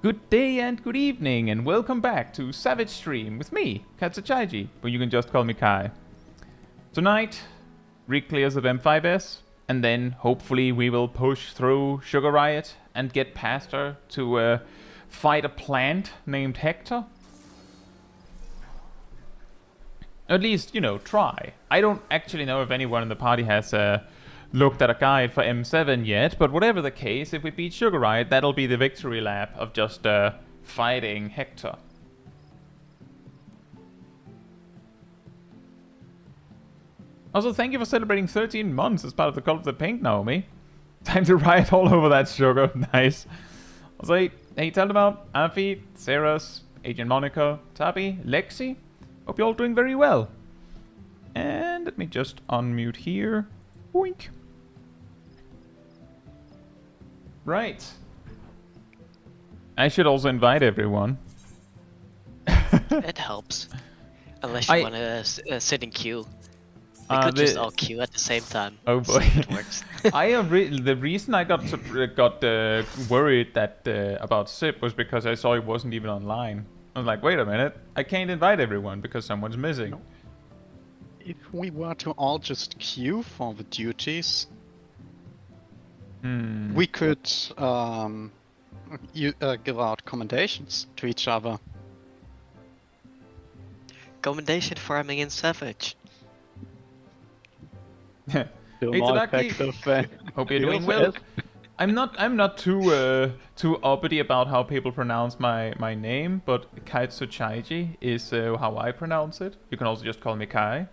Good day and good evening, and welcome back to Savage Stream with me, Chaiji, but you can just call me Kai. Tonight, Rick clears of M6S, and then hopefully we will push through Sugar Riot and get past her to fight a plant named Hector. At least, you know, try. I don't actually know if anyone in the party has looked at a guide for M7 yet, but whatever the case, if we beat Sugar Riot, that'll be the victory lap of just fighting Hector. Also, thank you for celebrating 13 months as part of the Cult of the Pink, Naomi. Time to riot all over that sugar. Nice. Also, hey, tell them about Amphi, Ceres, Agent Monica, Tabi, Lexi. Hope you're all doing very well. And let me just unmute here. Boink. Right. I should also invite everyone. It helps. Unless you want to sit in queue. We could just all queue at the same time. Oh boy. See if it works. The reason I got worried that about Sip was because I saw he wasn't even online. I was like, wait a minute, I can't invite everyone because someone's missing. If we were to all just queue for the duties, we could give out commendations to each other. Commendation farming in Savage. Hey, Tadaki. Hope you're doing well. I'm not too uppity about how people pronounce my name, but Caetsu Chaiji is how I pronounce it. You can also just call me Kai.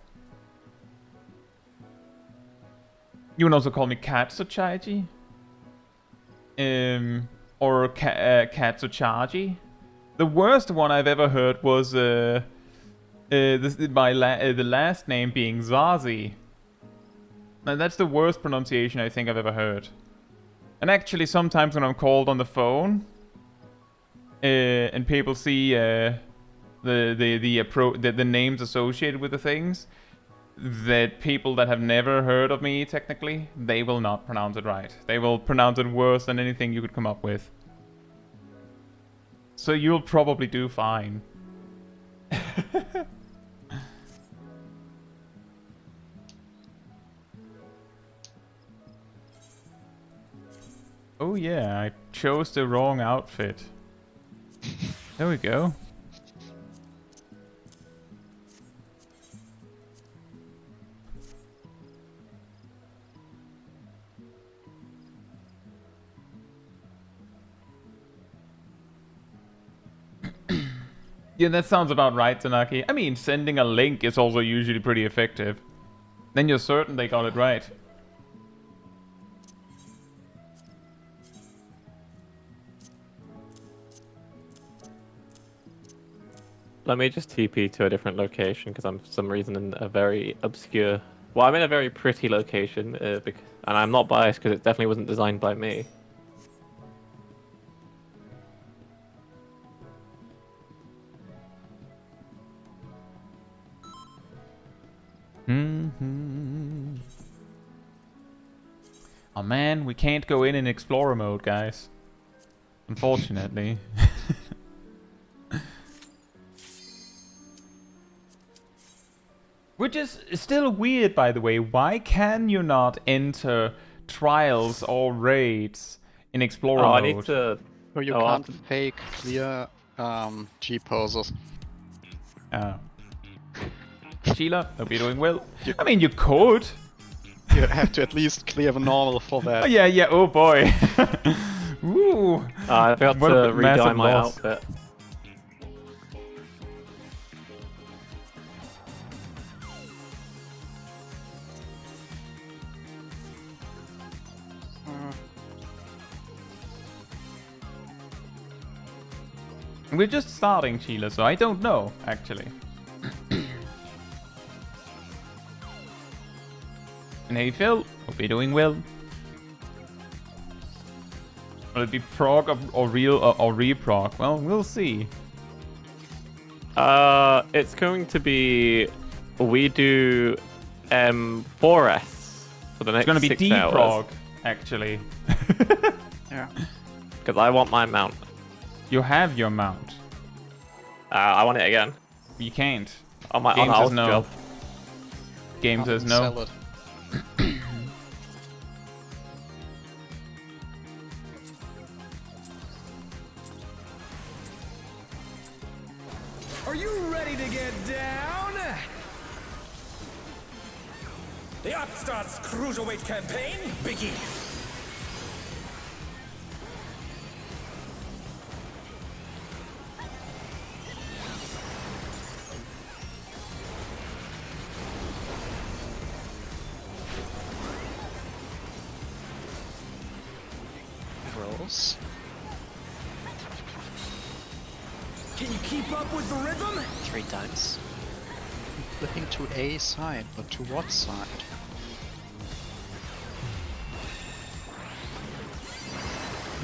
You can also call me Caetsu Chaiji. Or Caetsu Chaiji. The worst one I've ever heard was the last name being Zazi. And that's the worst pronunciation I think I've ever heard. And actually, sometimes when I'm called on the phone, and people see the names associated with the things, that people that have never heard of me, technically, they will not pronounce it right. They will pronounce it worse than anything you could come up with. So you'll probably do fine. Oh yeah, I chose the wrong outfit. There we go. Yeah, that sounds about right, Tanaki. I mean, sending a link is also usually pretty effective. Then you're certain they got it right. Let me just TP to a different location because I'm for some reason in a very obscure... Well, I'm in a very pretty location, and I'm not biased because it definitely wasn't designed by me. Oh man, we can't go in Explorer mode, guys. Unfortunately. Which is still weird, by the way. Why can you not enter trials or raids in Explorer mode? I need to... So you can't fake clear G poses. Oh. Sheila, hope you're doing well. I mean, you could. You have to at least clear the normal for that. Oh, yeah, oh boy. Ooh. I forgot to re-dye my outfit. We're just starting, Sheila, so I don't know, actually. And hey, Phil, hope you're doing well. Will it be Prog or re-Prog? Well, we'll see. It's going to be... We do M4S for the next 6 hours. It's going to be D-Prog, actually. Yeah. Because I want my mount. You have your mount. I want it again. You can't. On my Game on says alt no. job. Game says no. Sell it. Are you ready to get down? The Upstart's Cruiserweight campaign begins. Rolls. Can you keep up with the rhythm? 3 times. Flipping to A side, but to what side?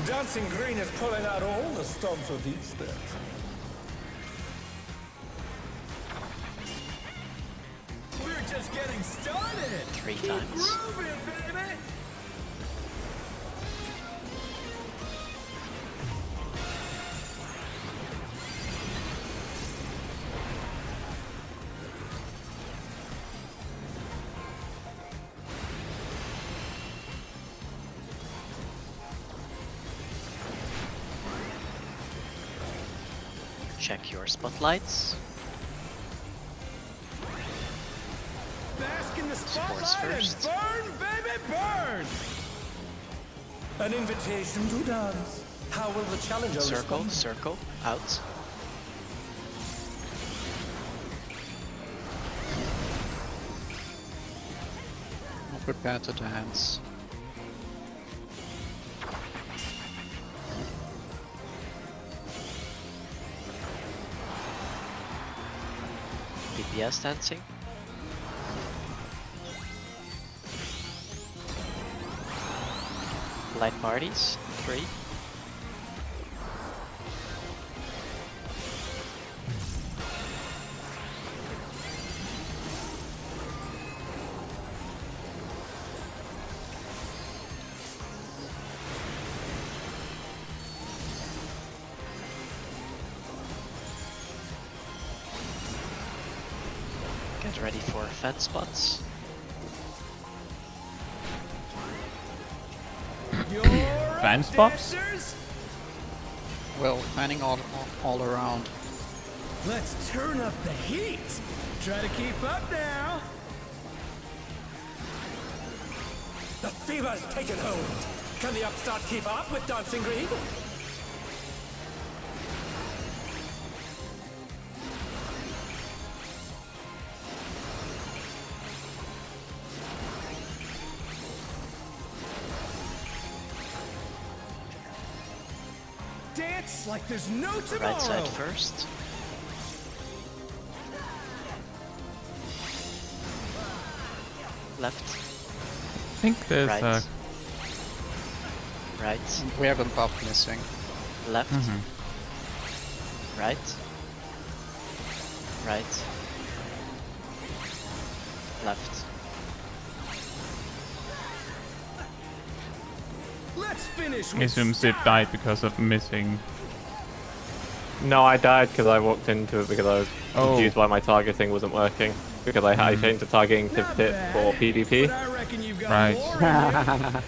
Dancing Green is pulling out all the stops with each step. We're just getting started. 3 Keep times. grooving, baby. Check your spotlights. Bask in the Scores spotlight and first. burn, baby, burn! An invitation to dance. How will the challenger Circle, respond? circle, out. Not prepared to dance. BPS dancing. Light parties, 3. Get ready for fed spots. Fan spots? Well, fanning all around. Let's turn up the heat. Try to keep up now. The fever's taken hold. Can the Upstart keep up with Dancing Green? Dance like there's no tomorrow. Right side first. Left. I think there's Right. Right. We have a buff missing. Left. Mhm. Right. Right. Left. Let's finish I with assume Zip style. died because of missing. No, I died because I walked into it because I was Oh. confused why my targeting wasn't working. Because I changed the targeting to Not fit bad, for PvP. but I reckon you've got Right. more in you.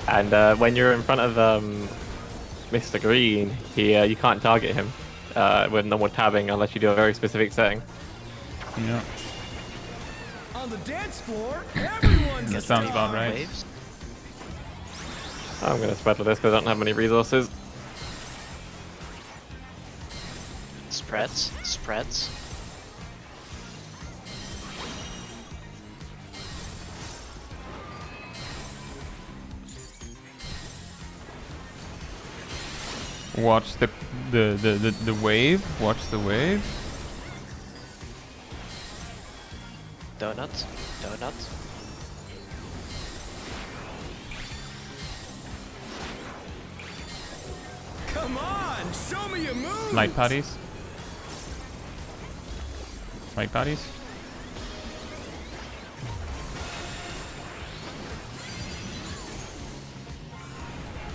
And when you're in front of Mr. Green, you can't target him with normal tabbing unless you do a very specific setting. Yeah. On the dance floor, everyone's That a sounds star. about right. Waves. I'm going to spread with this because I don't have many resources. Spreads. Spreads. Watch the wave. Watch the wave. Donut. Donut. Come on, show me your moves. Light parties. Light parties.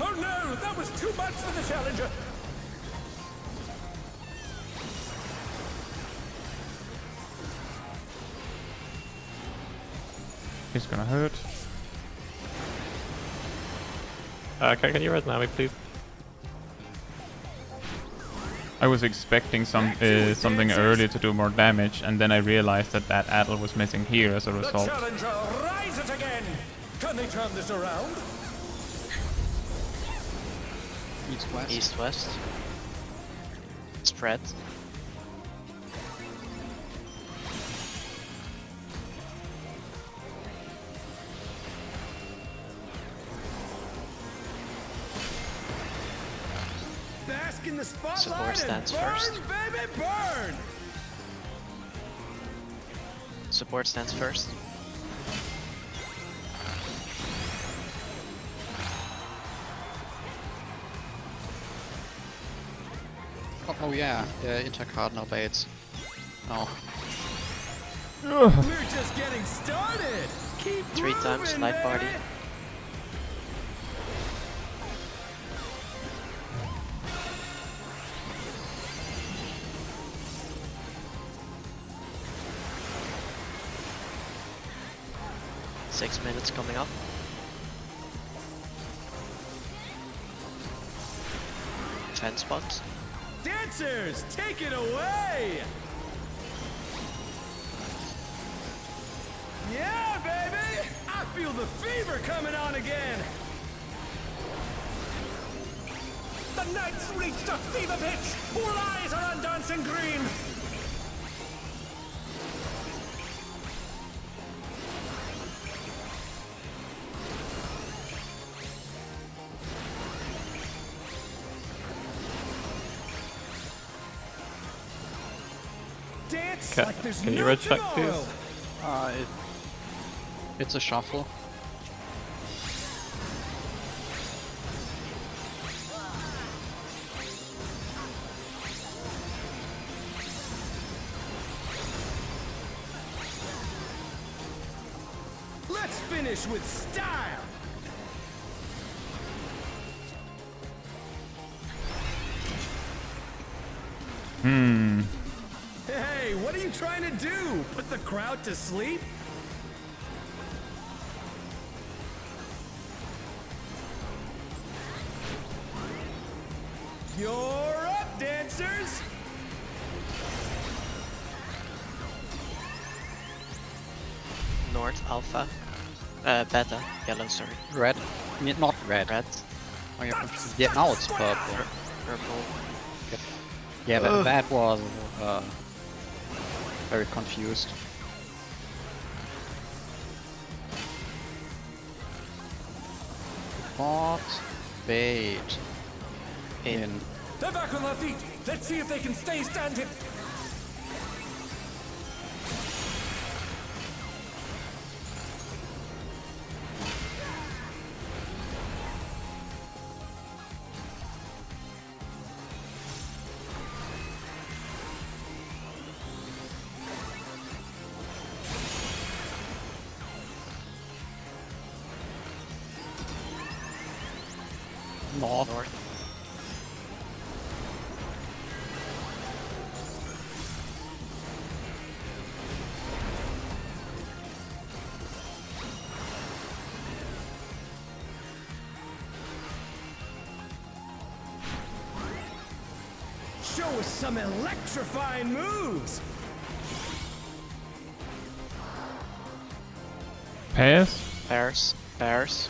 Oh no, that was too much for the challenger. It's gonna hurt. Can you res Nami, please? I was expecting something earlier to do more damage, and then I realized that that Adel was missing here as a The result. challenger rises again. Can they turn this around? East-west. East-west. Spread. Bask in the spotlight Support and stance burn, first. baby, burn! Support stance first. Oh yeah, intercardinal baits. No. We're just getting started. Keep 3 times moving, light party. baby. Six minutes coming up. Defense spot. Dancers, take it away! Yeah, baby! I feel the fever coming on again! The Knights reached a fever pitch! All eyes are on Dancing Green! Dance like there's Can you no red check, tomorrow. please? It's a shuffle. Let's finish with style! Hey, what are you trying to do? Put the crowd to sleep? You're up, dancers! North alpha. Beta. Yellow, sorry. Red. Not red. Red. Oh, you're confused. Yeah, now it's purple. Purple. Yeah, but that was very confused. Support bait in. They're back on their feet! Let's see if they can stay standing! North. Show us some electrifying moves! Pass. Bears. Bears.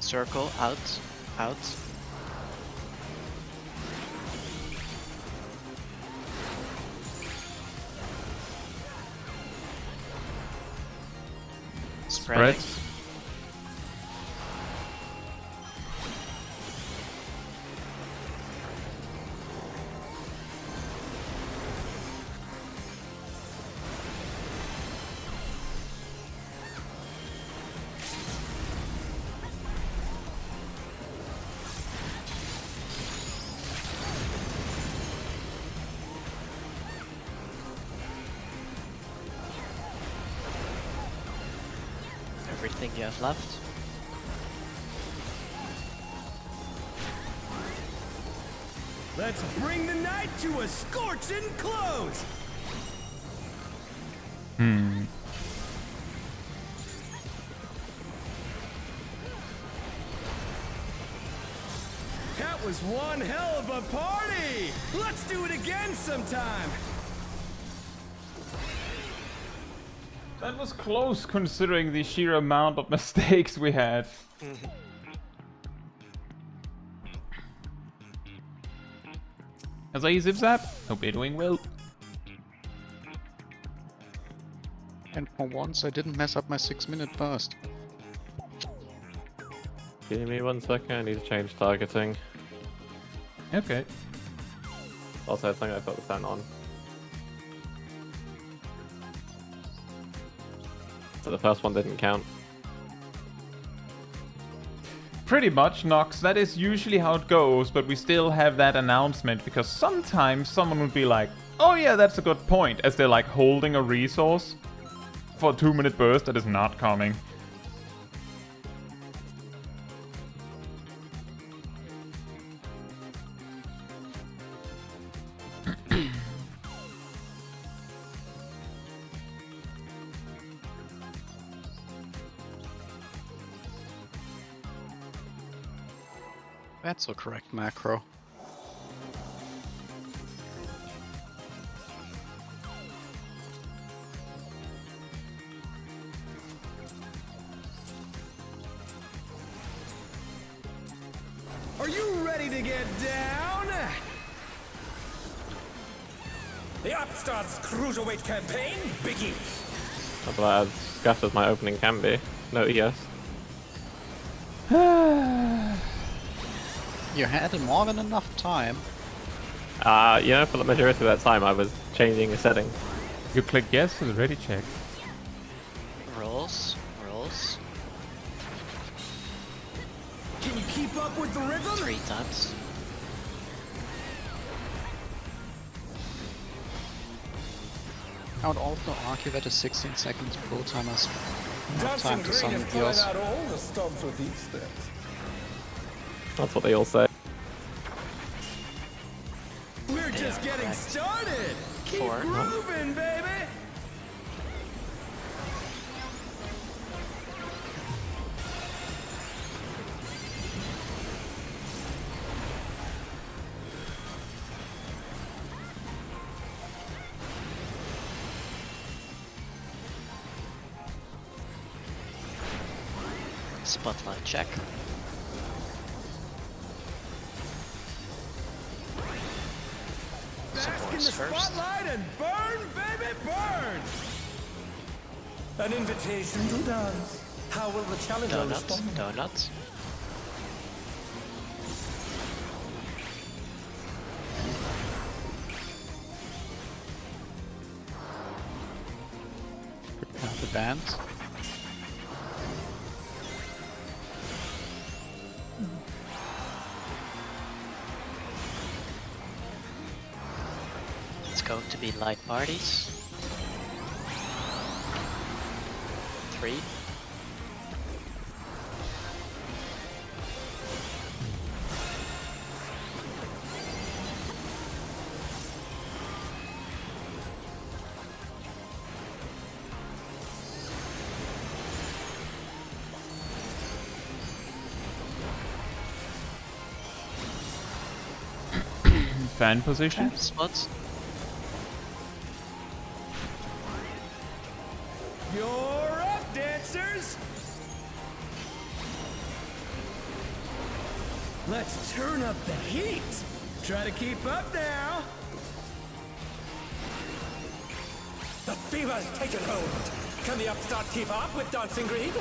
Circle. Out. Out. Spreading. Spreads. Everything you have left. Let's bring the night to a scorching close! That was one hell of a party! Let's do it again sometime! That was close considering the sheer amount of mistakes we had. As I zip zap, hope you're doing well. And for once, I didn't mess up my 6-minute burst. Give me 1 second, I need to change targeting. Okay. Also, I think I put the fan on. So the first one didn't count. Pretty much, Nox. That is usually how it goes, but we still have that announcement because sometimes someone would be like, oh yeah, that's a good point, as they're like holding a resource for a 2-minute burst that is not coming. That's a correct macro. Are you ready to get down? The Upstart's Cruiserweight campaign begins! That's about as scuffed as my opening can be. No ES. You had more than enough time. You know, for the majority of that time I was changing a setting. You click yes to the ready check. Rolls. Rolls. Can you keep up with the rhythm? 3 times. I would also argue that a 16 seconds pro timers enough Dancing time to Green summon is pulling heals. out all the stops with each step. That's what they all say. We're just getting correct. started! Keep 4. grooving, baby! Spotlight check. Bask in the Supports first. spotlight and burn, baby, burn! An invitation to dance. How will the challenger Donuts. respond? Donuts. The bands. It's going to be light parties. 3. Fan position. Spots. You're up, dancers! Let's turn up the heat! Try to keep up now! The fever's taken hold! Can the Upstart keep up with Dancing Green?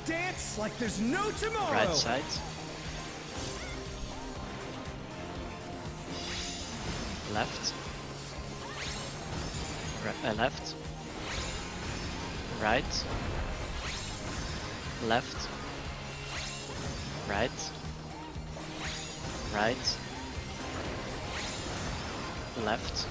Dance like there's no tomorrow! Right side. Left. Left. Right. Left. Right. Right. left.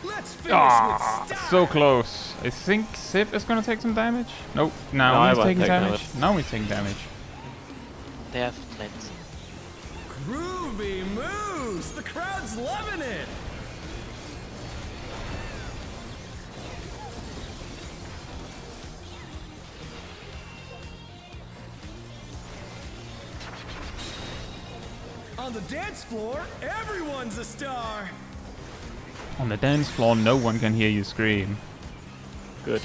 Let's finish Ah, with style. so close. I think Sip is gonna take some damage. Nope. No, Now I he's won't taking take damage. damage. Now he's taking damage. They have flint. Groovy moves. The crowd's loving it. On the dance floor, everyone's a star. On the dance floor, no one can hear you scream. Good.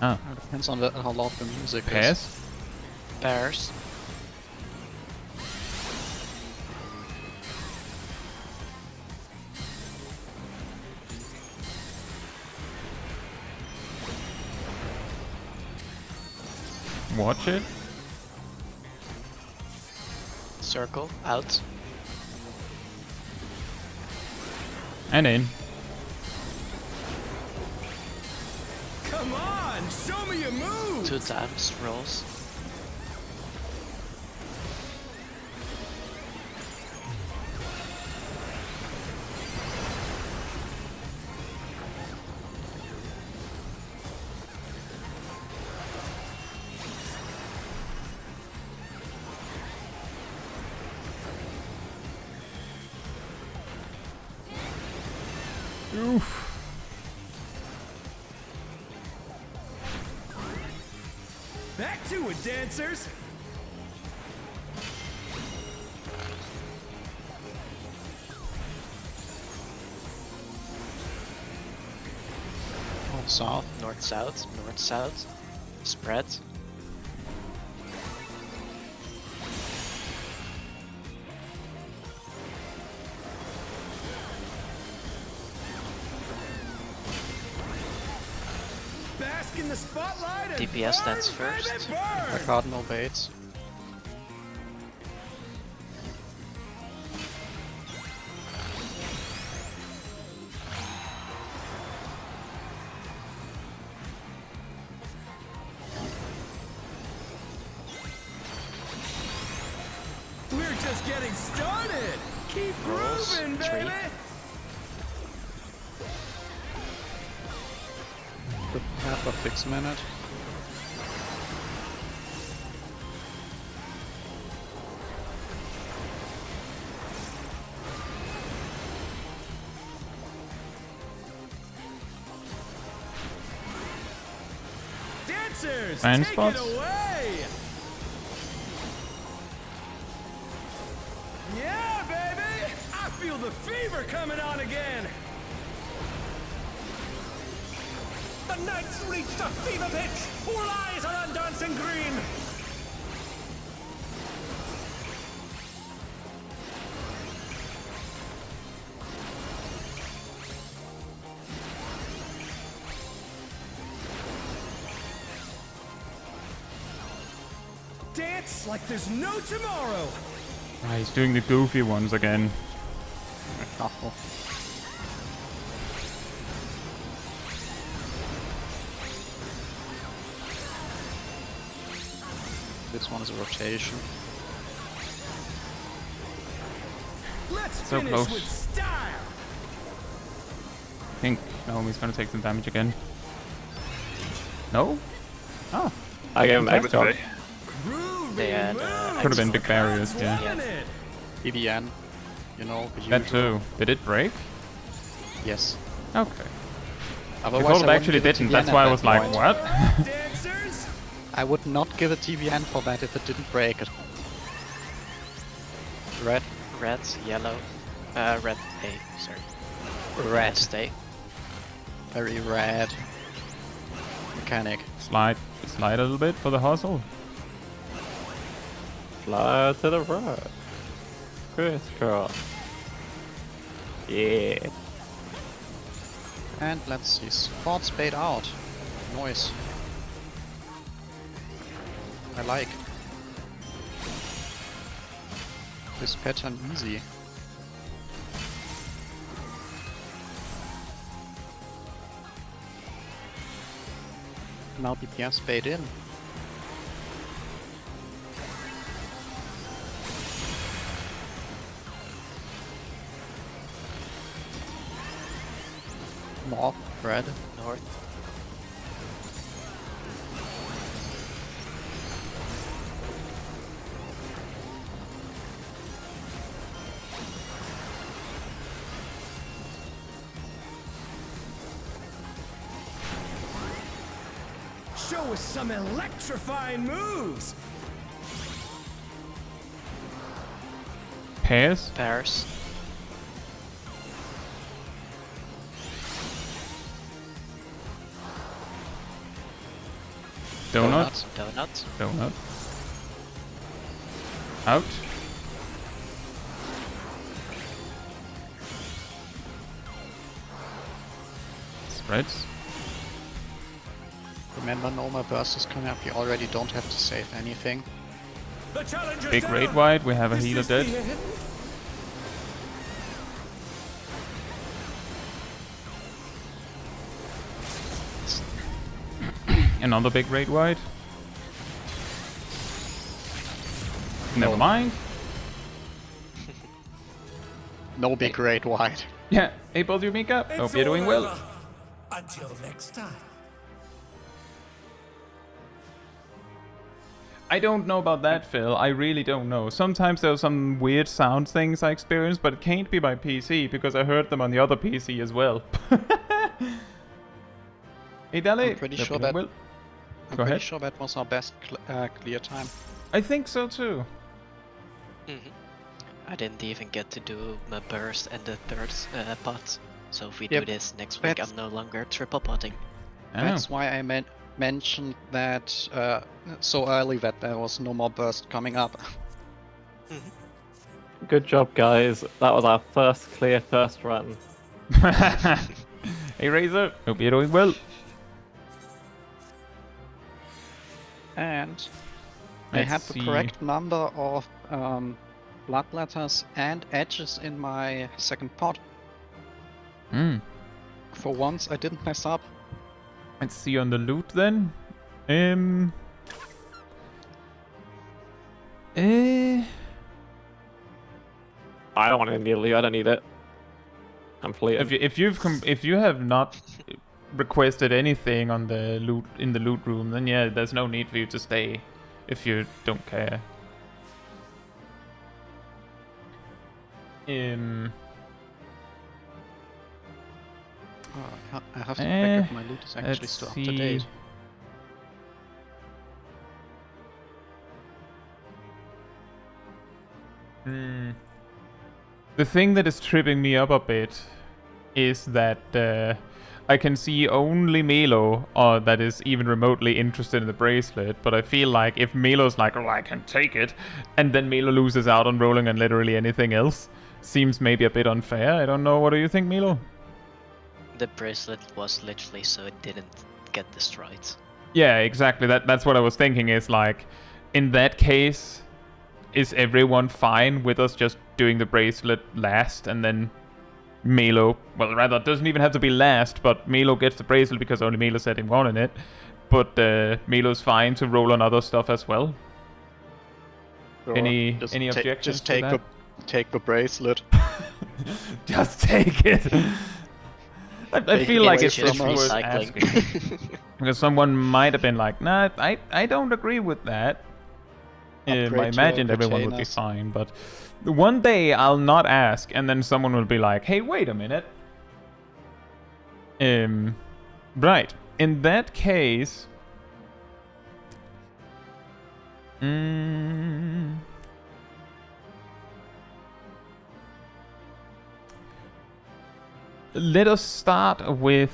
Ah, It depends on how loud the music is. Pass? Bears. Watch it. Circle. Out. And in. Come on, show me your moves. 2 times. Rolls. Oof. Back to it, dancers. North, south. North, south. North, south. Spread. Bask in the spotlight and DPS burn, dance first. baby, burn. Cardinal baits. We're just getting started. Keep Rolls, grooving, 3. baby. Prepare for 6 minute. Dancers, Fan take spots? it away. Yeah, baby. I feel the fever coming on again. The night's reached a fever pitch. All eyes are on dancing green. Dance like there's no tomorrow. Ah, he's doing the goofy ones again. Couple. This one is a rotation. Let's So finish close. with style. I think Naomi's gonna take some damage again. No? Ah, I gave him Okay. extra. Groovy They had, moves. Could have been big The barriers, crowd's yeah. loving it. EDN. You know, the that usual. too. Did it break? Yes. Okay. Otherwise, The I Golem wouldn't actually give a didn't. TVN That's at why I that was like, point. what? Dancers. I would not give a TVN for that if it didn't break it. Red. Red, yellow. Red A, sorry. Red. Stay. Very red. Mechanic. Slide a little bit for the hustle. Fly to the right. Crisscross. Yeah. And let's see. Sport spade out. Noise. I like. This pattern easy. Now DPS spade in. North, red. North. Show us some electrifying moves. Pairs? Pairs. Donut? Donuts. Donut. Out. Spreads. Remember, no more burst is coming up. You already don't have to save anything. The challenge is Big down. raid wide. We have a Is healer this dead. the end? Another big raid wide. Never mind. No big raid wide. Yeah. Hey, both of you, Mika. It's Hope you're doing all well. over. Until next time. I don't know about that, Phil. I really don't know. Sometimes there's some weird sound things I experience, but it can't be my PC because I heard them on the other PC as well. Hey, Dali. I'm pretty Hope sure you're doing that- well. I'm Go pretty ahead. sure that was our best clear time. I think so too. I didn't even get to do my burst and the third pot. So if we Yep. do this next week, That's- I'm no longer triple potting. That's why I mentioned that so early that there was no more burst coming up. Good job, guys. That was our first clear first run. Hey, Razor. Hope you're doing well. And I had Let's the see. correct number of bloodletters and edges in my second pot. Hmm. For once, I didn't mess up. Let's see on the loot then. I don't want it immediately. I don't need it. I'm fleeting. If you have not requested anything on the loot in the loot room, then yeah, there's no need for you to stay if you don't care. Oh, I have to check if my loot is actually let's still up see. to date. The thing that is tripping me up a bit is that I can see only Melo that is even remotely interested in the bracelet, but I feel like if Melo's like, oh, I can take it, and then Melo loses out on rolling on literally anything else, seems maybe a bit unfair. I don't know. What do you think, Melo? The bracelet was literally so it didn't get destroyed. Yeah, exactly. That's what I was thinking is like, in that case, is everyone fine with us just doing the bracelet last and then Melo, well, rather, it doesn't even have to be last, but Melo gets the bracelet because only Melo said he wanted it. But Melo's fine to roll on other stuff as well. Sure. Any Just objections Just to take that? take the bracelet. Just take it. I feel like it's just worth recycling. asking. Because someone might have been like, nah, I don't agree with that. I Upgrade to imagined everyone would be retainers. fine, but one day I'll not ask, and then someone will be like, hey, wait a minute. Right. In that case... let us start with...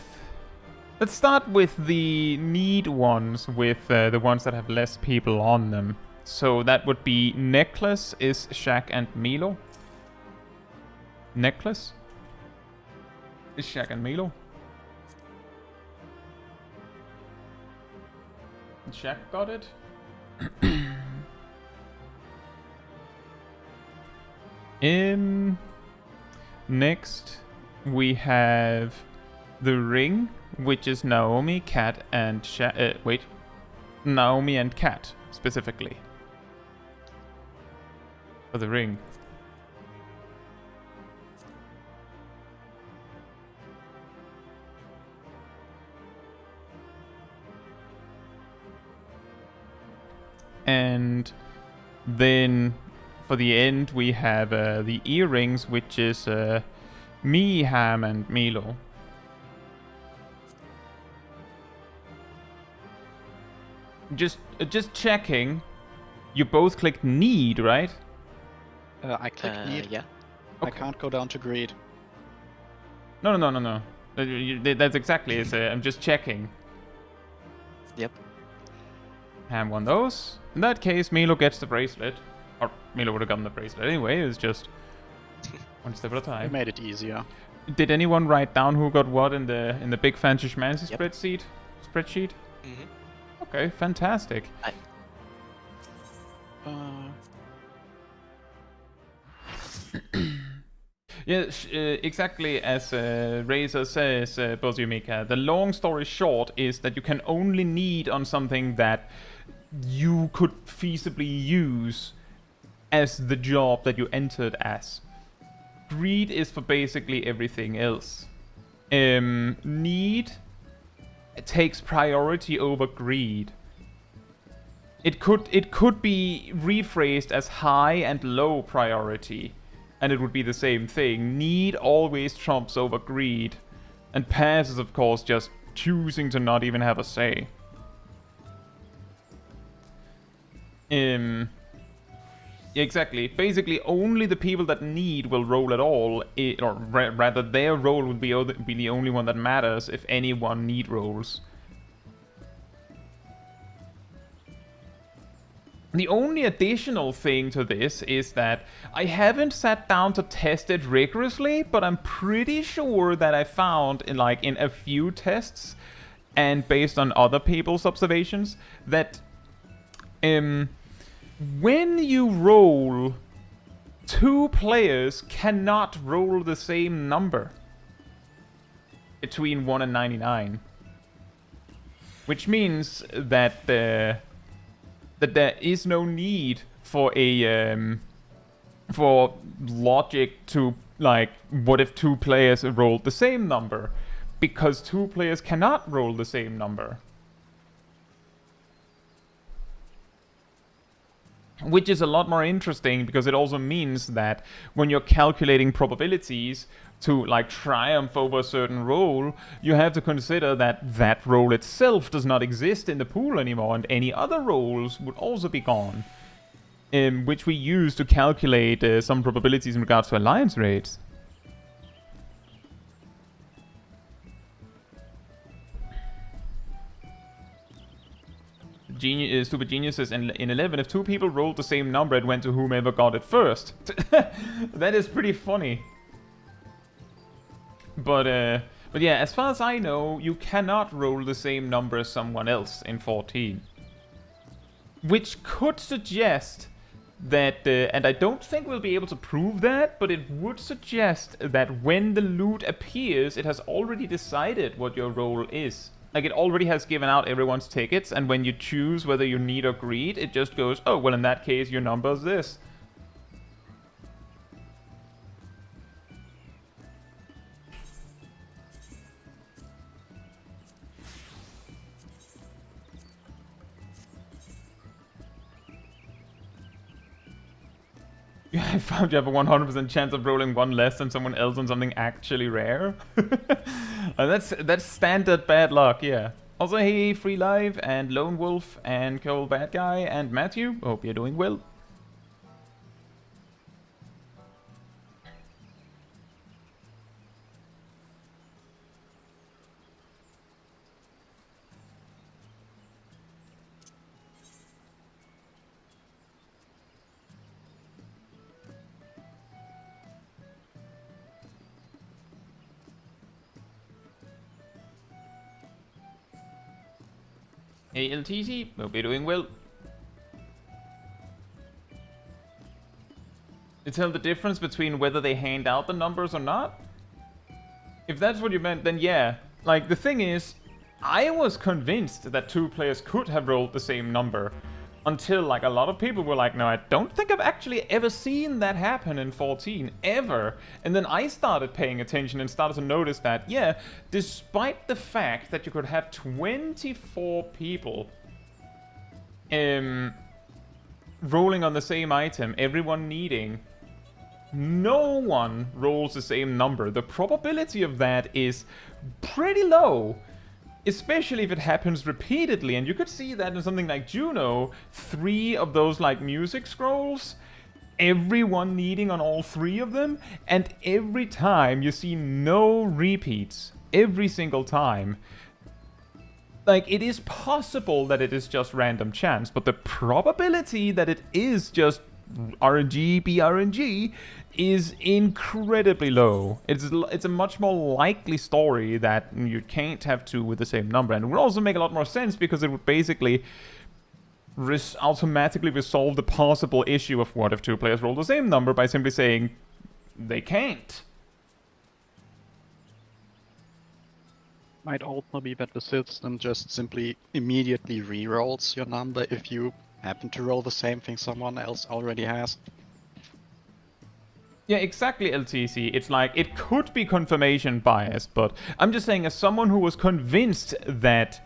Let's start with the need ones, with the ones that have less people on them. So that would be Necklace, is Shaq and Milo. Necklace is Shaq and Milo. Shaq got it. Next we have the ring, which is Naomi, Kat, and Naomi and Kat specifically. For the ring. And then for the end, we have the earrings, which is me, Ham, and Milo. Just checking. You both clicked need, right? I clicked need. Yeah. I can't go down to greed. No. That's exactly it. I'm just checking. Yep. Ham won those. In that case, Milo gets the bracelet. Or Milo would have gotten the bracelet anyway. It's just one step at a We time. made it easier. Did anyone write down who got what in the big fancy schmancy Yep. spreadsheet? Mm-hmm. Okay, fantastic. Yeah, exactly as Razor says, Bozumika. The long story short is that you can only need on something that you could feasibly use as the job that you entered as. Greed is for basically everything else. Need takes priority over greed. It could be rephrased as high and low priority, and it would be the same thing. Need always trumps over greed, and pass is of course just choosing to not even have a say. Exactly. Basically, only the people that need will roll at all, or rather, their roll will be the only one that matters if anyone need rolls. The only additional thing to this is that I haven't sat down to test it rigorously, but I'm pretty sure that I found in a few tests and based on other people's observations that when you roll, two players cannot roll the same number between 1 and 99. Which means that there is no need for for logic to, what if two players rolled the same number? Because two players cannot roll the same number. Which is a lot more interesting because it also means that when you're calculating probabilities to triumph over a certain roll, you have to consider that that roll itself does not exist in the pool anymore, and any other rolls would also be gone. Which we use to calculate some probabilities in regards to alliance rates. Stupid Geniuses in 11, if two people rolled the same number, it went to whomever got it first. That is pretty funny. But yeah, as far as I know, you cannot roll the same number as someone else in 14. Which could suggest that, and I don't think we'll be able to prove that, but it would suggest that when the loot appears, it has already decided what your role is. It already has given out everyone's tickets, and when you choose whether you need or greed, it just goes, oh, well, in that case, your number is this. Yeah, I found you have a 100% chance of rolling one less than someone else on something actually rare. That's standard bad luck, yeah. Also, hey, Free Live, and Lone Wolf, and Cole Bad Guy, and Matthew. Hope you're doing well. Hey LTC, hope you're doing well. You tell the difference between whether they hand out the numbers or not? If that's what you meant, then yeah. The thing is, I was convinced that two players could have rolled the same number. Until, a lot of people were like, no, I don't think I've actually ever seen that happen in 14, ever. And then I started paying attention and started to notice that, yeah, despite the fact that you could have 24 people rolling on the same item, everyone needing, no one rolls the same number. The probability of that is pretty low, especially if it happens repeatedly. And you could see that in something like Juno, 3 of those like music scrolls, everyone needing on all 3 of them, and every time you see no repeats, every single time. Like, it is possible that it is just random chance, but the probability that it is just RNG, BRNG, is incredibly low. It's a much more likely story that you can't have 2 with the same number, and it would also make a lot more sense because it would basically automatically resolve the possible issue of what if 2 players roll the same number by simply saying they can't. Might also be that the system just simply immediately re-rolls your number if you happen to roll the same thing someone else already has. Yeah, exactly, LTC. It's like, it could be confirmation bias, but I'm just saying, as someone who was convinced that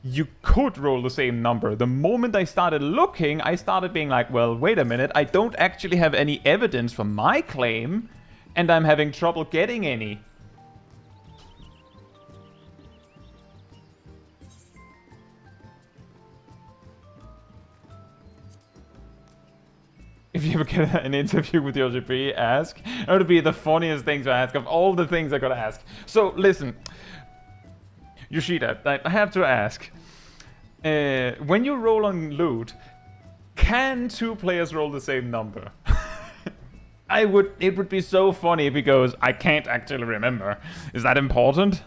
you could roll the same number, the moment I started looking, I started being like, well, wait a minute, I don't actually have any evidence for my claim, and I'm having trouble getting any. If you ever get an interview with your GP, ask. It would be the funniest thing to ask of all the things I gotta ask. So, listen. Yoshida, I have to ask. When you roll on loot, can 2 players roll the same number? It would be so funny if he goes, I can't actually remember. Is that important?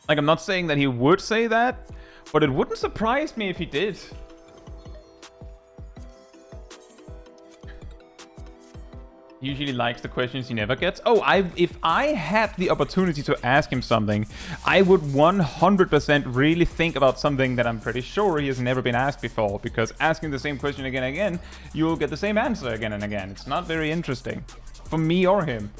Like, I'm not saying that he would say that, but it wouldn't surprise me if he did. Usually likes the questions he never gets. Oh, if I had the opportunity to ask him something, I would 100% really think about something that I'm pretty sure he has never been asked before, because asking the same question again and again, you'll get the same answer again and again. It's not very interesting for me or him.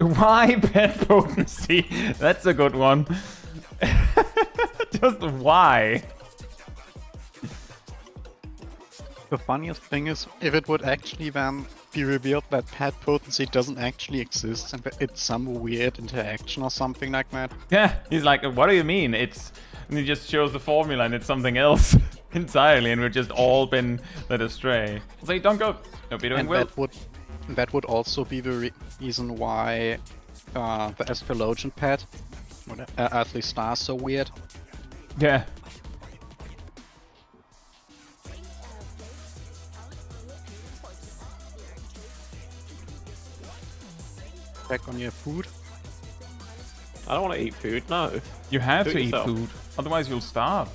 Why pet potency? That's a good one. Just why? The funniest thing is, if it would actually then be revealed that pet potency doesn't actually exist and that it's some weird interaction or something like that. Yeah, he's like, what do you mean? And he just shows the formula and it's something else entirely, and we've just all been led astray. So don't go. Don't be doing And well. that would also be the reason why the Astrologian pet, Earthly Star, is so weird. Yeah. Check on your food. I don't want to eat food, no. You have Do it to eat yourself. food, otherwise you'll starve.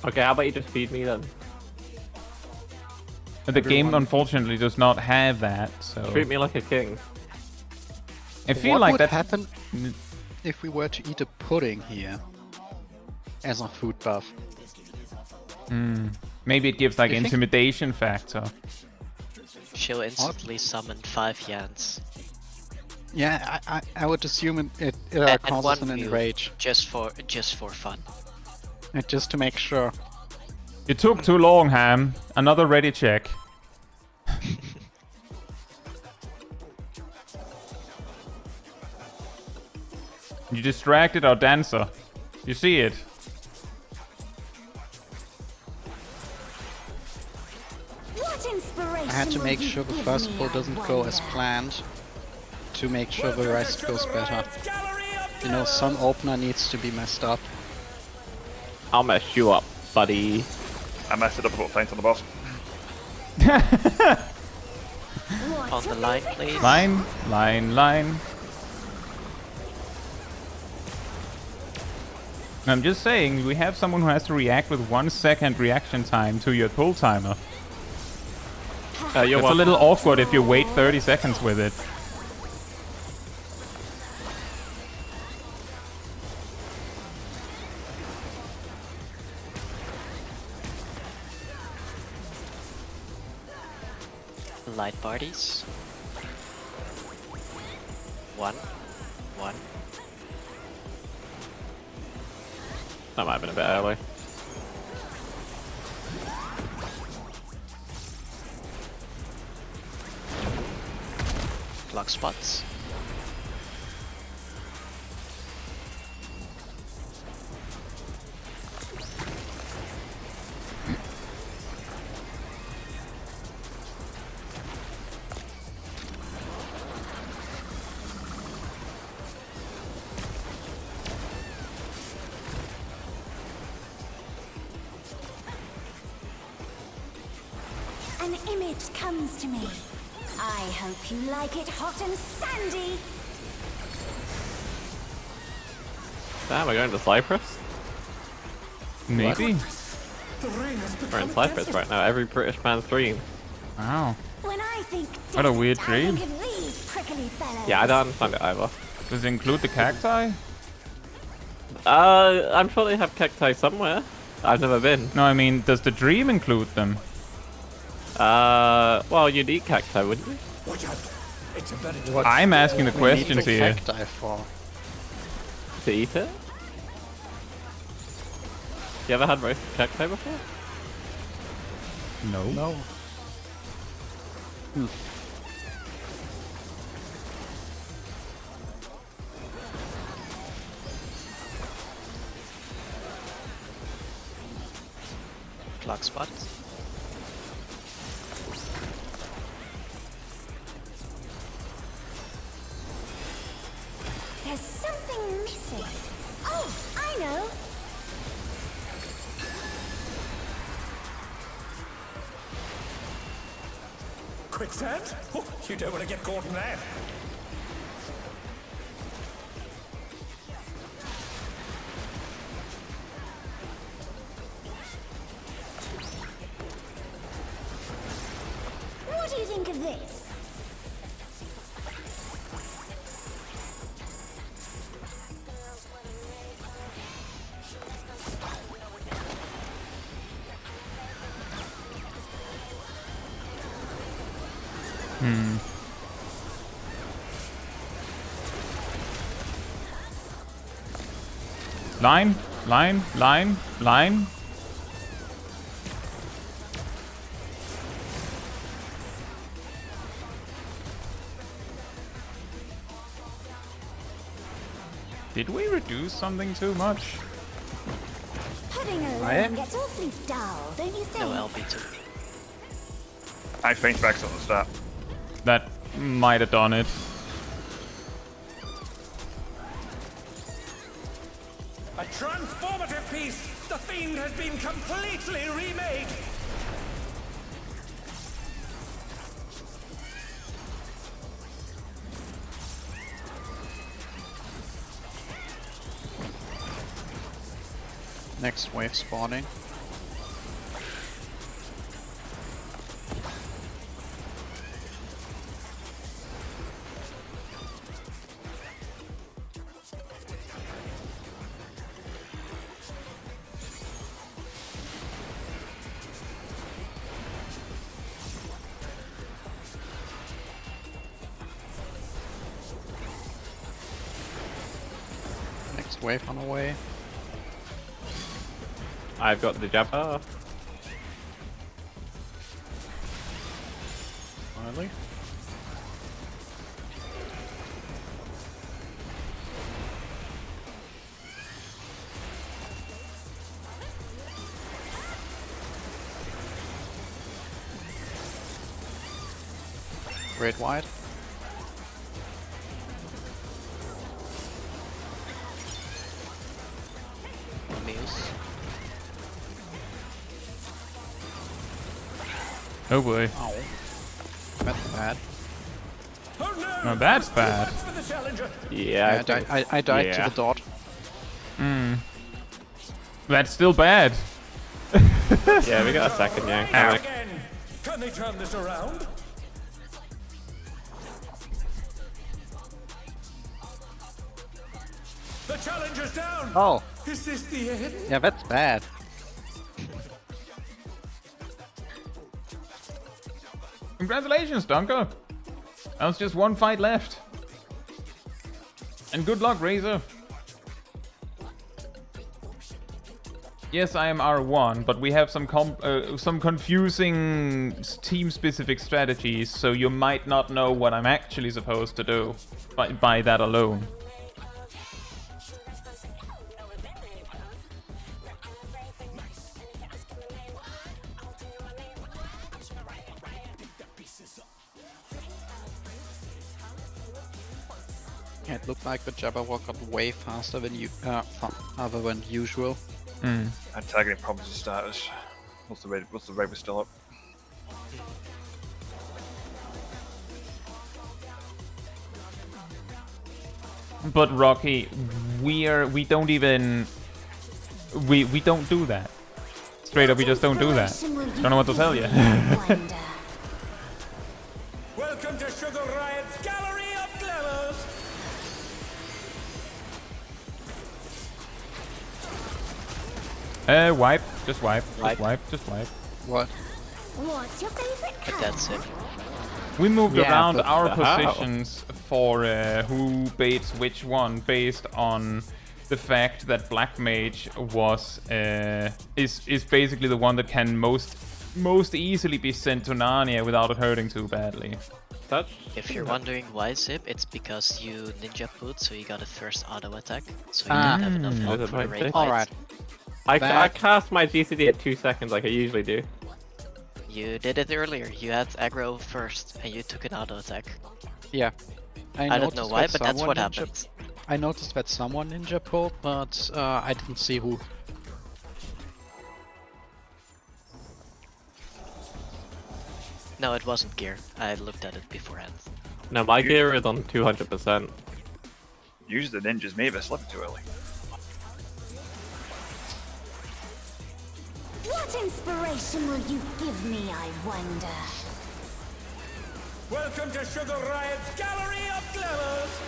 Okay, how about you just feed me then? And the game unfortunately does not have that, so Treat me like a king. I feel What like would that's happen if we were to eat a pudding here as a food buff? maybe it gives like You think- intimidation factor. She'll instantly summon 5 Yans. Yeah, I would assume it And causes one an move, enrage, just for fun. just to make sure. It took too long, Ham. Another ready check. You distracted our dancer. You see it. What inspiration I had to will make you sure the give first me, pull doesn't go as wonder? planned, to make sure the rest goes better. You know, some opener needs to be messed up. I'll mess you up, buddy. I messed it up about faint on the boss. What On the a line, perfect please. Line, line, line. I'm just saying, we have someone who has to react with 1 second reaction time to your pull timer. You're It's a welcome. little awkward if you wait 30 seconds with it. Light parties. One. That might have been a bit early. Block spots. An image comes to me. I hope you like it hot and sandy. Damn, we're going to Cyprus? Maybe. The rain has We're become in Cyprus right now. Every British man's dream. Wow. When I think What a weird I dream. think of these prickly fellows. Yeah, I don't understand it either. Does it include the cacti? I'm sure they have cacti somewhere. I've never been. No, I mean, does the dream include them? Well, you'd eat cacti, wouldn't you? Watch out. It's embedded to What I'm asking the we need questions the here. cacti for? To eat it? You ever had roasted cacti before? No. No. Block spots. There's something missing. Oh, I know. quicksand? Oh, you don't want to get caught in that. What do you think of this? Line, line, line, line. Did we reduce something too much? Pudding alone gets awfully dull, don't you think? No LB2. I faint back on the start. That might have done it. A transformative piece! The Fiend has been completely remade! Next wave spawning. Next wave on the way. I've got the Jabba. Finally. Great wide. Muse. Oh boy. Ow. That's bad. Oh no! No, that's bad. For the challenger. Yeah, I died yeah. to the dot. That's still bad. yeah, we got a second, yeah. Right again. Can they turn this around? The challenger's down! Oh, Is this the end? yeah, that's bad. Congratulations, Dunker! That was just one fight left. And good luck, Razor. Yes, I am R1, but we have some confusing team-specific strategies, so you might not know what I'm actually supposed to do by that alone. Yeah, it looked like the Jabberwock got way faster than other than usual. Antagonist problems to starters. What's the rate we're still up? But Rocky, we don't even we don't do that. Straight up, we just don't do that. Don't know what to tell you. Welcome to Sugar Riot's Gallery of Glamours! Wipe. Just wipe. Just wipe. Just wipe. What? What's your favorite color? That's it. We moved Yeah, around but our how? positions for who baits which one based on the fact that Black Mage was is basically the one that can most easily be sent to Narnia without it hurting too badly. If you're wondering why, Zip, it's because you ninja put, so you got a first auto attack, so you don't have enough health for the raid fight. Alright. I cast my GCD at 2 seconds like I usually do. You did it earlier. You had aggro first, and you took an auto attack. Yeah. I don't know why, but that's what happened. I noticed that someone ninja pulled, but I didn't see who. No, it wasn't gear. I looked at it beforehand. No, my gear is on 200%. Usually the ninjas may have slept too early. What inspiration will you give me, I wonder? Welcome to Sugar Riot's Gallery of Glamours!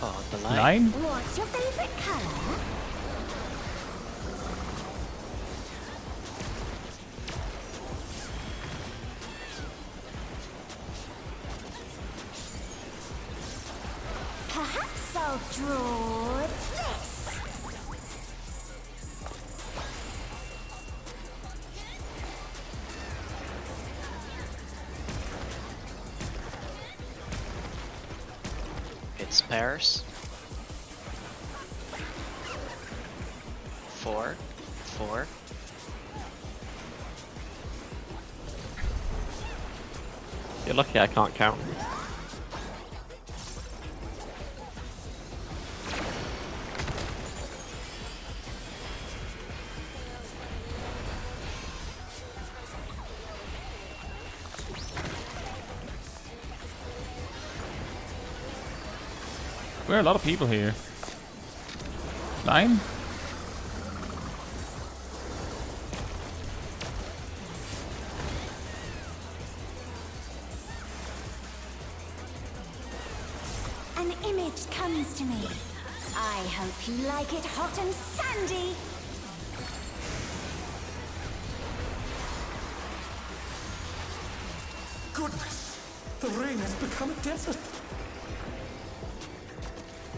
Oh, the line. What's your favorite color? Perhaps I'll draw this. It's pairs. 4, 4. You're lucky I can't count. There are a lot of people here. 9? An image comes to me. I hope you like it hot and sandy. Goodness! The rain has become a desert!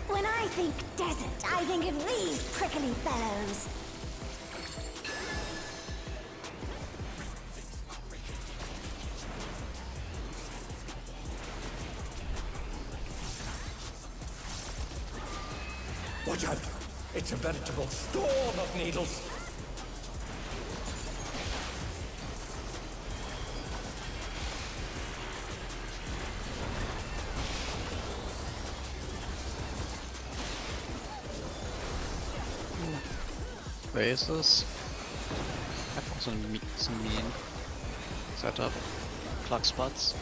When I think desert, I think of these prickly fellows. Watch out! It's a veritable storm of needles! Bases. That was some mean setup. Clock spots.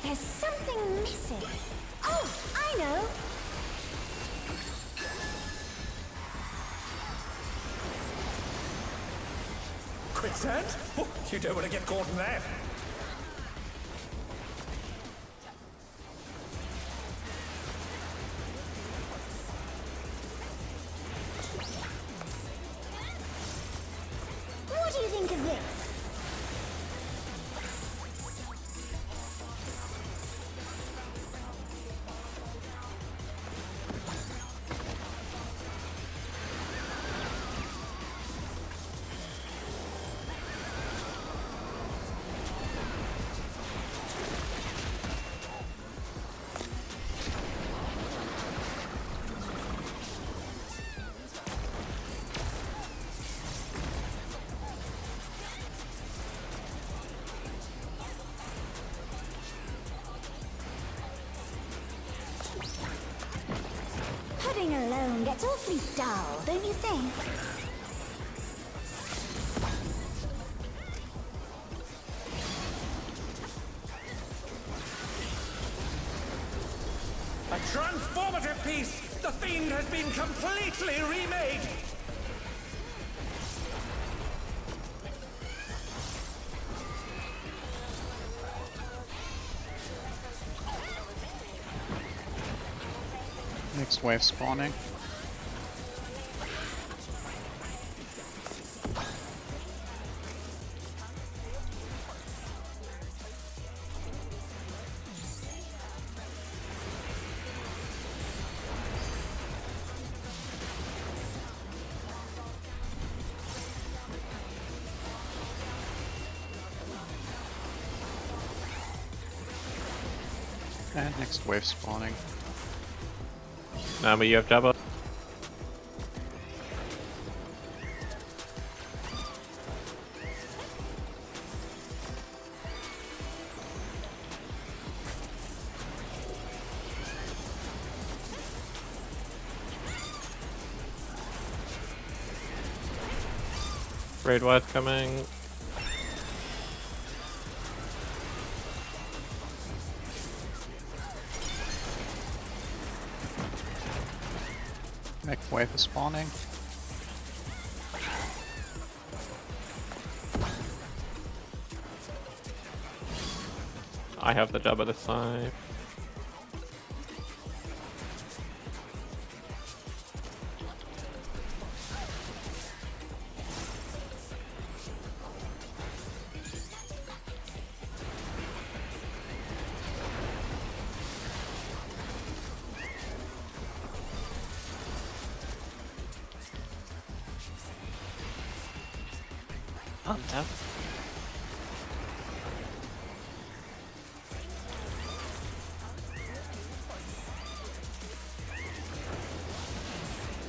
There's something missing. Oh, I know. Quicksand? Oh, you don't want to get caught in that. Sitting alone gets awfully dull, don't you think? A transformative piece! The Fiend has been completely remade! Next wave spawning. And next wave spawning. But you have Jabba. Raid wide coming. Next wave is spawning. I have the Jabba this side. Manta.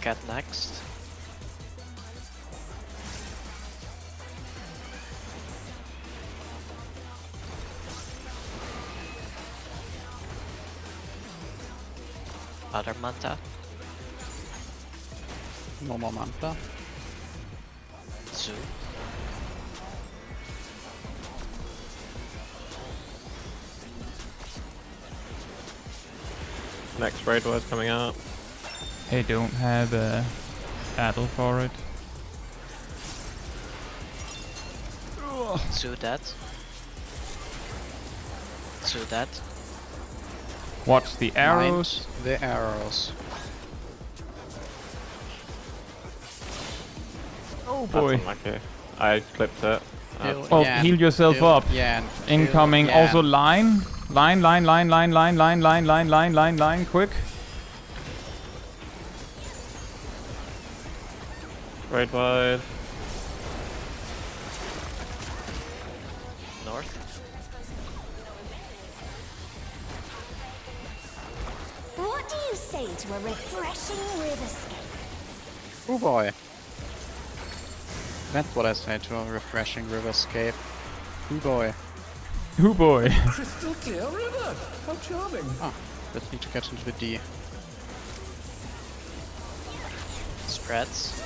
Cat next. Other Manta. No more Manta. Zoo. Next raid was coming out. I don't have a battle for it. Zoo dead. Zoo dead. Watch the arrows. Mind the arrows. Oh boy. That's unlucky. I clipped it. Heal Oh, Yan. heal yourself Heal up. Yan. Incoming. Heal Yan. Also line. Line, quick. Raid wide. North. What do you say to a refreshing riverscape? Oh boy. That's what I say to a refreshing riverscape. Oh boy. Oh boy. Crystal clear river! How charming! Ah, let's need to get into the D. Spreads.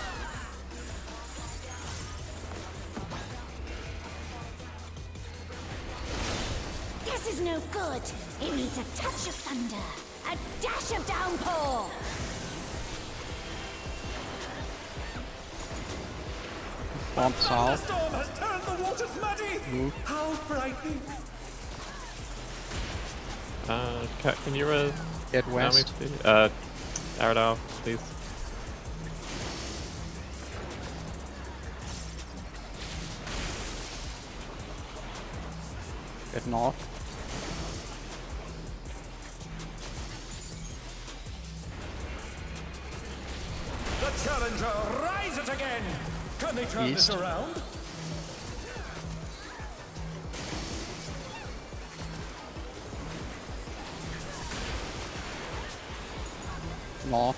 This is no good. It needs a touch of thunder, a dash of downpour. Bomb The south. storm has turned the waters muddy! Move. How frightening! Cat, can you Get damage, west. please? Aerodal, please. Get north. The challenger rises again! Can they turn East. this around? North.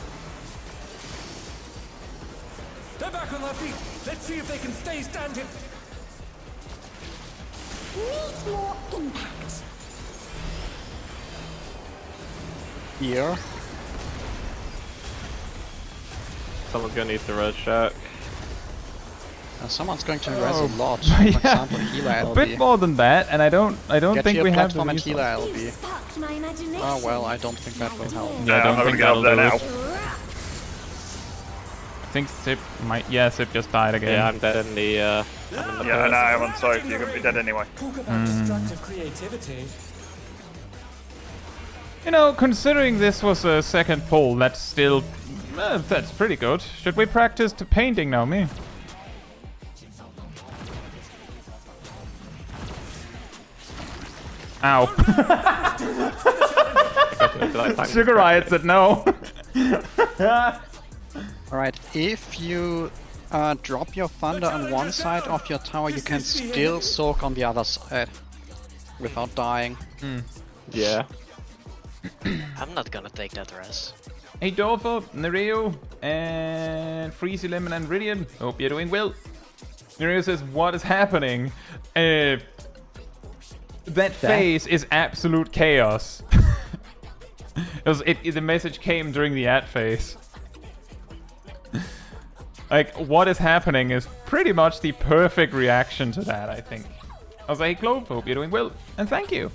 They're back on their feet! Let's see if they can stay standing! Needs more impact. Here. Someone's gonna need to res Shark. Someone's going to res a lot. For example, healer LB. A bit more than that, and I don't Get think your we have the platform and healer resources. LB. You've sparked my imagination. Oh well, I don't think that will help. Yeah, I I'm don't not think gonna that'll get up there do now. it. I think Sip might. Yeah, Sip just died again. Yeah, I'm dead in the. I'm in the Yeah, no, I'm on side. You're gonna be dead anyway. Talk about destructive creativity. You know, considering this was a second pull, that's still... that's pretty good. Should we practice to painting now, me? Ow. Sugar Riot said no. Alright, if you drop your thunder on one side of your tower, you can still soak on the other side without dying. Yeah. I'm not gonna take that res. Hey Dorfo, Nereo, and Freezy Lemon and Ridian. Hope you're doing well. Nereo says, what is happening? That phase is absolute chaos. The message came during the ad phase. Like, what is happening is pretty much the perfect reaction to that, I think. I was like, hey Clove, hope you're doing well, and thank you.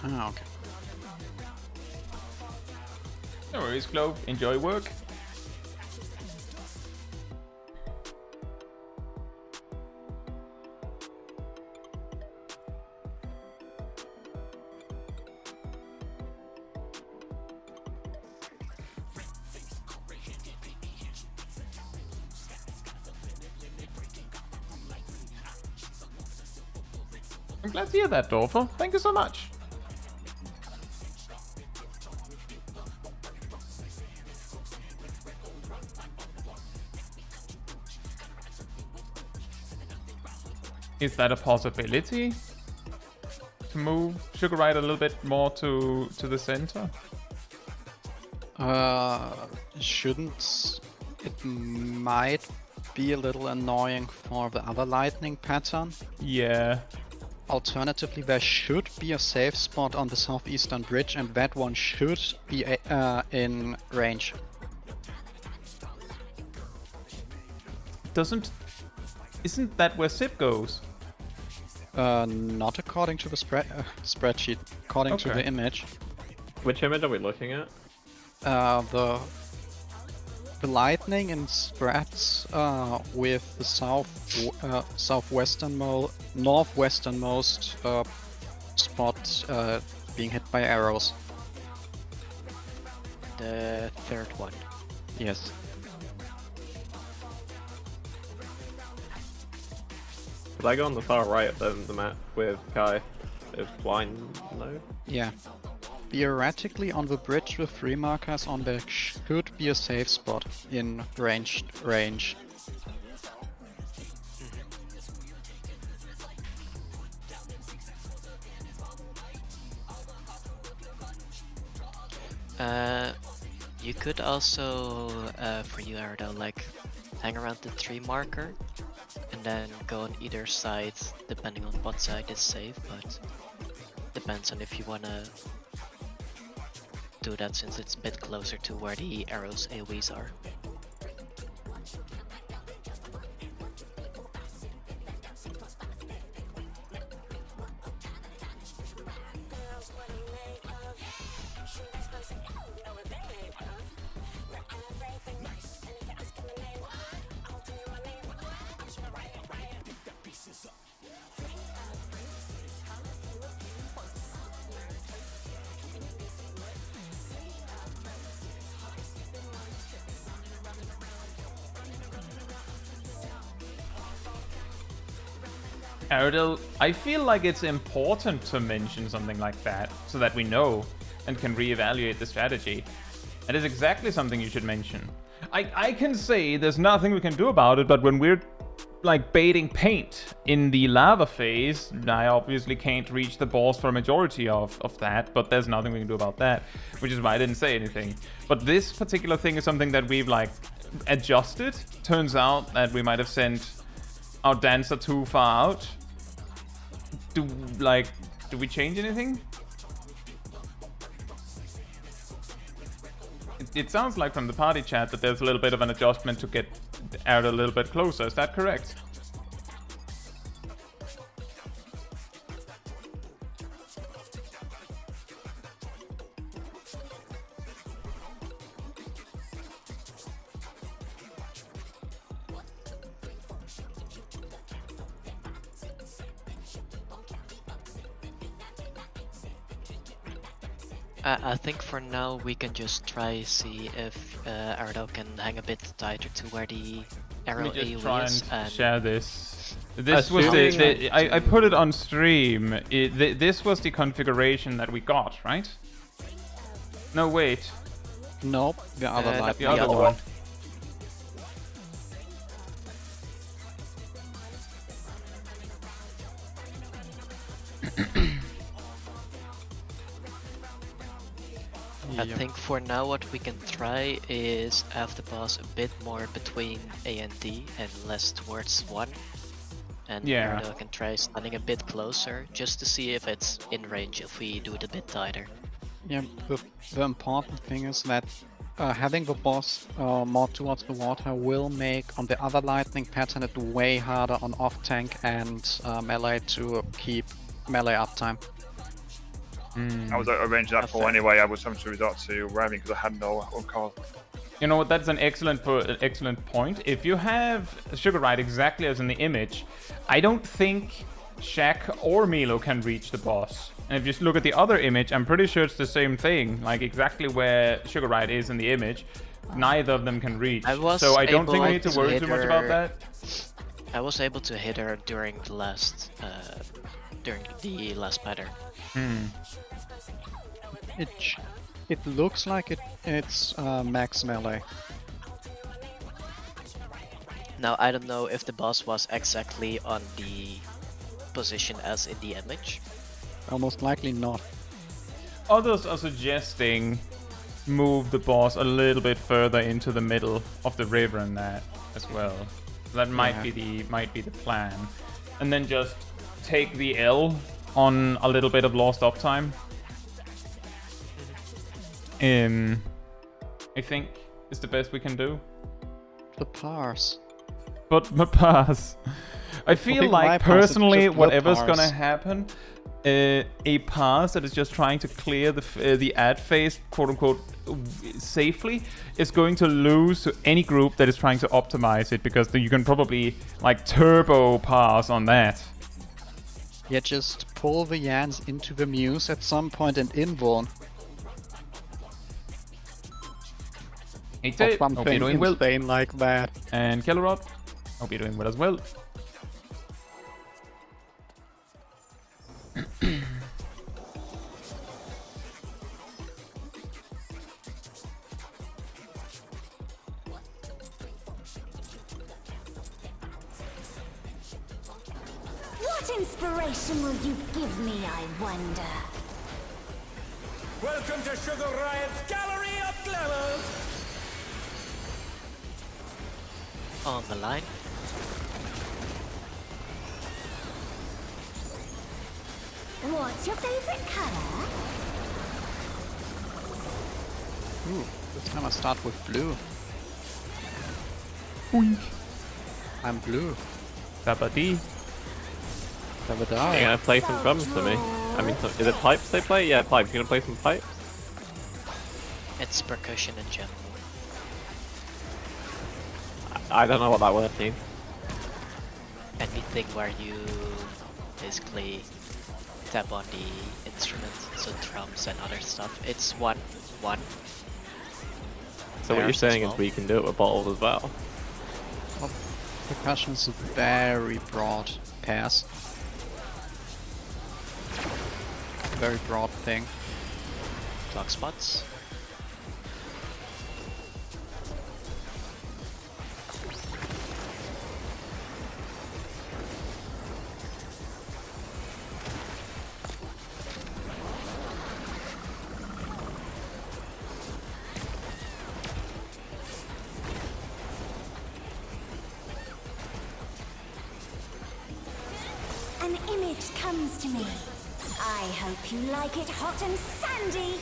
Ah, okay. No worries, Clove. Enjoy work. I'm glad to hear that, Dorfo. Thank you so much. Is that a possibility? To move Sugar Riot a little bit more to the center? Shouldn't... It might be a little annoying for the other lightning pattern. Yeah. Alternatively, there should be a safe spot on the southeastern bridge, and that one should be in range. Isn't that where Sip goes? Not according to the spreadsheet, according to the image. Which image are we looking at? The lightning spreads with the northwesternmost spot being hit by arrows. The third one. Yes. Could I go on the far right of the map with Kai? Is blind? No? Yeah. Theoretically, on the bridge with 3 markers on there should be a safe spot in range. You could also, for you Ardo, like hang around the 3 marker and then go on either side, depending on what side is safe, but depends on if you wanna do that since it's a bit closer to where the arrows AoEs are. Aerodil, I feel like it's important to mention something like that so that we know and can reevaluate the strategy. That is exactly something you should mention. I can say there's nothing we can do about it, but when we're like baiting paint in the lava phase, I obviously can't reach the boss for a majority of that, but there's nothing we can do about that, which is why I didn't say anything. But this particular thing is something that we've like adjusted. Turns out that we might have sent our dancer too far out. Do we change anything? It sounds like from the party chat that there's a little bit of an adjustment to get out a little bit closer. Is that correct? I think for now we can just try see if Ardo can hang a bit tighter to where the arrow Let me just AoE try is. and And share this. This was I put it on stream. This was the configuration that we got, right? No, wait. Nope, the other no, light. The other one. I think for now what we can try is have the boss a bit more between A and D and less towards 1. And Yeah. Ardo can try standing a bit closer just to see if it's in range if we do it a bit tighter. Yeah, the important thing is that having the boss more towards the water will make on the other lightning pattern it way harder on off tank and melee to keep melee uptime. I was arranging that for Fair. anyway. I was having to resort to ramming because I had no uncall. You know what? That's an excellent point. If you have Sugar Ride exactly as in the image, I don't think Shaq or Milo can reach the boss. And if you just look at the other image, I'm pretty sure it's the same thing. Like exactly where Sugar Ride is in the image, neither of them can reach. So I don't think we need to worry too much about that. I was able to hit her during the last pattern. It looks like it's max melee. Now I don't know if the boss was exactly on the position as in the image. Most likely not. Others are suggesting move the boss a little bit further into the middle of the river and that as well. That might be the plan, and then just take the L on a little bit of lost uptime. I think is the best we can do. The parse. But the pass. I feel think my like pass is personally, just the whatever's parse. gonna happen, a pass that is just trying to clear the ad phase, quote unquote, safely, is going to lose to any group that is trying to optimize it, because you can probably like turbo pass on that. Yeah, just pull the Yans into the Muse at some point and invuln. Hey, Or Tate, hope you're something doing well. insane like that. And Kellerod, hope you're doing well as well. What inspiration will you give me, I wonder? Welcome to Sugar Riot's Gallery of Glamour! On the line. What's your favorite color? Ooh, this time I start with blue. I'm blue. Dabba-dee. Never You're die. gonna play some drums for me. I mean, is it pipes they play? Yeah, pipes. You're gonna play some pipes? It's percussion in general. I don't know what that word means. Anything where you basically tap on the instrument, so drums and other stuff. It's one. So what you're Pairs as saying well. is we can do it with bottles as well. Percussion is a very broad pass. Very broad thing. Clock spots. image comes to me. I hope you like it hot and sandy.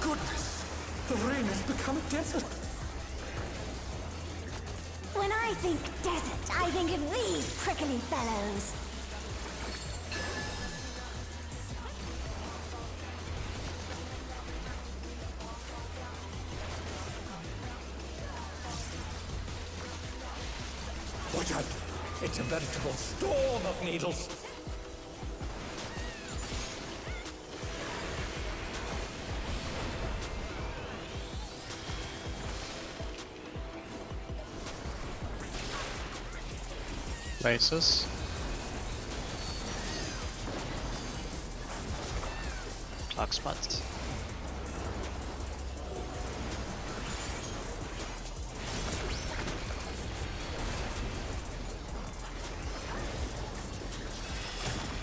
Goodness! The rain has become a desert. When I think desert, I think of these prickly fellows. Watch out! It's a veritable storm of needles. Places. Clock spots.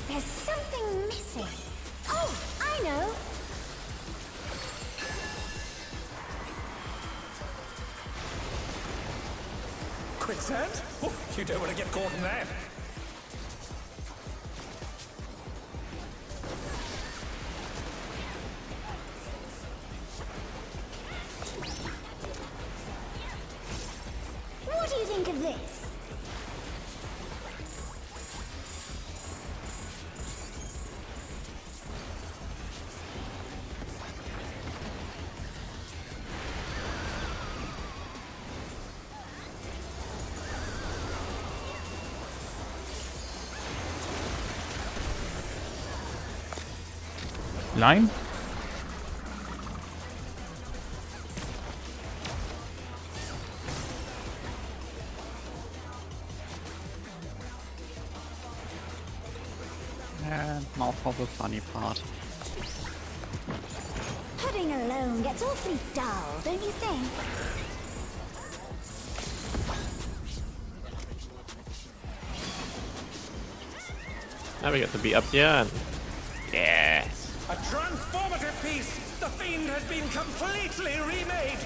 There's something missing. Oh, I know. Quicksand? Oh, you don't want to get caught in that. What do you think of this? Line? And now for the funny part. Pudding alone gets awfully dull, don't you think? Now we get to be up here and... Yes! A transformative piece! The Fiend has been completely remade!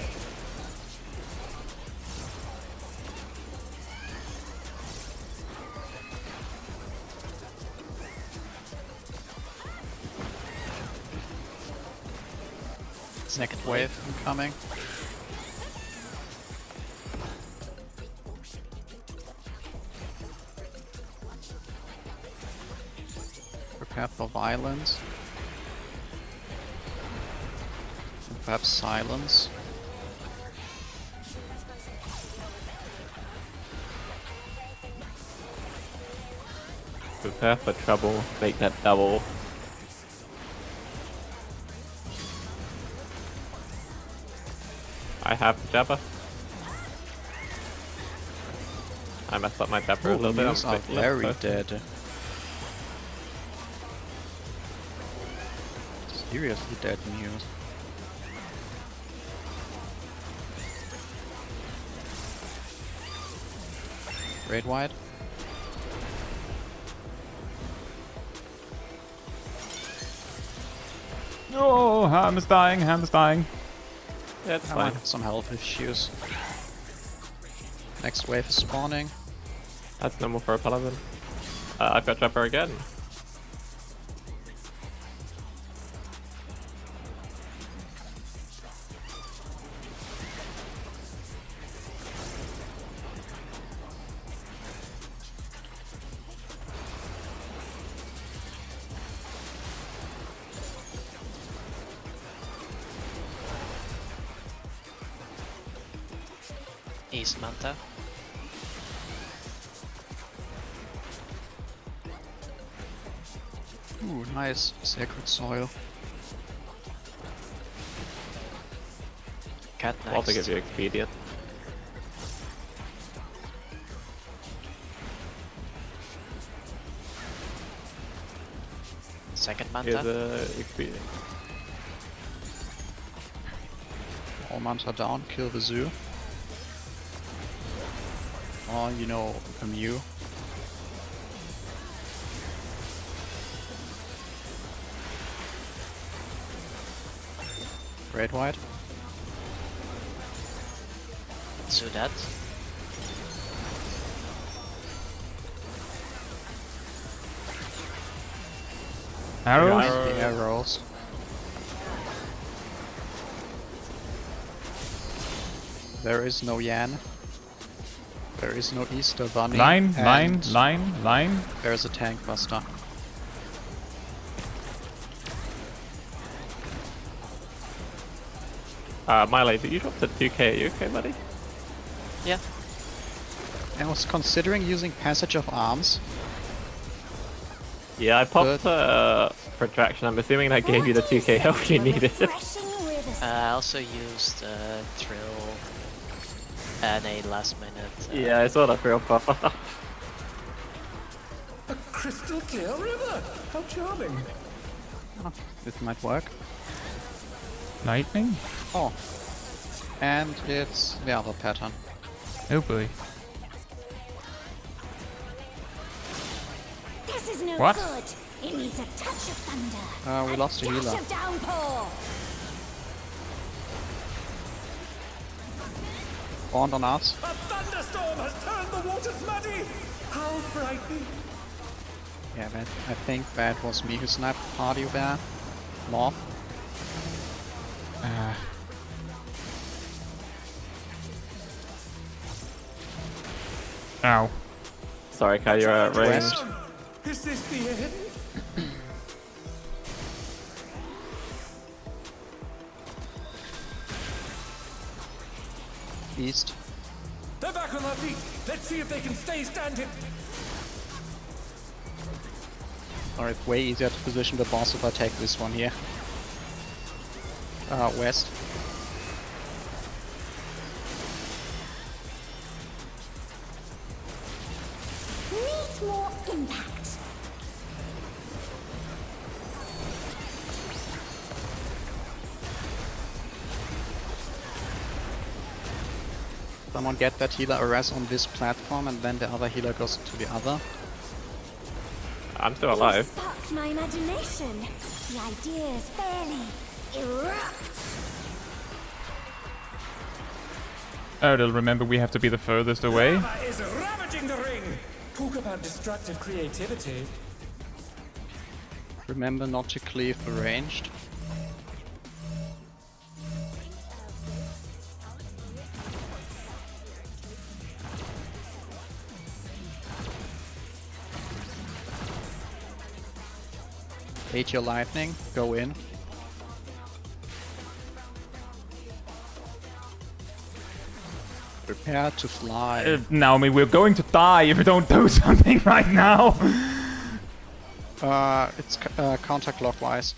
Second wave incoming. Prepare for violence. And perhaps silence. Prepare for trouble, make that double. I have the jabber. I messed up my jabber a little bit. Muse are very dead. Seriously dead Muse. Red white. Oh, Ham is dying, Ham is dying. Yeah, it's I might fine. have some health issues. Next wave is spawning. That's normal for a paladin. I've got jabber again. East Manta. Ooh, nice. Sacred soil. Cat I'll also next. give you expedient. Second Here's Manta. expedient. All manta down, kill the zoo. Oh, you know, a Mew. Red white. Caetsu that. Arrows? The arrows. There is no Yan. There is no Easter Bunny. Line. and There is a tank buster. Miley, did you drop to 2k? Are you okay, buddy? Yeah. I was considering using Passage of Arms. Yeah, I popped Protraction. I'm assuming that gave you the 2k health you needed. I also used Thrill and a last minute. Yeah, I saw that real pop up. A crystal clear river! How charming! Oh, this might work. Lightning? Oh. And it's the other pattern. Oh boy. This is no What? good. It needs a touch of thunder. We lost a healer. Dash of downpour. Bond on us. A thunderstorm has turned the waters muddy! How frightening! Yeah, I think that was me who sniped party there. More. Ow. Sorry, Kai, you're at range. West. Is this the end? East. They're back on their feet! Let's see if they can stay standing! Or it's way easier to position the boss if I take this one here. West. Needs more impact. Someone get that healer Arrest on this platform and then the other healer goes to the other. I'm still alive. Sparked my imagination. The ideas fairly erupt. Erdal, remember we have to be the furthest away. Lava is ravaging the ring! Talk about destructive creativity. Remember not to cleave the ranged. Hate your lightning, go in. Prepare to fly. Naomi, we're going to die if we don't do something right now. It's counterclockwise.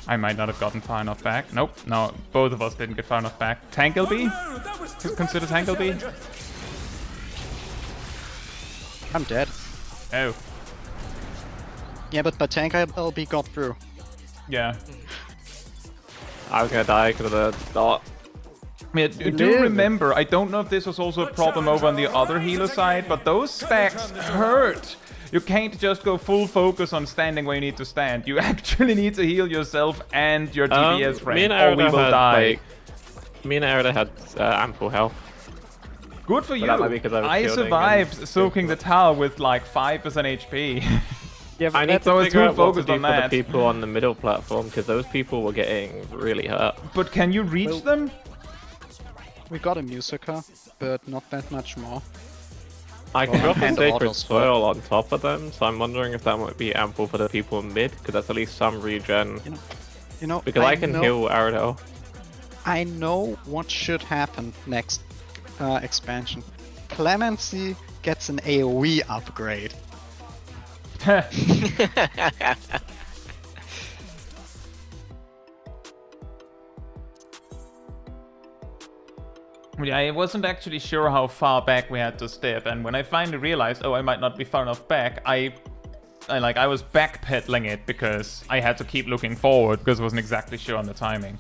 I might not have gotten far enough back. Nope, no, both of us didn't get far enough back. Tangleby? Oh no, that was too Consider much for the Tangleby? challenger. I'm dead. Oh, Yeah, but by tank LB got through. yeah. I was gonna die because of the dot. Yeah, do remember, I don't know if this was also a problem over on the other healer side, but those stacks hurt. You can't just go full focus on standing where you need to stand. You actually need to heal yourself and your DPS friend, or we will die. Me and Arda had ample health. Good for you. that might be 'cause I was shielding survived and- soaking the tower with like 5% HP. Yeah, I I need need to to figure figure out out what what to to do do for for the the people on the middle platform, because those people were getting really hurt. But can you reach them? We got a Musica, but not that much more. I can drop a and sacred autos, but- soil on top of them, so I'm wondering if that might be ample for the people in mid, because that's at least some regen. You know, Because I can know, heal Ardo. I know what should happen next expansion. Clemency gets an AoE upgrade. Yeah, I wasn't actually sure how far back we had to step, and when I finally realized, oh, I might not be far enough back, I was backpedaling it because I had to keep looking forward because I wasn't exactly sure on the timing.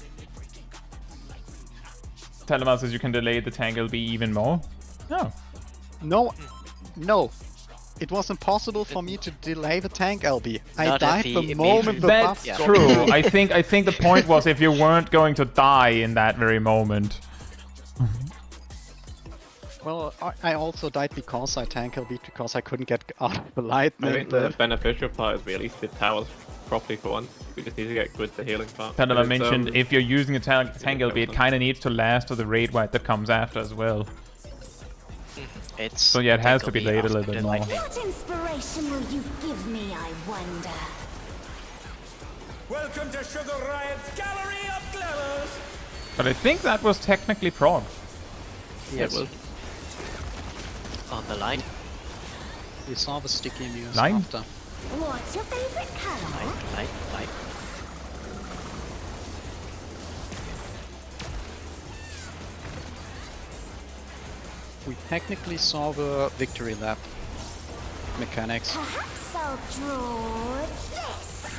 Telemann says you can delay the Tangle B even more. No. No, no. It was impossible for me to delay the tank LB. I Not died if the he moment the buff That's got true. me. I think the point was if you weren't going to die in that very moment. Well, I also died because I tank LB because I couldn't get out of the I lightning. think the beneficial part is we at least did towers properly for once. We just need to get good at the healing part. Pendulum Because, mentioned if you're using a tank LB, it kind of needs to last to the raid wipe that comes after as well. It's So yeah, it has to be Tinkleby late a after little bit the more. lightning. What inspiration will you give me, I wonder? Welcome to Sugar Riot's Gallery of Glamours! But I think that was technically Prog. Yes, It was. On the line. we saw the sticky news Line? after. What's your favorite color? Light. We technically saw the victory lap mechanics. Perhaps I'll draw this.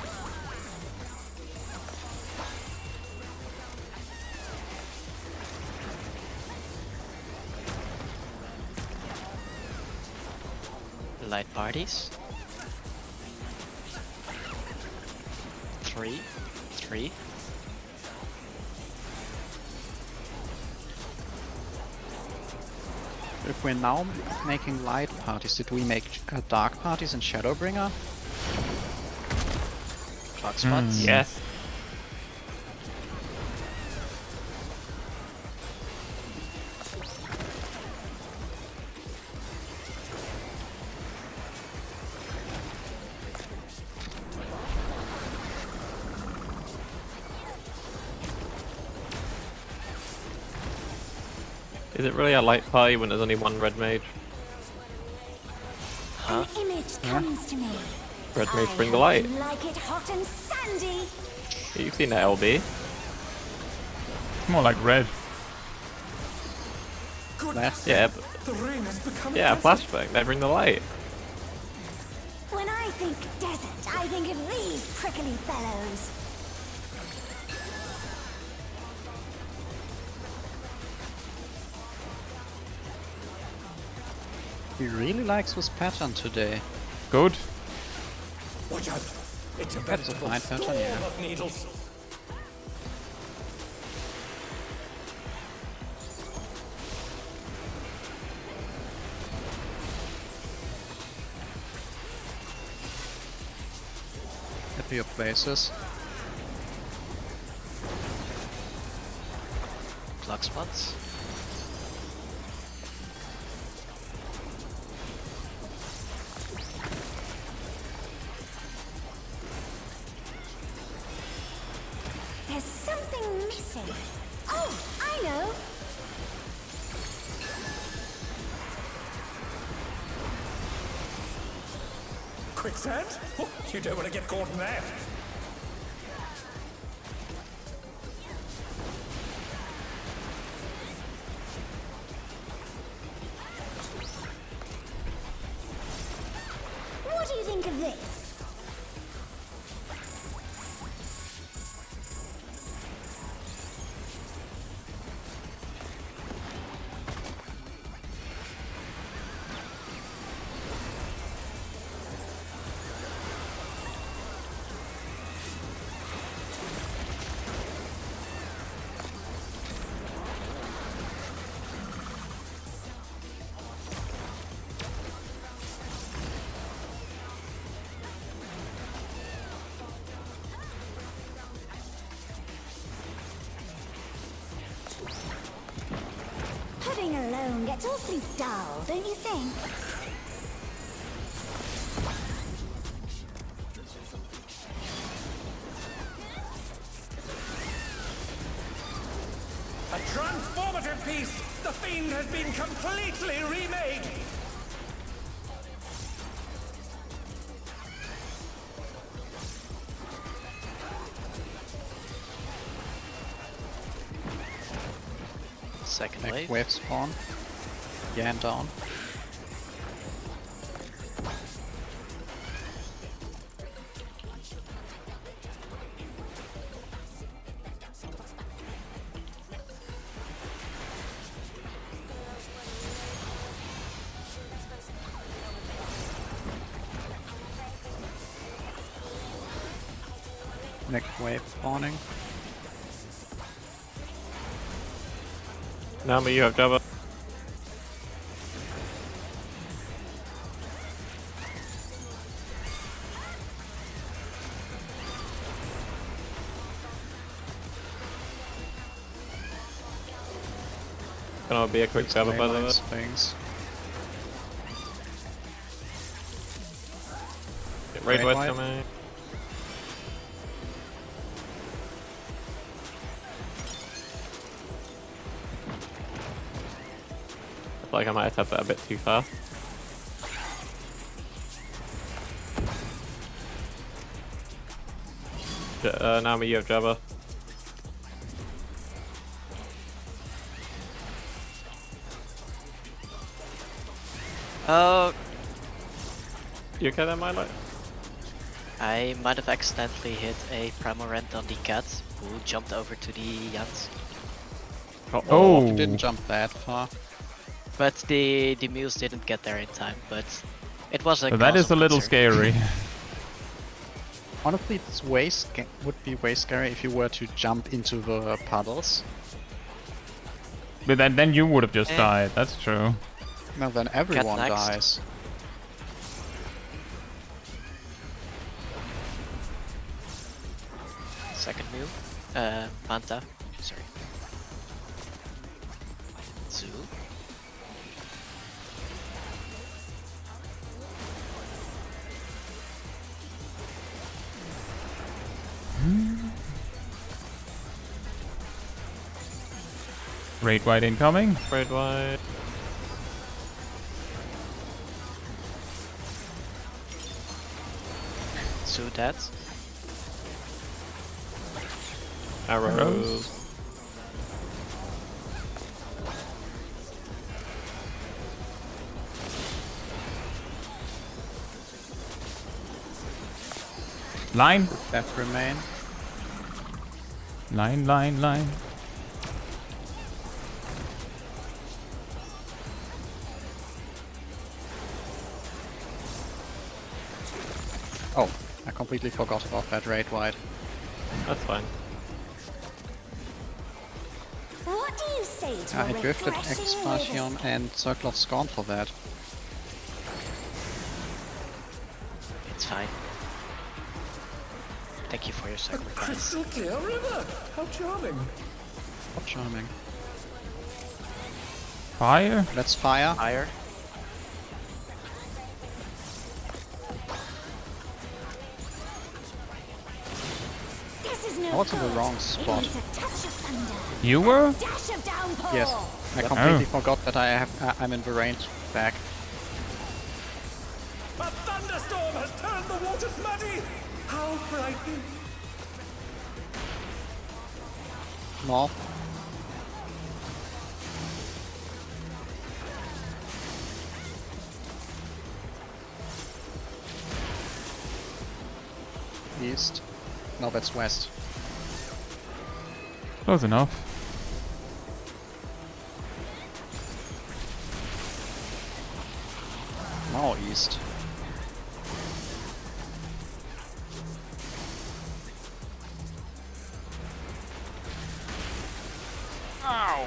Light parties. 3. If we're now making light parties, did we make dark parties in Shadowbringer? Clock spots. Yes. Is it really a light party when there's only one red mage? Huh? An image comes to me. Red mage I bring the hope light. you like it hot and sandy. You've seen that LB. More like red. Last Yeah, but, The ring has become yeah, desert. flashbang. They bring the light. When I think desert, I think of these prickly fellows. He really likes this pattern today. Good. Watch out! It's a That's a veritable fine pattern, storm yeah. of needles. At your places. Clock spots. There's something missing. Oh, I know. Quicksand? Oh, you don't want to get caught in that. What do you think of this? Pudding alone gets awfully dull, don't you think? A transformative piece! The Fiend has been completely remade! Second Next wave. wave spawn. Yan down. Next wave spawning. Naomi, you have Java. Gonna be a quick Java by the way. Things. Raid Raid White White. coming. I feel like I might have tapped that a bit too fast. Naomi, you have Java. Oh, You okay there, Milo? I might have accidentally hit a Primal Rend on the cat who jumped over to the Yans. Oh. You didn't jump that far. But the mules didn't get there in time, but it was a So that cause is of a little concern. scary. Honestly, it's would be way scary if you were to jump into the puddles. But then you would have just Eh. died. That's true. No, then everyone next. dies. Second mule. Manta. Sorry. Zoo. Raid White incoming. Raid White. Zoo dead. Arrows. Line. Death remain. Line. Oh, I completely forgot about that raid wide. That's fine. What do you say to I a drifted refreshing Expansion river? and Circle of Scorn for that. It's fine. Thank you for your A sacrifice. crystal clear river! How charming! How charming. Fire. Let's fire. Fire. This is no I was in the good. wrong It spot. needs a touch of thunder. You were? Dash of downpour. Yes, I completely forgot that I'm in the range back. A thunderstorm has turned the waters muddy! How frightening! North. East. No, that's west. Close enough. Now east. Ow.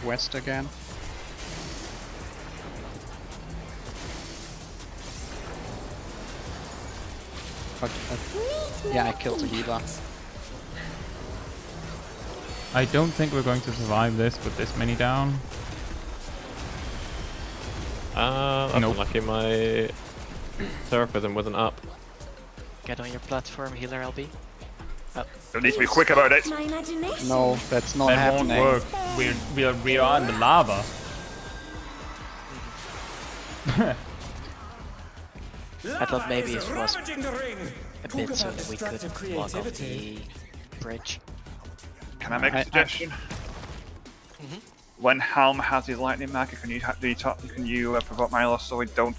West again. Yeah, I killed the healer. I don't think we're going to survive this with this many down. That's Nope. unlucky. My Seraphism wasn't up. Get on your platform, healer LB. You need to be quick about it. My imagination. No, that's not That won't happening. work. We are in the lava. I thought maybe it was ravaging the ring. a Talk bit so about that we destructive could walk off the creativity. bridge. Can I make a I- suggestion? When Helm has his lightning marker, can you provoke my loss so I don't?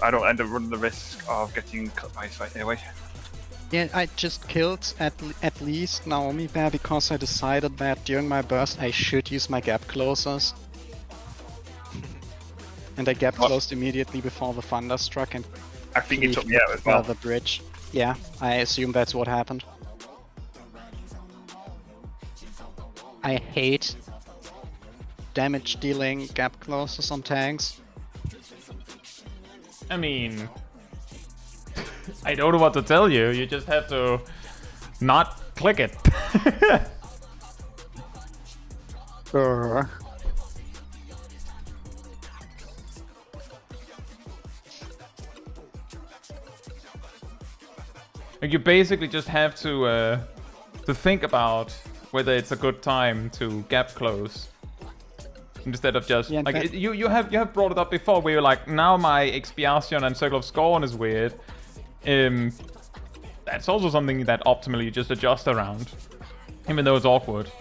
I don't end up running the risk of getting cut by his fight anyway. Yeah, I just killed at least Naomi there because I decided that during my burst I should use my gap closers. And I gap closed immediately before the thunder struck and I think it took me out as cleaved well. the bridge. Yeah, I assume that's what happened. I hate damage dealing gap closes on tanks. I mean, I don't know what to tell you. You just have to not click it. Like, you basically just have to think about whether it's a good time to gap close instead of just Yeah, like you have brought it up before where you're like, now my Expiation and Circle of Scorn is weird. That's also something that optimally you just adjust around, even though it's awkward.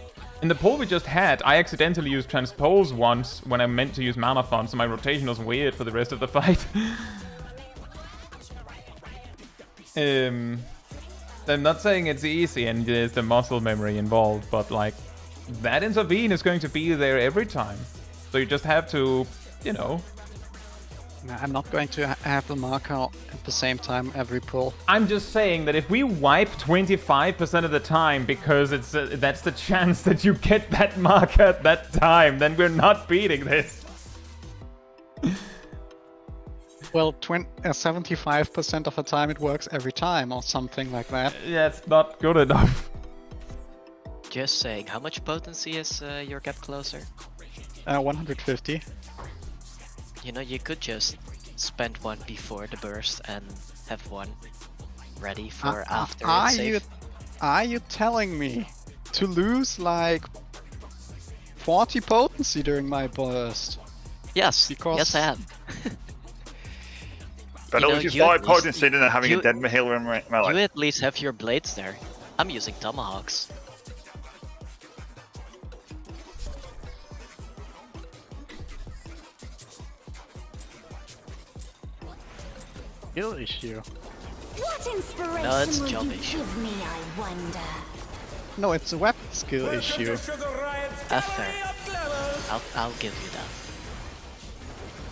In the poll we just had, I accidentally used Transpose once when I meant to use Mana Font, so my rotation was weird for the rest of the fight. I'm not saying it's easy and there's the muscle memory involved, but like, that intervene is going to be there every time. So you just have to, you know. I'm not going to have the marker at the same time every pull. I'm just saying that if we wipe 25% of the time because it's that's the chance that you get that marker at that time, then we're not beating this. Well, 75% of the time it works every time, or something like that. Yeah, it's not good enough. Just saying, how much potency is your gap closer? 150. You know, you could just spend one before the burst and have one ready for after it's safe. Are you telling me to lose like 40 potency during my burst? Yes, Because- yes I am. But You I know, was just you at more least- potency than having a dead healer in my You life. at least have your blades there. I'm using tomahawks. Skill issue. What inspiration No, it's will job you issue. give me, I wonder? No, it's a weapon skill issue. Fair. I'll give you that.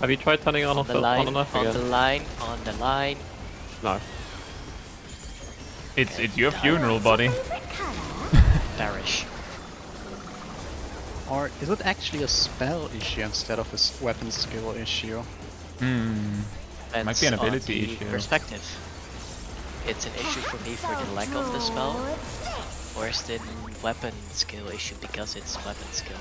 Have you tried turning on On off the on line, and off on again? the line, on the line. No. It's your funeral, buddy. Favorite color? Perish. Or is it actually a spell issue instead of a weapon skill issue? Might be an Depends on ability the issue. Perspective. It's an issue for me for the lack of the spell, or is it a weapon skill issue because it's weapon skill?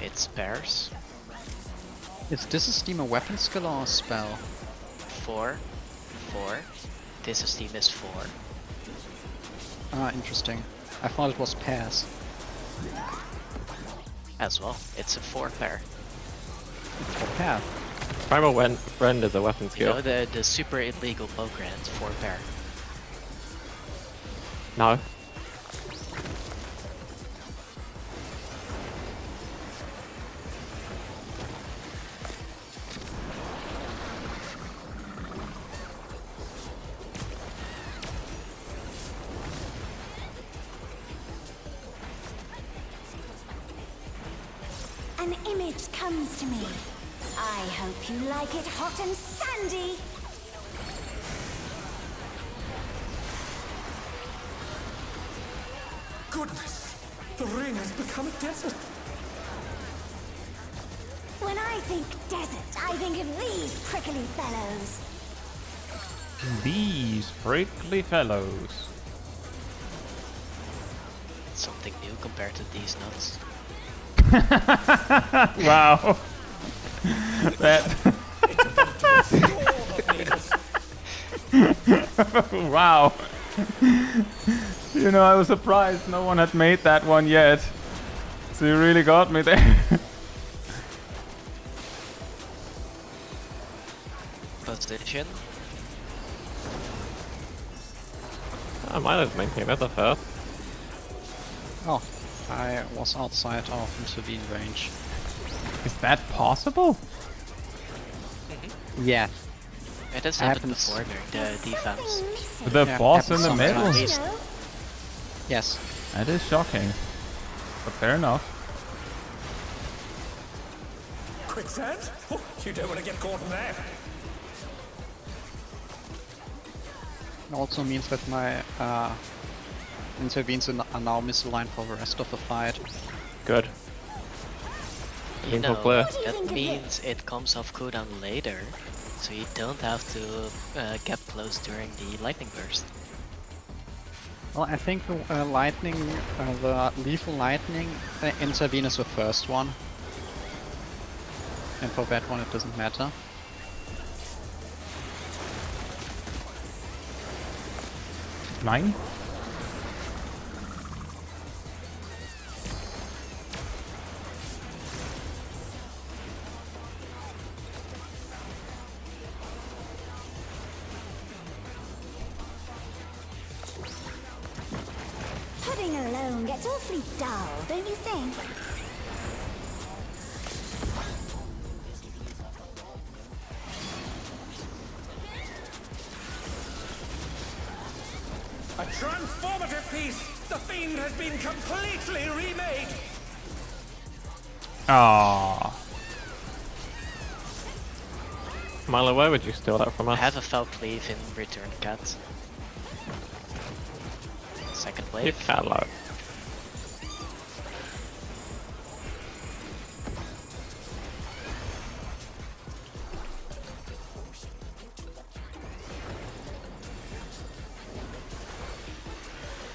It's pairs. Is Disesteem a weapon skill or a spell? 4. This esteem is 4. Ah, interesting. I thought it was pairs. As well. It's a 4 pair. Or pair. Primal Rend is a weapon You skill. know the super illegal Pogrand, 4 pair. No. An image comes to me. I hope you like it hot and sandy. Goodness! The ring has become a desert! When I think desert, I think of these prickly fellows. These prickly fellows. Something new compared to these nuts. Wow. That. Wow. You know, I was surprised no one had made that one yet. So you really got me there. Position. I might have maintained better first. Oh, I was outside of intervene range. Is that possible? Yeah. It has happened Happens. before during the defense. With the Yeah, boss in happens the middle? sometimes. You know, Yes. That is shocking. But fair enough. Quicksand? Oh, you don't want to get caught in that. also means that my intervenes are now misaligned for the rest of the fight. Good. You Looking for know, clear. What do you that think of means it comes off cooldown later, so you don't have to get close during the lightning burst. Well, I think the lightning, the lethal lightning intervene is the first one. And for that one it doesn't matter. Line? Pudding alone gets awfully dull, don't you think? A transformative piece! The Fiend has been completely remade! Ah. Milo, where would you steal that from I us? have a fell cleave in return, cat. Second You wave. can't load.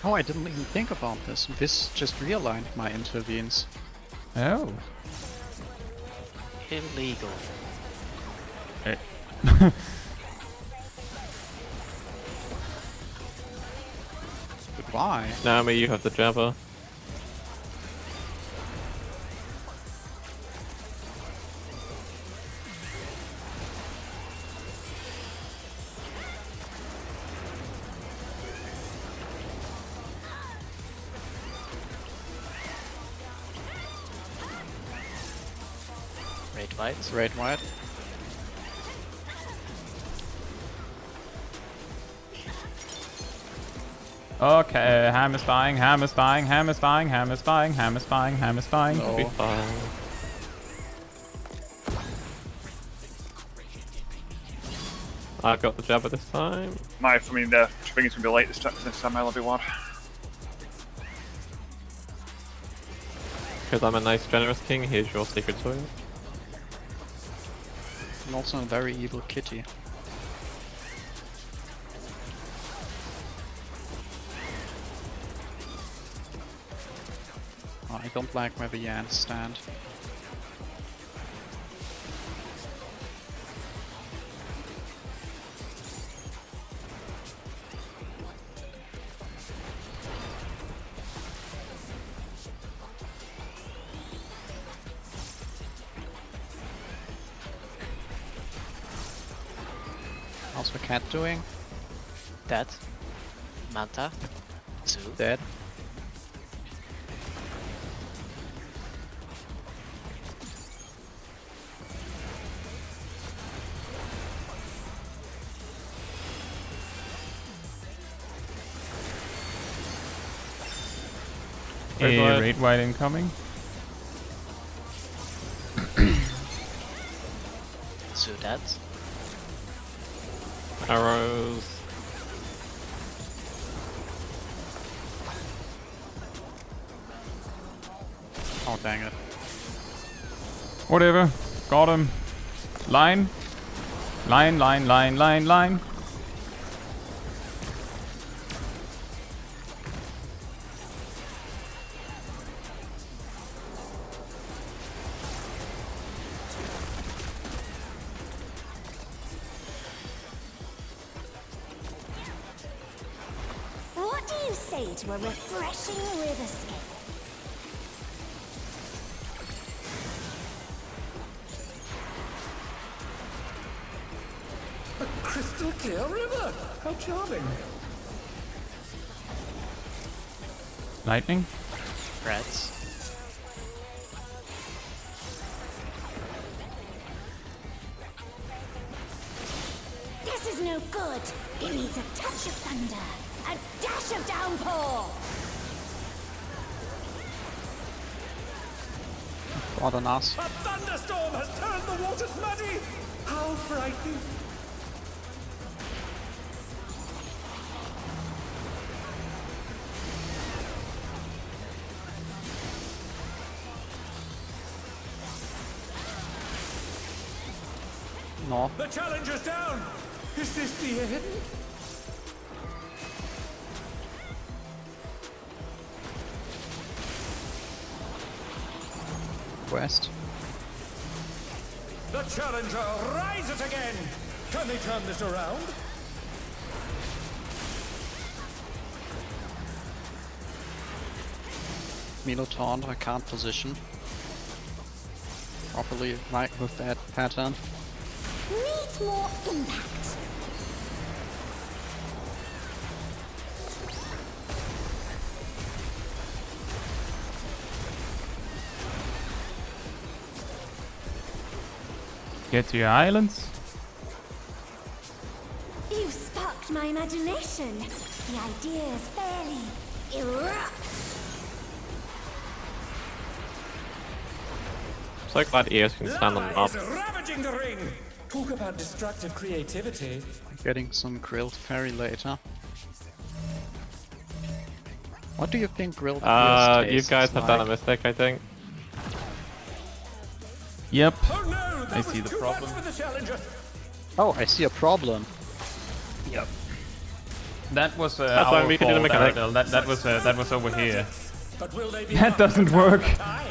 Oh, I didn't even think about this. This just realigned my intervenes. Oh. Illegal. Eh. Goodbye. Naomi, you have the Jabba. Raid white. Red white. Okay, Ham is dying, Ham is dying, Ham is dying, Ham is dying, Ham is dying, Ham is dying. No. Be fine. I got the Jabba this time. My, I mean, the thing is going to be late this time, I'll be one. Because I'm a nice, generous king, here's your sacred soil. And also a very evil kitty. Oh, I don't like where the Yans stand. How's the cat doing? Dead. Manta. 2. Dead. Raid A white. raid white incoming. 2 dead. Arrows. Oh dang it. Whatever. Got him. Line. Line, line, line, line, line. What do you say to a refreshing riverscape? A crystal clear river! How charming! Lightning. Reds. This is no good. It needs a touch of thunder, a dash of downpour. What an ass. A thunderstorm has turned the waters muddy! How frightening! North. The challenger's down! Is this the end? West. The challenger rises again! Can they turn this around? Milo Taunt, can't position properly right with that pattern. Needs more impact. Get to your islands. You sparked my imagination. The ideas fairly erupt. I'm so glad EOS can stand on the Lava map. is ravaging the ring! Talk about destructive creativity. Getting some grilled fairy later. What do you think grilled fairy You guys have done a like? mistake, I think. Yep. Oh no! That I was see the too problem. much for the challenger! Oh, I see a problem. Yep. That was That's why our we can do the fault, mechanic. Aradel. That was over here. But will they be That doesn't work. tired?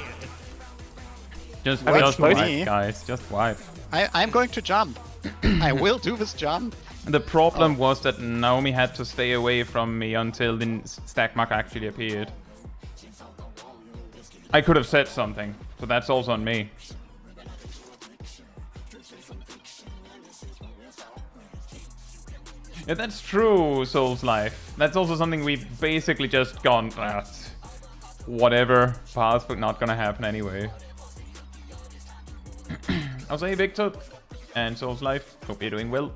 Just Wait just for wipe, me. guys. Just wipe. I'm going to jump. I will do this jump. The problem was that Naomi had to stay away from me until the stack mark actually appeared. I could have said something, so that's also on me. Yeah, that's true, Soul's Life. That's also something we've basically just gone, whatever, pass, but not gonna happen anyway. I'll say Victor and Soul's Life, hope you're doing well.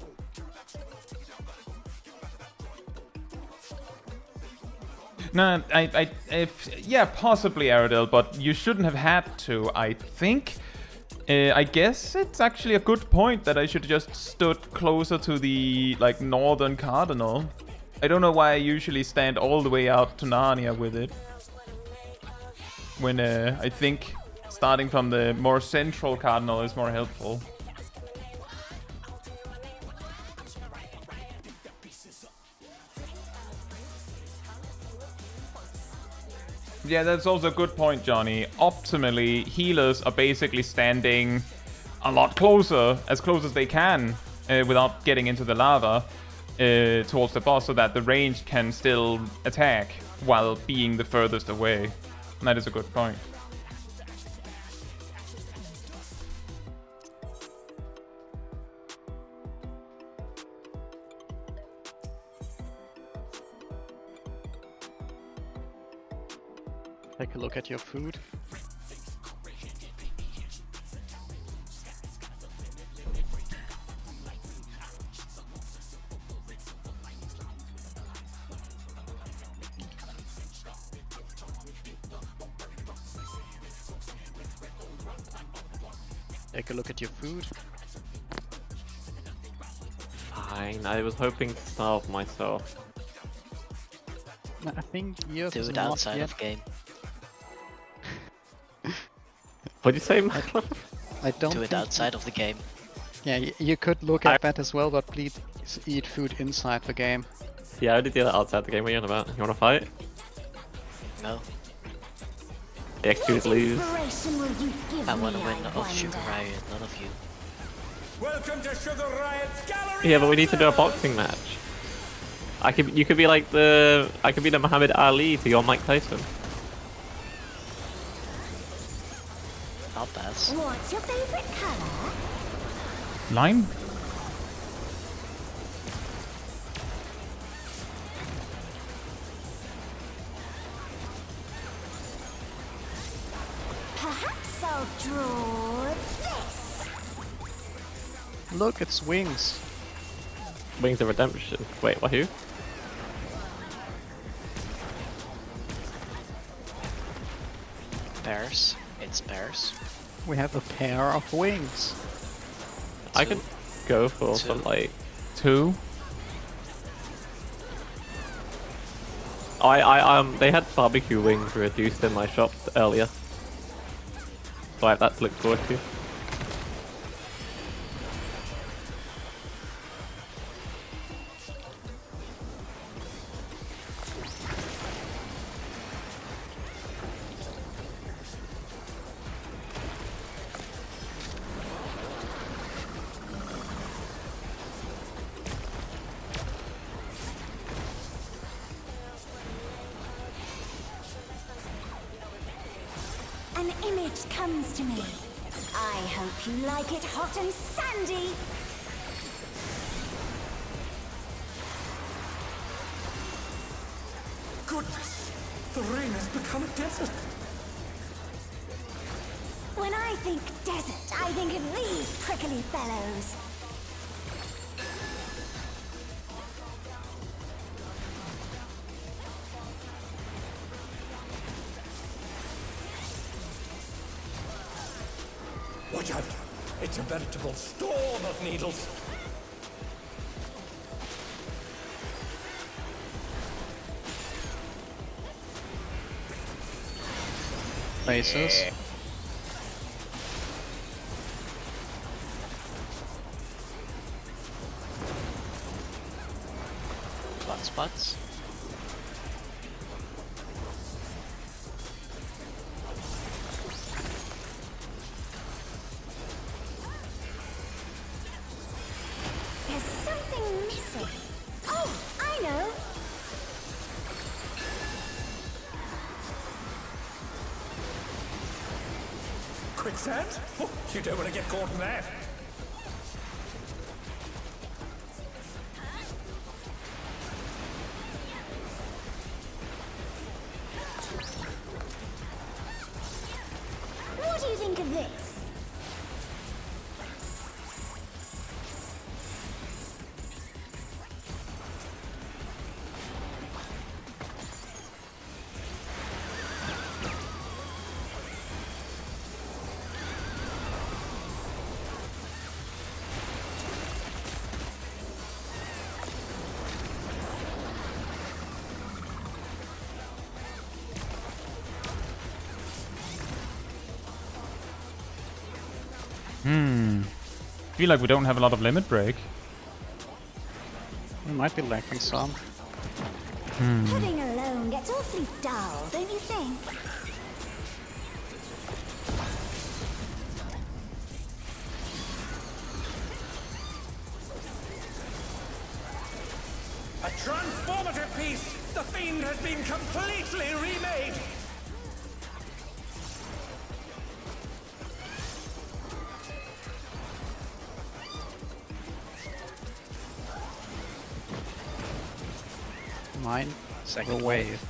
No, yeah, possibly Aradel, but you shouldn't have had to, I think. I guess it's actually a good point that I should have just stood closer to the, like, northern cardinal. I don't know why I usually stand all the way out to Narnia with it. When, I think starting from the more central cardinal is more helpful. Yeah, that's also a good point, Johnny. Optimally, healers are basically standing a lot closer, as close as they can, without getting into the lava, towards the boss, so that the range can still attack while being the furthest away. And that is a good point. Take a look at your food. Take a look at your food. Fine, I was hoping to starve myself. No, I think yours Do is it not outside yet. of game. What'd you say, Michael? I don't Do it think- outside of the game. Yeah, you could look at that as well, but please eat food inside the game. Yeah, I already did that outside the game. What are you on about? You wanna fight? No, The XQs lose. Inspiration will you give I want me, to win I off Sugar wonder? Riot, none of you. Welcome to Sugar Riot's gallery! Yeah, but we need to do a yourselves! boxing match. You could be like I could be the Muhammad Ali to your Mike Tyson. I'll pass. What's your favorite color? Lime? Perhaps I'll draw this. Look, it's wings. Wings of Redemption. Wait, what? Who? Bears. It's bears. We have a pair of wings. I Two. could go for Two. some like. 2. They had barbecue wings reduced in my shop earlier, so I have that to look forward to. image comes to me. I hope you like it hot and sandy. Goodness, the rain has become a desert. When I think desert, I think of these prickly fellows. Watch out! It's a veritable storm of needles. Places. Blood spots. There's something missing. Oh, I know. Quicksand? Oh, you don't want to get caught in that. What do you think of this? I feel like we don't have a lot of limit break. We might be lacking some. Pudding alone gets awfully dull, don't you think? A transformative piece! The Fiend has been completely remade! Mine. Second wave.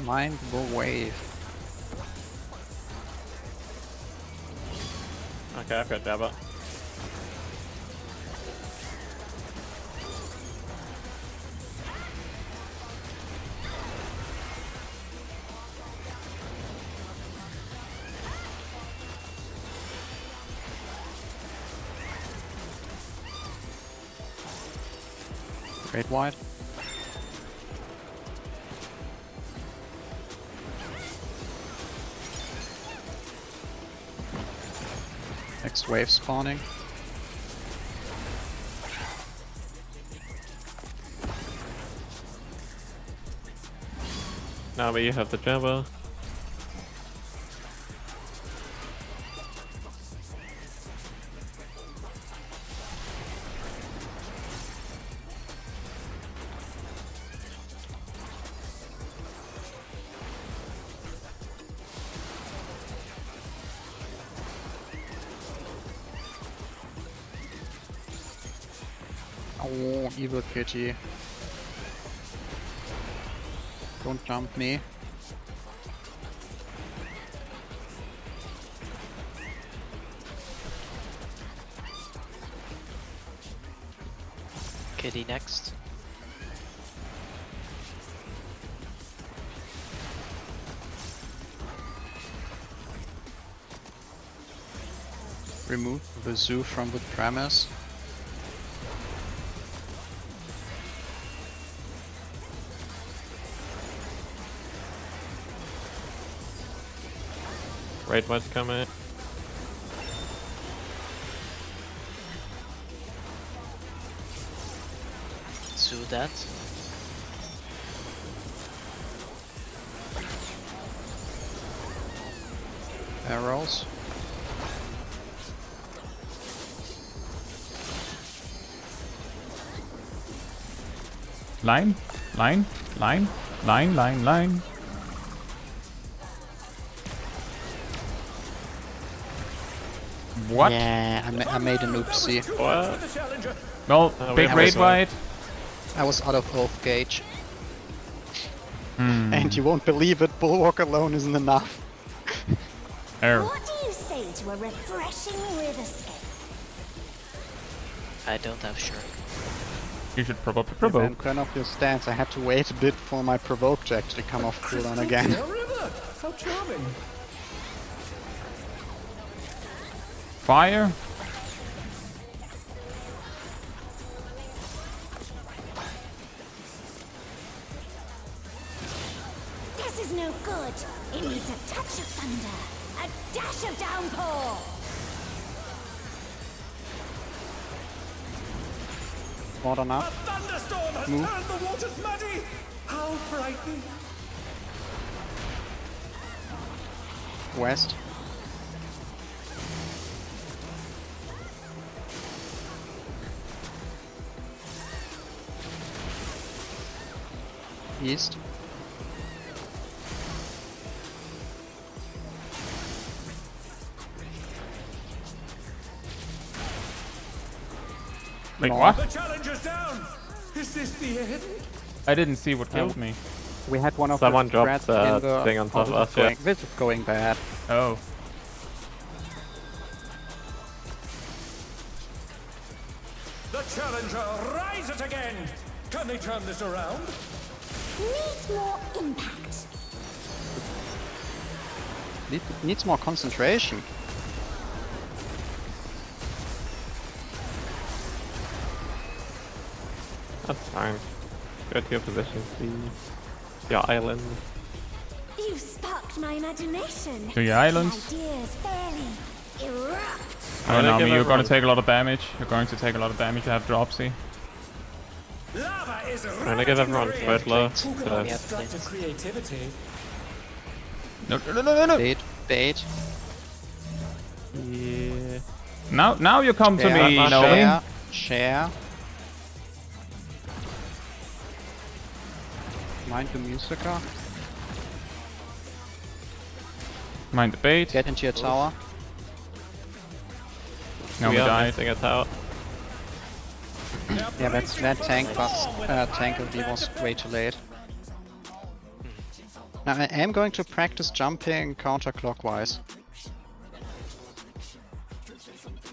Mind the wave. Okay, I've got Dabba. Great wide. Next wave spawning. Now you have the Jabba. Oh, evil kitty. Don't jump me. Kitty next. Remove the zoo from the premise. Raid might coming. Caetsu that. Arrows. Line. What? Yeah, I made an oopsie. What? Well, big have raid a- wide. I was out of oath gauge. And you won't believe it, Bulwark alone isn't enough. What do you say to a refreshing riverscape? I don't have sure. You should probably And provoke. turn off your stance. I had to wait a bit for my provoke to actually come off cooldown again. A river! How charming! Fire. This is no good. It needs a touch of thunder, a dash of downpour. Water A up. thunderstorm has Move. turned the waters muddy! How frightening! West. East. Wait, North. what? The challenger's down! Is this the end? I didn't see what killed me. We had one of Someone the dropped threats in the thing on top of oh, us, this is yeah. going- This is going bad. Oh. The challenger rises again! Can they turn this around? Needs more impact. Needs more concentration. That's fine. Go to your position, please. Your island. You sparked my imagination. To your islands. Ideas fairly erupt. Oh, gonna Nami, give you're going everyone- to take a lot of damage. You're going to take a lot of damage. You have dropsy. Lava is I'm gonna give everyone Twiddler. Who can So abstract the creativity? No. Bait. yeah. Now you come to me, Share, Nomi. Share. Mind the Musica. Mind the bait. Get into your tower. Nomi We are died. missing a tower. Yeah, that tank plus tank ability was way too late. Now I am going to practice jumping counterclockwise.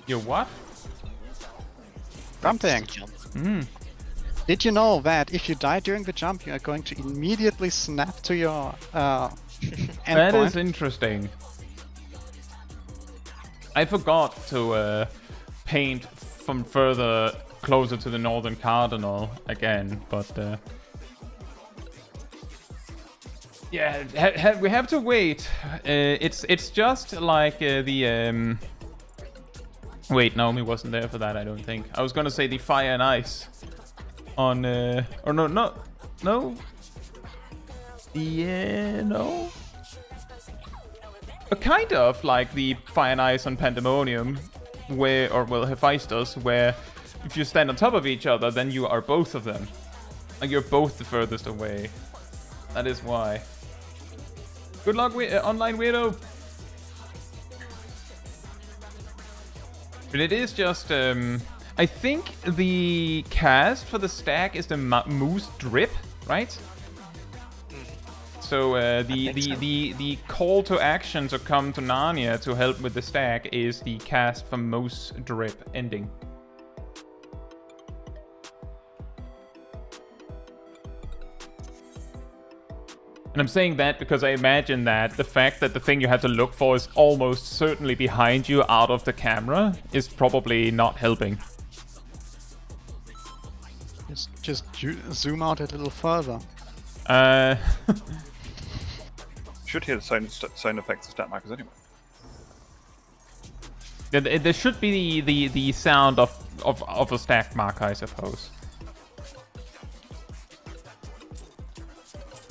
You what? Jumping! Jump. Did you know that if you die during the jump, you are going to immediately snap to your That endpoint? is interesting. I forgot to paint from further closer to the northern cardinal again, but yeah, we have to wait. It's just like the wait, Naomi wasn't there for that. I don't think. I was gonna say the fire and ice on or no. No. Kind of like the fire and ice on Pandemonium, where, or well, Hephaestus, where if you stand on top of each other, then you are both of them. Like you're both the furthest away. That is why. Good luck, online weirdo. But it is just, I think the cast for the stack is the Moose Drip, right? So the call to action to come to Narnia to help with the stack is the cast for Moose Drip ending. And I'm saying that because I imagine that the fact that the thing you have to look for is almost certainly behind you out of the camera is probably not helping. Just zoom out a little further. Should hear the sound effects of stat markers anyway. There should be the sound of a stack marker, I suppose.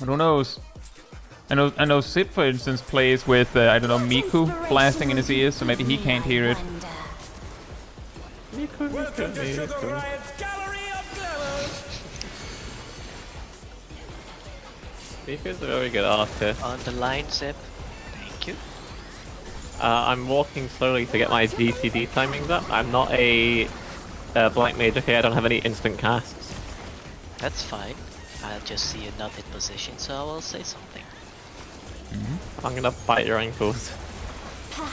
But who knows? I know Sid, for instance, plays with, I don't know, Miku blasting in his ears, so maybe he can't hear it. Welcome to Sugar Riot's Gallery of Glamour! Miku's a very good artist. On the line, Zip. Thank you. I'm walking slowly to get my DCD timings up. I'm not a black mage, okay? I don't have any instant casts. That's fine. I'll just see you not in position, so I will say something. I'm gonna bite your ankles.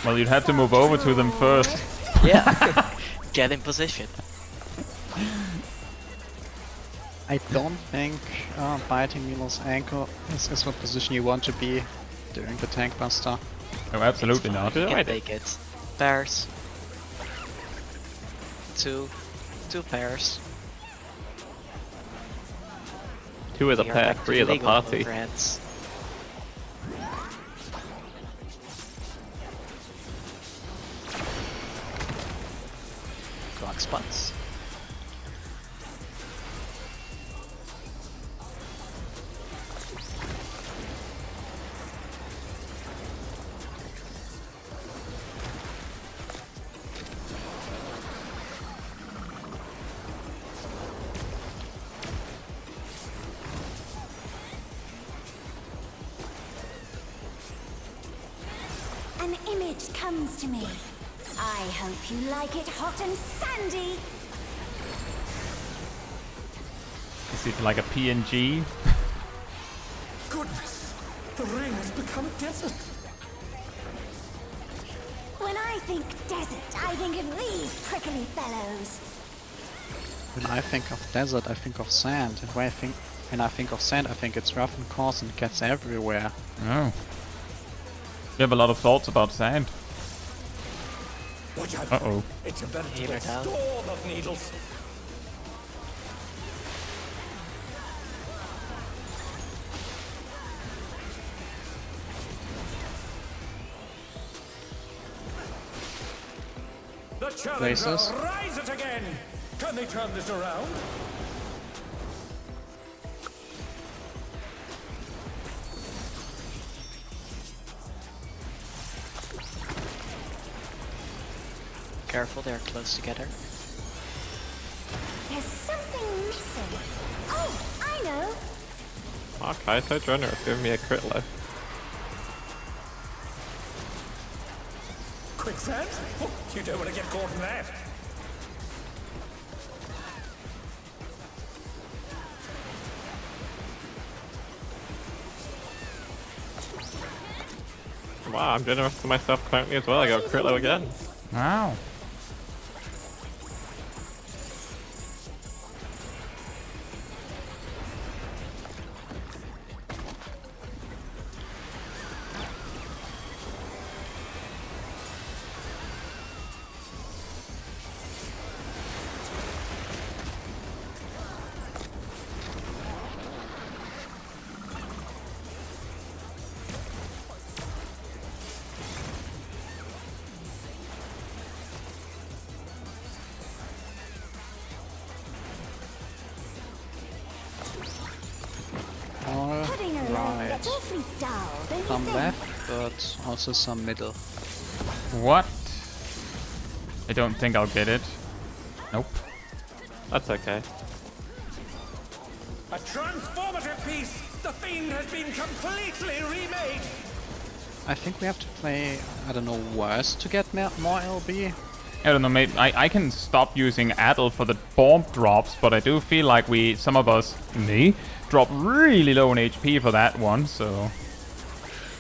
Well, you'd have to move over to them first. Yeah. Get in position. I don't think biting Milo's ankle is what position you want to be during the tank buster. Oh, absolutely not. You can take it. Pairs. Two pairs. 2 is a We are pair, back to 3 is a League of party. Friends. Clock spots. An image comes to me. I hope you like it hot and sandy. Is it like a PNG? Goodness! The ring has become a desert! When I think desert, I think of these prickly fellows. When I think of desert, I think of sand. And when I think of sand, I think it's rough and coarse and gets everywhere. Oh. You have a lot of thoughts about sand. Watch out! Uh-oh. It's a veritable Healer down. storm of needles! The challenger Places. rises again! Can they turn this around? Careful, they're close together. There's something missing. Oh, I know. Oh, Caetsu generous, giving me a crit life. Quicksand? Oh, you don't want to get caught in that! Wow, I'm generous to myself currently as well. I got a crit low again. Wow. Putting alone Right. gets awfully dull, don't you Some think? left, but also some middle. What? I don't think I'll get it. Nope. That's okay. A transformative piece! The Fiend has been completely remade! I think we have to play, I don't know, worse to get more LB. I don't know, maybe I can stop using Addle for the bomb drops, but I do feel like some of us, me, drop really low in HP for that one, so...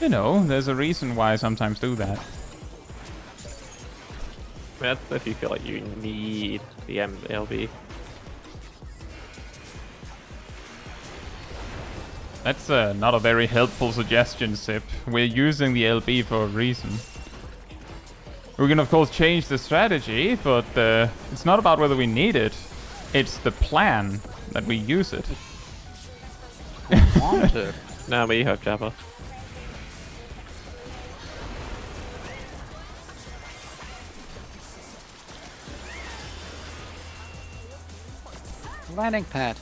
You know, there's a reason why I sometimes do that. That's if you feel like you need the MLB. That's not a very helpful suggestion, Sip. We're using the LB for a reason. We can of course change the strategy, but it's not about whether we need it. It's the plan that we use it. Want to. No, but you have Jabba. Landing pad.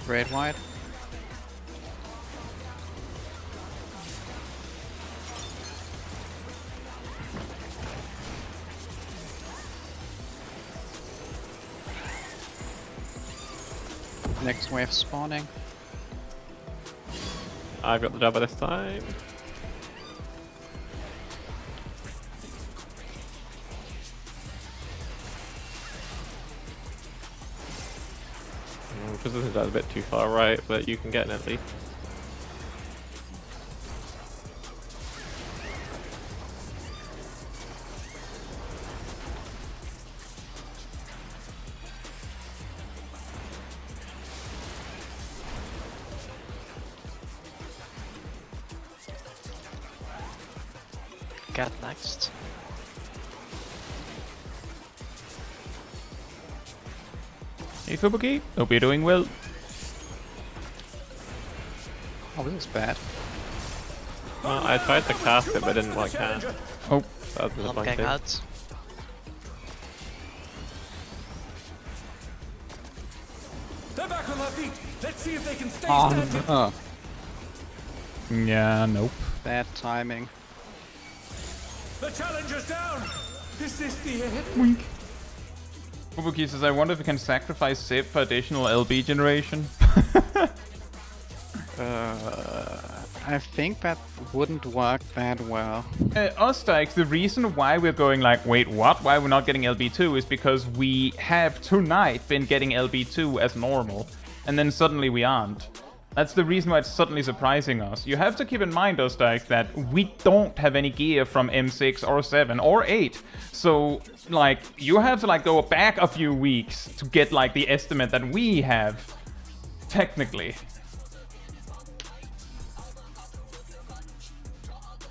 Great white. Next wave spawning. I've got the job this time. This is a bit too far right, but you can get in at least. Cat next. Hey Fubuki, hope you're doing well. Oh, this is bad. Well, I tried to cast it, but I didn't like cast. Oh, That was Lump gang disappointing. out. They're back on their feet. Let's see if they can stay Oh standing. no. yeah, nope. Bad timing. The challenger's down. Is this the end? Wink. Fubuki says, I wonder if we can sacrifice Sip for additional LB generation. I think that wouldn't work that well. Ostix, the reason why we're going like, wait, what? Why we're not getting LB2 is because we have tonight been getting LB2 as normal, and then suddenly we aren't. That's the reason why it's suddenly surprising us. You have to keep in mind, Ostix, that we don't have any gear from M6 or 7 or 8. So, like, you have to like go back a few weeks to get like the estimate that we have, technically.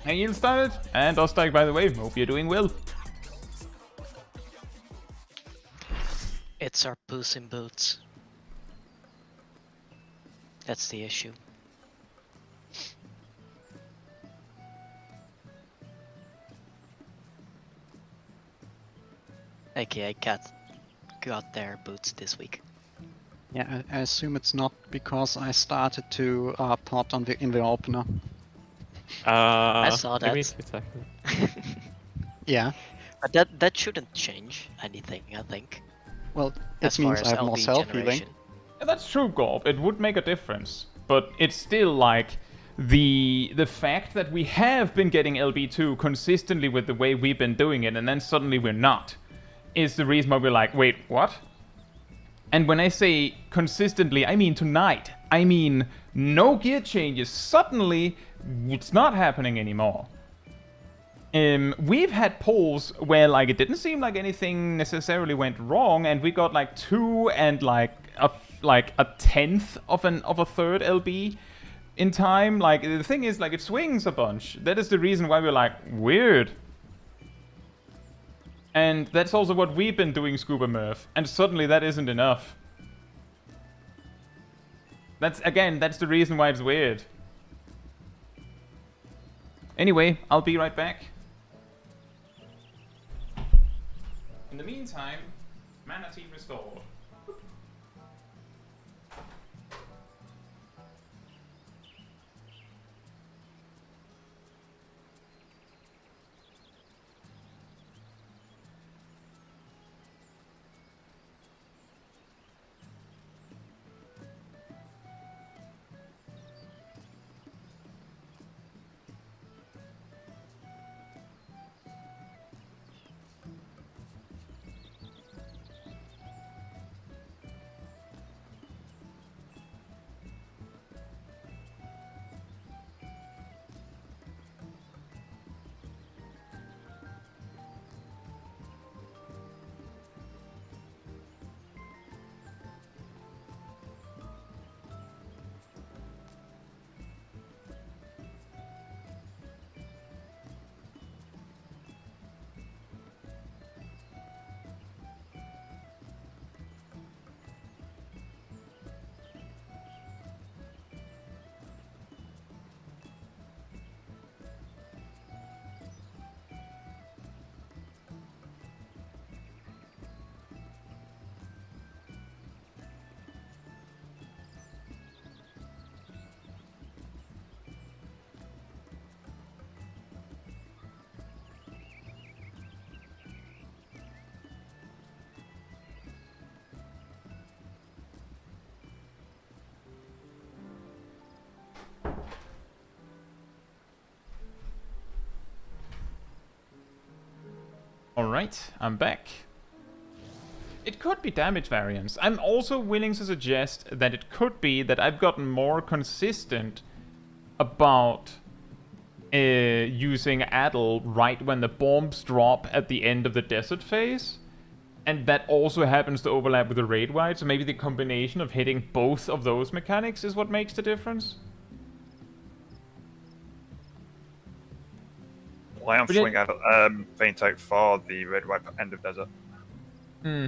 And you started, and Ostag, by the way, hope you're doing well. It's our Puss in Boots. That's the issue. AKA Cat got their boots this week. Yeah, I assume it's not because I started to pot on in the opener. I saw Give me that. 2 seconds. Yeah. But that shouldn't change anything, I think. Well, As it far means as I have more LB self-healing. generation. Yeah, that's true, Gorb. It would make a difference. But it's still like the fact that we have been getting LB2 consistently with the way we've been doing it, and then suddenly we're not, is the reason why we're like, wait, what? And when I say consistently, I mean tonight. I mean no gear changes. Suddenly, it's not happening anymore. We've had polls where like it didn't seem like anything necessarily went wrong, and we got like 2 and like a tenth of a third LB in time. Like the thing is, like it swings a bunch. That is the reason why we're like weird. And that's also what we've been doing, Scuba Murph. And suddenly that isn't enough. That's the reason why it's weird. Anyway, I'll be right back. In the meantime, mana team restored. Alright, I'm back. It could be damage variance. I'm also willing to suggest that it could be that I've gotten more consistent about using Addle right when the bombs drop at the end of the desert phase. And that also happens to overlap with the raid wide, so maybe the combination of hitting both of those mechanics is what makes the difference. Well, I am swing out faint out for the red white end of desert. Hmm.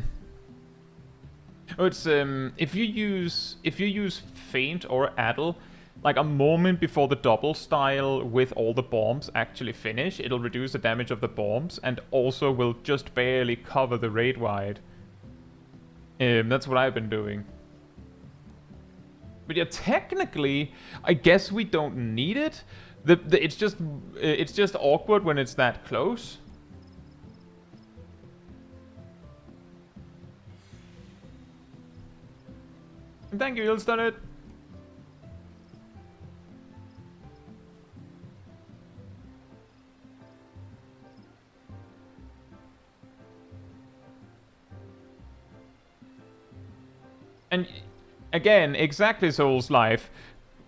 Oh, it's if you use feint or addle, like a moment before the double style with all the bombs actually finish, it'll reduce the damage of the bombs and also will just barely cover the raid wide. That's what I've been doing. But yeah, technically, I guess we don't need it. It's just awkward when it's that close. Thank you, you'll start it. And again, exactly Soul's Life.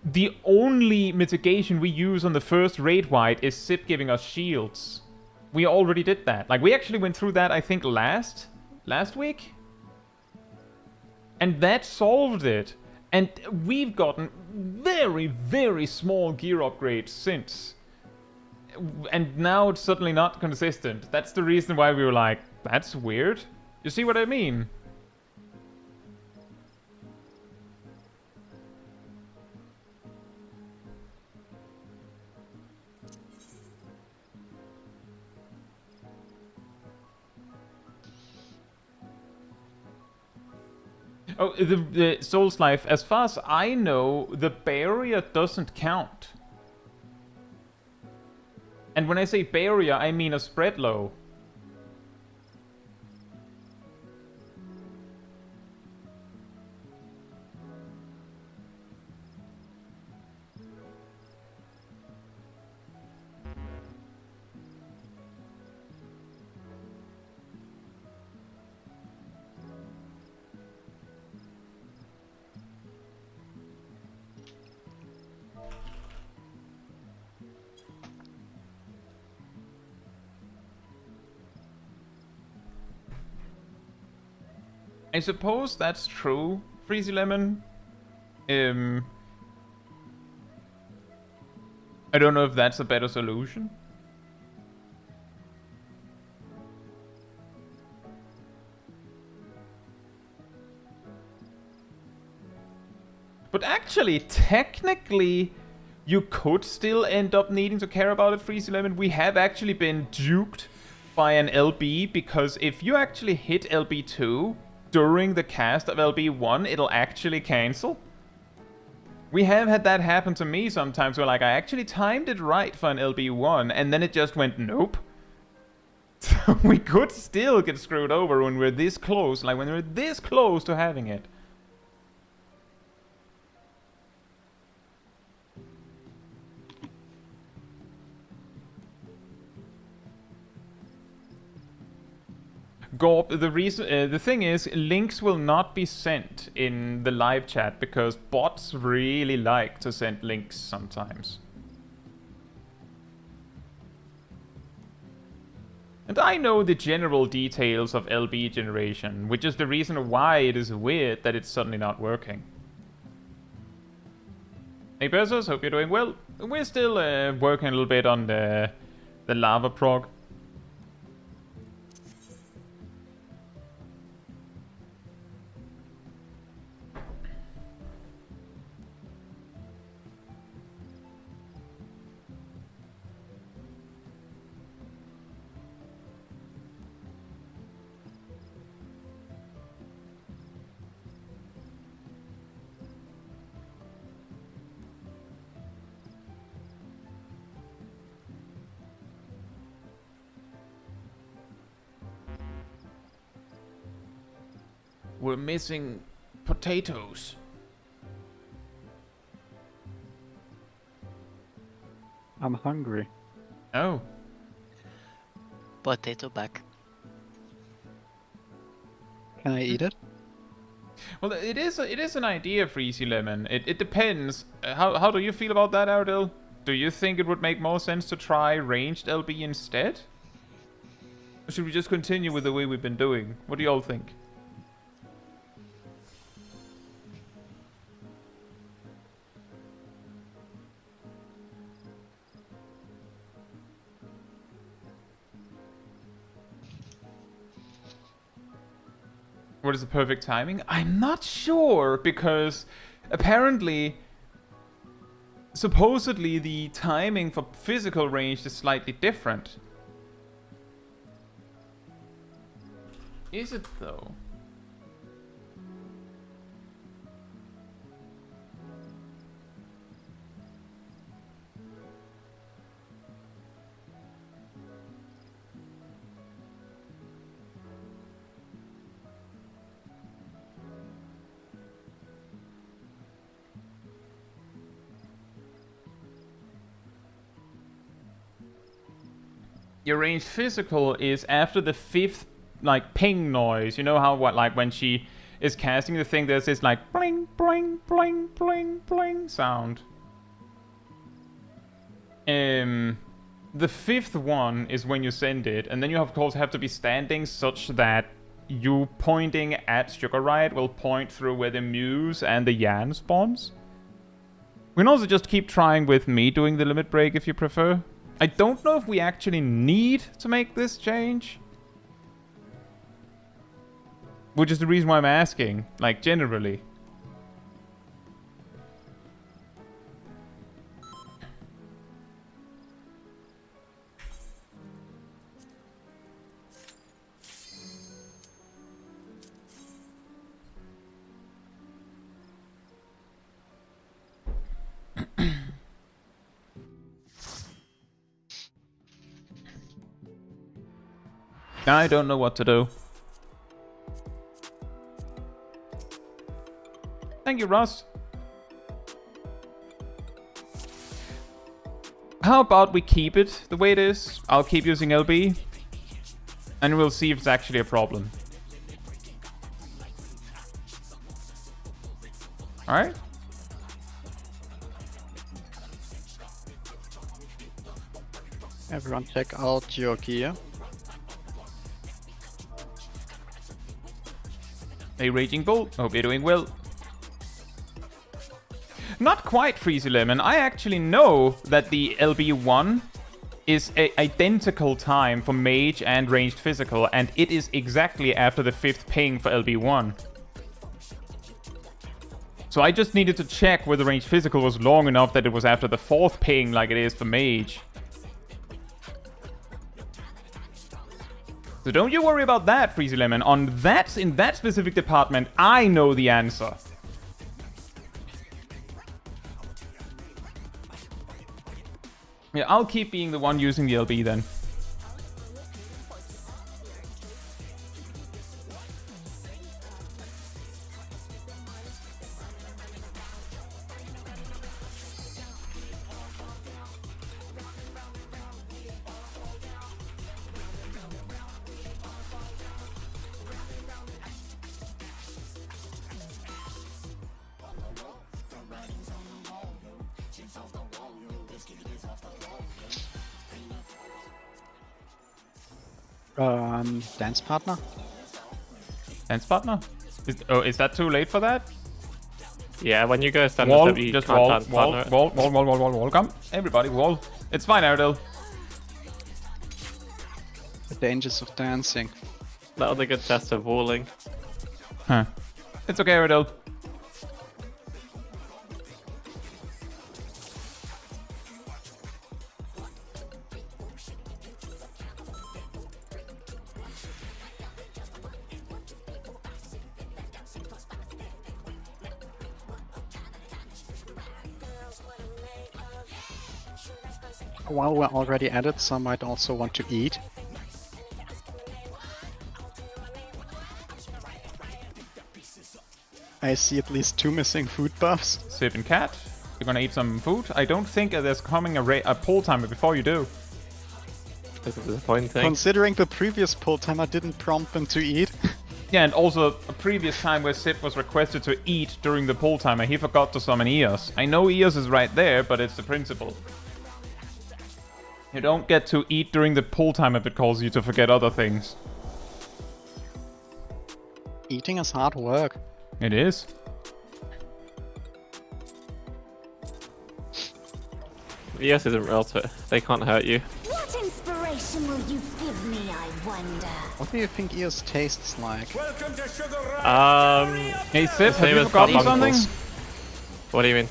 The only mitigation we use on the first raid wide is Sip giving us shields. We already did that. Like, we actually went through that, I think, last week? And that solved it. And we've gotten very, very small gear upgrades since. And now it's suddenly not consistent. That's the reason why we were like, that's weird. You see what I mean? Oh, the Soul's Life, as far as I know, the barrier doesn't count. And when I say barrier, I mean a spread low. I suppose that's true, Freezy Lemon. I don't know if that's a better solution. But actually, technically, you could still end up needing to care about it, Freezy Lemon. We have actually been duped by an LB, because if you actually hit LB2 during the cast of LB1, it'll actually cancel. We have had that happen to me sometimes, where like I actually timed it right for an LB1, and then it just went nope. So we could still get screwed over when we're this close, like when we're this close to having it. Gorp, the thing is, links will not be sent in the live chat because bots really like to send links sometimes. And I know the general details of LB generation, which is the reason why it is weird that it's suddenly not working. Hey Persos, hope you're doing well. We're still working a little bit on the lava prog. We're missing potatoes. I'm hungry. Oh. Potato back. Can I eat it? Well, it is an idea, Freezy Lemon. It depends. How do you feel about that, Ardell? Do you think it would make more sense to try ranged LB instead? Or should we just continue with the way we've been doing? What do y'all think? What is the perfect timing? I'm not sure, because apparently, supposedly the timing for physical range is slightly different. Is it though? Your ranged physical is after the 5th, like, ping noise. You know how, like, when she is casting the thing, there's this, like, bling, bling, bling, bling, bling sound. The 5th one is when you send it, and then you, of course, have to be standing such that you pointing at Sugar Riot will point through where the Muse and the Yan spawns. We can also just keep trying with me doing the limit break if you prefer. I don't know if we actually need to make this change. Which is the reason why I'm asking, like, generally. I don't know what to do. Thank you, Ross. How about we keep it the way it is? I'll keep using LB. And we'll see if it's actually a problem. Alright? Everyone check out your gear. A Raging Bull. Hope you're doing well. Not quite, Freezy Lemon. I actually know that the LB1 is an identical time for Mage and Ranged Physical, and it is exactly after the 5th ping for LB1. So I just needed to check whether Ranged Physical was long enough that it was after the 4th ping like it is for Mage. So don't you worry about that, Freezy Lemon. On that, in that specific department, I know the answer. Yeah, I'll keep being the one using the LB then. Dance partner? Dance partner? Is that too late for that? Yeah, when you go stand Wall, up, you just can't wall, dance wall, partner. wall. Come, everybody, wall. It's fine, Ardell. The dangers of dancing. That was a good test of walling. Huh. It's okay, Ardell. While we're already at it, some might also want to eat. I see at least 2 missing food buffs. Sip and Cat, you're gonna eat some food? I don't think there's coming a pull timer before you do. This is disappointing. Considering the previous pull timer didn't prompt them to eat. Yeah, and also a previous time where Sip was requested to eat during the pull timer, he forgot to summon Eos. I know Eos is right there, but it's the principle. You don't get to eat during the pull timer if it calls you to forget other things. Eating is hard work. It is. Eos isn't real, so they can't hurt you. What inspiration will you give me, I wonder? What do you think Eos tastes like? Welcome to Sugar Riot. Hey Sip, have Same you as forgotten Pop something? Uncles. What do you mean?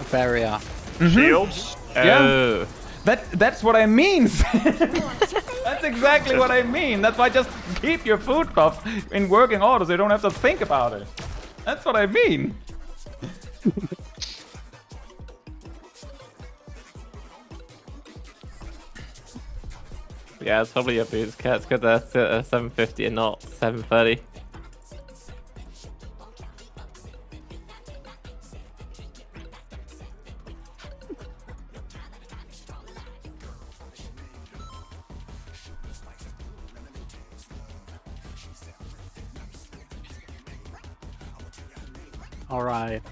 A barrier. Shields. Yeah. Oh. That's what I mean. What's your favorite? That's exactly what I mean. That's why just keep your food buff in working order so you don't have to think about it. That's what I mean. Yeah, it's probably a boost cats because they're 750 and not 730. Alright.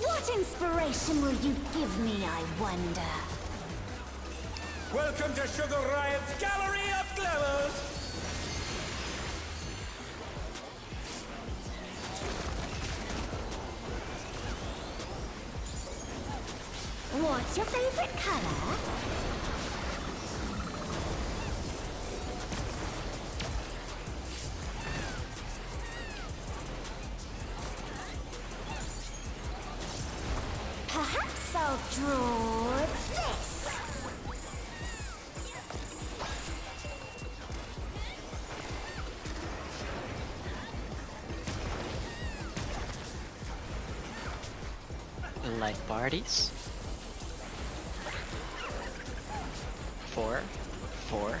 What inspiration will you give me, I wonder? Welcome to Sugar Riot's Gallery of Glamours. What's your favorite color? Perhaps I'll draw this. Like parties. 4, 4.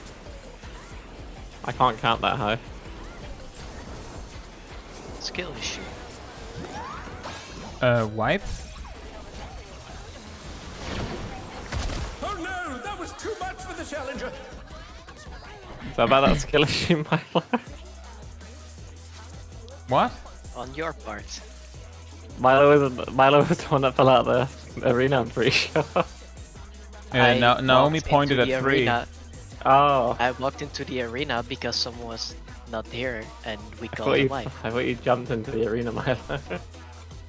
I can't count that high. Skill issue. Wipe? Oh no, that was too much for the challenger. So about that skill issue, Milo. What? On your part. Milo was the one that fell out of the arena, I'm pretty sure. I Naomi walked pointed into at the 3. arena- Oh. I walked into the arena because someone was not here and we I called thought, a you, wipe. I thought you jumped into the arena, Milo.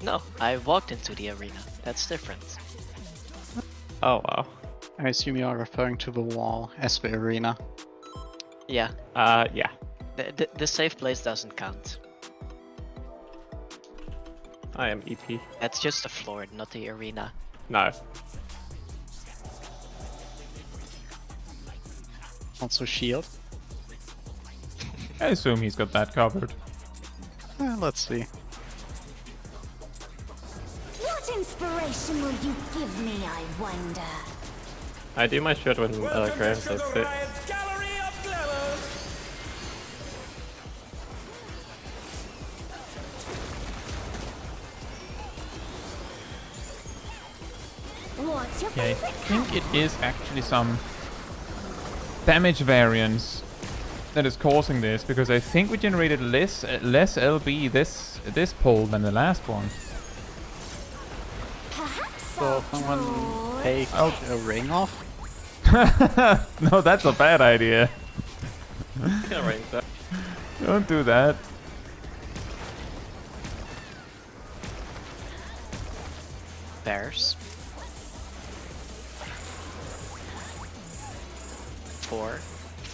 No, I walked into the arena. That's different. Oh, wow. I assume you are referring to the wall as the arena. Yeah, Yeah. the safe place doesn't count. I am EP. That's just the floor, not the arena. No. Also shield. I assume he's got that covered. Let's see. What inspiration will you give me, I wonder? I do my shit when Welcome Graham to says Sugar sit. Riot's Gallery of Glamours. What's your Yeah, I favorite think color? it is actually some damage variance that is causing this, because I think we generated less LB this pull than the last one. Perhaps So I'll someone draw take this. a ring off? No, that's a bad idea. Can't range that. Don't do that. Bears. 4,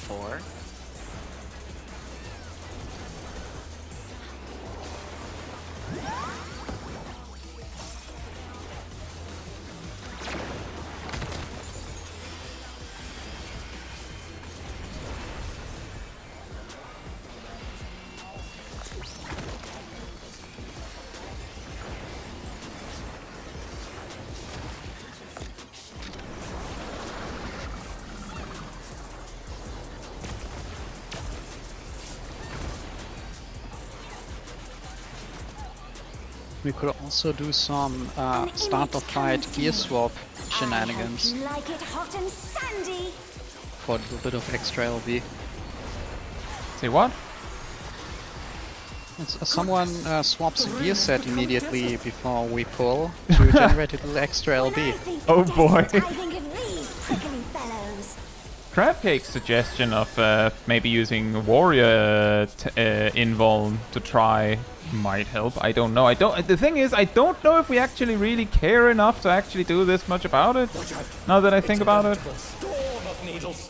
4. We could also do some start of fight gear swap shenanigans I hope you like it hot and sandy. for a little bit of extra LB. Say what? Someone swaps a gear set immediately before we pull to generate a little extra When I LB. think Oh, of boy. exit, I think of these prickly fellows. Crabcake's suggestion of maybe using warrior invuln to try might help. I don't know. The thing is, I don't know if we actually really care enough to actually do this much about it. Now that I think about it,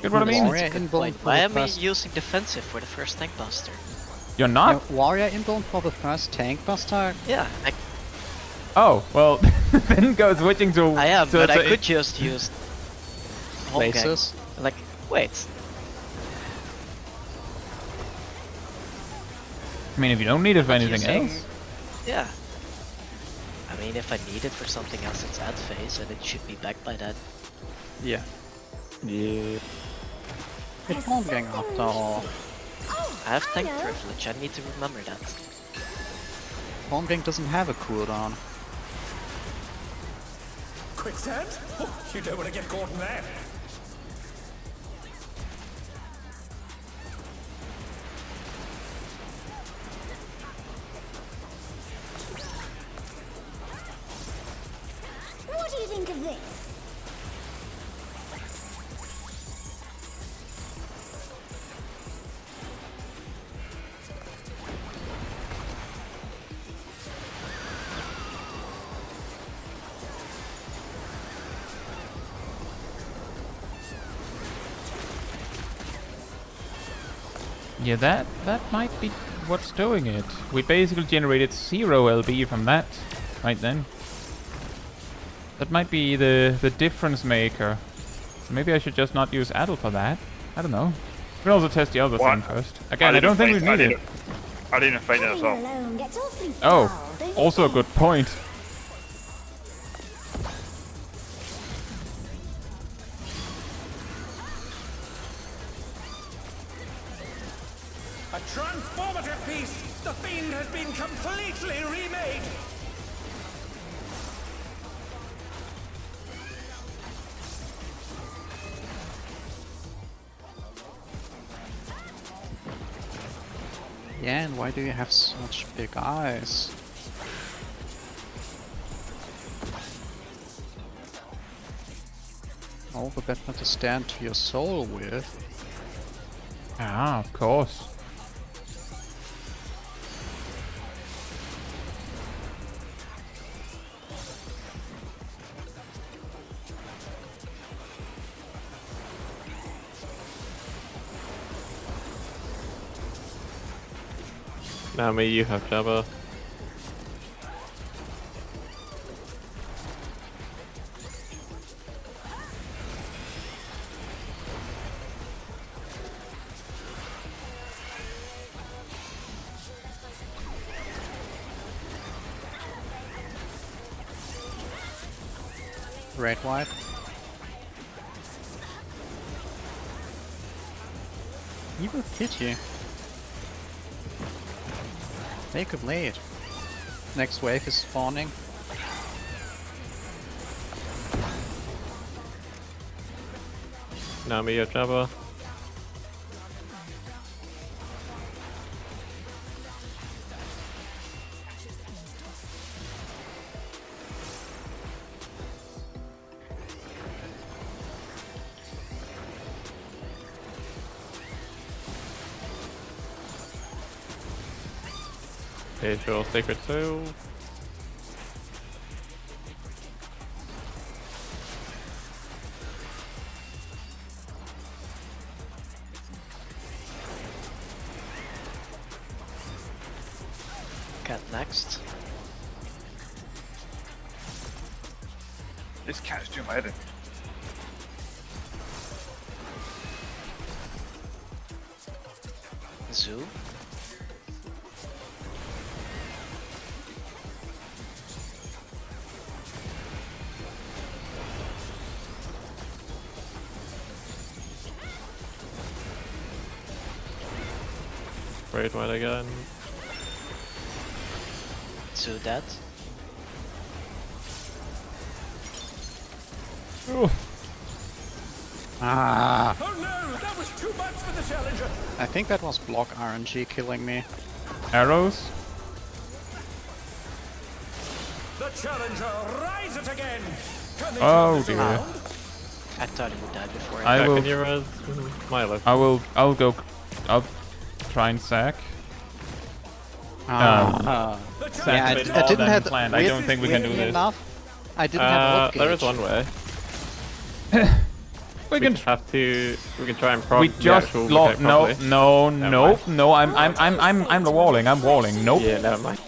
get what I mean? Warrior invuln for Why the am I first. using defensive for the first tank buster? You're not. Warrior invuln for the first tank buster. Yeah, Oh well, then go switching to. I am, to, but I to- could just use whole gang. Places. Like, wait, I mean, if you don't need it for anything using- else. yeah. I mean, if I need it for something else, it's ad phase, and it should be backed by that. Yeah. Yeah. It won't gang after all. Oh, I have tank know. privilege. I need to remember that. Home gang doesn't have a cooldown. Quicksand? Oh, you don't want to get caught in that. What do you think of this? Yeah, that might be what's doing it. We basically generated 0 LB from that, right then. That might be the difference maker. So maybe I should just not use Addle for that. I don't know. We can also test the other What? thing first. Again, I don't think we need it. I didn't fight it as Playing well. alone gets awfully Oh, dull, don't you also a think? good point. A transformative piece! The Fiend has been completely remade! Yeah, and why do you have such big eyes? All the better to stand to your soul with. Ah, of course. Now me, you have Jabba. Red white. He will hit you. Take a blade. Next wave is spawning. Now me, you have Jabba. Here's your Sacred Soul. Cat next. This cat's doing my head in. Zoo. Raid white again. Zoo dead. Ooh. Ah, Oh no, that was too much for the challenger. I think that was block RNG killing me. Arrows. The challenger rises again. Can they Oh turn this dear. around? I thought he would die before. I will. Can you res Milo? I'll go. I'll try and sack. Ah. The Sack Yeah, a challenger bit I more didn't than have planned. I don't think we can do weirdly this. enough, I didn't have a There is one way. We We can. just have to. We can try and prog We the just actual lost. mechanic No, properly. no, Never no, mind. no. I'm the walling. I'm walling. Nope. Yeah, never mind.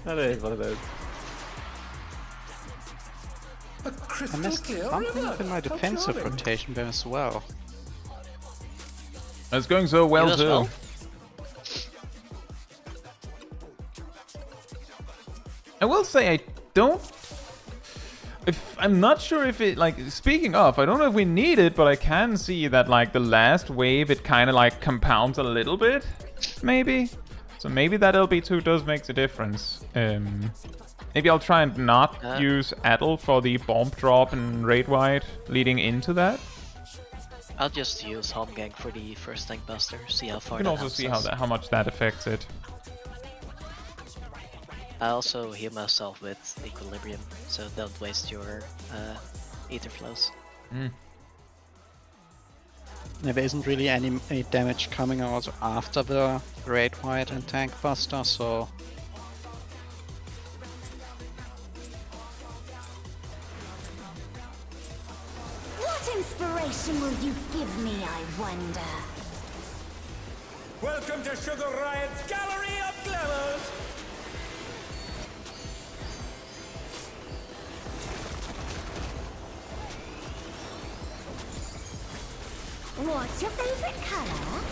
That is what it is. A I crystal missed clear something river. in my How defensive charming. rotation there as well. It's going so well You as too. well? I will say I don't. I'm not sure if it like. Speaking of, I don't know if we need it, but I can see that like the last wave, it kind of like compounds a little bit, maybe. So maybe that LB2 does make a difference. Maybe I'll try and not use Addle for the bomb drop and raid wide leading into that. I'll just use home gang for the first tank buster. See how far You can that also helps see us. how much that affects it. I also heal myself with equilibrium, so don't waste your ether flows. There isn't really any damage coming out after the Raid Wide and Tank Buster, so What inspiration will you give me, I wonder? Welcome to Sugar Riot's Gallery of Glamours. What's your favorite color?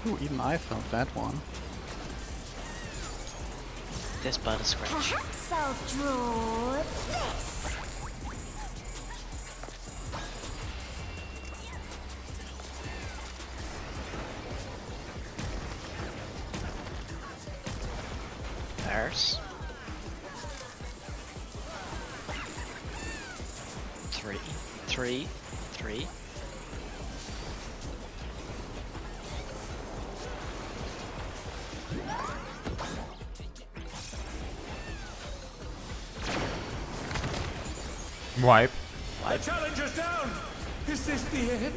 ooh, even I felt that one. This bud is scratch. Perhaps I'll draw this. There's 3, 3, 3. Wipe. The challenger's down. Is this the end?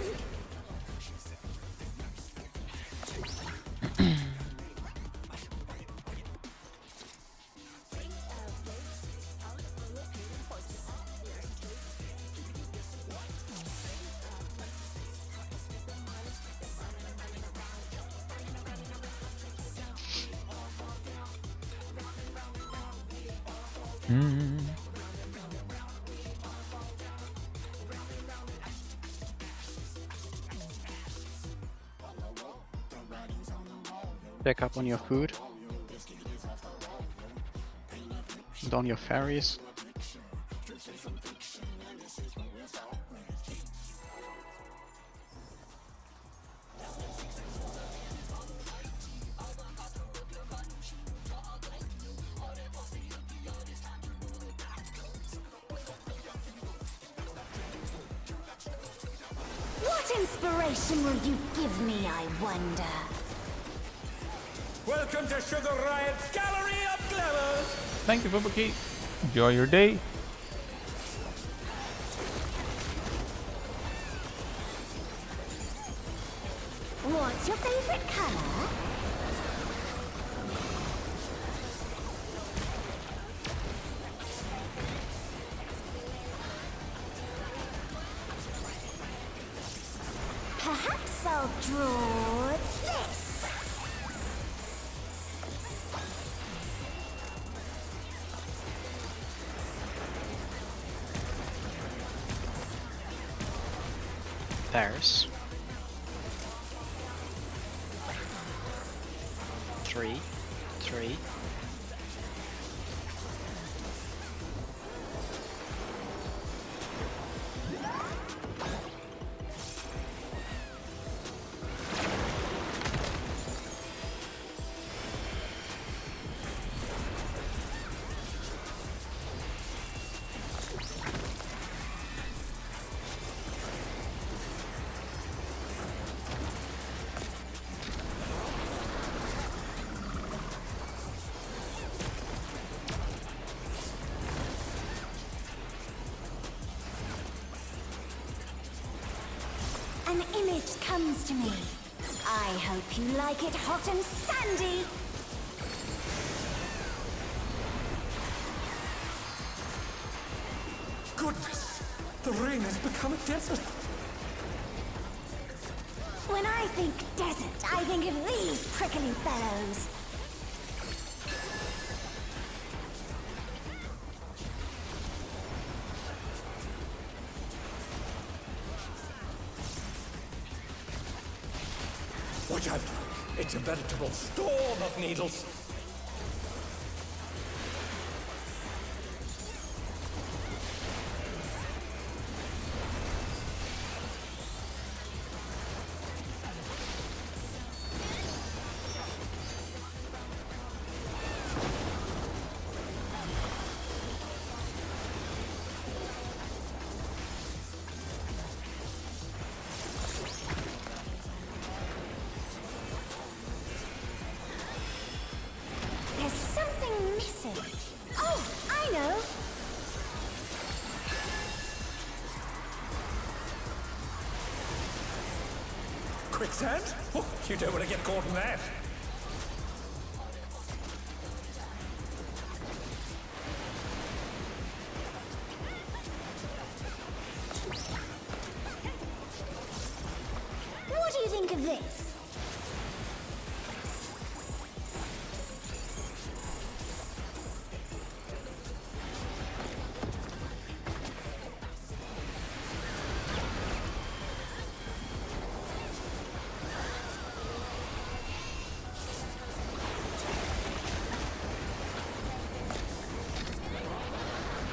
Back up on your food. And on your fairies. What inspiration will you give me, I wonder? Welcome to Sugar Riot's Gallery of Glamours. Thank you, Fubuki. Enjoy your day. What's your favorite color? Perhaps I'll draw this. There's 3, 3. An image comes to me. I hope you like it hot and sandy. Goodness! The ring has become a desert. When I think desert, I think of these prickly fellows. Watch out! It's a veritable storm of needles. There's something missing. Oh, I know. Quicksand? Oh, you don't want to get caught in that. What do you think of this?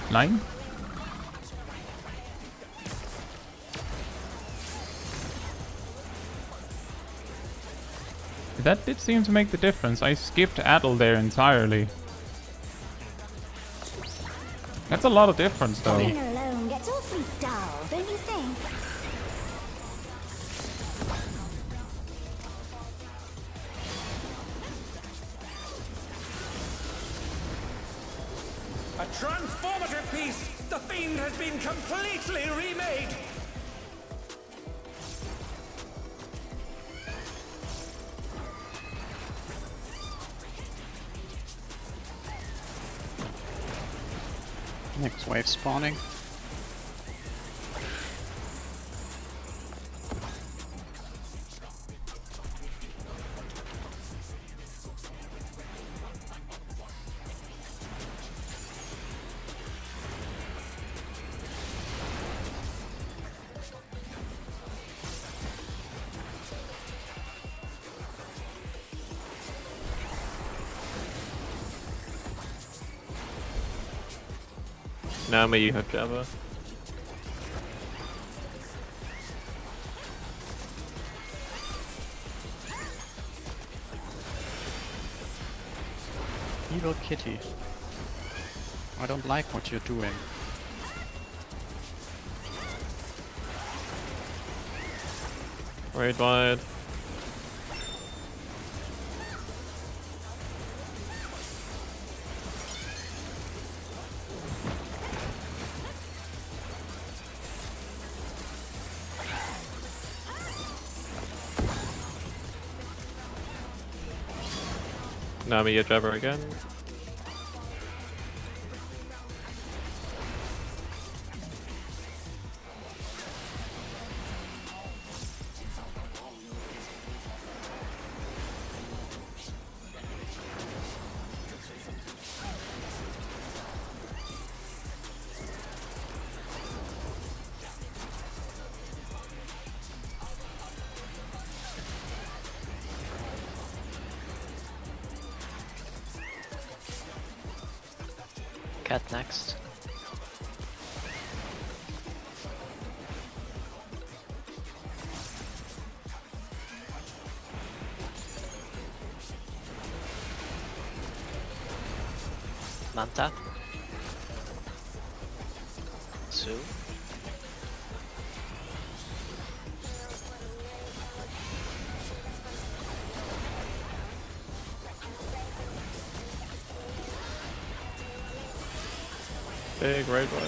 Nine? That did seem to make the difference. I skipped Adel there entirely. That's a lot of difference though. Being alone gets awfully dull, don't you think? A transformative piece! The Fiend has been completely remade! Next wave spawning. Naomi, you have Java. Evil kitty. I don't like what you're doing. Raid wide. Nami, your Jabber again. Cat next. Manta. Sue. Big raid wide.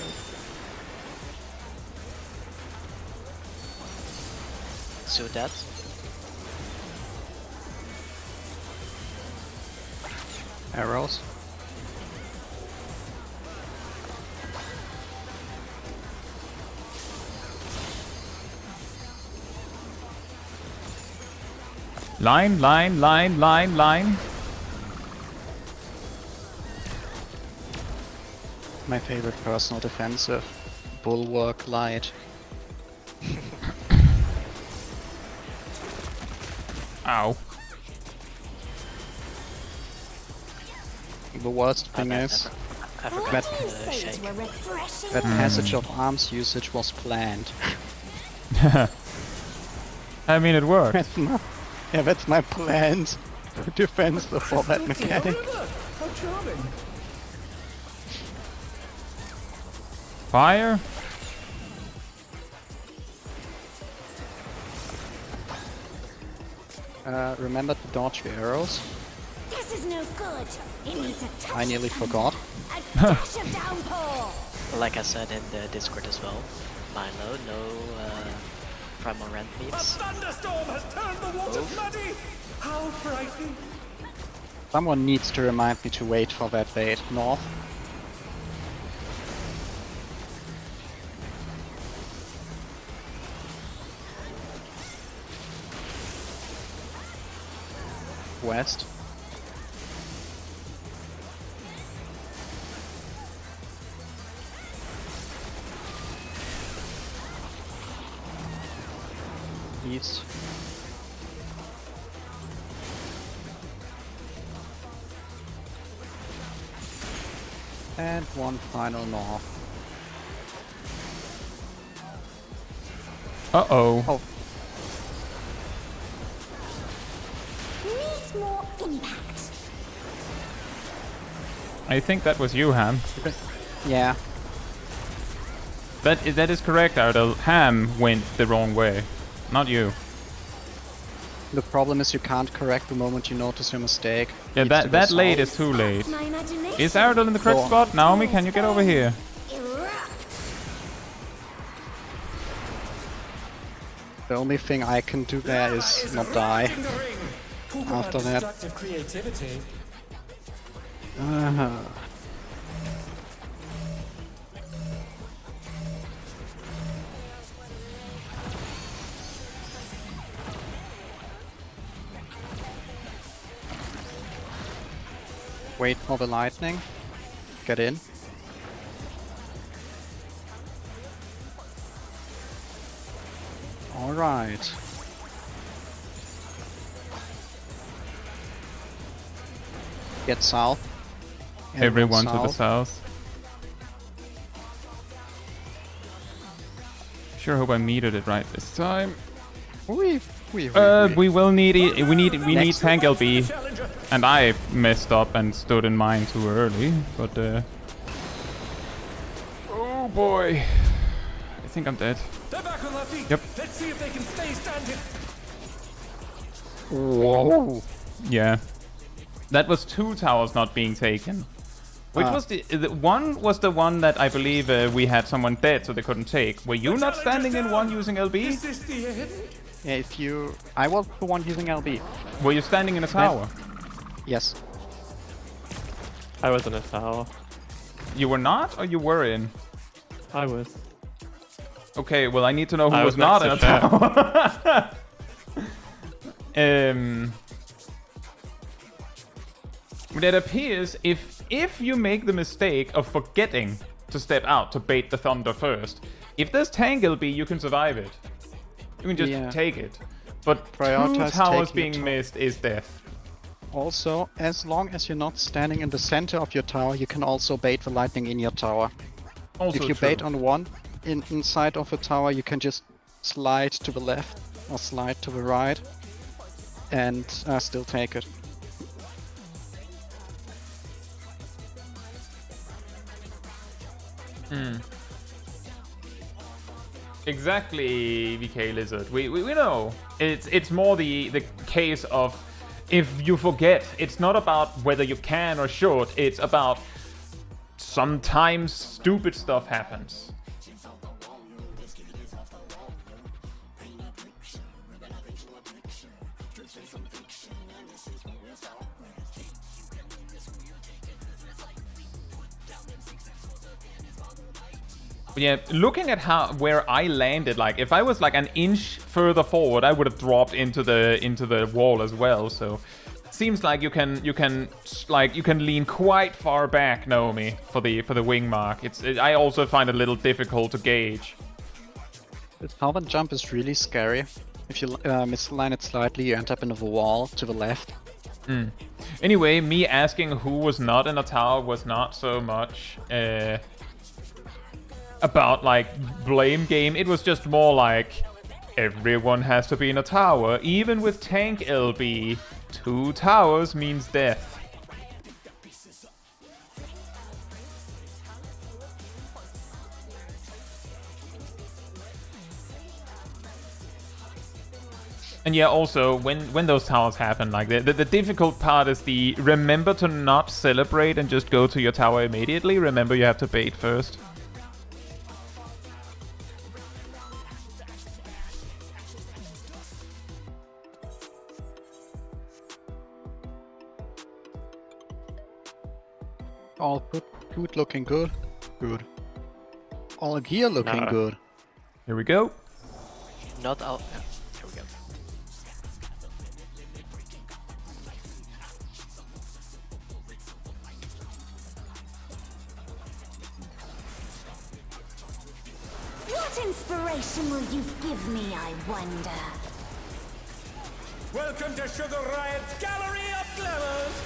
Caetsu dead. Arrows. Line, line, line, line, line. My favorite personal defensive. Bulwark Light. Ow. The worst thing is I What forgot do you say shake. to a refreshing that passage of arms usage was planned. I mean, it worked. That's my planned defense for that mechanic. How charming. Fire. Remember to dodge the arrows? This is no good. It needs a touch I nearly of forgot. a dash of downpour. Like I said in the Discord as well, Milo, no primal rent A meets. thunderstorm has turned the waters muddy. How frightening. Someone needs to remind me to wait for that bait. North. West. East. And one final north. Uh-oh. Oh, Needs more impact. I think that was you, Ham. yeah. That is correct, Ardell. Ham went the wrong way. Not you. The problem is you can't correct the moment you notice your mistake. Yeah, Needs to be that late solved. is too late. My imagination Is Ardell in the correct Go on. spot? Naomi, can you get over here? erupts. The only thing I can do there is not die. In the ring. Talk about After that. destructive creativity. Uh-huh. Wait for the lightning. Get in. Alright. Get south. Everyone to the south. Sure hope I metered it right this time. We We will need we need Next. tank LB, Challenger. and I messed up and stood in mine too early. But oh boy, I think I'm dead. They're back on their feet. Yep. Let's see if they can stay standing. Whoa. Yeah, that was 2 towers not being taken. Which was the one was the one that I believe we had someone dead so they couldn't take. Were you not standing in one using LB? Is this the end? Yeah, if you... I was the one using LB. Were you standing in a tower? Yes. I was in a tower. You were not, or you were in? I was. Okay, well I need to know who I was was not in a next to tower. But it appears if you make the mistake of forgetting to step out to bait the thunder first, if there's tank LB, you can survive it. You can just Yeah. take it. But 2 Prioritize towers taking being the tower. missed is death. Also, as long as you're not standing in the center of your tower, you can also bait the lightning in your tower. Also If you true. bait on one inside of a tower, you can just slide to the left or slide to the right and still take it. Exactly, VK Lizard. We know. It's more the case of if you forget. It's not about whether you can or should. It's about sometimes stupid stuff happens. Yeah, looking at where I landed, like if I was like an inch further forward, I would have dropped into the wall as well. So it seems like you can lean quite far back, Naomi, for the wing mark. I also find it a little difficult to gauge. This Calvin jump is really scary. If you misalign it slightly, you end up in a wall to the left. Anyway, me asking who was not in a tower was not so much about like blame game. It was just more like everyone has to be in a tower, even with tank LB. 2 towers means death. And yeah, also, when those towers happen, like the difficult part is remember to not celebrate and just go to your tower immediately. Remember you have to bait first. All food looking good. Good. All gear looking good. Here we go. Not out. Yeah, here we go. What inspiration will you give me, I wonder? Welcome to Sugar Riot's Gallery of Glamours!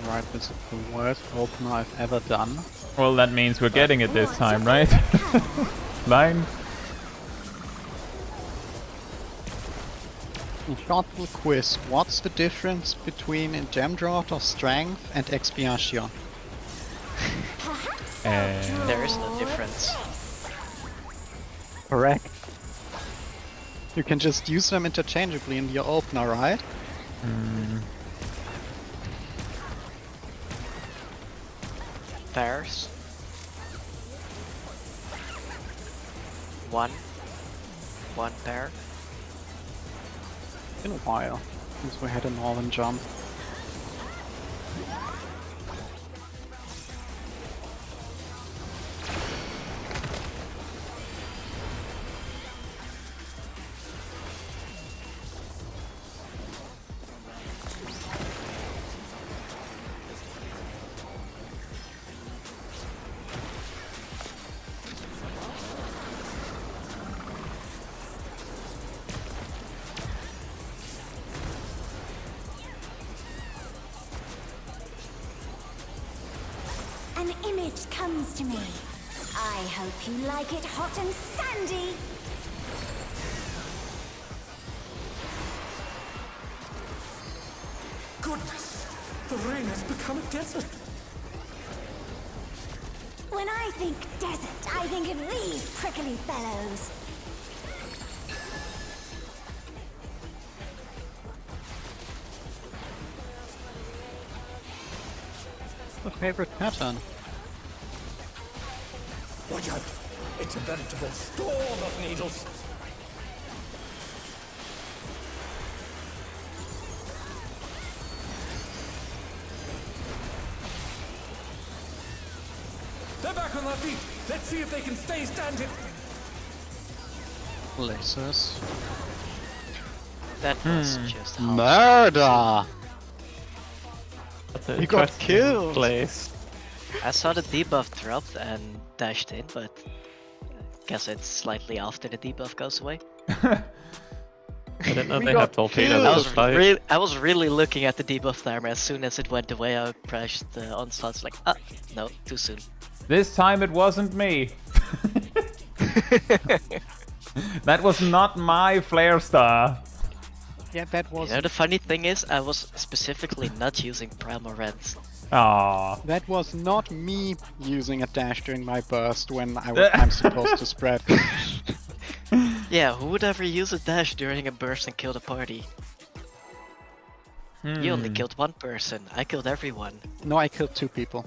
Alright, this is the worst opener I've ever done. Well, that means we're getting it this time, right? Line. A short little quiz. What's the difference between a Gem Drought of Strength and Expiation? There is no difference. Correct. You can just use them interchangeably in your opener, right? Pairs. One pair. In a while, since we had a northern jump. An image comes to me. I hope you like it hot and sandy. Goodness! The rain has become a desert! When I think desert, I think of these prickly fellows. The favorite pattern. Watch out! It's a veritable storm of needles! They're back on their feet! Let's see if they can stay standing! Lasers. That was just how Murder! That's an You got interesting killed. Place. I saw the debuff dropped and dashed in, but guess it's slightly after the debuff goes away. I didn't know We they got had torpedoes. killed. I was really looking at the debuff timer. As soon as it went away, I pressed the onslaughts like, no, too soon. This time it wasn't me. That was not my flare star. Yeah, that was You know, the funny thing is, I was specifically not using Primal Rents. Aww. that was not me using a dash during my burst when I'm supposed to spread. Yeah, who would ever use a dash during a burst and kill the party? You only killed one person. I killed everyone. No, I killed 2 people.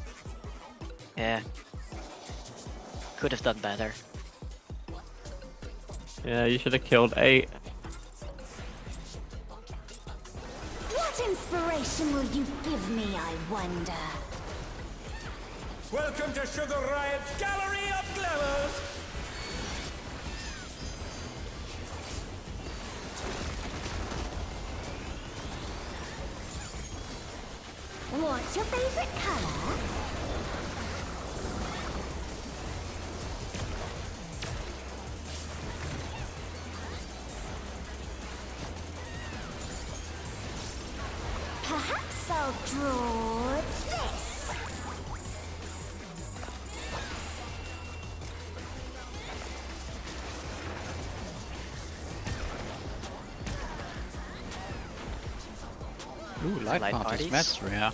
Yeah. Could have done better. Yeah, you should have killed 8. What inspiration will you give me, I wonder? Welcome to Sugar Riot's Gallery of Glamours! What's your favorite color? Perhaps I'll draw this. Ooh, light Light parties. parties? That's rare.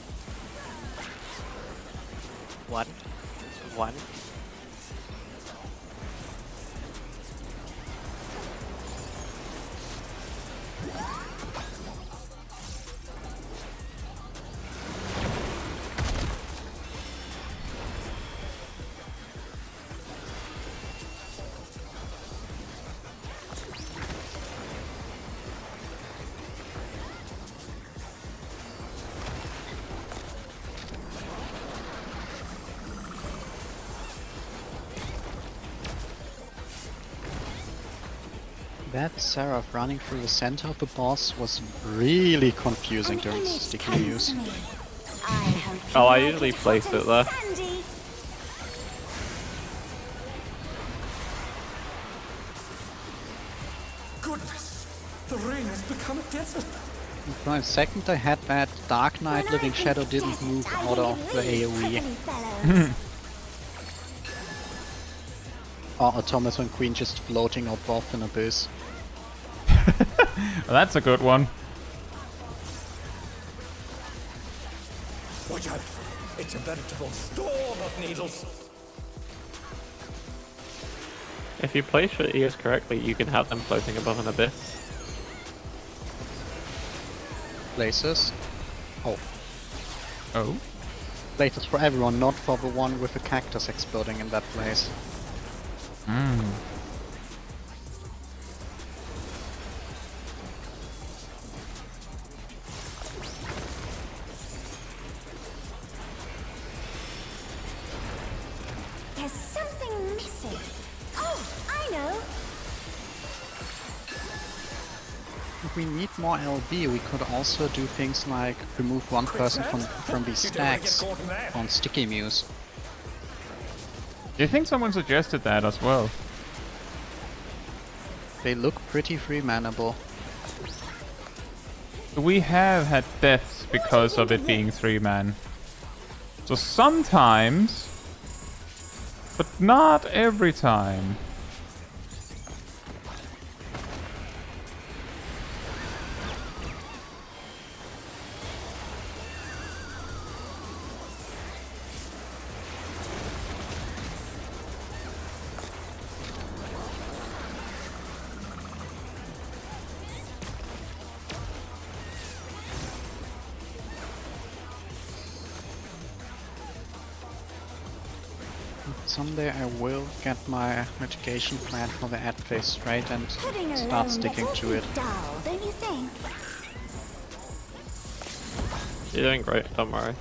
One. That Seraph running through the center of the boss was really confusing during Image sticky comes use. to me. I hope you Oh, I like usually it place hot it and there. sandy. Goodness! The rain has become a desert! For a second I had that Dark Knight When Living I Shadow think didn't desert, move I out think of the these AoE. prickly fellows. Or Automaton Queen just floating above an abyss. Well, that's a good one. Watch out! It's a veritable storm of needles! If you place your ears correctly, you can have them floating above an abyss. Places. Oh, Oh. places for everyone, not for the one with the cactus exploding in that place. Mm. There's something missing. Oh, I know. If we need more LB, we could also do things like remove one person from these You don't wanna get stacks caught in there. on Sticky Muse. Do you think someone suggested that as well? They look pretty free-manable. We have had deaths because of it being 3-man. So sometimes, but not every time. Someday I will get my mitigation plan for the ad phase straight and Putting start alone sticking gets to it. awfully dull, don't you think? You're doing great, don't worry.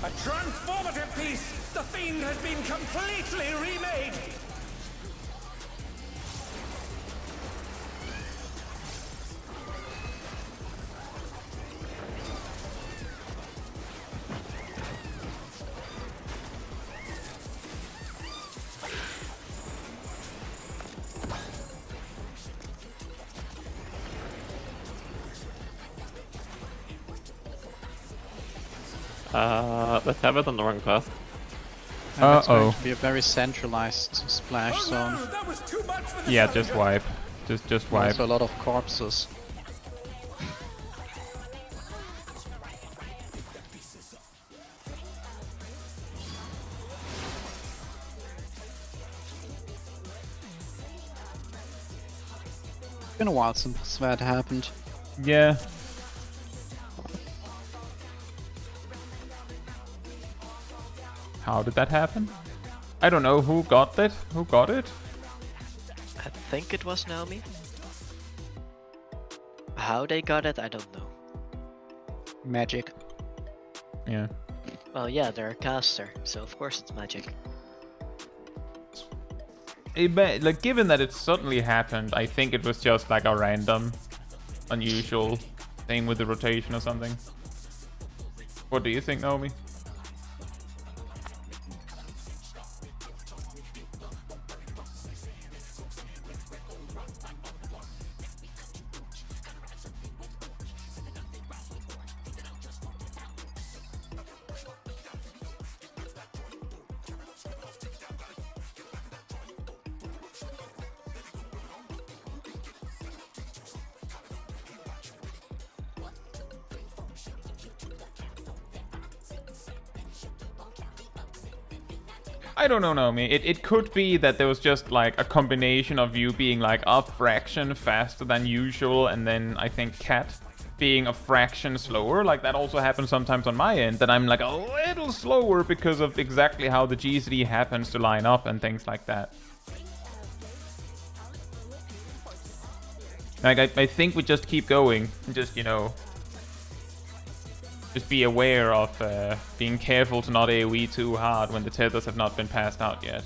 A transformative piece! The Fiend has been completely remade! Let's have it on the wrong path. And it's going Uh-oh. to be a very centralized splash Oh zone. no! That was too much for the Yeah, just Challenger. wipe. Just wipe. Also a lot of corpses. It's been a while since that happened. Yeah. How did that happen? I don't know who got that. Who got it? I think it was Naomi. How they got it, I don't know. Magic. Yeah. Well, yeah, they're a caster, so of course it's magic. Like, given that it suddenly happened, I think it was just like a random, unusual thing with the rotation or something. What do you think, Naomi? I don't know, Naomi. It could be that there was just like a combination of you being like a fraction faster than usual, and then I think Cat being a fraction slower. Like that also happens sometimes on my end, that I'm like a little slower because of exactly how the GCD happens to line up and things like that. Like I think we just keep going and just, you know, just be aware of being careful to not AoE too hard when the tethers have not been passed out yet.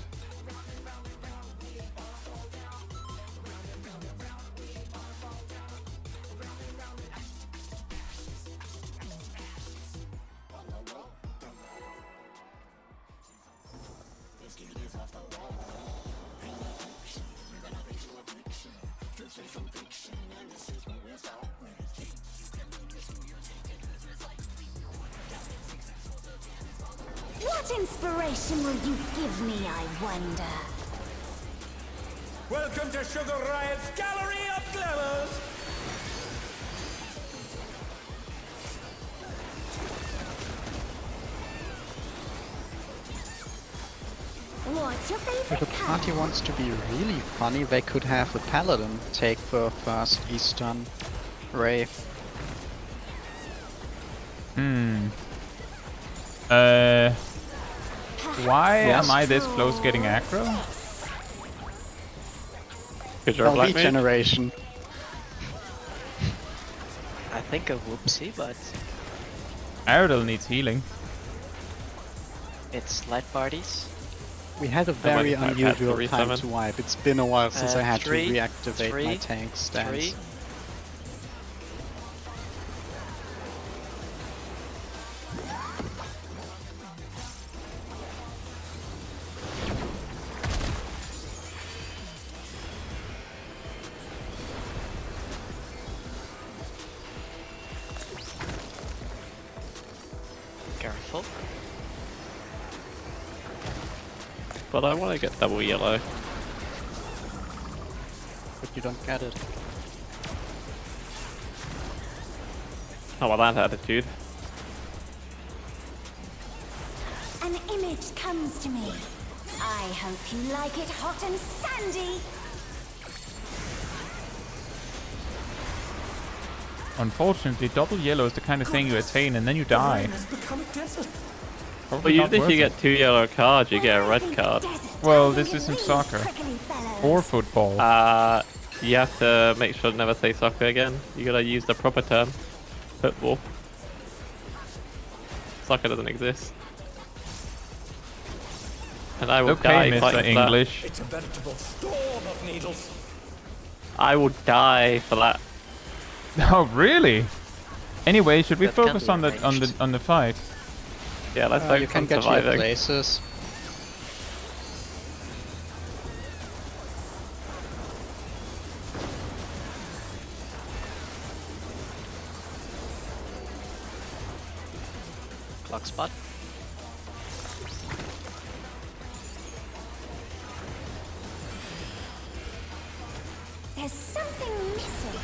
What inspiration will you give me, I wonder? Welcome to Sugar Riot's Gallery of Glamours! What's your If favorite the party color? wants to be really funny, they could have the Paladin take the first Eastern Ray. Why Yes. am I this close getting aggro? Because you're a LV black mage. generation. I think a whoopsie, but Aerodel needs healing. it's light parties. We had a might very have had to unusual time resummon. to wipe. It's been a while since I had Three, to reactivate my three, tank stance. 3. Careful. But I want to get double yellow. But you don't get it. How about that attitude? An image comes to me. I hope you like it hot and sandy. Unfortunately, double yellow is the kind of thing you attain and then you die. Has become a desert. But Probably not usually if worth you it. get 2 yellow cards, you get a red Think card. desert, Well, I this think isn't these soccer. prickly fellows. Or football. You have to make sure to never say soccer again. You gotta use the proper term. Football. Soccer doesn't exist. And I will die Okay, fighting Mr. for that. English. It's a veritable storm of needles. I will die for that. Oh, really? Anyway, should we That can focus be on the fight? Yeah, let's You focus can on get your surviving. places. Clock spot. There's something missing.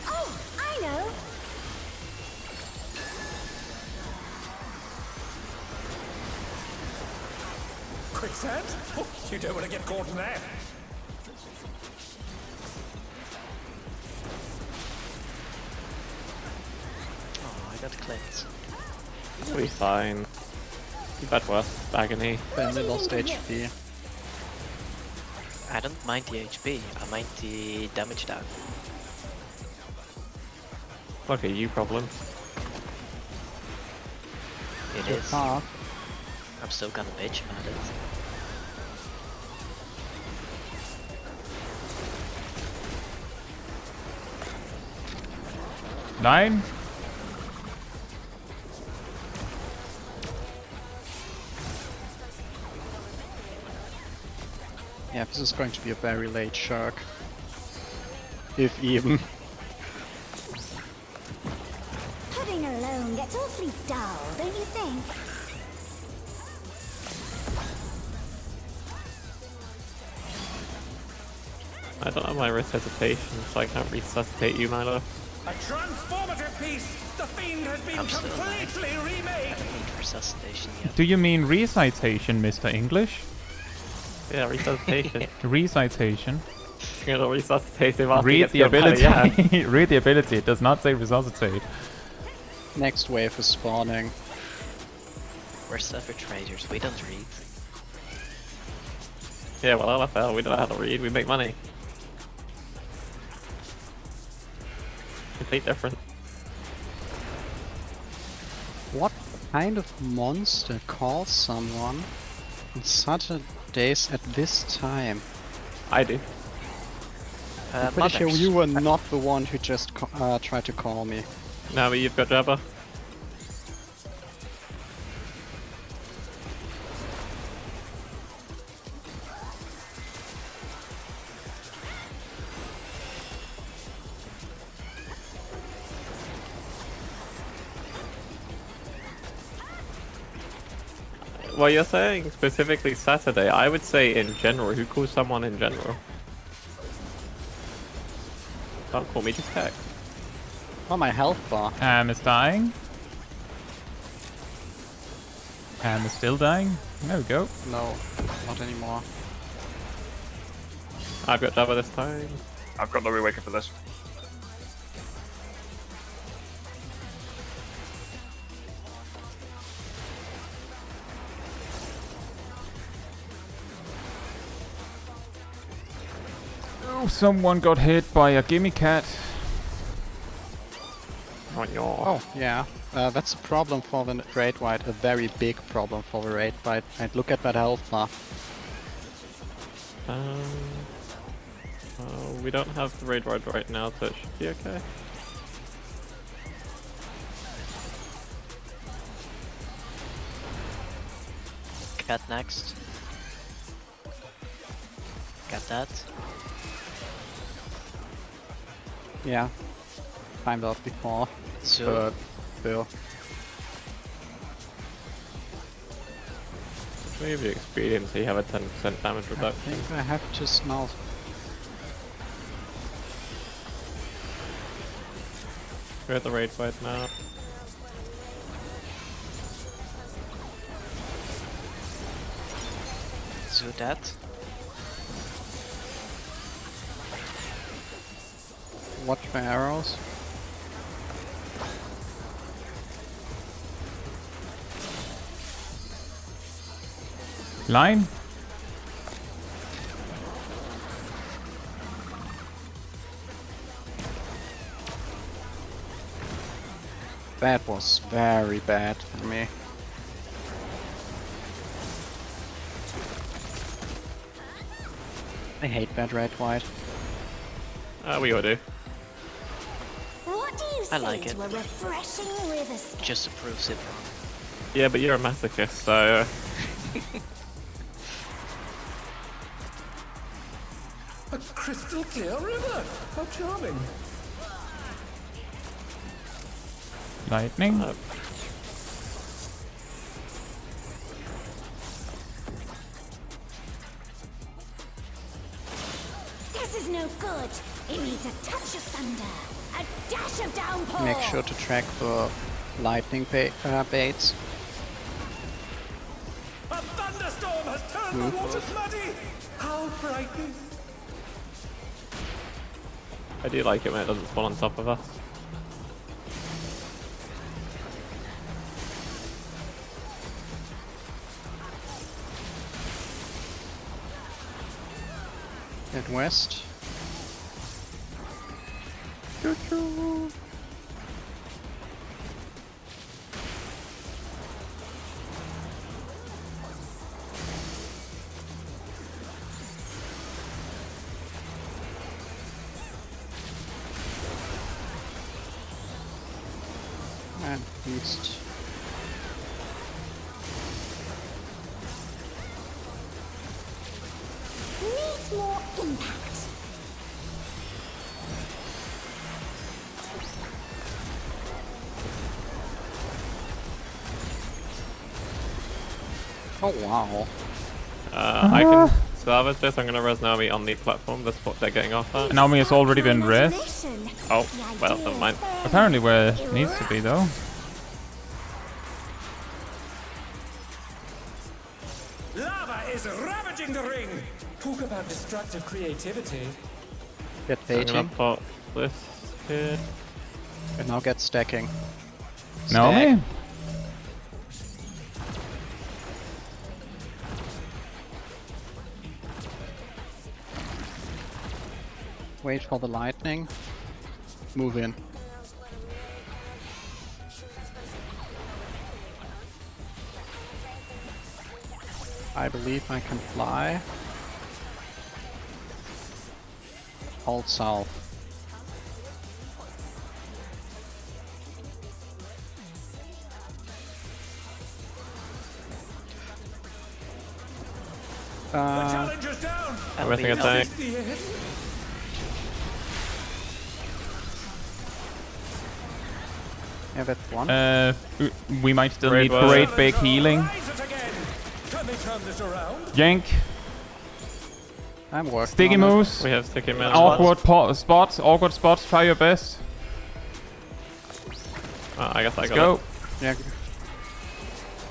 Oh, I know. Quicksand? Oh, you don't want to get caught in that. Oh, I got cleansed. It'll be fine. You've had worse agony. Family lost HP. I don't mind the HP, I mind the damage down. Look at you problem. It is. path. I'm still gonna bitch about it. Nine. Yeah, this is going to be a very late shark. If even. Pudding alone gets awfully dull, don't you think? I don't have my resuscitation, so I can't resuscitate you, Milo. A transformative piece! The fiend has been I'm still completely I remade! don't need resuscitation yet. Do you mean recitation, Mr. English? Yeah, resuscitation. Recitation. You're gonna resuscitate him after he Read gets the killed by the yak. ability. Read the ability. It does not say resuscitate. Next wave is spawning. We're Savage Traders, we don't read. Yeah, well, LFL, we don't know how to read, we make money. Complete different. What kind of monster calls someone on Saturdays at this time? I do. I'm pretty sure you were not the one who just tried to call me. Now but you've got Jabba. Well, you're saying specifically Saturday. I would say in general. Who calls someone in general? Don't call me, just text. Oh, my health bar. Am is dying. Am is still dying. There we go. No, not anymore. I've got Jabba this time. I've got no reawaken for this. Oh, someone got hit by a gimme cat. Oh, yeah. That's a problem for the Raid White, a very big problem for the Raid White. And look at that health bar. We don't have the raid rod right now, so it should be okay. Cat next. Got that. Yeah. Timed out before. So Still. Maybe experience, so you have a 10% damage I reduction. think I have to smell. We're at the raid fight now. so that. Watch for arrows. Line. That was very bad for me. I hate that red white. We all do. What do you I say like to it. a refreshing river skate? Just approves it wrong. Yeah, but you're a masochist, so... A crystal clear river! How charming! Lightning. This is no good. It needs a touch of thunder, a dash of downpour. Make sure to track the lightning baits. A thunderstorm has turned the waters muddy! How frightening! I do like it when it doesn't spawn on top of us. Head west. And boost. Needs more impact. Oh wow. I can salvage this. I'm gonna res Naomi on the platform. That's what they're getting off at. Naomi has already been res. Imagination. Oh, The well, idea never mind. is fair. Apparently where it needs to be though. Lava is ravaging the ring. Talk about destructive creativity. Get I'm gonna baiting. put this here. And now get stacking. Naomi? Stack. Wait for the lightning. Move in. I believe I can fly. Hold south. Challenger's down. Everything attack. The end. Yeah, that's one. We might still Great need work. great big healing. Rise it again. Can they turn this around? Yank, I'm working sticky on it. moves, We have sticky man. awkward spots, try your best. I guess I Let's got go. it. Yeah,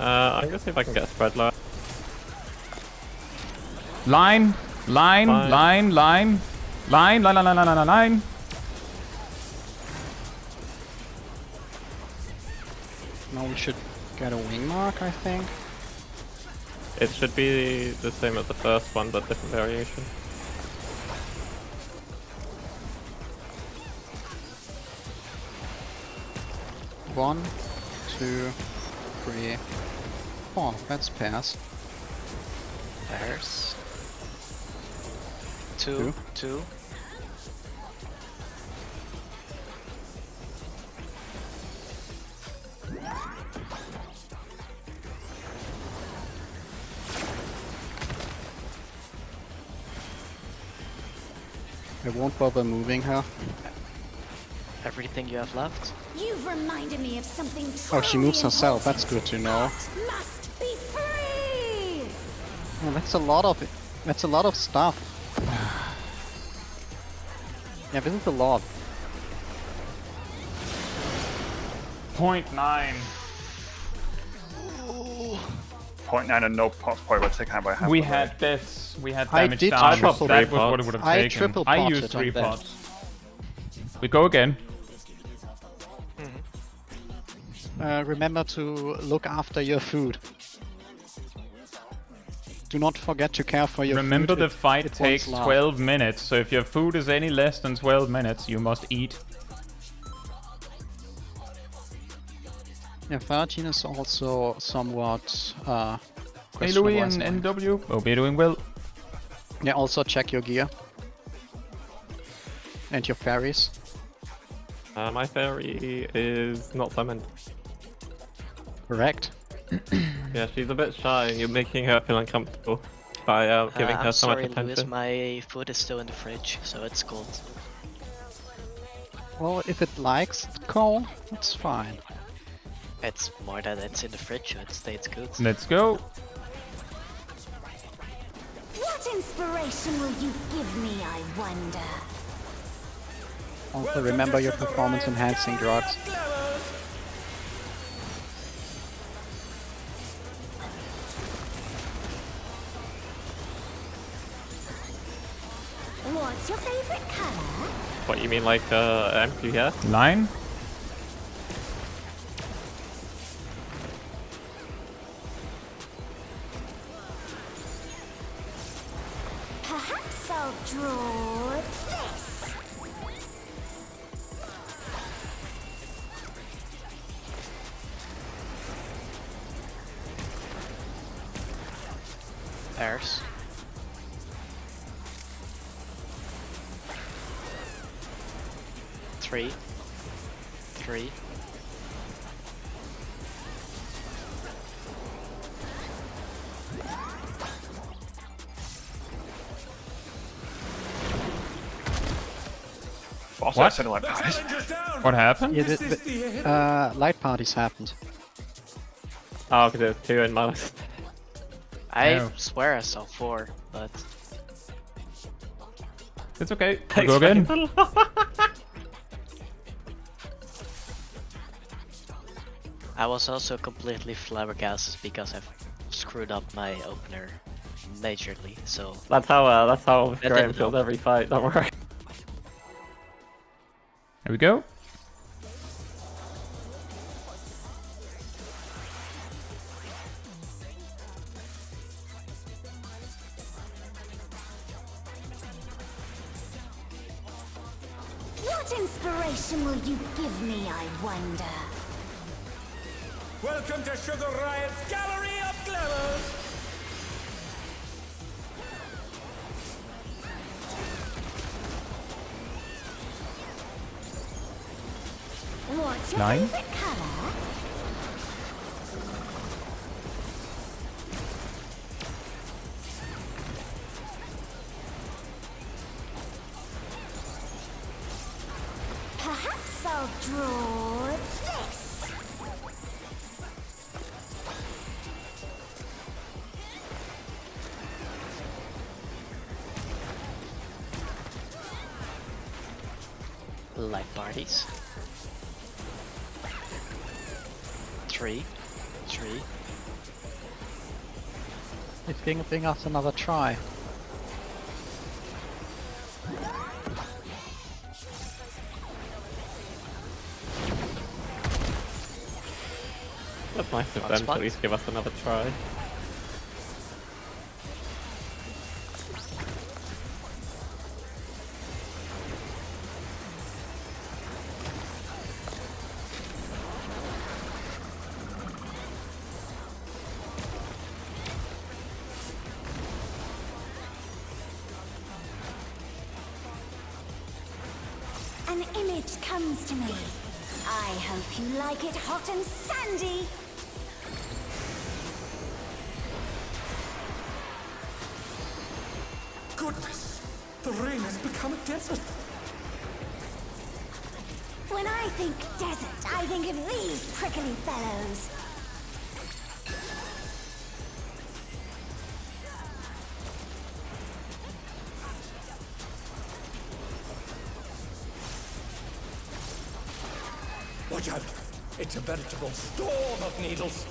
I'm gonna see if I can get a spread line. Line, line, Fine. line, line, line, line, line, line, line, line, line. now we should get a wing mark, I think. It should be the same as the first one, but different variation. One, two, three, four. Let's pass. There's two. I won't bother moving her. Everything you have left. You've reminded me of something. Oh, she moves truly herself. important. That's good to know. Must be free. Oh, that's a lot of it. That's a lot of stuff. Yeah, this is a lot. 0.9. 0.9 and no pots point was taken out by half. We had this. We had I damage did down. triple That was pot. what it would have I taken. triple I potted used on 3 that. pots. We go again. Remember to look after your food. Do not forget to care for your Remember food. the fight it takes won't last. 12 minutes, so if your food is any less than 12 minutes, you must eat. Yeah, 13 is also somewhat Hey Louis and questionable. NW. Hope you're doing well. Yeah, also check your gear. And your fairies. My fairy is not summoned. Correct. Yeah, she's a bit shy, and you're making her feel uncomfortable by giving her I'm so much sorry, attention. Lewis, my food is still in the fridge, so it's cold. Well, if it likes coal, that's fine. It's more that it's in the fridge, so it stays good. Let's go. What inspiration will you give me, I wonder? Also remember your performance enhancing drugs. What's your favorite color? What, you mean like MQS? Line. Perhaps I'll draw this. Airs. Three. Also, What? I said light parties. Challenger's down. What happened? Yeah, This is the end. light parties happened. Oh, because there's 2 in my list. I Oh. swear I saw 4, but It's okay. We'll go again. I was also completely flabbergasted because I've screwed up my opener majorly. So That's how That Graham didn't feels help. every fight, don't worry. Here we go. What inspiration will you give me, I wonder? Welcome to Sugar Riot's Gallery of Glamours. What's your 9. favorite color? Perhaps I'll draw this. light parties. 3. It's giving us another try. That's nice of That's them to fun. at least give us another try. An image comes to me. I hope you like it hot and sandy. Goodness, the rain has become a desert. When I think desert, I think of these prickly fellows. Watch out! It's a veritable storm of needles.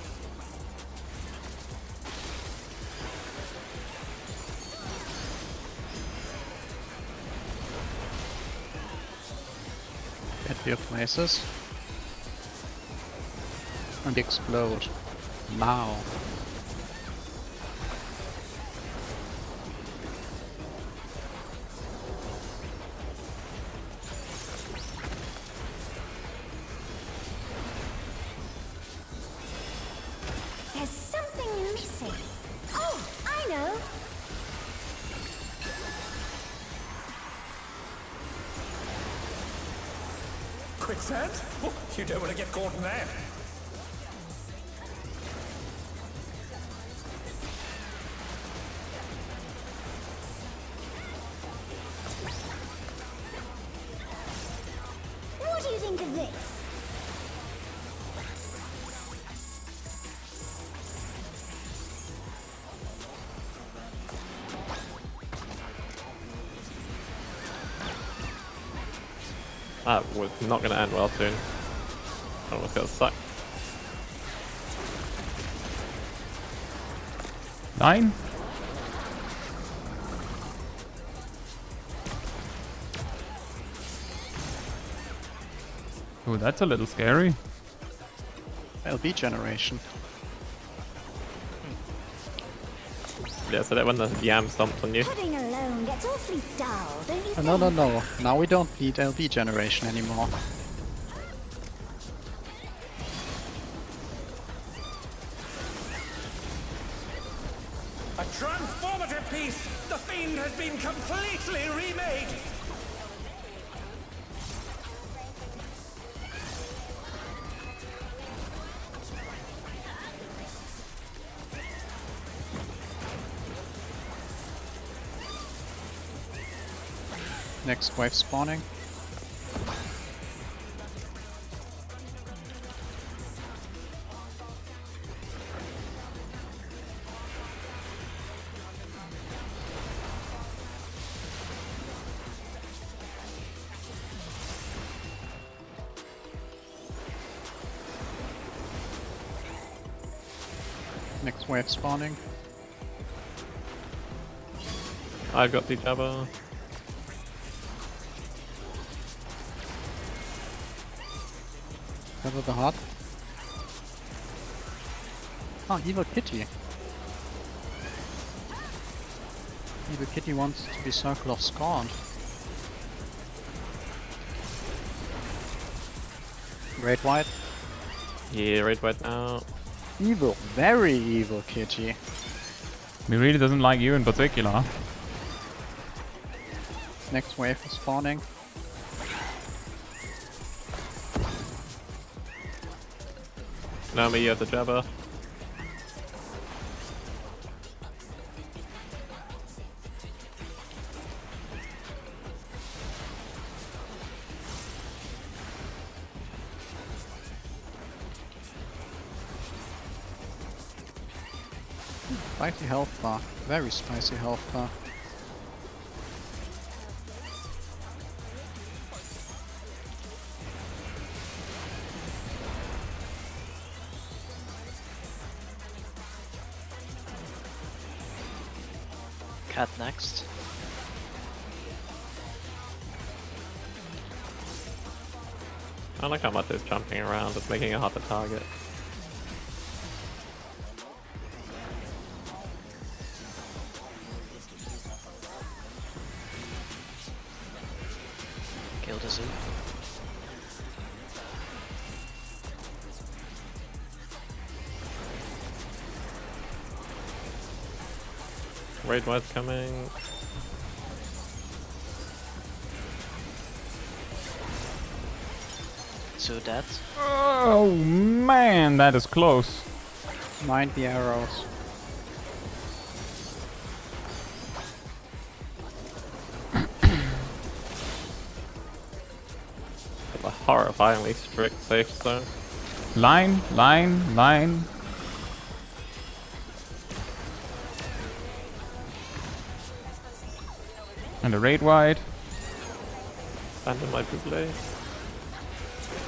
Get to your places. And explode. Now. There's something missing. Oh, I know. Quicksand? Oh, you don't want to get caught in that. What do you think of this? That was not going to end well soon. I almost got sucked. 9. Oh, that's a little scary. LB generation. Yeah, so that when the yam stomps on you. Pudding alone gets awfully dull, don't you think? No. Now we don't need LB generation anymore. A transformative piece! The Fiend has been completely remade! Next wave spawning. Next wave spawning. I've got the Jabba. Cover the hut. Oh, Evil Kitty. Evil Kitty wants to be Circle of Scorn. Great White. Yeah, red white now. Evil. Very evil Kitty. He really doesn't like you in particular. Next wave is spawning. Naomi, you have the Jabba. Spicy health bar. Very spicy health bar. Cat next. I like how much it's jumping around. It's making it hard to target. Kill the zoo. Red white's coming. Zoo dead. Oh man, that is close. Mind the arrows. A horrifyingly strict safe zone. Line, line, line. And a raid wide. Abandon my Buble.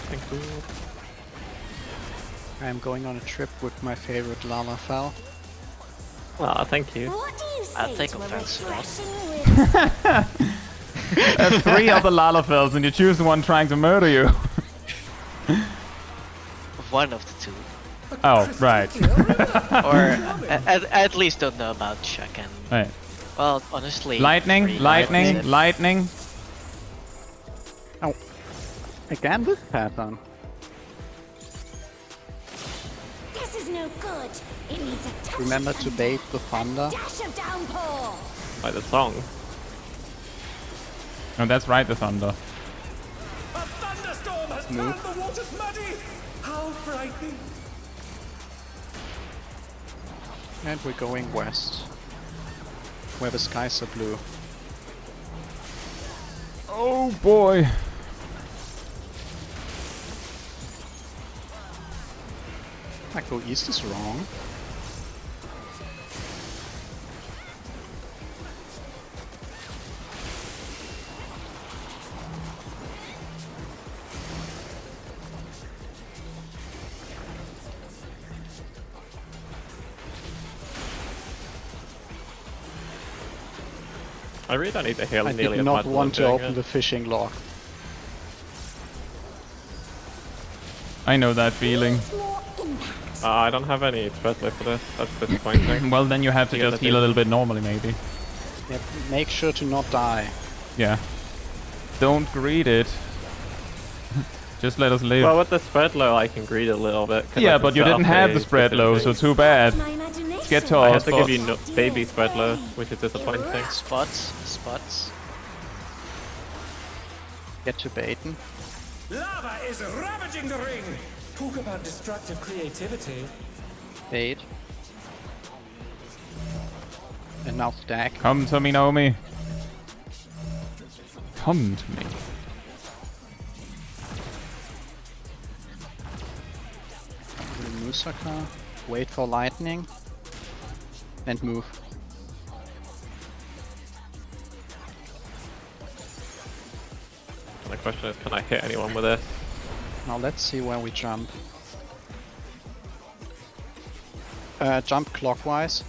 Thank you. I am going on a trip with my favorite Lalafell. Ah, thank you. What do you I'll say take to a offense to that. refreshing whiz? There's 3 other Lalafells and you choose the one trying to murder you. One of the two. Oh, right. Or at least don't know about Chuck and... Right. Well, honestly... Lightning, three lightning, lightning. lightning. Oh. Again this pattern. This is no good. It needs a touch Remember of to thunder. bait the thunder. Dash of downpour. Like the song. Oh, that's right, the thunder. A thunderstorm has turned the waters muddy! How frightening! And we're going west. Where the skies are blue. Oh boy. Like go east is wrong. I really don't need to heal I nearly did as not much as want I'm to doing open it. the fishing log. I know that feeling. Needs more impact. I don't have any Treadler for this. That's disappointing. Well, then you have to You gotta just heal do- a little bit normally, maybe. Yeah, make sure to not die. Yeah. Don't greed it. Just let us live. Well, with the spread low, I can greed a little bit. 'cause I Yeah, can but you set didn't up have a the spread low, so specific- too bad. My imagination. Get I tossed. have to give but- you no baby spread low, which is disappointing. Spots. Spots. Get to baiting. Lava is ravaging the ring! Talk about destructive creativity. Bait. And now stack. Come to me, Naomi. Come to me. Musaka. Wait for lightning. And move. The question is, can I hit anyone with this? Now let's see where we jump. jump clockwise.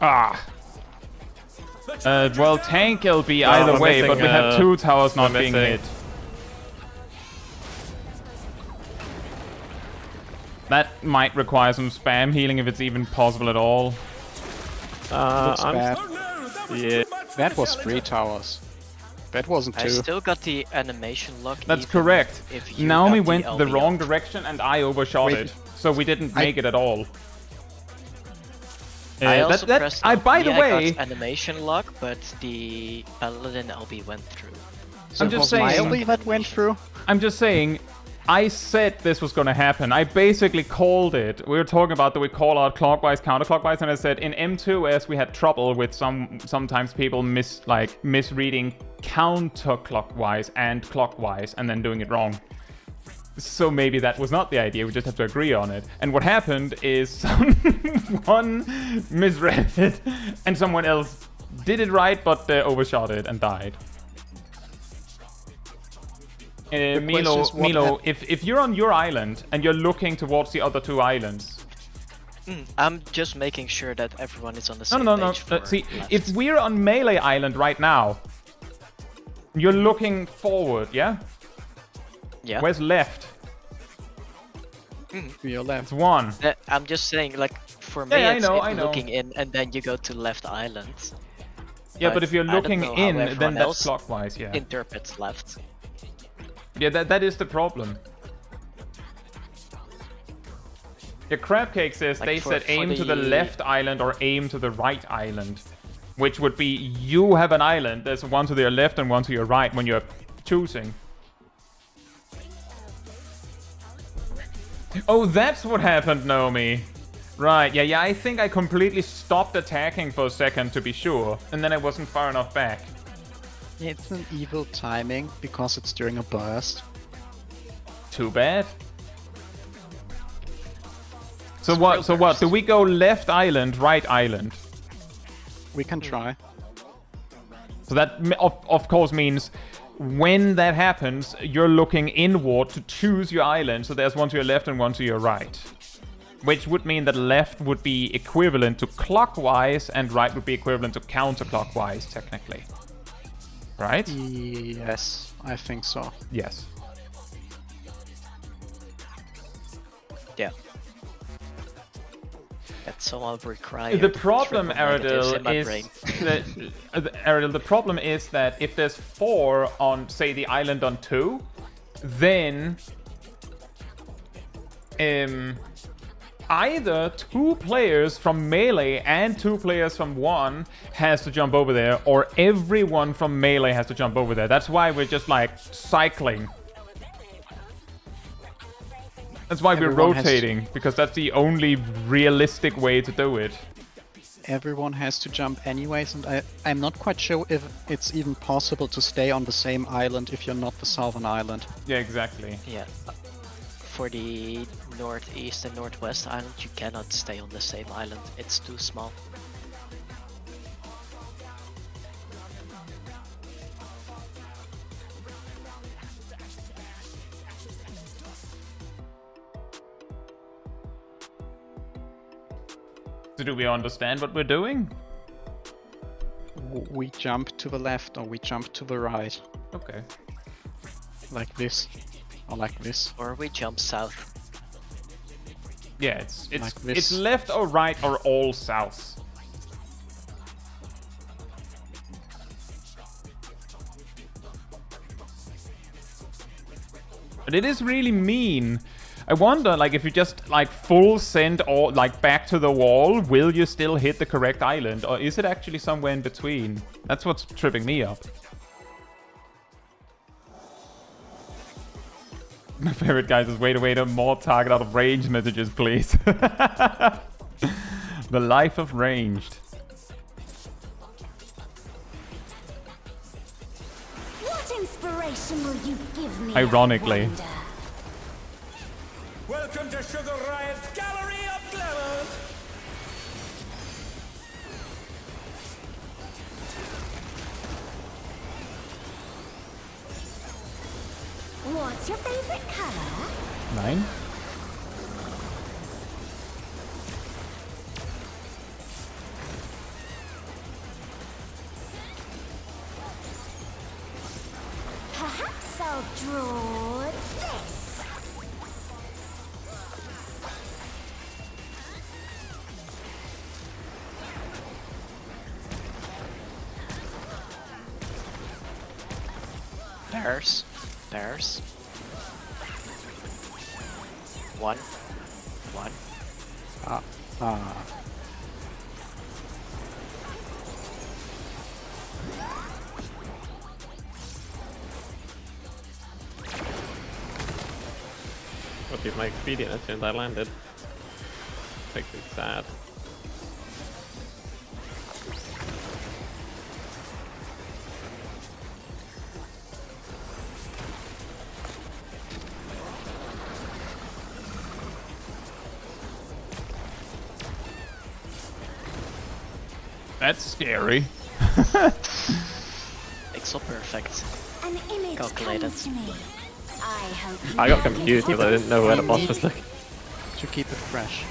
Ah. Well, tank will be Well, either we're way, but missing, we have 2 towers not we're being missing. hit. That might require some spam healing if it's even possible at all. Looks I'm bad. Oh no, that was Yeah. too much for That the was 3 challenger. towers. That wasn't I 2. still got the animation lock. That's even correct. If you Naomi got went the LB wrong up. direction and I overshot Wait. it. So we didn't make it at all. I also pressed by the LB, I way, got animation lock, but the Paladin LB went through. So I'm just it was saying- Miley that went through? I'm just saying, I said this was gonna happen. I basically called it. We were talking about that we call out clockwise, counterclockwise, and I said in M2S we had trouble with sometimes people misreading counterclockwise and clockwise and then doing it wrong. So maybe that was not the idea, we just have to agree on it. And what happened is someone misread it and someone else did it right but overshot it and died. Milo, is what Milo, if you're on your island and you're looking towards the other 2 islands... I'm just making sure that everyone is on the same No. page for See, left. if we're on Melee Island right now, you're looking forward, yeah? Yeah. Where's left? To your left. It's 1. I'm just saying, like, for me, Yeah, it's I know. looking in, and then you go to left island. Yeah, but if you're I don't looking know how in, then everyone that's else clockwise, yeah. interprets left. Yeah, that is the problem. Yeah, Crabcake says Like they for- said for aim to the the- left island or aim to the right island. Which would be you have an island, there's one to your left and one to your right when you're choosing. Oh, that's what happened, Naomi. Right, yeah, I think I completely stopped attacking for a second to be sure. And then I wasn't far enough back. It's an evil timing because it's during a burst. Too bad. So what? Do we go left island, right island? We can try. So that of course means when that happens, you're looking inward to choose your island. So there's one to your left and one to your right. Which would mean that left would be equivalent to clockwise and right would be equivalent to counterclockwise, technically. Right? Yes, I think so. Yes. Yeah. That's all required. The problem, triple negatives in Aradil, my is brain. that Aradil, the problem is that if there's 4 on, say, the island on 2, then either 2 players from Melee and 2 players from 1 has to jump over there, or everyone from Melee has to jump over there. That's why we're just like cycling. That's why we're Everyone has to- rotating, because that's the only realistic way to do it. Everyone has to jump anyways, and I'm not quite sure if it's even possible to stay on the same island if you're not the southern island. Yeah, exactly. Yeah. For the northeast and northwest island, you cannot stay on the same island. It's too small. So do we understand what we're doing? We jump to the left or we jump to the right, Okay. like this, or like this. Or we jump south. Yeah, it's Like this. it's left or right or all south. But it is really mean. I wonder, like, if you just, like, full send all, like, back to the wall, will you still hit the correct island? Or is it actually somewhere in between? That's what's tripping me up. My favorite, guys, is wait, more target out of range messages, please. The life of ranged. What inspiration will you give me? Ironically. I wonder? Welcome to Sugar Riot's Gallery of Glamour! What's your favorite color? 9. Perhaps I'll draw this. Bears. Bears. 1. 1. What is my expedient as soon as I landed? Makes me sad. That's scary. Pixel perfect. An image Calculated. comes to me. I hope you I got like it confused because I didn't know where the boss was looking. To keep it fresh.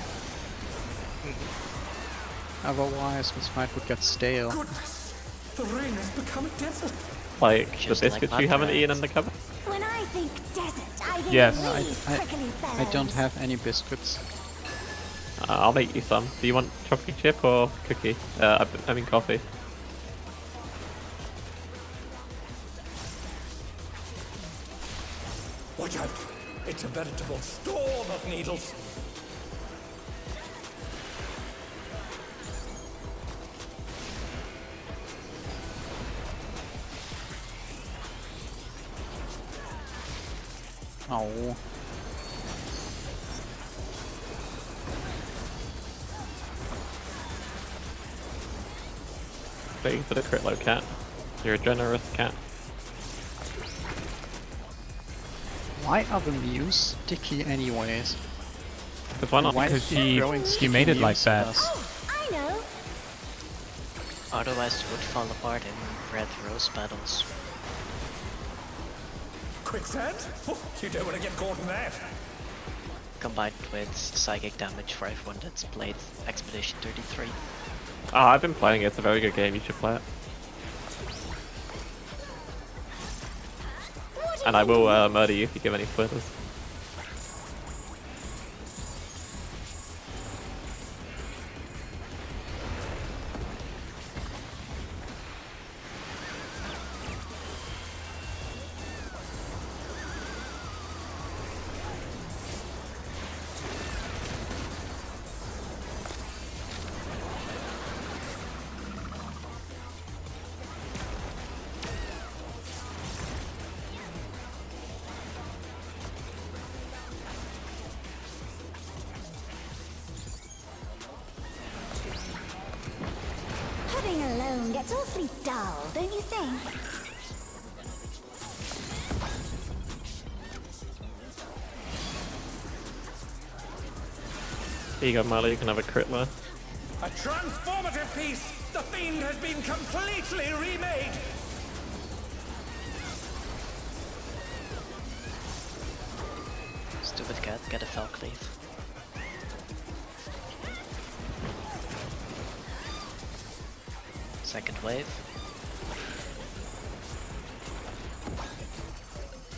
Otherwise, this fight would get stale. Goodness, the rain has become a desert. Like the Just like biscuits my you haven't eaten parents. in the cupboard. When I think desert, I think Yes. these prickly I don't fellows. have any biscuits. I'll make you some. Do you want chocolate chip or cookie? I mean coffee. Watch out! It's a veritable storm of needles. Oh. Thank you for the crit low, cat. You're a generous cat. Why are the Mews sticky anyways? Because why not? Why Because is he throwing he sticky made it like Mews that. at us? Oh, I know. Otherwise it would fall apart in red rose battles. Quicksand? Oh, you don't want to get caught in that. Combined with psychic damage for everyone that's played Expedition 33. Ah, I've been playing it. It's a very good game. You should play it. And I will murder you if you give any spoilers. Pudding alone gets awfully dull, don't you think? Here you go, Marley. You can have a crit there. A transformative piece! The Fiend has been completely remade! Stupid cat, get a fell cleave. Second wave.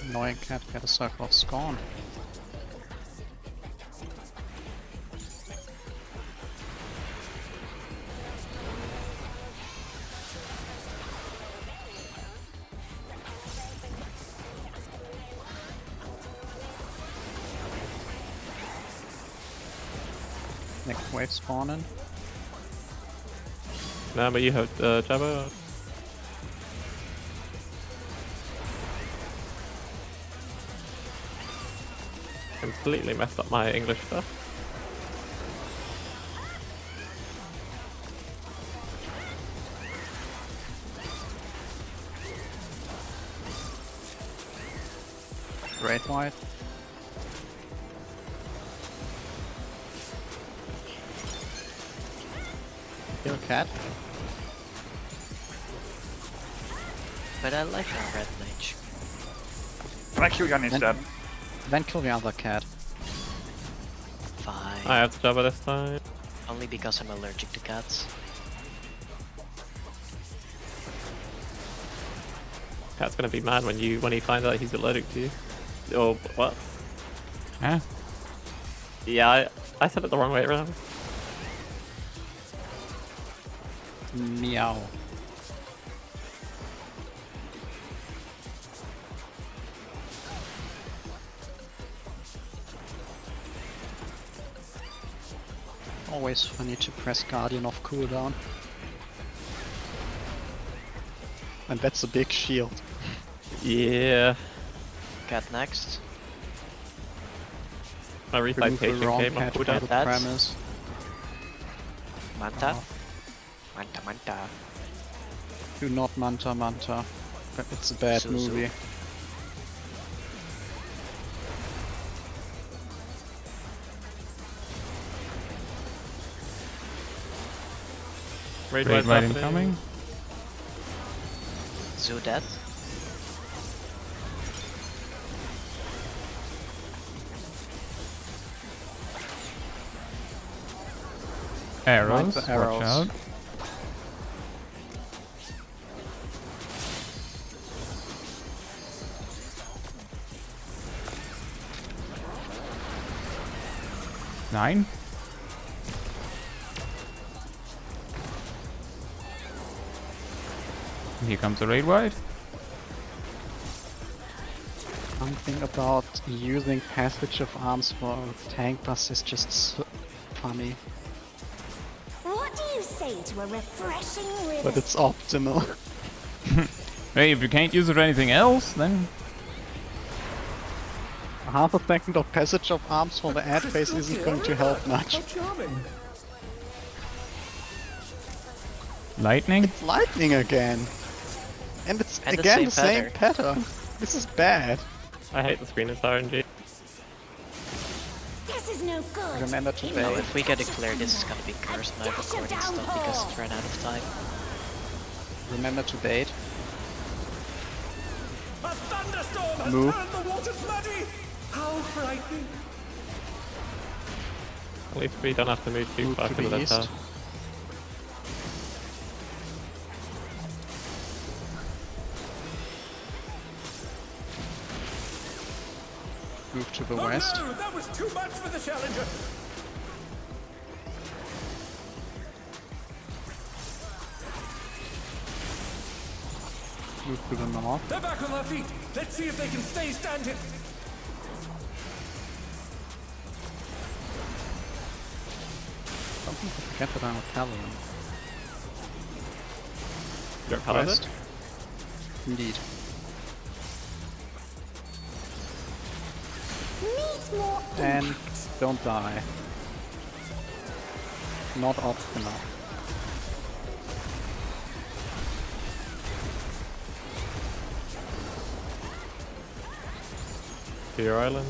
Annoying cat, get a circle of scorn. Next wave spawning. No, but you have Jabba. Completely messed up my English stuff. Great white. Kill cat. But I like our red mage. I kill Yanni instead? Then kill the other cat. Fine. I have to Jabba this time. Only because I'm allergic to cats. Cat's gonna be mad when he finds out he's allergic to you. Or what? Huh? Yeah, I said it the wrong way around. Meow. Always funny to press Guardian off cooldown. And that's a big shield. Yeah. Cat next. My Remove the recitation wrong came on cat from cooldown. the That's- premise. Manta. Oh. Manta. Do not Manta. It's a bad Suzu. movie. Raid Raid wide right happening. incoming. Zoo dead. Arrows. Like the arrows. Watch out. Nine. Here comes the raid wide. Something about using Passage of Arms for tank buffs is just so funny. What do you say to a refreshing river? But it's optimal. Hey, if you can't use it for anything else, then Half a second of Passage of Arms for the ad phase isn't going to help much. How charming. lightning. It's lightning again! And it's And the again the same same pattern. This is bad. I hate the screen, it's RNG. This is no good. Remember to No, bait. if we get a clear, this is gonna be cursed my recording stuff because it's ran out of time. Remember to bait. A thunderstorm has Move. turned the waters muddy. How frightening. At least we don't have to move too Move far to to the the east. tower. Move to the Oh west. no, that was too much for the challenger. Move to the north. They're back on their feet. Let's see if they can stay standing. Something to forget that I'm a paladin. You're a paladin? West. Indeed. Needs more And don't die. Not optimal. To your island.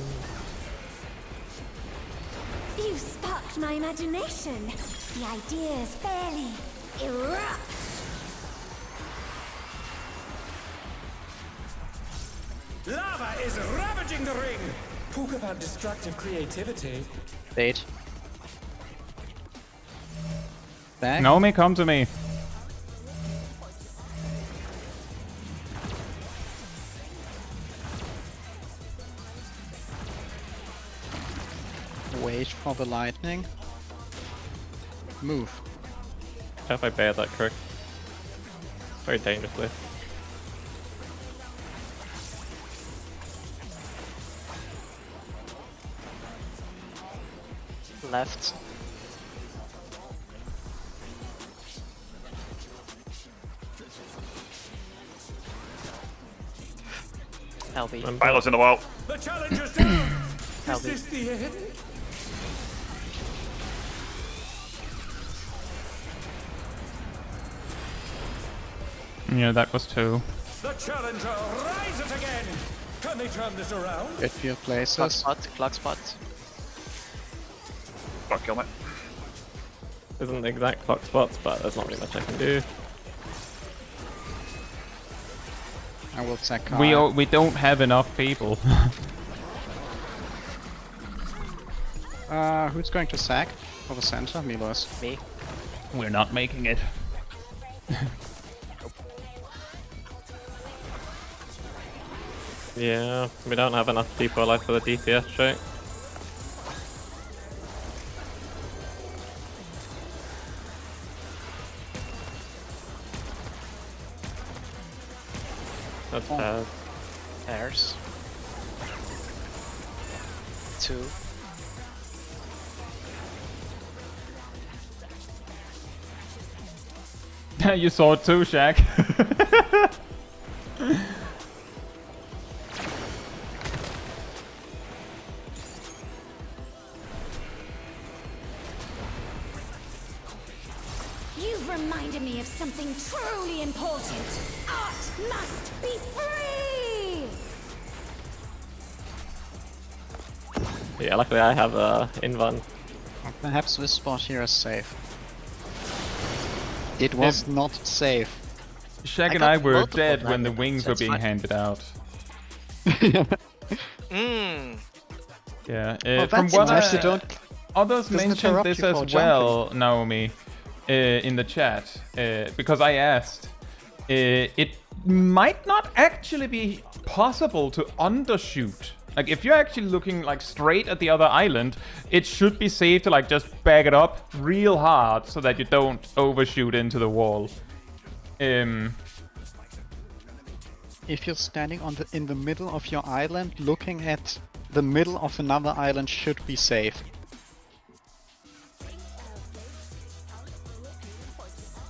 You sparked my imagination. The ideas fairly erupt. Lava is ravaging the ring. Talk about destructive creativity. Bait. Back. Naomi, come to me. Wait for the lightning. Move. If I bear that correct. Very dangerously. Left. LB. Milo's in the wall. The challenger's down. Is LB. this the end? Yeah, that was two. The challenger rises again. Can they turn this around? Get to your Clock places. spot, clock spot. Fuck, kill me. Isn't the exact clock spots, but there's not really much I can do. I will sack Kai. We don't have enough people. Who's going to sack for the center? Milos. Me? We're not making it. Yeah, we don't have enough people alive for the DPS check. That's bad. There's 2. You saw it too, Shaq. You've reminded me of something truly important. Art must be free! Yeah, luckily I have Invan. Perhaps this spot here is safe. It was not safe. Shaq I and got I were multiple dead when the diamonds, wings were that's being fine. handed out. Mmm. Yeah, Well, from that's what nice. You don't. others doesn't mentioned interrupt this you as for well, Naomi, in the chat, because I asked. It might not actually be possible to undershoot. Like, if you're actually looking like straight at the other island, it should be safe to like just back it up real hard so that you don't overshoot into the wall. If you're standing in the middle of your island, looking at the middle of another island should be safe.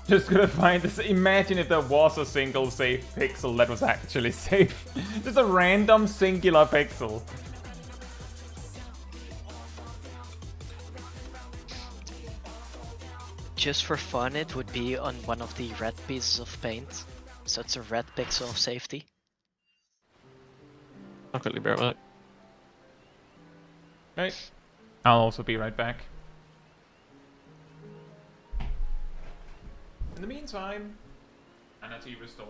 Just gonna find this. Imagine if there was a single safe pixel that was actually safe. Just a random singular pixel. Just for fun, it would be on one of the red pieces of paint. So it's a red pixel of safety. I'll quickly be right back. Right. I'll also be right back. In the meantime, sanity restored.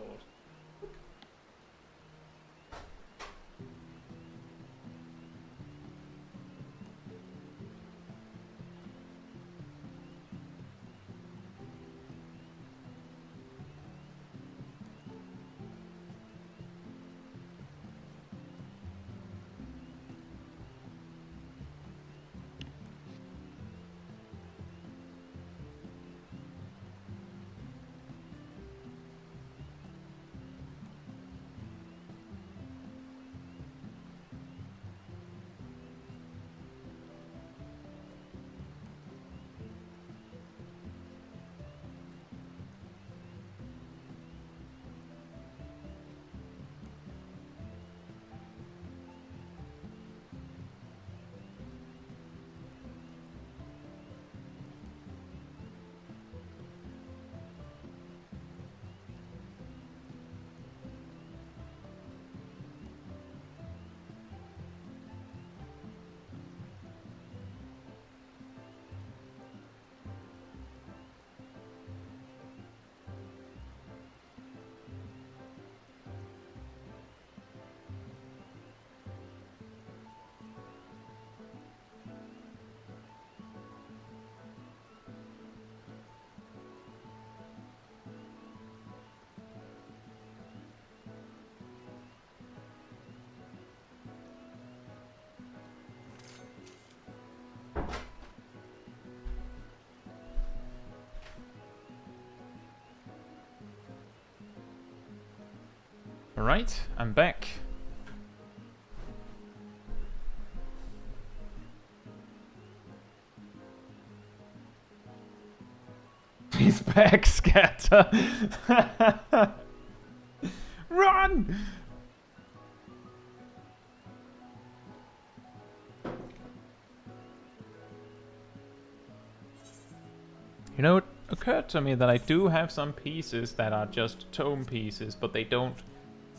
Alright, I'm back. He's back, Scatter! Run! You know, it occurred to me that I do have some pieces that are just tome pieces, but they don't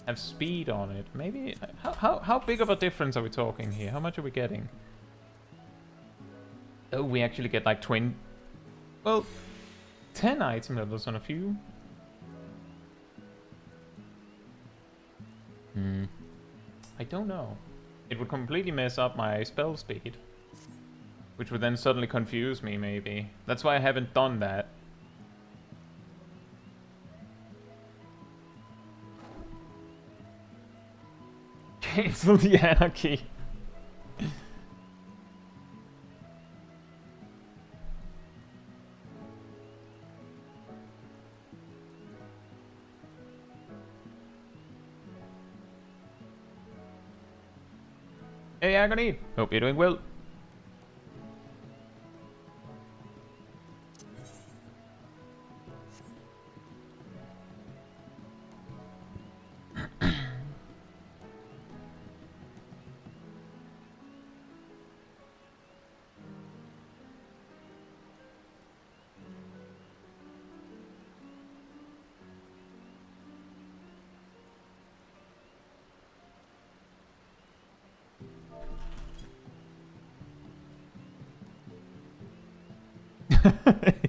have speed on it. Maybe... How big of a difference are we talking here? How much are we getting? Oh, we actually get like 20... Well, 10 item levels on a few. I don't know. It would completely mess up my spell speed. Which would then suddenly confuse me, maybe. That's why I haven't done that. Cancel the anarchy. Hey Agony, hope you're doing well.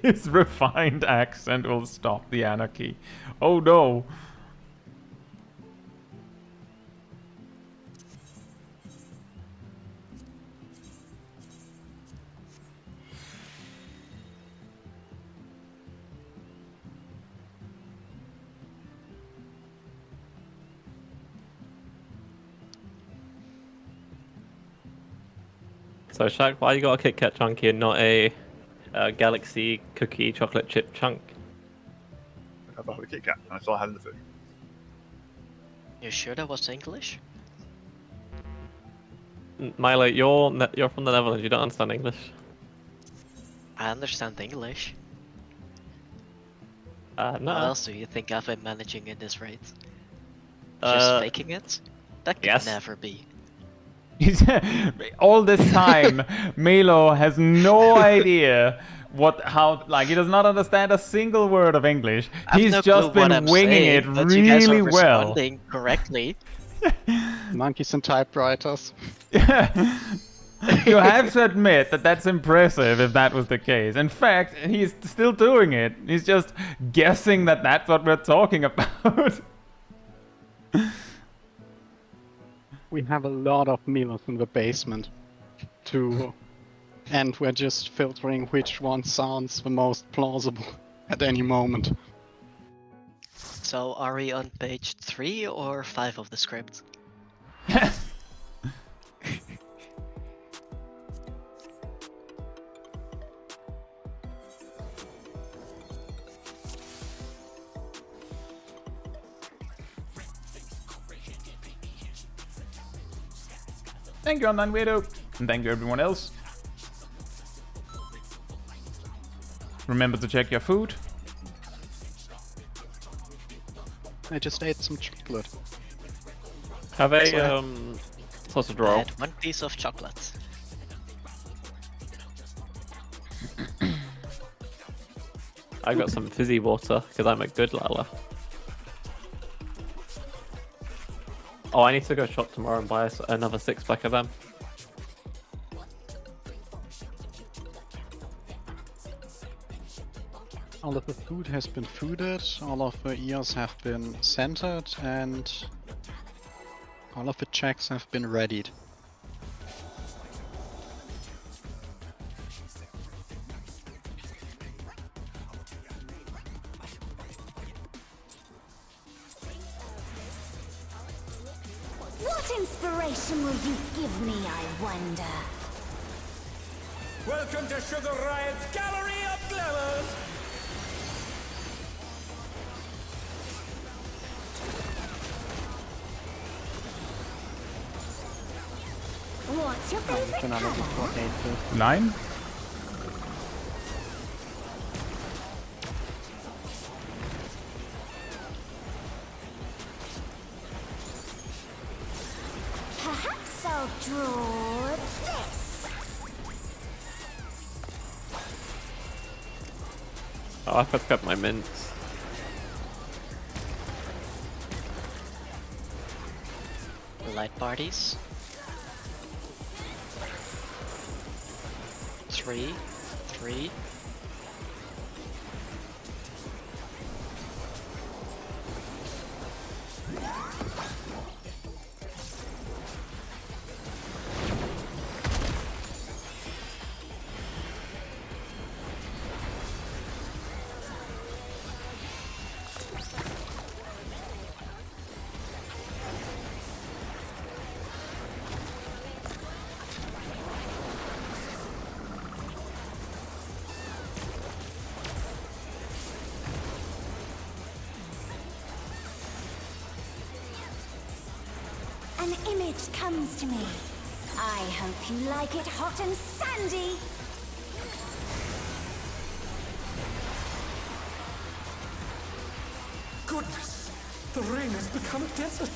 His refined accent will stop the anarchy. Oh no. So Shaq, why you got a Kit Kat chunky and not a Galaxy cookie chocolate chip chunk? I thought we Kit Kat, and that's all I had in the food. You sure that was English? Milo, you're from the Netherlands. You don't understand English. I understand English. No. How else do you think I've been managing at this rate? Just faking it? That could yes. never be. All this time, Milo has no idea he does not understand a single word of English. He's no just clue what been I'm winging saying, it but you guys really are well. responding correctly. Monkeys and typewriters. You have to admit that that's impressive if that was the case. In fact, he's still doing it. He's just guessing that that's what we're talking about. We have a lot of Milos in the basement, too. And we're just filtering which one sounds the most plausible at any moment. So are we on page 3 or 5 of the script? Thank you, Online Weirdo. And thank you, everyone else. Remember to check your food. I just ate some chocolate. Have a sausage I roll. had 1 piece of chocolate. I got some fizzy water because I'm a good lala. Oh, I need to go shop tomorrow and buy another 6-pack of them. All of the food has been fooded, all of the ears have been centered, and all of the checks have been readied. What inspiration will you give me, I wonder? Welcome to Sugar Riot's Gallery of Glamours! What's your favorite color? 9? Perhaps I'll draw this. Oh, I forgot my mints. Light parties. 3, 3. image comes to me. I hope you like it hot and sandy. Goodness, the rain has become a desert.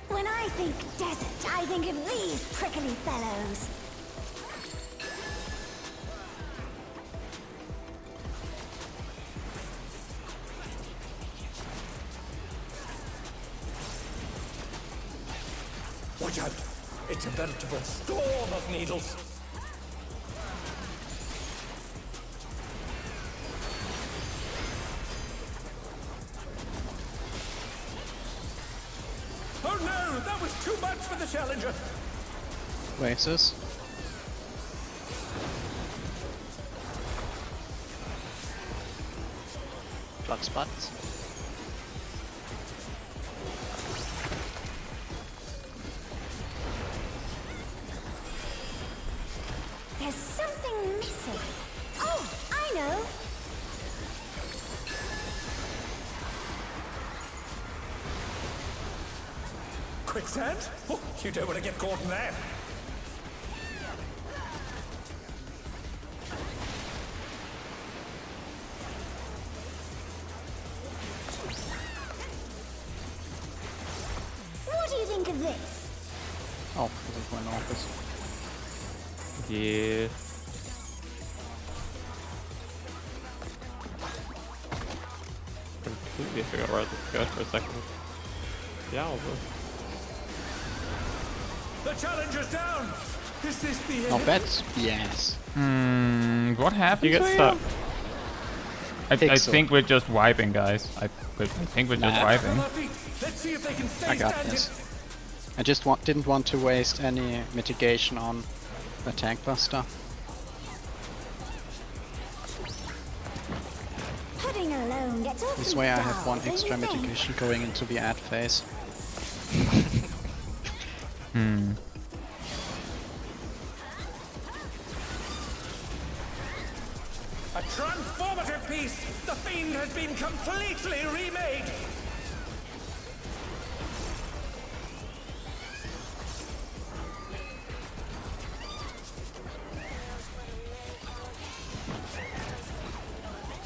When I think desert, I think of these prickly fellows. Watch out! It's a veritable storm of needles. Oh no! That was too much for the challenger! Oasis. Block spots. There's something missing. Oh, I know. Quicksand? Oh, you don't want to get caught in that. What do you think of this? Oh, this is my office. Yeah. Completely forgot where this goes for a second. Yeah, I'll go. The challenger's down! Is this the end? Not bad. Yes. What happened You get to stuck. I Pixel. think we're just wiping, guys. I think we're just Nah. wiping. On our feet. Let's see if they can stay I got standing. this. I just didn't want to waste any mitigation on the tank buster. Pudding alone gets awfully This way I have dull, one don't extra you think? mitigation going into the ad phase. A transformative piece! The Fiend has been completely remade!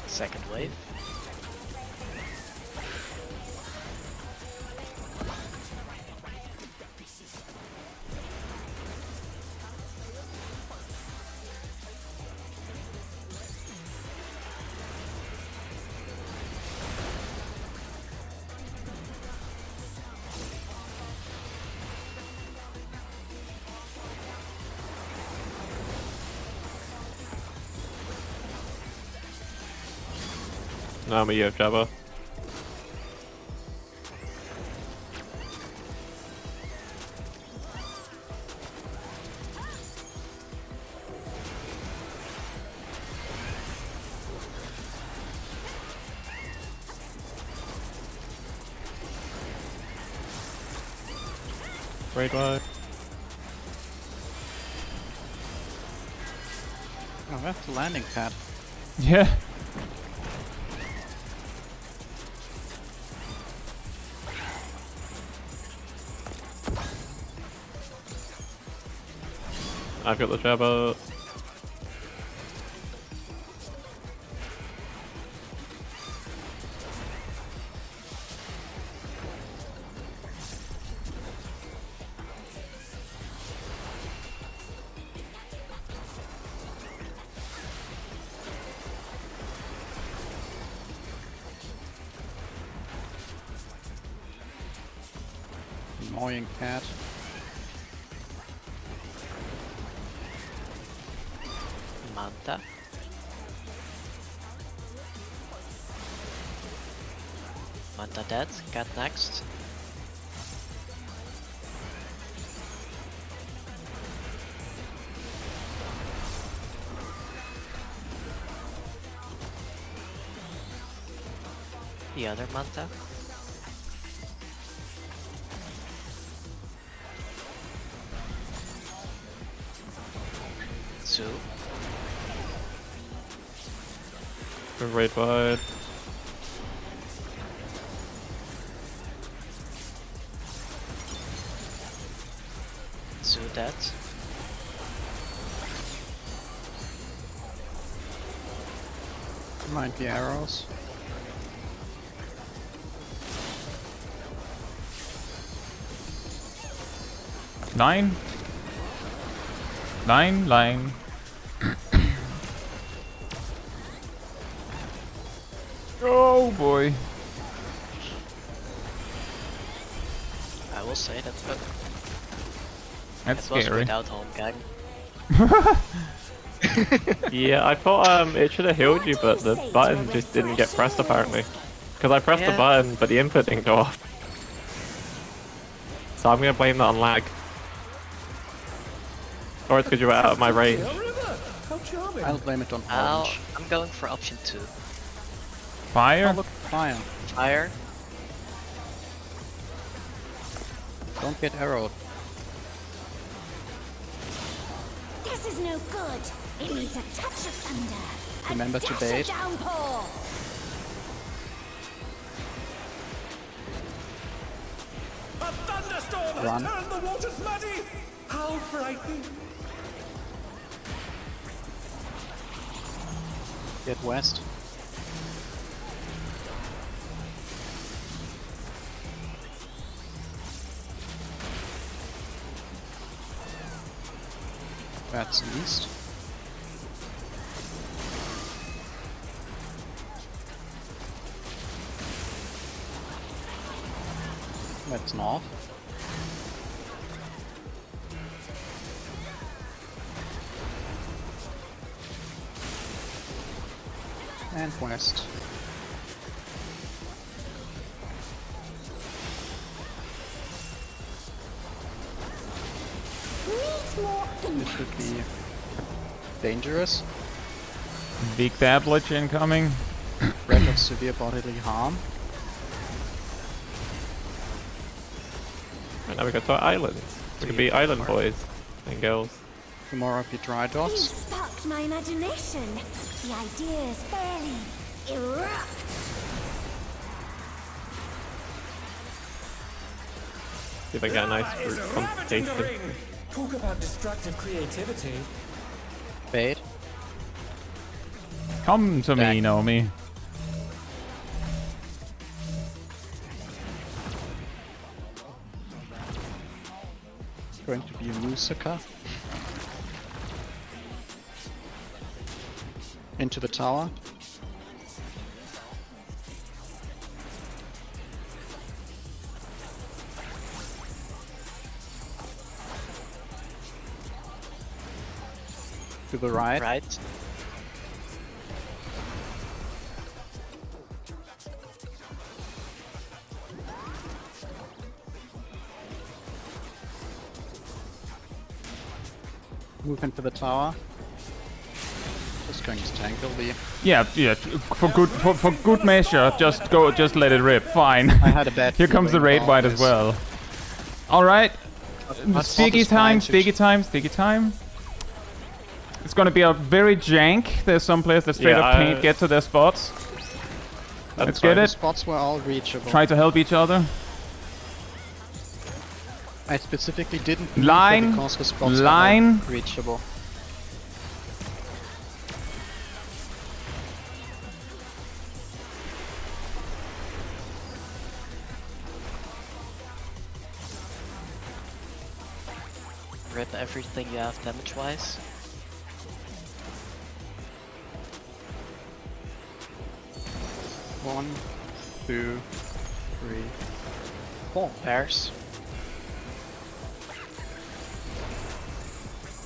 Second wave. No, but you have Jabba. Great wide. Oh, that's the landing pad. Yeah. I've got the Jabba. Annoying pad. Manta. Manta dead. Cat next. The other Manta. Two. Great wide. that. Might be arrows. Line. Line, line. Oh boy. I will say that's good. That's It was scary. without home gang. Yeah, I thought it should have healed you, but the button just didn't get pressed apparently. Because I pressed the Yeah. button, but the input didn't go off. So I'm gonna blame that on lag. Or it's because you were out of my range. A river. How charming. I'll blame it on orange. I'm going for option 2. Fire? Oh look, fire. Fire. Don't get arrowed. This is no good. It needs a touch of thunder. Remember to bait. Downpour. A thunderstorm Run. has turned the waters muddy. How frightening. Get west. That's east. That's north. And west. Needs more This should be dangerous. Big tablet incoming. Threat of severe bodily harm. And now we go to our island. We could be island boys and girls. Tomorrow be dry You docks. sparked my imagination. The ideas fairly erupt. See if I get a nice Is group rabbit in the conversation. ring. Talk about destructive creativity. Bait. Come to me, Back. Naomi. Going to be a Musaka. Into the tower. To the right. Right. Move into the tower. Just going to tank the. Yeah, yeah. For good measure, just let it rip. Fine. I had a bad. Here comes the feeling raid about white as this. well. All right. Let's Sticky focus time, fine to- sticky time, sticky time. It's gonna be a very jank. There's some players that straight Yeah, up can't get to their spots. Let's get The it. spots were all reachable. Try to help each other. I specifically didn't move Line. because the spots Line. were all reachable. Rip everything you have damage-wise. One, two, three, four. Pairs.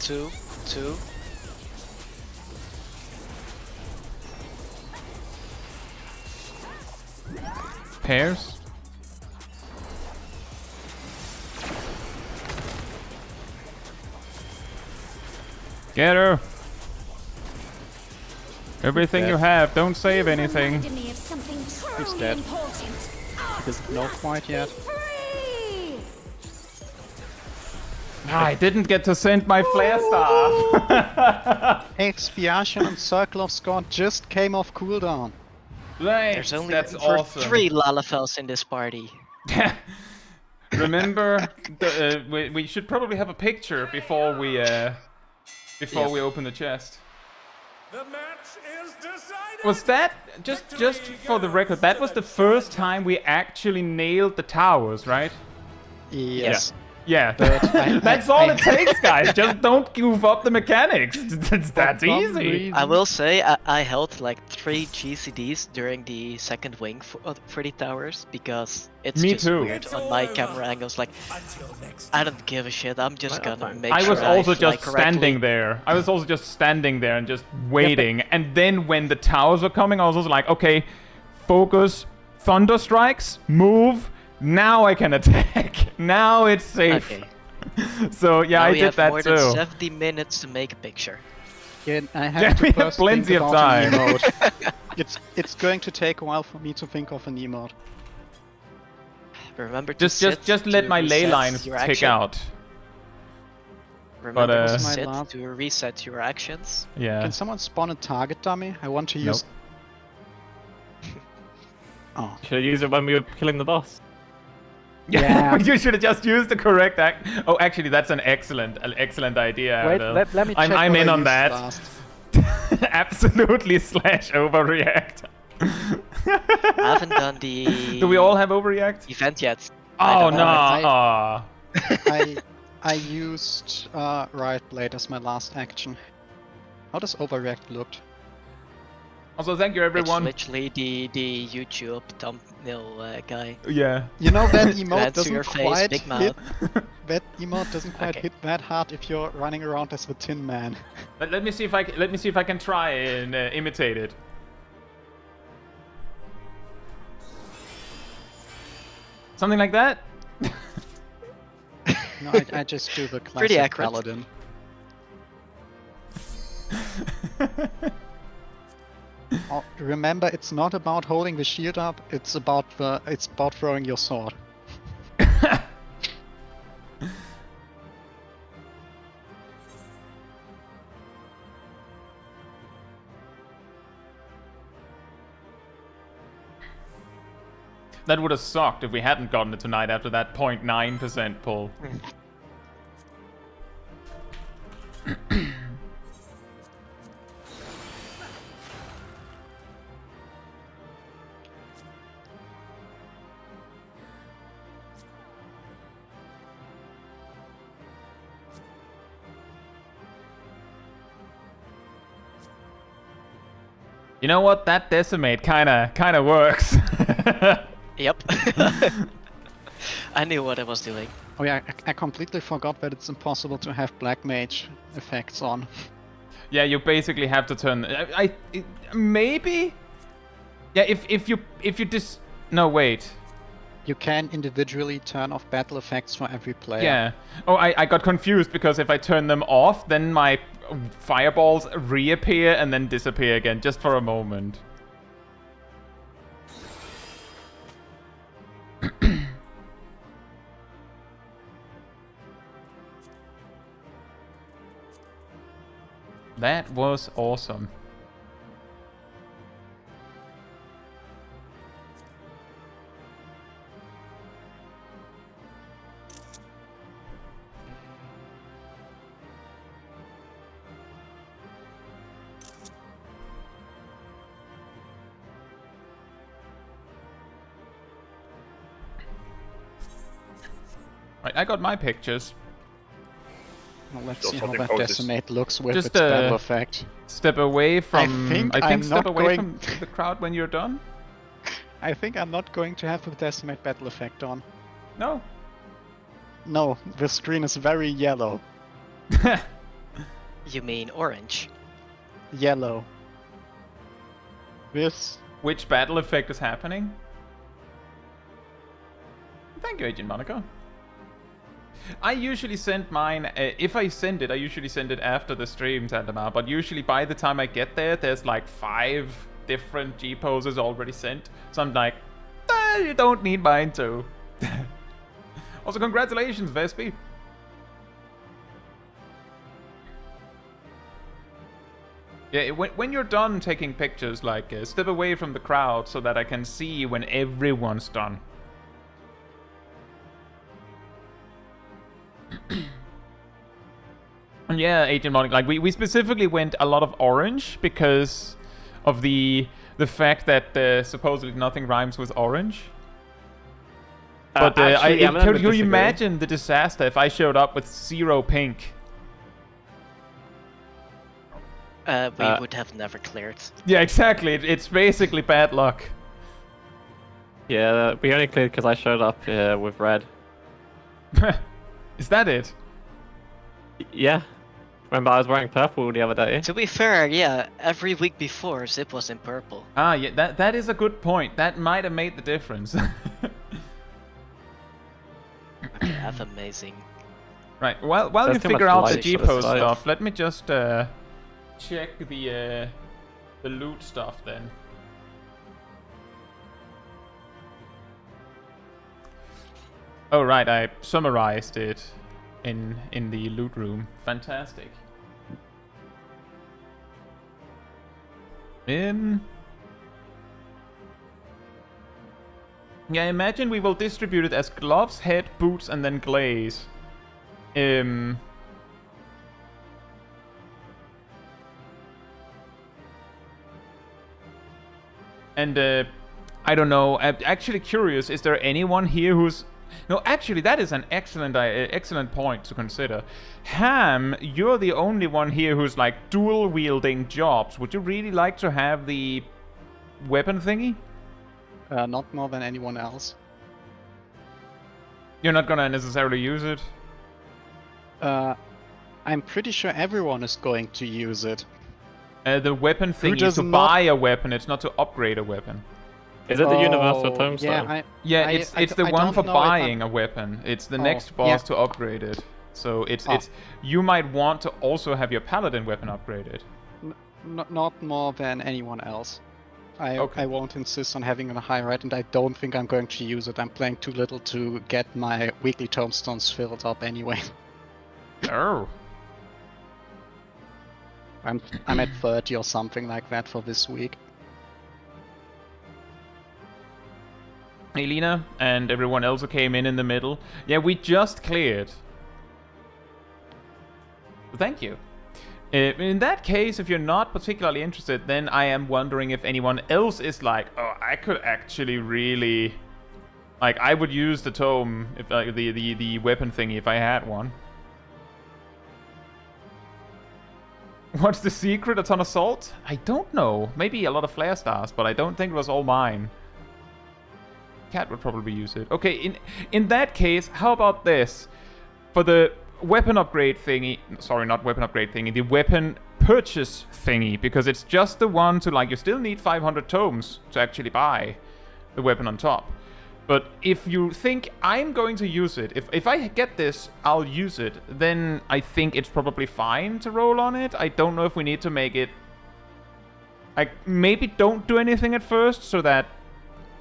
2, 2. Pairs. Get her. Everything you have. Don't save anything. Reminded me of something truly dead. important. He doesn't know quite yet. Free! I didn't get to send my flare staff. Expiation and Circle of Scott just came off cooldown. There's only room for 3 Lalafels in this party. Remember, we should probably have a picture before we open the chest. The match is decided. Was that just for the record? That was the first time we actually nailed the towers, right? Yes. Yeah, I- that's all it takes, guys. Just don't goof up the mechanics. It's that some easy. reason- I will say I held like 3 GCDs during the second wing for the towers because it's Me just too. weird on my camera angles. Like, Until next I don't give a shit. I'm just Well, gonna fine. make I sure was also fly just standing correctly. there. I was also just standing there and just waiting. And then when the towers were coming, I was also like, okay, focus, thunder strikes, move. Now I can attack. Now it's safe. Okay. So yeah, Now I we did have that more too. than 70 minutes to make a picture. Yeah, I have Yeah, to we have first plenty think of about an time. emote. It's going to take a while for me to think of an emote. Remember to Just sit let to my ley reset lines your tick action. out. Remember But, to my sit last- to reset your actions. Yeah. Can someone spawn a target dummy? I want to use. Oh. Should I use it when we were killing the boss? Yeah. You should have just used the correct act. Oh, actually, that's an excellent idea. Wait, Adel. let me check. I'm what in I on used that. last. Absolutely slash overreact. I haven't done the Do we all have overreact? event yet. I Oh don't no! know. Aw. I used Riot Blade as my last action. How does overreact look? Also, thank you It's everyone. literally the YouTube thumbnail guy. Yeah. You know that emote Glance to doesn't your face, quite big hit. mouth. That emote doesn't quite Okay. hit that hard if you're running around as the Tin Man. Let me see if I can try and imitate it. Something like that. No, I just do the classic Pretty accurate. paladin. Oh, remember, it's not about holding the shield up. It's about throwing your sword. That would have sucked if we hadn't gotten it tonight after that 0.9% pull. You know what? That decimate kinda works. Yep. I knew what I was doing. Oh yeah, I completely forgot that it's impossible to have black mage effects on. Yeah, you basically have to turn. Maybe. Yeah, if you just no wait. You can individually turn off battle effects for every player. Yeah. Oh, I got confused because if I turn them off, then my fireballs reappear and then disappear again just for a moment. That was awesome. Right, I got my pictures. Well, let's Just see how something that poses. decimate looks with Just, its battle effect. Step away from. think I think I'm step not away going- from the crowd when you're done. I think I'm not going to have the decimate battle effect on. No. No, the screen is very yellow. You mean orange? Yellow. This. Which battle effect is happening? Thank you, Agent Monaco. I usually send mine, if I send it, I usually send it after the stream, Tandema, but usually by the time I get there, there's like 5 different G poses already sent. So I'm like, you don't need mine too. Also, congratulations, Vespi. Yeah, when you're done taking pictures, like, step away from the crowd so that I can see when everyone's done. And yeah, Agent Monic, like we specifically went a lot of orange because of the fact that supposedly nothing rhymes with orange. But Actually, I'm gonna could you disagree. imagine the disaster if I showed up with 0 pink? We would have never cleared. Yeah, exactly. It's basically bad luck. Yeah, we only cleared because I showed up with red. Is that it? Yeah. Remember, I was wearing purple the other day. To be fair, yeah, every week before Zip was in purple. Ah, yeah, that is a good point. That might have made the difference. Okay, that's amazing. Right, while you There's too figure much out the light for this G-Post fight. stuff, let me just check the loot stuff then. Oh right, I summarized it in the loot room. Fantastic. Yeah, imagine we will distribute it as gloves, head, boots, and then glaze. And I don't know. I'm actually curious. Is there anyone here who's... No, actually, that is an excellent point to consider. Ham, you're the only one here who's like dual wielding jobs. Would you really like to have the weapon thingy? Not more than anyone else. You're not gonna necessarily use it? I'm pretty sure everyone is going to use it. The weapon thingy is to does not- buy a weapon. It's not to upgrade a weapon. Is it the universal Oh, tombstone? Yeah, Yeah, it's the one don't for know if I'm- buying a weapon. It's the next boss yeah. to upgrade it. So it's Oh. you might want to also have your paladin weapon upgraded. Not more than anyone else. Okay. I won't insist on having a high rate, and I don't think I'm going to use it. I'm playing too little to get my weekly tombstones filled up anyway. Oh. I'm at 30 or something like that for this week. Elena and everyone else who came in the middle. Yeah, we just cleared. Thank you. In that case, if you're not particularly interested, then I am wondering if anyone else is like, oh, I could actually really... Like, I would use the tome, if the weapon thingy, if I had one. What's the secret? A ton of salt? I don't know. Maybe a lot of flare stars, but I don't think it was all mine. Cat would probably use it. Okay, in that case, how about this? For the weapon upgrade thingy... Sorry, not weapon upgrade thingy. The weapon purchase thingy. Because it's just the one to, like, you still need 500 tomes to actually buy the weapon on top. But if you think I'm going to use it, if I get this, I'll use it, then I think it's probably fine to roll on it. I don't know if we need to make it... Like, maybe don't do anything at first, so that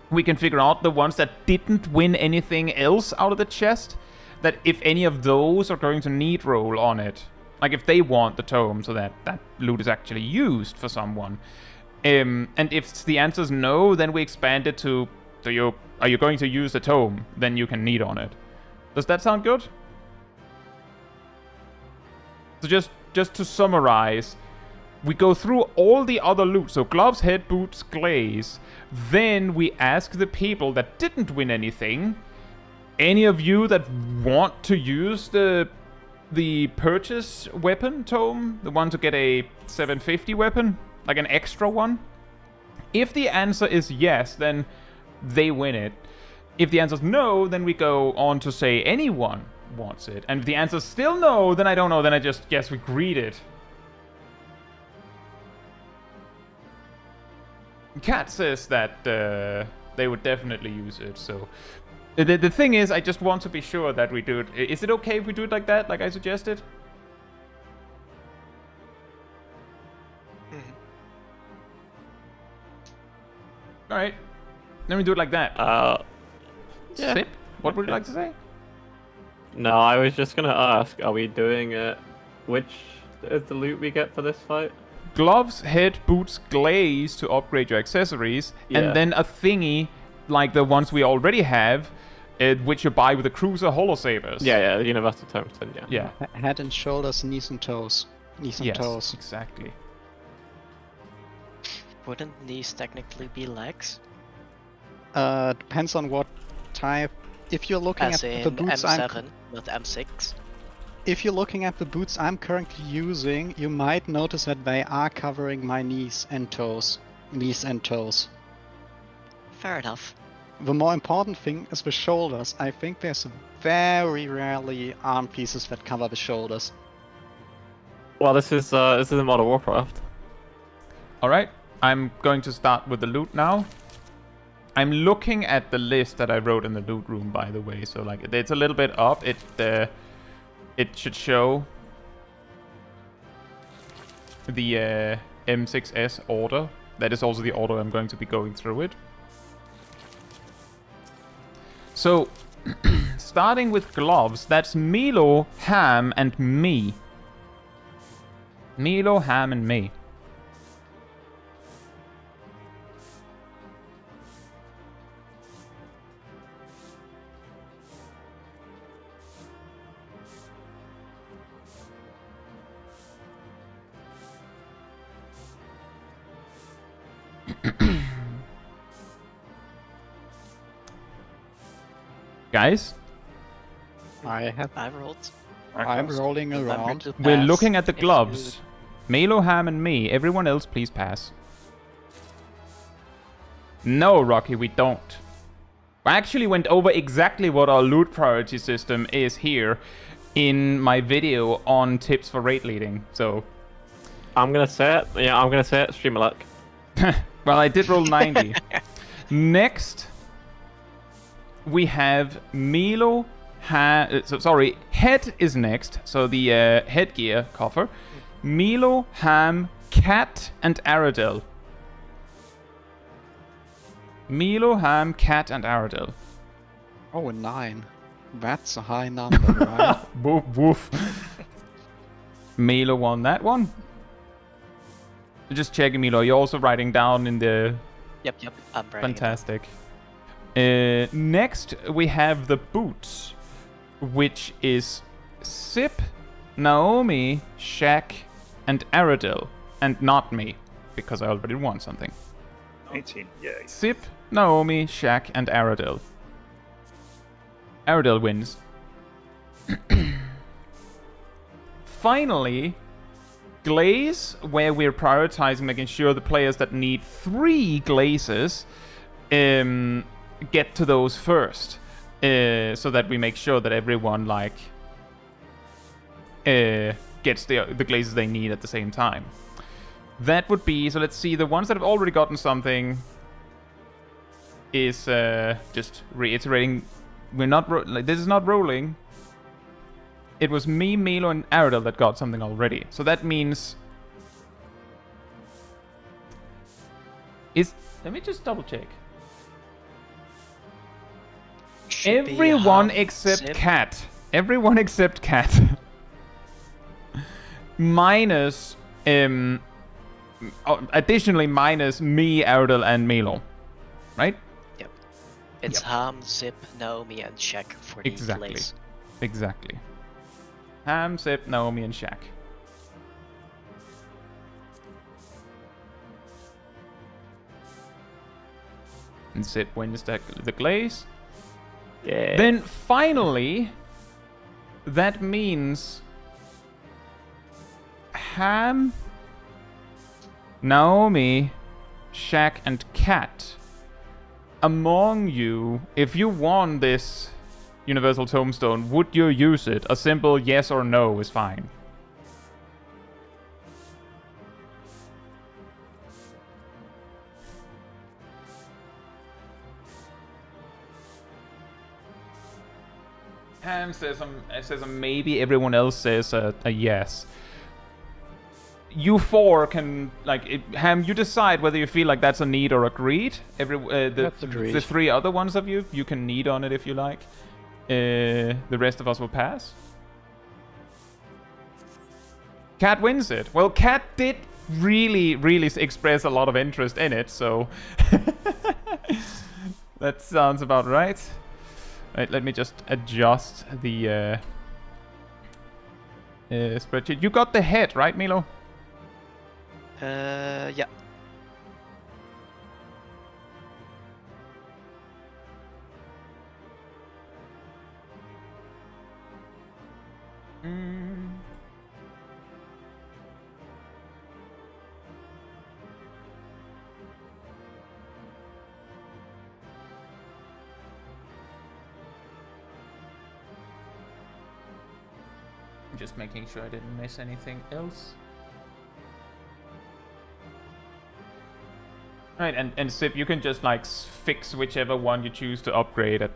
we can figure out the ones that didn't win anything else out of the chest. That if any of those are going to need roll on it. Like, if they want the tome, so that that loot is actually used for someone. And if the answer is no, then we expand it to... Are you going to use the tome? Then you can need on it. Does that sound good? So just to summarize, we go through all the other loot. So gloves, head, boots, glaze. Then we ask the people that didn't win anything. Any of you that want to use the purchase weapon tome, the one to get a 750 weapon, like an extra one. If the answer is yes, then they win it. If the answer is no, then we go on to say anyone wants it. And if the answer is still no, then I don't know, then I just guess we greet it. Cat says that they would definitely use it, so... The thing is, I just want to be sure that we do it. Is it okay if we do it like that, like I suggested? Alright. Then we do it like that. Yeah. Sip? What would you Okay. like to say? No, I was just gonna ask, are we doing which is the loot we get for this fight? Gloves, head, boots, glaze to upgrade your accessories, Yeah. and then a thingy like the ones we already have which you buy with the Cruiser Holo Sabers. Yeah, universal tungsten. Yeah. Yeah. Head and shoulders, knees and toes. Knees and Yes, toes. exactly. Wouldn't these technically be legs? Depends on what type. If you're looking As at in the boots M7, not M6. if you're looking at the boots I'm currently using, you might notice that they are covering my knees and toes. Knees and toes. Fair enough. The more important thing is the shoulders. I think there's very rarely arm pieces that cover the shoulders. Well, this is a Modern Warcraft. Alright, I'm going to start with the loot now. I'm looking at the list that I wrote in the loot room, by the way, so like it's a little bit up. It should show the M6S order. That is also the order I'm going to be going through it. So, starting with gloves, that's Milo, Ham, and me. Milo, Ham, and me. Guys, I rolled. I'm rolling Remember around. to we're pass looking at the if gloves. Milo, Ham, and me. Everyone else, please pass. No, Rocky, we don't. I actually went over exactly what our loot priority system is here in my video on tips for raid leading. So, I'm gonna say it. Yeah, I'm gonna say it. Stream of luck. well, I did roll 90. Next, we have Milo. Sorry, head is next. So the headgear coffer. Milo, Ham, Cat, and Aradel. Milo, Ham, Cat, and Aradel. Oh, a 9. That's a high number, right? Woof, woof. Milo won that one. Just checking, Milo. You're also writing down in the... Yep, I'm ready. Fantastic. Next, we have the boots, which is Sip, Naomi, Shaq, and Aradel. And not me, because I already won something. 18, yeah. Sip, Naomi, Shaq, and Aradel. Aradel wins. Finally, Glaze, where we're prioritizing making sure the players that need 3 glazes get to those first. So that we make sure that everyone, like, gets the glazes they need at the same time. That would be, so let's see, the ones that have already gotten something is just reiterating, we're not, this is not rolling. It was me, Milo, and Aradel that got something already. So that means, let me just double check. Should be Everyone Ham, except Sip. Cat. Everyone except Cat. Minus, additionally minus me, Aradel, and Milo. Right? Yep. It's Ham, Zip, Naomi, and Shaq for the Exactly. glaze. Exactly. Ham, Sip, Naomi, and Shaq. And Sip wins the glaze. Yeah. Then finally, that means Ham, Naomi, Shaq, and Cat. Among you, if you won this Universal Tombstone, would you use it? A simple yes or no is fine. Ham says a maybe. Everyone else says a yes. You 4 can, like, Ham, you decide whether you feel like that's a need or agreed. That's agreed. The 3 other ones of you can need on it if you like. The rest of us will pass. Cat wins it. Well, Cat did really express a lot of interest in it, so that sounds about right. Wait, let me just adjust the spreadsheet. You got the head, right, Milo? Yeah. Just making sure I didn't miss anything else. Right, and Sip, you can just like fix whichever one you choose to upgrade it.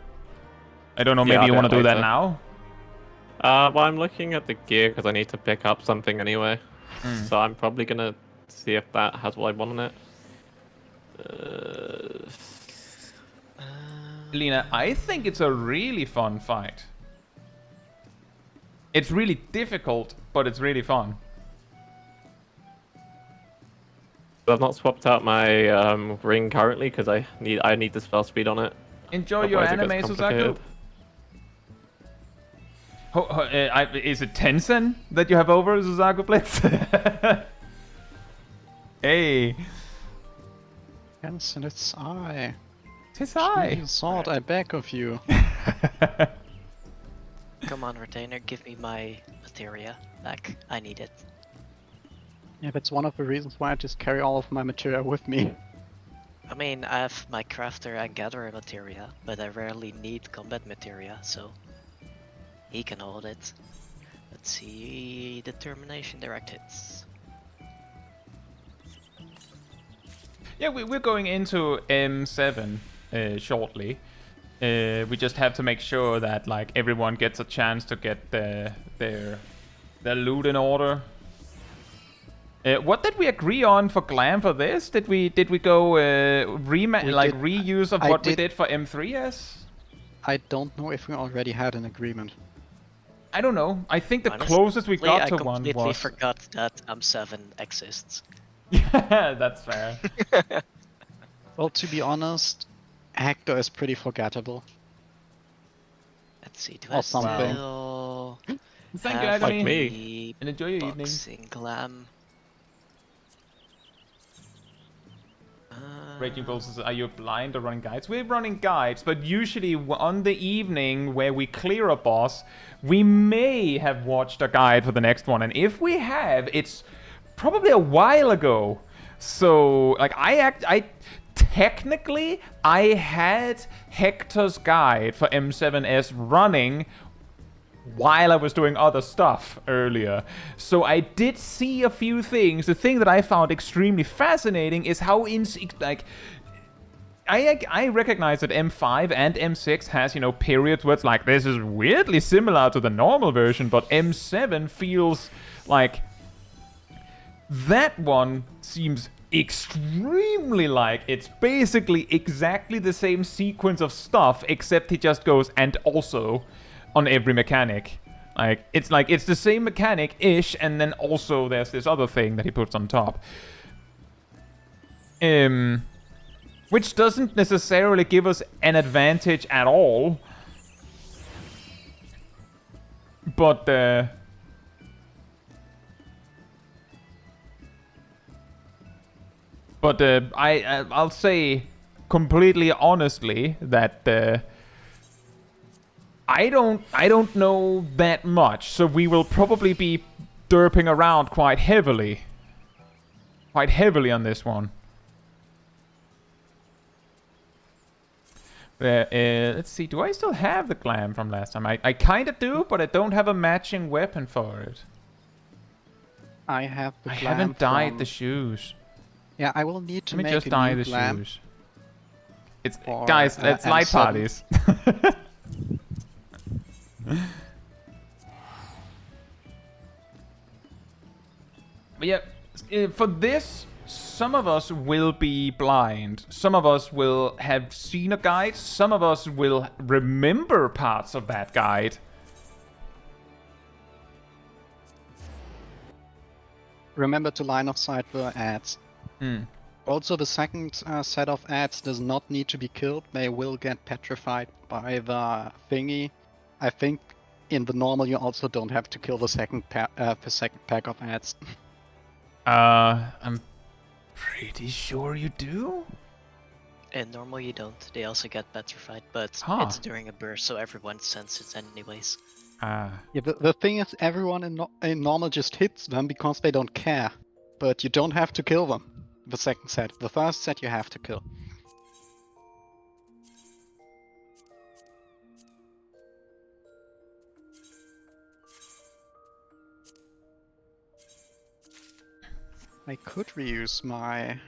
I don't know, maybe I'll you do want it to do that later. now? Well, I'm looking at the gear because I need to pick up something anyway. So I'm probably gonna see if that has what I want on it. Lena, I think it's a really fun fight. It's really difficult, but it's really fun. I've not swapped out my ring currently because I need the spell speed on it. Enjoy your Otherwise it anime, gets Suzaku. complicated. Is it Tencent that you have over, Suzaku Blitz? Hey. Hansen, it's I. Tis I. You thought I beg of you. Come on, Retainer, give me my materia back. I need it. Yeah, that's one of the reasons why I just carry all of my material with me. I mean, I have my crafter and gatherer materia, but I rarely need combat materia, so he can hold it. Let's see, determination, direct hits. Yeah, we're going into M7 shortly. We just have to make sure that like everyone gets a chance to get their loot in order. What did we agree on for glam for this? Did we go reuse of what we did for M3S? I don't know if we already had an agreement. I don't know. I think the Honestly, closest we got to I one completely was. forgot that M7 exists. Yeah, that's fair. Well, to be honest, Hector is pretty forgettable. Let's see, do Or I something. still Thank you, have Agony. Like me. the And enjoy your evening. boxing glam? Raging Bulls says, are you blind or running guides? We're running guides, but usually on the evening where we clear a boss, we may have watched a guide for the next one. And if we have, it's probably a while ago. So, like, technically, I had Hector's guide for M7S running while I was doing other stuff earlier. So I did see a few things. The thing that I found extremely fascinating is how I recognize that M5 and M6 has, periods where it's like, this is weirdly similar to the normal version, but M7 feels like that one seems extrememely like it's basically exactly the same sequence of stuff, except he just goes and also on every mechanic. It's the same mechanic-ish, and then also there's this other thing that he puts on top. Which doesn't necessarily give us an advantage at all. But, I'll say completely honestly that I don't know that much, so we will probably be derping around quite heavily on this one. Let's see, do I still have the glam from last time? I kind of do, but I don't have a matching weapon for it. I have the I glam haven't dyed from- the shoes. Yeah, I will need to Let me make just a dye new the glam. shoes. It's for, guys, let's light M7. parties. But yeah, for this, some of us will be blind. Some of us will have seen a guide. Some of us will remember parts of that guide. Remember to line of sight the ads. Also, the second set of ads does not need to be killed. They will get petrified by the thingy. I think in the normal you also don't have to kill the second pack of ads. I'm pretty sure you do. In normal you don't. They also get petrified, but Huh. it's during a burst, so everyone senses it anyways. Yeah, the thing is, everyone in normal just hits them because they don't care. But you don't have to kill them. The second set. The first set you have to kill. I could reuse my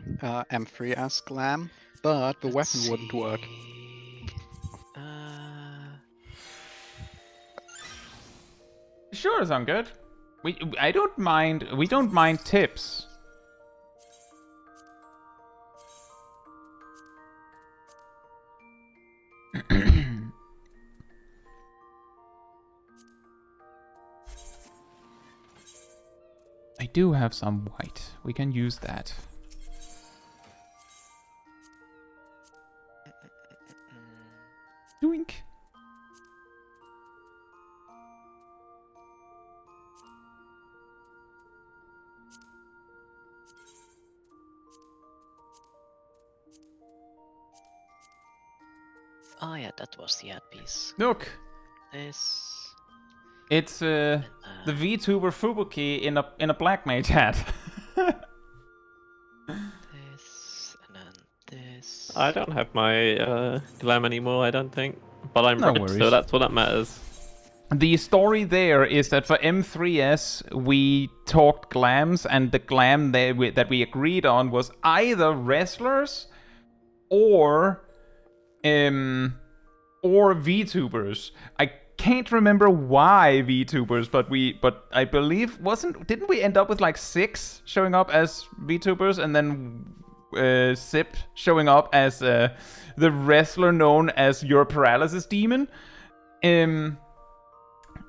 M3S glam, but the weapon wouldn't work. Sure, sound good. I don't mind. We don't mind tips. I do have some white. We can use that. Doink. Oh yeah, that was the ad piece. Look, This. it's the VTuber Fubuki in a black mage hat. This. And then this. I don't have my glam anymore, I don't think. But I'm No red, worries. so that's what that matters. The story there is that for M3S we talked glams, and the glam that we agreed on was either wrestlers or VTubers. I can't remember why VTubers, but I believe didn't we end up with like 6 showing up as VTubers and then Sip showing up as the wrestler known as your paralysis demon? And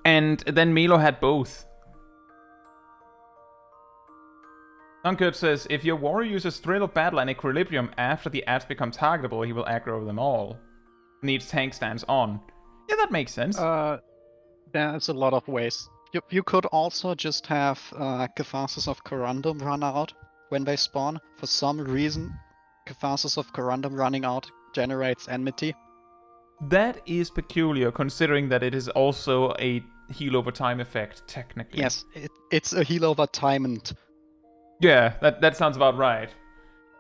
then Milo had both. Dunkert says, if your warrior uses Thrill of Battle and Equilibrium after the ads become targetable, he will aggro them all. Needs tank stance on. Yeah, that makes sense. There's a lot of ways. You could also just have Catharsis of Corundum run out when they spawn. For some reason, Catharsis of Corundum running out generates enmity. That is peculiar, considering that it is also a heal over time effect, technically. Yes, it's a heal over time and... Yeah, that sounds about right.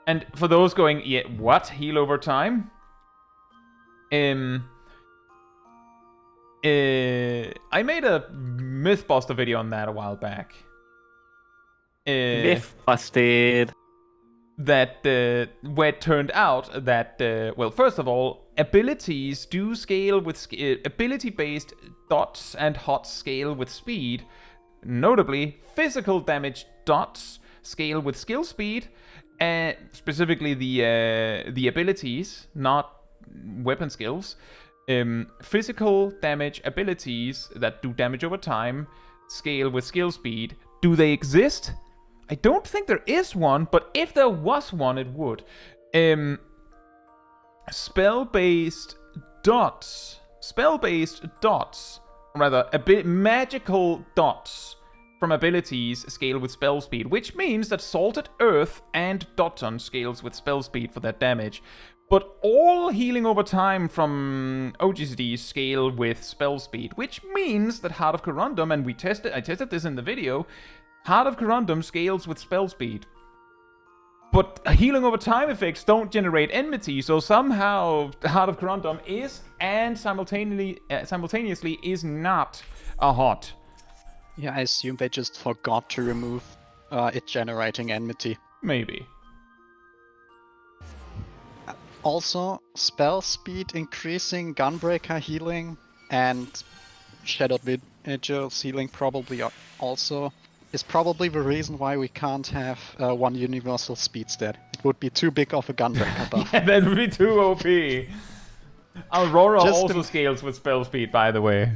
And for those going, yeah, what? Heal over time? I made a Mythbuster video on that a while back. Myth busted. That where it turned out that well, first of all, abilities do scale with ability-based dots and hots scale with speed. Notably, physical damage dots scale with skill speed, and specifically the abilities, not weapon skills. Physical damage abilities that do damage over time scale with skill speed. Do they exist? I don't think there is one, but if there was one, it would. Spell-based dots, magical dots from abilities scale with spell speed, which means that Salted Earth and Doton scales with spell speed for that damage. But all healing over time from OGCD scale with spell speed, which means that Heart of Corundum, and I tested this in the video, Heart of Corundum scales with spell speed. But healing over time effects don't generate enmity, so somehow Heart of Corundum is, and simultaneously is not a hot. Yeah, I assume they just forgot to remove it generating enmity. Maybe. Also, spell speed increasing, Gunbreaker healing, and Shadowed Vigils healing probably also is probably the reason why we can't have one universal speed stat. It would be too big of a Gunbreaker buff. Yeah, that would be too OP. Aurora Just also scales with spell speed, by the way.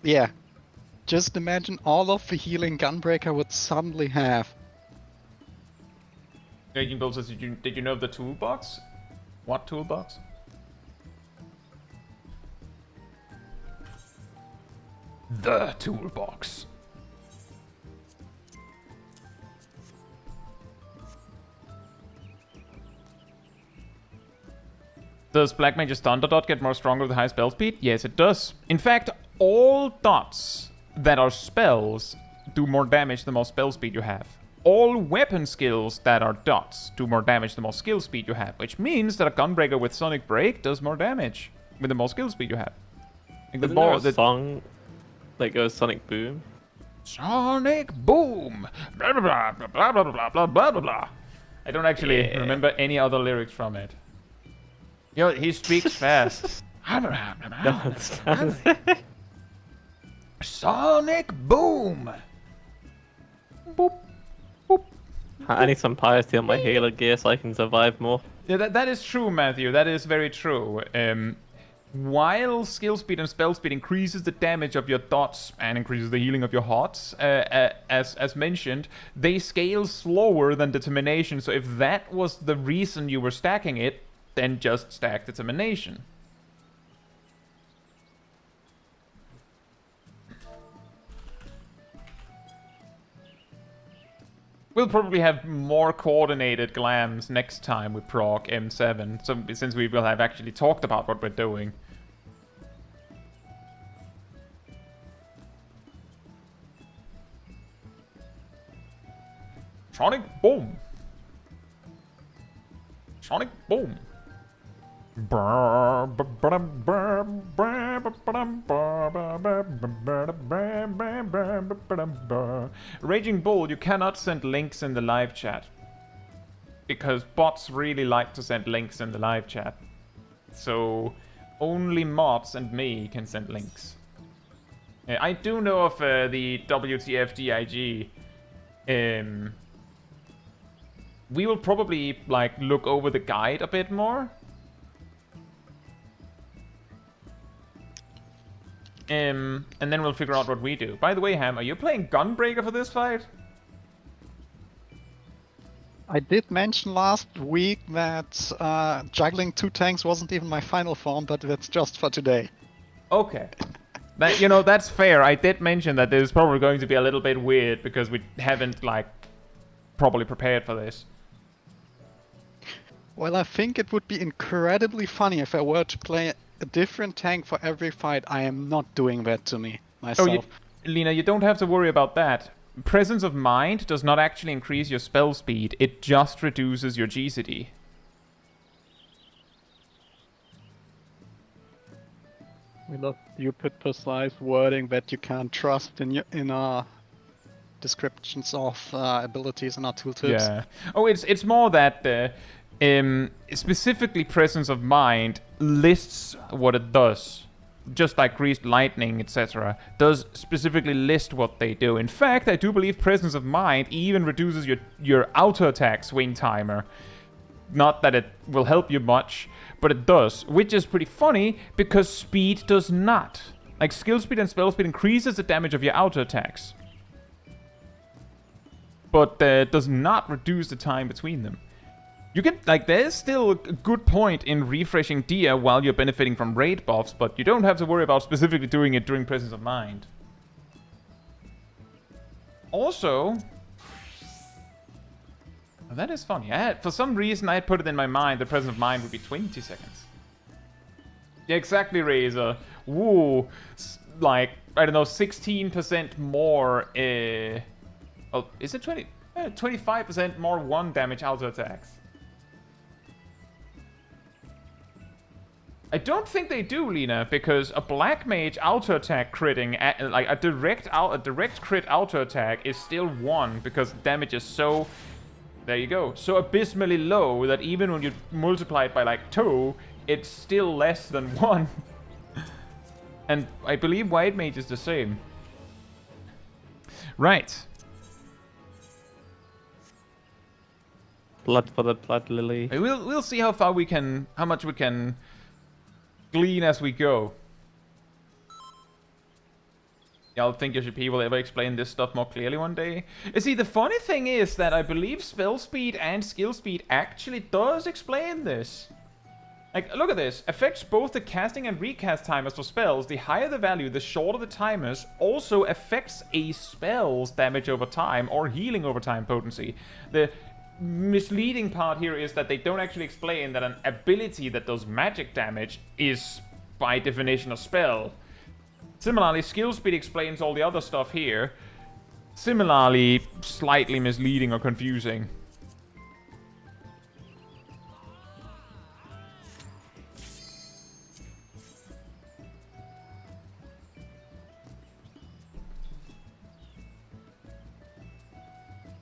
Yeah. Just imagine all of the healing Gunbreaker would suddenly have. Raging Bull says, did you know of the toolbox? What toolbox? The toolbox. Does Black Mage's Thunder Dot get more stronger with high spell speed? Yes, it does. In fact, all dots that are spells do more damage the more spell speed you have. All weapon skills that are dots do more damage the more skill speed you have, which means that a Gunbreaker with Sonic Break does more damage with the more skill speed you have. Like Isn't there a song that goes Sonic Boom? Sonic Boom! Blah, blah, blah, blah, blah, blah, blah, blah, blah, blah. I don't actually remember any other lyrics from it. Yo, he speaks fast. Sonic Boom! Boop, boop. I need some piety on my healer gear so I can survive more. Yeah, that is true, Matthew. That is very true. While skill speed and spell speed increases the damage of your dots and increases the healing of your hots, as mentioned, they scale slower than determination. So if that was the reason you were stacking it, then just stack determination. We'll probably have more coordinated glams next time with Prog M7, so, since we will have actually talked about what we're doing. Sonic Boom! Sonic Boom! Raging Bull, you cannot send links in the live chat. Because bots really like to send links in the live chat. So only mods and me can send links. I do know of the WTF DIG. We will probably like look over the guide a bit more. And then we'll figure out what we do. By the way, Ham, are you playing Gunbreaker for this fight? I did mention last week that juggling 2 tanks wasn't even my final form, but that's just for today. Okay. That, you know, that's fair. I did mention that this is probably going to be a little bit weird because we haven't, like, properly prepared for this. Well, I think it would be incredibly funny if I were to play a different tank for every fight. I am not doing that to me, myself. Lena, you don't have to worry about that. Presence of Mind does not actually increase your spell speed. It just reduces your GCD. We love stupid, precise wording that you can't trust in our descriptions of abilities in our tooltips. Yeah. Oh, it's more that specifically Presence of Mind lists what it does. Just like Greased Lightning, etc. does specifically list what they do. In fact, I do believe Presence of Mind even reduces your auto attack swing timer. Not that it will help you much, but it does. Which is pretty funny, because speed does not. Like, skill speed and spell speed increases the damage of your auto attacks. But does not reduce the time between them. You can, like, there's still a good point in refreshing Dia while you're benefiting from raid buffs, but you don't have to worry about specifically doing it during Presence of Mind. Also, that is funny. For some reason, I had put it in my mind that Presence of Mind would be 20 seconds. Yeah, exactly, Razor. Woo. Like, I don't know, 16% more, oh, is it 20? 25% more 1 damage auto attacks. I don't think they do, Lena, because a Black Mage auto attack critting, like a direct crit auto attack is still 1 because damage is so, there you go, so abysmally low that even when you multiply it by like 2, it's still less than 1. And I believe White Mage is the same. Right. Blood for the blood lily. We'll see how far we can, how much we can glean as we go. Y'all think Yoshi will ever explain this stuff more clearly one day? You see, the funny thing is that I believe spell speed and skill speed actually does explain this. Like, look at this. Affects both the casting and recast timers for spells. The higher the value, the shorter the timers. Also affects a spell's damage over time or healing over time potency. The misleading part here is that they don't actually explain that an ability that does magic damage is, by definition, a spell. Similarly, skill speed explains all the other stuff here. Similarly, slightly misleading or confusing.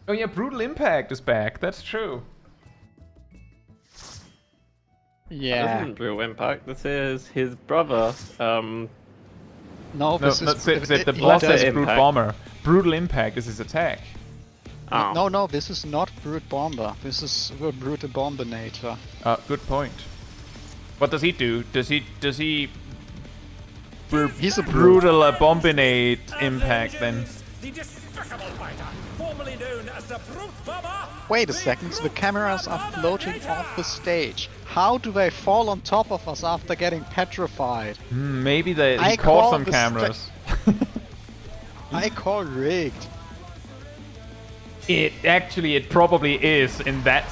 Oh yeah, Brutal Impact is back. That's true. Yeah. This isn't Real Impact. This is his brother. No, this is the boss Lesser is Brute Impact. Bomber. Brutal Impact is his attack. Oh. No, this is not Brute Bomber. This is Brute Bombinator. Good point. What does he do? Does he He's a brute. brutal bombinate impact then? The despicable fighter, formerly known as the Brute Bomber. Wait a second, the cameras are floating off the stage. How do they fall on top of us after getting petrified? Maybe he I caught call some the cameras. I call rigged. It probably is. In that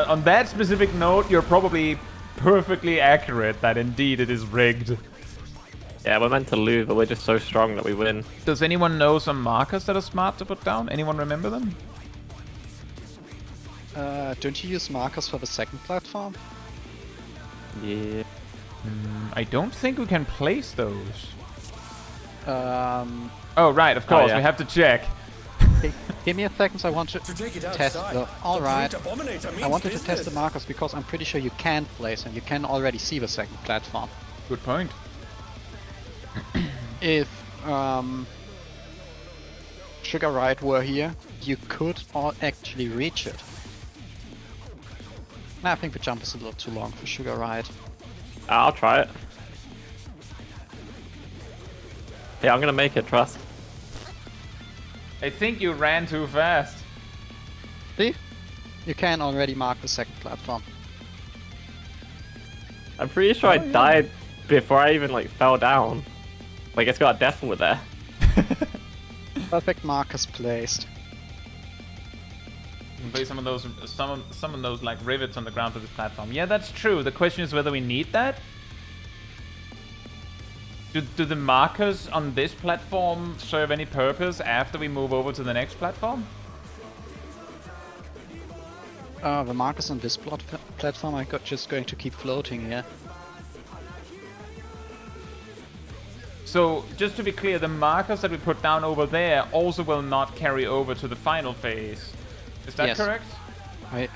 on that specific note, you're probably perfectly accurate that indeed it is rigged. Yeah, we're meant to lose, but we're just so strong that we win. Does anyone know some markers that are smart to put down? Anyone remember them? Don't you use markers for the second platform? Yeah. I don't think we can place those. Um, Oh, right, of course, yeah. we have to check. Give me a second, I want to take it test outside, the... Alright, the Brute Abominator I means wanted to test the business. markers because I'm pretty sure you can place them. You can already see the second platform. Good point. If Sugar Ride were here, you could actually reach it. I think the jump is a little too long for Sugar Ride. I'll try it. Yeah, I'm gonna make it, trust. I think you ran too fast. See? You can already mark the second platform. I'm pretty sure I died before I even like fell down. Like it's got a decimal there. Perfect markers placed. You can place some of those like rivets on the ground for this platform. Yeah, that's true. The question is whether we need that. Do the markers on this platform serve any purpose after we move over to the next platform? The markers on this platform are just going to keep floating here. So, just to be clear, the markers that we put down over there also will not carry over to the final phase. Is that Yes. correct?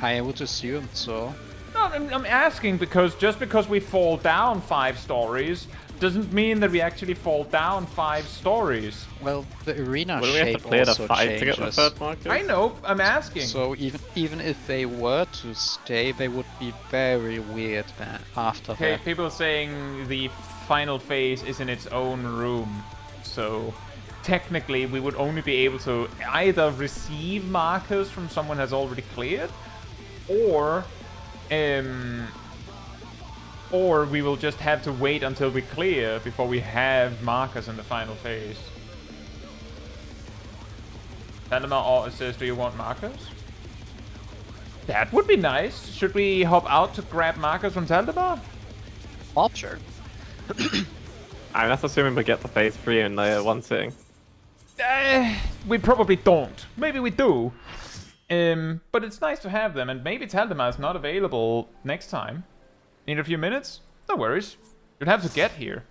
I would assume so. No, I'm asking because just because we fall down 5 stories doesn't mean that we actually fall down 5 stories. Well, the arena Will we have to shape play the also fight to get the changes. third marker? I know, I'm asking. So even if they were to stay, they would be very weird after Okay, that. people saying the final phase is in its own room. So, technically, we would only be able to either receive markers from someone has already cleared, or we will just have to wait until we clear before we have markers in the final phase. Tandema says, do you want markers? That would be nice. Should we hop out to grab markers from Taldemar? Sure. I mean, that's assuming we get the phase 3 in one sitting. We probably don't. Maybe we do. But it's nice to have them, and maybe Taldemar is not available next time. In a few minutes? No worries. You'd have to get here.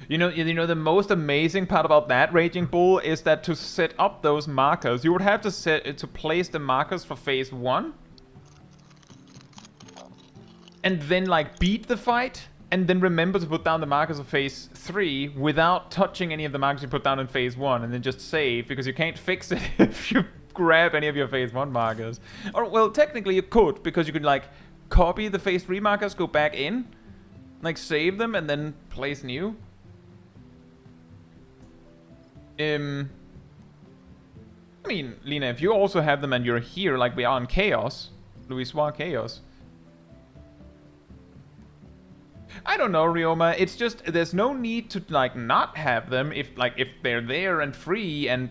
You know, the most amazing part about that, Raging Bull, is that to set up those markers, you would have to place the markers for phase 1. And then, like, beat the fight. And then remember to put down the markers of phase 3 without touching any of the markers you put down in phase 1. And then just save, because you can't fix it if you grab any of your phase 1 markers. Or, well, technically you could, because you could, like, copy the phase 3 markers, go back in, like, save them, and then place new. I mean, Lena, if you also have them and you're here, like we are on Chaos, Louisoire Chaos. I don't know, Ryoma. It's just there's no need to like not have them if they're there and free and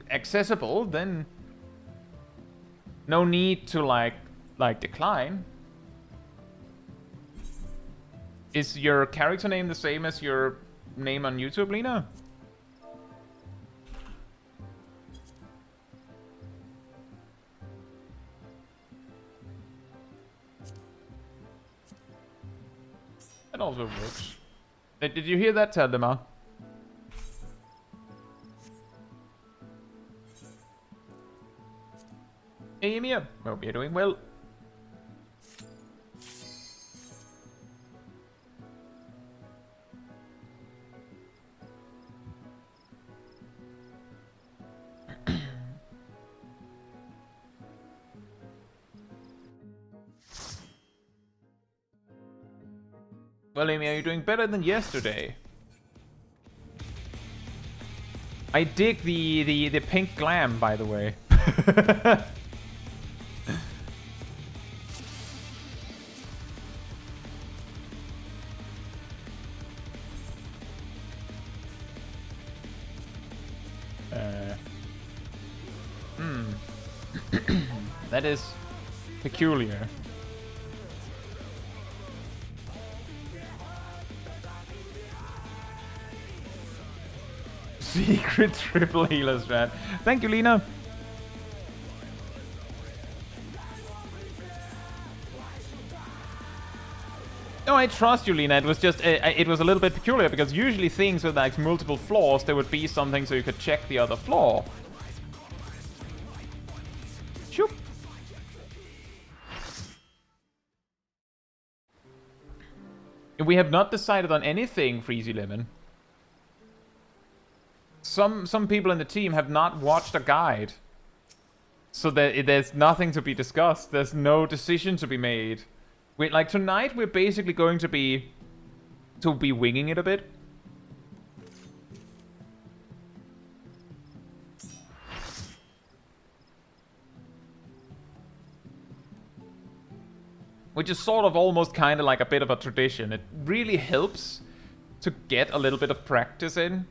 accessible. Then no need to like decline. Is your character name the same as your name on YouTube, Lena? That also works. Did you hear that, Taldemar? Hey, Emir. Hope you're doing well. Well, Amy, are you doing better than yesterday? I dig the pink glam, by the way. That is peculiar. Secret triple healer strat. Thank you, Lena. No, I trust you, Lena. It was just, it was a little bit peculiar because usually things with like multiple floors, there would be something so you could check the other floor. Shoop. We have not decided on anything, Freezy Lemon. Some people in the team have not watched a guide. So there's nothing to be discussed. There's no decision to be made. Like tonight we're basically going to be winging it a bit. Which is sort of almost kind of like a bit of a tradition. It really helps to get a little bit of practice in.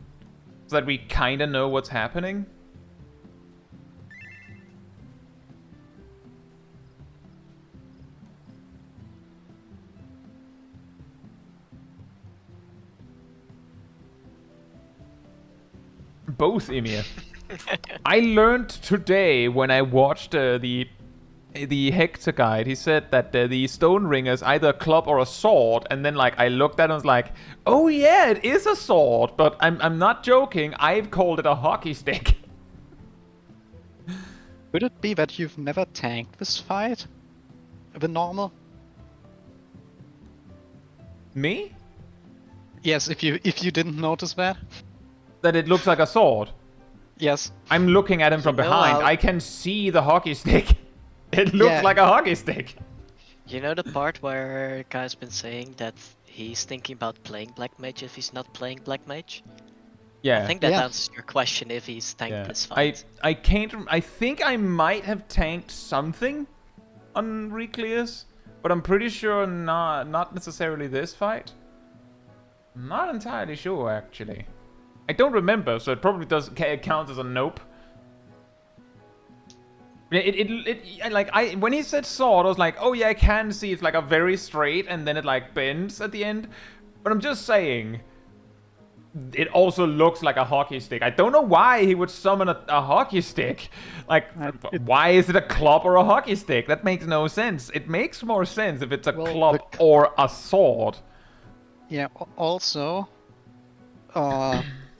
So that we kind of know what's happening. Both, Emir. I learned today when I watched the Hector guide. He said that the stone ring is either a club or a sword, and then like I looked at it and was like, oh yeah, it is a sword, but I'm not joking. I've called it a hockey stick. Could it be that you've never tanked this fight? The normal? Me? Yes, if you didn't notice that. That it looks like a sword. Yes. I'm looking at him from behind. I can see the hockey stick. It looks like a hockey stick. You know the part where guy's been saying that he's thinking about playing Black Mage if he's not playing Black Mage? Yeah. I think that answers your question if he's tanked this fight. I can't. I think I might have tanked something on reclears, but I'm pretty sure not necessarily this fight. I'm not entirely sure actually. I don't remember, so it probably does count as a nope. When he said sword, I was like, oh yeah, I can see it's like a very straight, and then it like bends at the end. But I'm just saying, it also looks like a hockey stick. I don't know why he would summon a hockey stick. Like, why is it a club or a hockey stick? That makes no sense. It makes more sense if it's a club or a sword. Yeah. Also,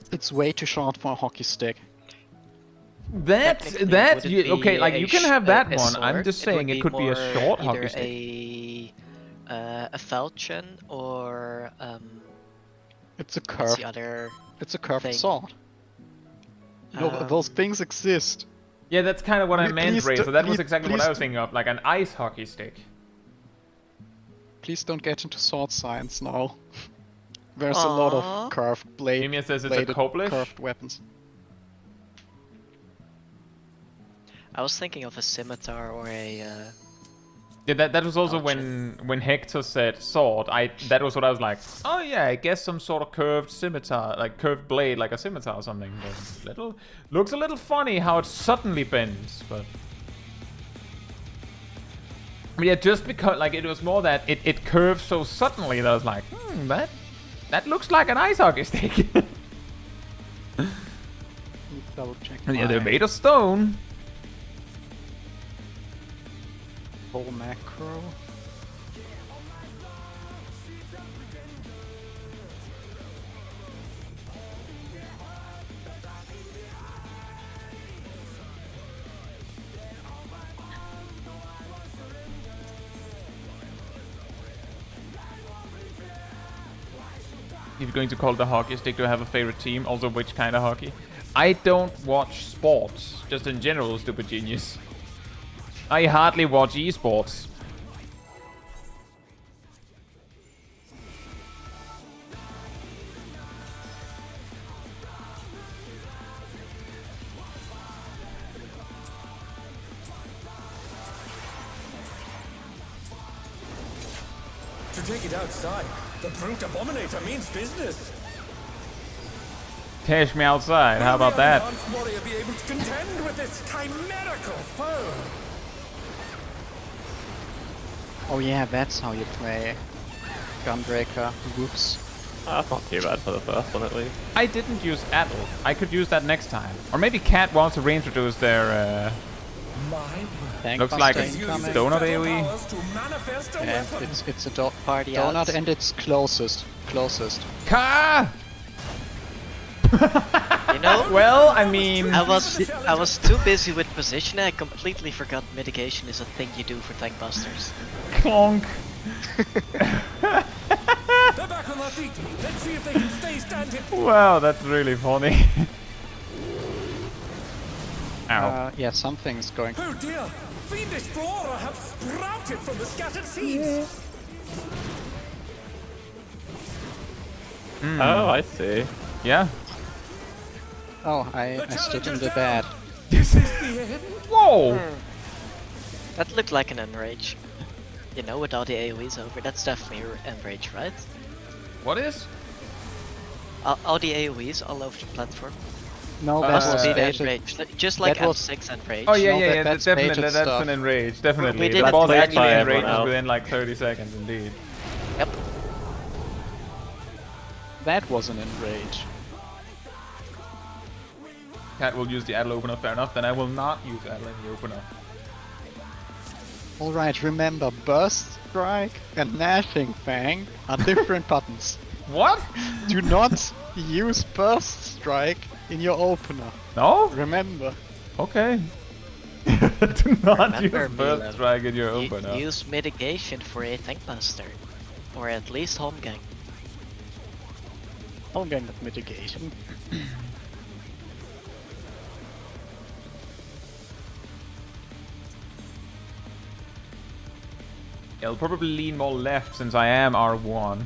it's way too short for a hockey stick. Okay, like you can have that one. Sword. I'm just saying it could be a short hockey stick. A falchion or It's a what's curved. the other It's a curved thing? sword. No, those things exist. Yeah, that's kind of what I Please meant, Ray. do- So that was please- exactly what please I was do- thinking of, like an ice hockey stick. Please don't get into sword science now. There's a lot Aw. of curved blade. Mimia says it's a bladed Koblish. curved weapons. I was thinking of a scimitar or a. Yeah, that was also Gotcha. when Hector said sword. That was what I was like. Oh yeah, I guess some sort of curved scimitar, like curved blade, like a scimitar or something. But looks a little funny how it suddenly bends, but. But yeah, just because like it was more that it curved so suddenly that I was like, that looks like an ice hockey stick. Double check. And yeah, they're my made of stone. full macro. If you're going to call it a hockey stick, do I have a favorite team? Also, which kind of hockey? I don't watch sports, just in general, stupid genius. I hardly watch esports. To take it outside, the brute abominator means business. Cash me outside, how Will about the that? advanced warrior be able to contend with this chimerical foe? Oh yeah, that's how you play Gunbreaker. Whoops. That's not too bad for the first one at least. I didn't use Adel. I could use that next time. Or maybe Cat wants to reintroduce their, My word. Tank looks like buster a incoming. donut Battle AoE. powers to manifest a Yeah, weapon. it's a Party donut outs. and it's closest. Ka! You know, Well, I mean... I was too busy with positioning. I completely forgot mitigation is a thing you do for tank busters. Clonk. They're back on their feet. Let's see if they can stay standing. Wow, that's really funny. Ow. Yeah, something's going. Oh dear! Fiendish flora have sprouted from the scattered seeds. Oh, I see. Yeah. Oh, I stood in the bed. This is the end. Whoa! That looked like an enrage. You know, with all the AoEs over, that's definitely enrage, right? What is? All the AoEs all over the platform. No, That that was was Speed baited. enrage, just like that was- M6 enrage. Oh yeah, No, yeah, yeah. that's Definitely, baited that's stuff. an enrage. Definitely. We did The that boss played actually by everyone enrages else. within like 30 seconds, indeed. Yep. That was an enrage. Cat will use the Adel opener, fair enough. Then I will not use Adel in the opener. Alright, remember, Burst Strike and Gnashing Fang are different buttons. What? Do not use Burst Strike in your opener. No? Remember. Okay. Do not Remember, use Milan, burst strike in your opener. Use mitigation for a tank buster. Or at least home gang. I'll gain that mitigation. I'll probably lean more left since I am R1.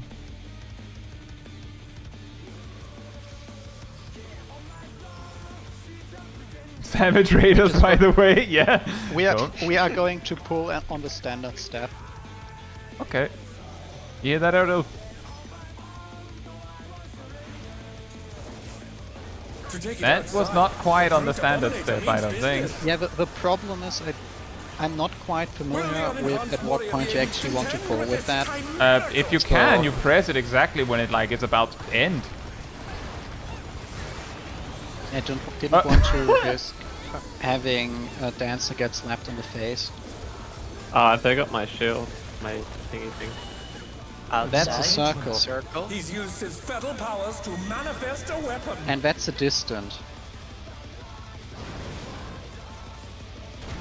Savage Raiders, by the way, yeah. We are Don't. we are going to pull on the standard step. Okay. You hear that, Erdo? To take it That was outside, not quite on the brute standard abominator step, I means don't think. business. Yeah, the problem is I'm not quite familiar with at what point you actually want to pull with that. If you can, you press it exactly when it like it's about to end. I didn't want to risk having a dancer get slapped in the face. Ah, they got my shield, my thingy thing. Outside, That's a circle. Circle. He's used his fatal powers to manifest a weapon. And that's a distant.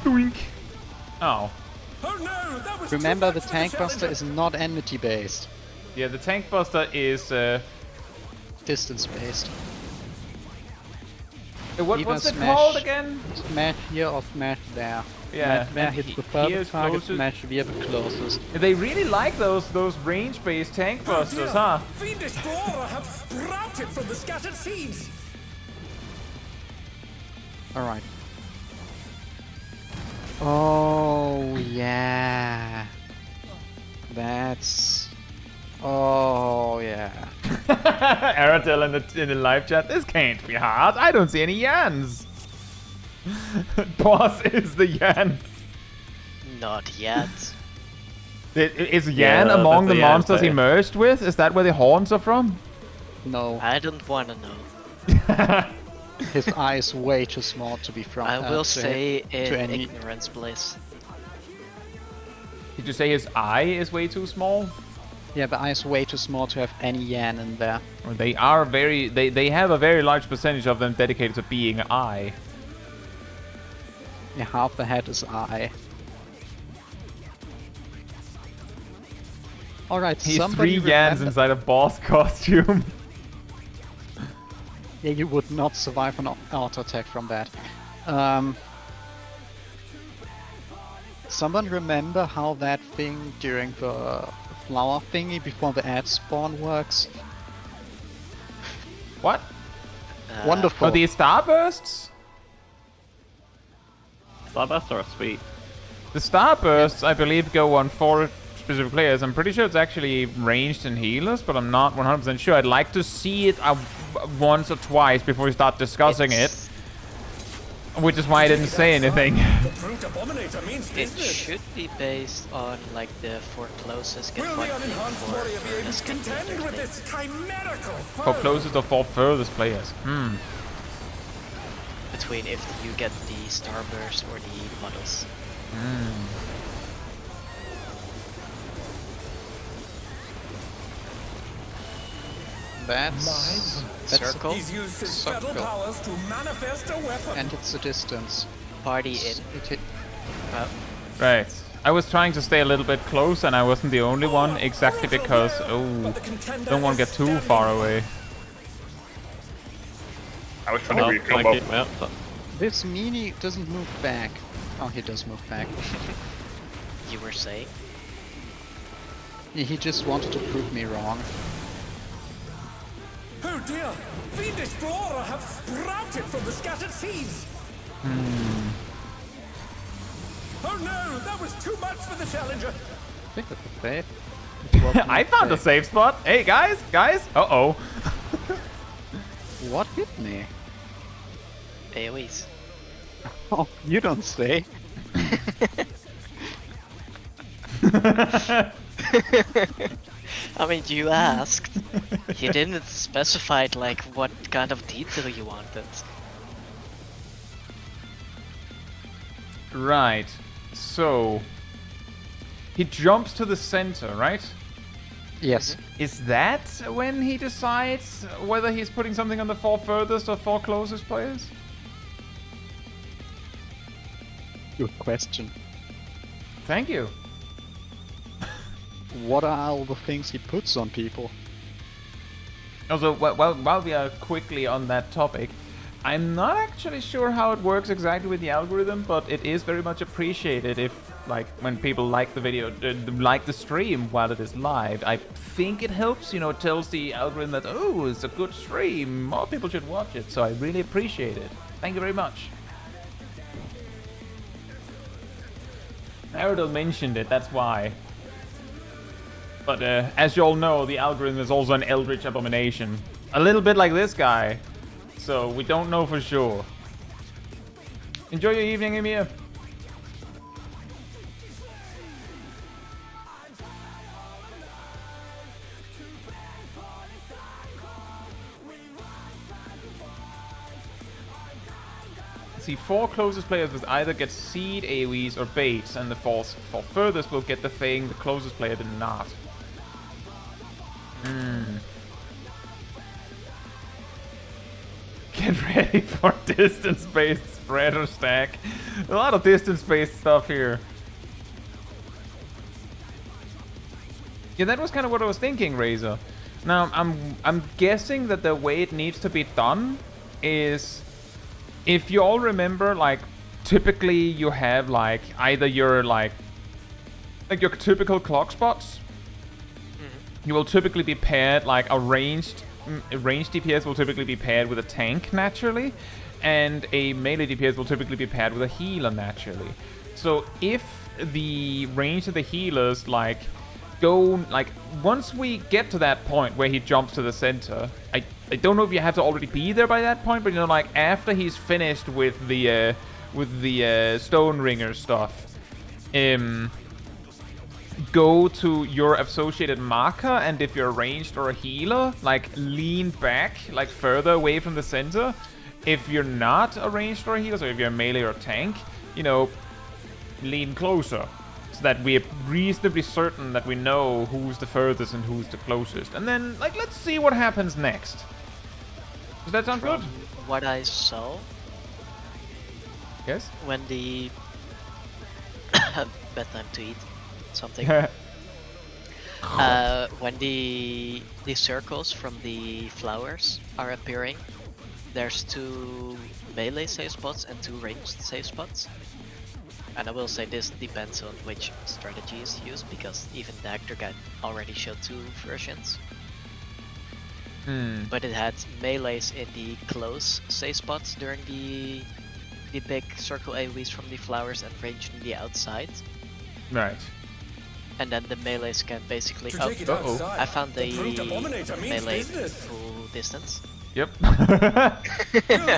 Doink. Oh. Oh no, that was Remember, too the much for tank buster challenger. is not enmity based, Yeah, the tank buster is distance based. What's it called again? Smash here or smash there. Yeah, Smash where and hits the furthest here's target, closest. smash via the closest. They really like those range-based tank busters, huh? Fiendish Flora have sprouted from the scattered seeds. Alright. Oh, yeah. That's... Oh, yeah. Aradel in the live chat. This can't be hard. I don't see any Yans. Boss is the Yan. Not yet. Is Yan among the monsters he merged with? Is that where the horns are from? No. I don't wanna know. His eye is way too small to be from. I will say to in any... ignorance bliss. Did you say his eye is way too small? Yeah, the eye is way too small to have any Yan in there. They are very. They have a very large percentage of them dedicated to being eye. Yeah, half the head is eye. Alright, He's somebody 3 Yans remember... inside a boss costume. Yeah, you would not survive an auto attack from that. Someone remember how that thing during the flower thingy before the ad spawn works? What? Wonderful. Oh, the starbursts? Starburst or a sweet? The starbursts, I believe, go on 4 specific players. I'm pretty sure it's actually ranged and healers, but I'm not 100% sure. I'd like to see it once or twice before we start discussing it. Which is why I didn't say anything. The Brute Abominator means It business. should be based on like the 4 closest get Will one the thing, unenhanced 4 warrior be able furthest to get the contend other with thing. this chimerical foe? For closest or 4 furthest players. Between if you get the starburst or the models. That's Circle. He's used his Circle. spell powers to manifest a weapon. and it's a distance. Party in. It hit. Right. I was trying to stay a little bit close and I wasn't the only one, exactly because, don't want to get too far away. I was trying to read Can I combo. keep me up? This meanie doesn't move back. Oh, he does move back. You were saying? He just wanted to prove me wrong. Oh dear! Fiendish Flora have sprouted from the scattered seeds. Oh no! That was too much for the challenger. I think that's a save. I found a safe spot. Hey, guys. Uh-oh. What hit me? AoEs. Oh, you don't say. I mean, you asked. You didn't specify like what kind of detail you wanted. Right. So, he jumps to the center, right? Yes. Is that when he decides whether he's putting something on the 4 furthest or 4 closest players? Good question. Thank you. What are all the things he puts on people? Also, while we are quickly on that topic, I'm not actually sure how it works exactly with the algorithm, but it is very much appreciated if, like, when people like the video, like the stream while it is live. I think it helps, you know, it tells the algorithm that, oh, it's a good stream, more people should watch it, so I really appreciate it. Thank you very much. Aradel mentioned it, that's why. But as you all know, the algorithm is also an eldritch abomination. A little bit like this guy. So we don't know for sure. Enjoy your evening, Emir. See, 4 closest players will either get seed, AoEs, or baits, and the 4 furthest will get the thing the closest player did not. Get ready for distance-based spreader stack. A lot of distance-based stuff here. Yeah, that was kind of what I was thinking, Razor. Now, I'm guessing that the way it needs to be done is if you all remember, like, typically you have, like, either your, like your typical clock spots. You will typically be paired, like, a ranged DPS will typically be paired with a tank, naturally. And a melee DPS will typically be paired with a healer, naturally. So if the range of the healers, like, go, like, once we get to that point where he jumps to the center, I don't know if you have to already be there by that point, but, you know, like, after he's finished with the Stone Ringer stuff, go to your associated marker, and if you're ranged or a healer, like, lean back, like, further away from the center. If you're not a ranged or a healer, so if you're a melee or a tank, you know, lean closer, so that we're reasonably certain that we know who's the furthest and who's the closest. And then, like, let's see what happens next. Does that sound good? What I saw, Yes? when the bedtime to eat something. When the circles from the flowers are appearing, there's 2 melee save spots and 2 ranged save spots. And I will say this depends on which strategy is used, because even the actor guide already showed 2 versions. But it had melees in the close save spots during the big circle AoEs from the flowers, and ranged in the outside. Right. And then the melees can basically... To take it outside, I found the brute abominator means melee business. full distance. Yep. Will the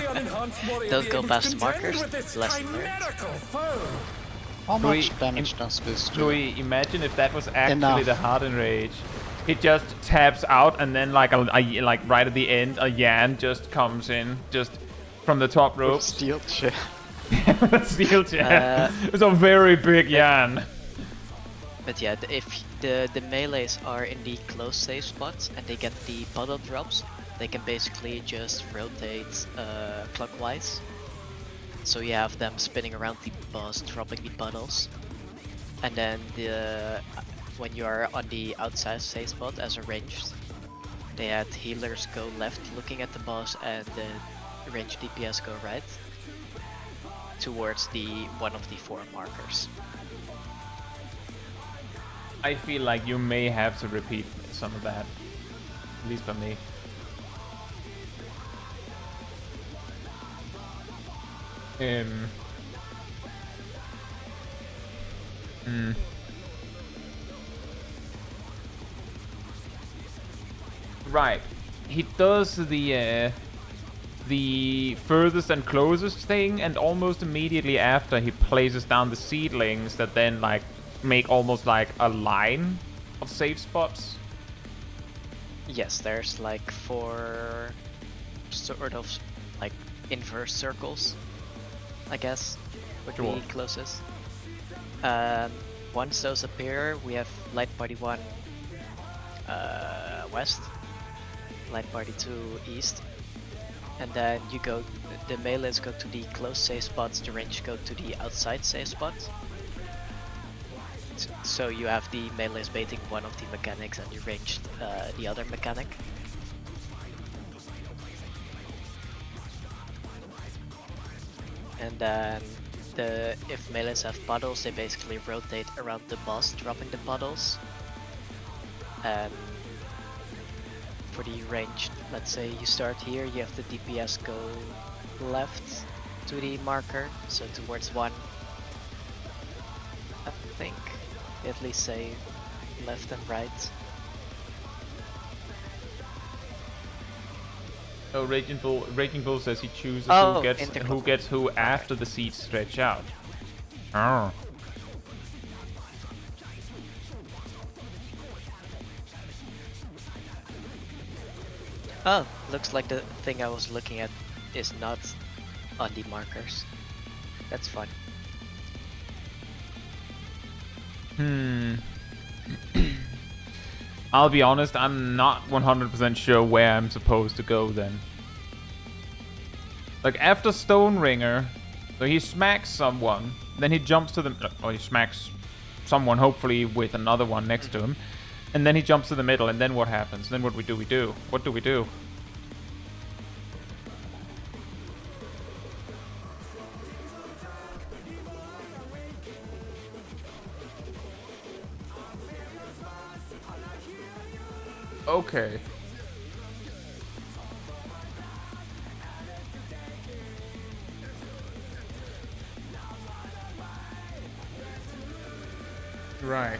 unenhanced warrior Don't be go able past to the contend markers, with this lesson learned. chimerical foe? How Louis, much damage does this do? Louis, imagine if that was actually Enough. the Harden Rage. It just taps out, and then, like, like right at the end, a Yan just comes in, just from the top rope. Steel chair. Steel chair. It's a very big Yan. But yeah, if the melees are in the close save spots and they get the puddle drops, they can basically just rotate clockwise. So you have them spinning around the boss, dropping the puddles. And then when you are on the outside save spot as a ranged, they had healers go left looking at the boss, and the ranged DPS go right towards one of the 4 markers. I feel like you may have to repeat some of that, at least for me. Right. He does the furthest and closest thing, and almost immediately after he places down the seedlings that then, like, make almost like a line of safe spots. Yes, there's like 4 sort of like inverse circles, I guess, would be closest. Once those appear, we have Light Party 1 west, Light Party 2 east, and then you go, the melees go to the close save spots, the range go to the outside save spots. So you have the melees baiting one of the mechanics and you ranged the other mechanic. And then if melees have puddles, they basically rotate around the boss, dropping the puddles. And for the ranged, let's say you start here, you have the DPS go left to the marker, so towards 1. I think. At least say left and right. Oh, Raging Bull says he chooses Oh, who gets who after the seats stretch out. Oh. Oh, looks like the thing I was looking at is not on the markers. That's fun. I'll be honest, I'm not 100% sure where I'm supposed to go then. Like, after Stone Ringer, so he smacks someone, then he jumps to the... or he smacks someone, hopefully with another one next to him, and then he jumps to the middle, and then what happens? Then what do we do? What do we do? Okay. Right.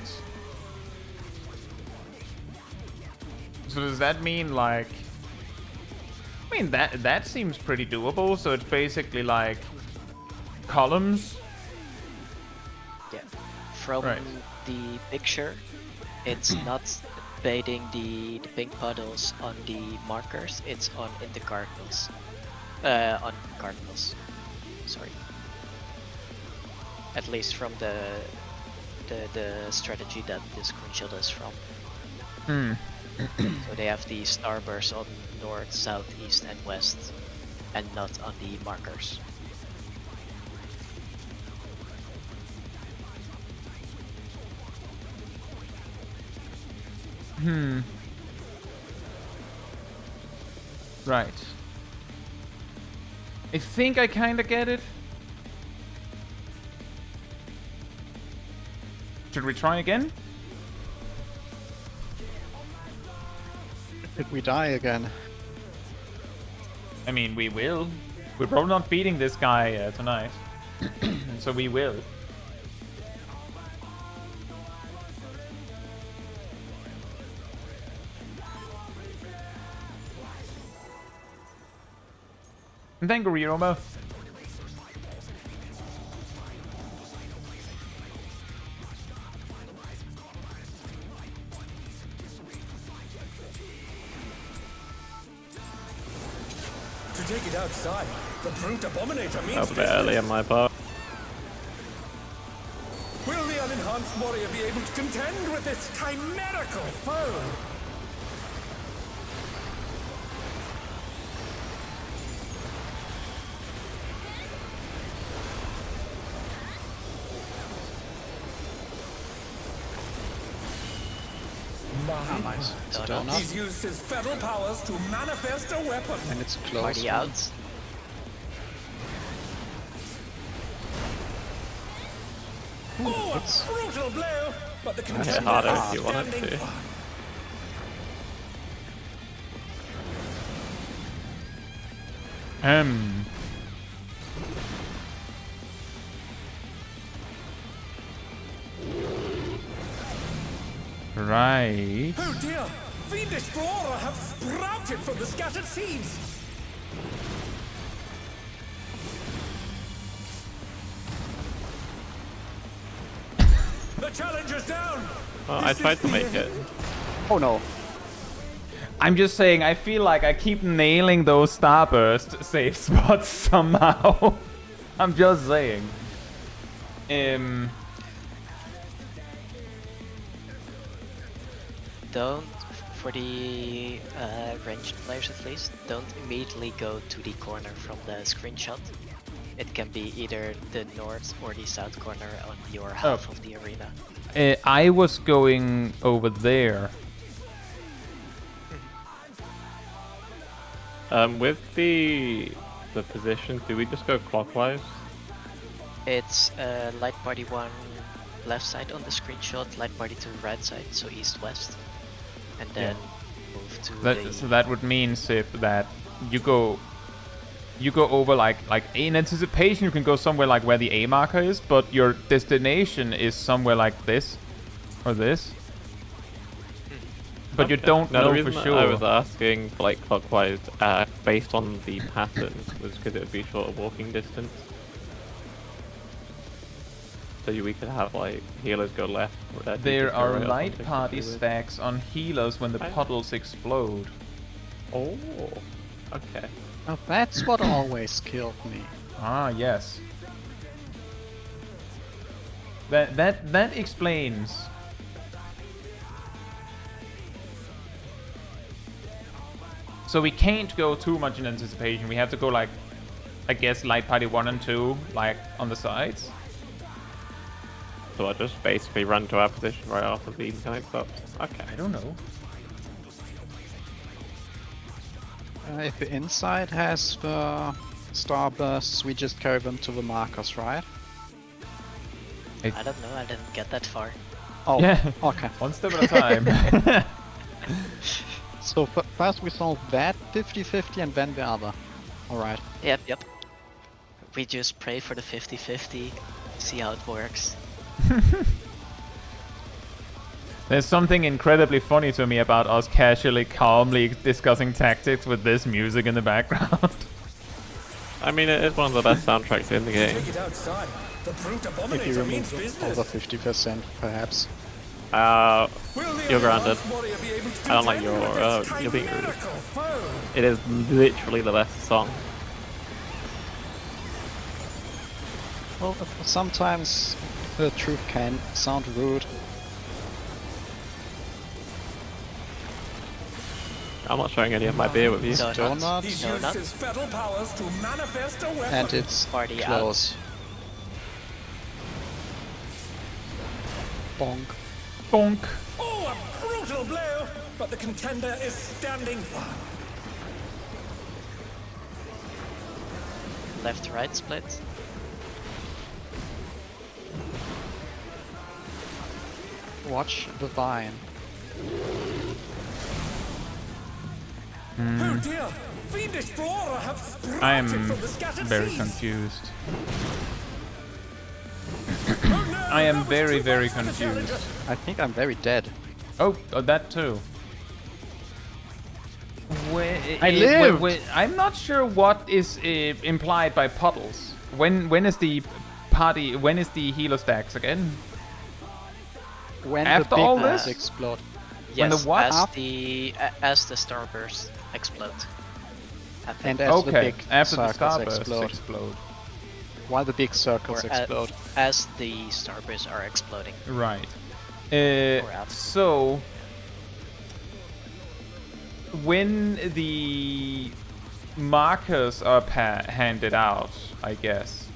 So does that mean like... I mean, that seems pretty doable, so it's basically like columns. Yeah. From Right. the picture, it's not baiting the pink puddles on the markers, it's in the cardinals. On cardinals. Sorry. At least from the strategy that this screenshot is from. Hmm. So they have the starbursts on north, south, east, and west, and not on the markers. Hmm. Right. I think I kinda get it. Should we try again? Did we die again? I mean, we will. We're probably not beating this guy tonight. So we will. And thank you, Roma. To take it outside, the brute abominator means That was a bit early on my part. Will the unenhanced warrior be able to contend with this chimerical foe? Nice. It's Donut. donut. He's used his feral powers to manifest a weapon. And it's close. Party one. out. Oh, a brutal blow! But the Hit contender harder is if you wanted standing to. fine. Right. Oh dear! Fiendish flora have sprouted from the scattered seeds! The challenger's down! Well, I tried to make it. Oh no. I'm just saying, I feel like I keep nailing those starburst safe spots somehow. I'm just saying. Don't, for the ranged players at least, don't immediately go to the corner from the screenshot. It can be either the north or the south corner on your half of the arena. I was going over there. With the position, do we just go clockwise? It's light party 1 left side on the screenshot, light party 2 right side, so east-west. And then move to the... So that would mean, Sip, that you go over like in anticipation you can go somewhere like where the A marker is, but your destination is somewhere like this or this. But you don't No, know the for reason sure. I was asking like clockwise, based on the patterns, was because it would be shorter walking distance. So we could have like healers go left. There DPS go are right or light something to party do with. stacks on healers when the I- puddles explode. Oh, okay. Now that's what always killed me. Ah, yes. That explains. So we can't go too much in anticipation. We have to go like, I guess, light party 1 and 2, like on the sides. So I just basically run to our position right after the connects up. Okay. I don't know. If the inside has the starbursts, we just carry them to the markers, right? I don't know, I didn't get that far. Oh, Yeah. okay. One step at a time. So first we solve that 50-50 and then the other. Alright. Yep. We just pray for the 50-50, see how it works. There's something incredibly funny to me about us casually, calmly discussing tactics with this music in the background. I mean, it is one of the best soundtracks in the game. Take it outside. The brute If you abominator means remove over business. 50%, perhaps. Will the You're granted. Alliance warrior be able to I don't like contend your, with its you're being rude. chimerical foe? It is literally the best song. Well, sometimes the truth can sound rude. I'm not sharing any of my beer with you. No, Still not. not. He's No, used not. his fatal powers to manifest a weapon. And it's Party close. Bonk. Bonk. Oh, a brutal blow! But the contender is standing firm. Left-right split. Watch the vine. Oh dear! Fiendish flora have sprouted I'm from the scattered very seeds. confused. Oh, no, I am that was very, too very much for the confused. challenger. I think I'm very dead. Oh, that too. I lived! I'm not sure what is implied by puddles. When is the party? When is the healer stacks again? When After the big all ones this? explode. When the Yes, what? as the starburst explode. I think. And as the Okay, big after the circles starbursts explode. explode. While the big circles Or explode. as the starbursts are exploding. Right. out. So when the markers are handed out, I guess,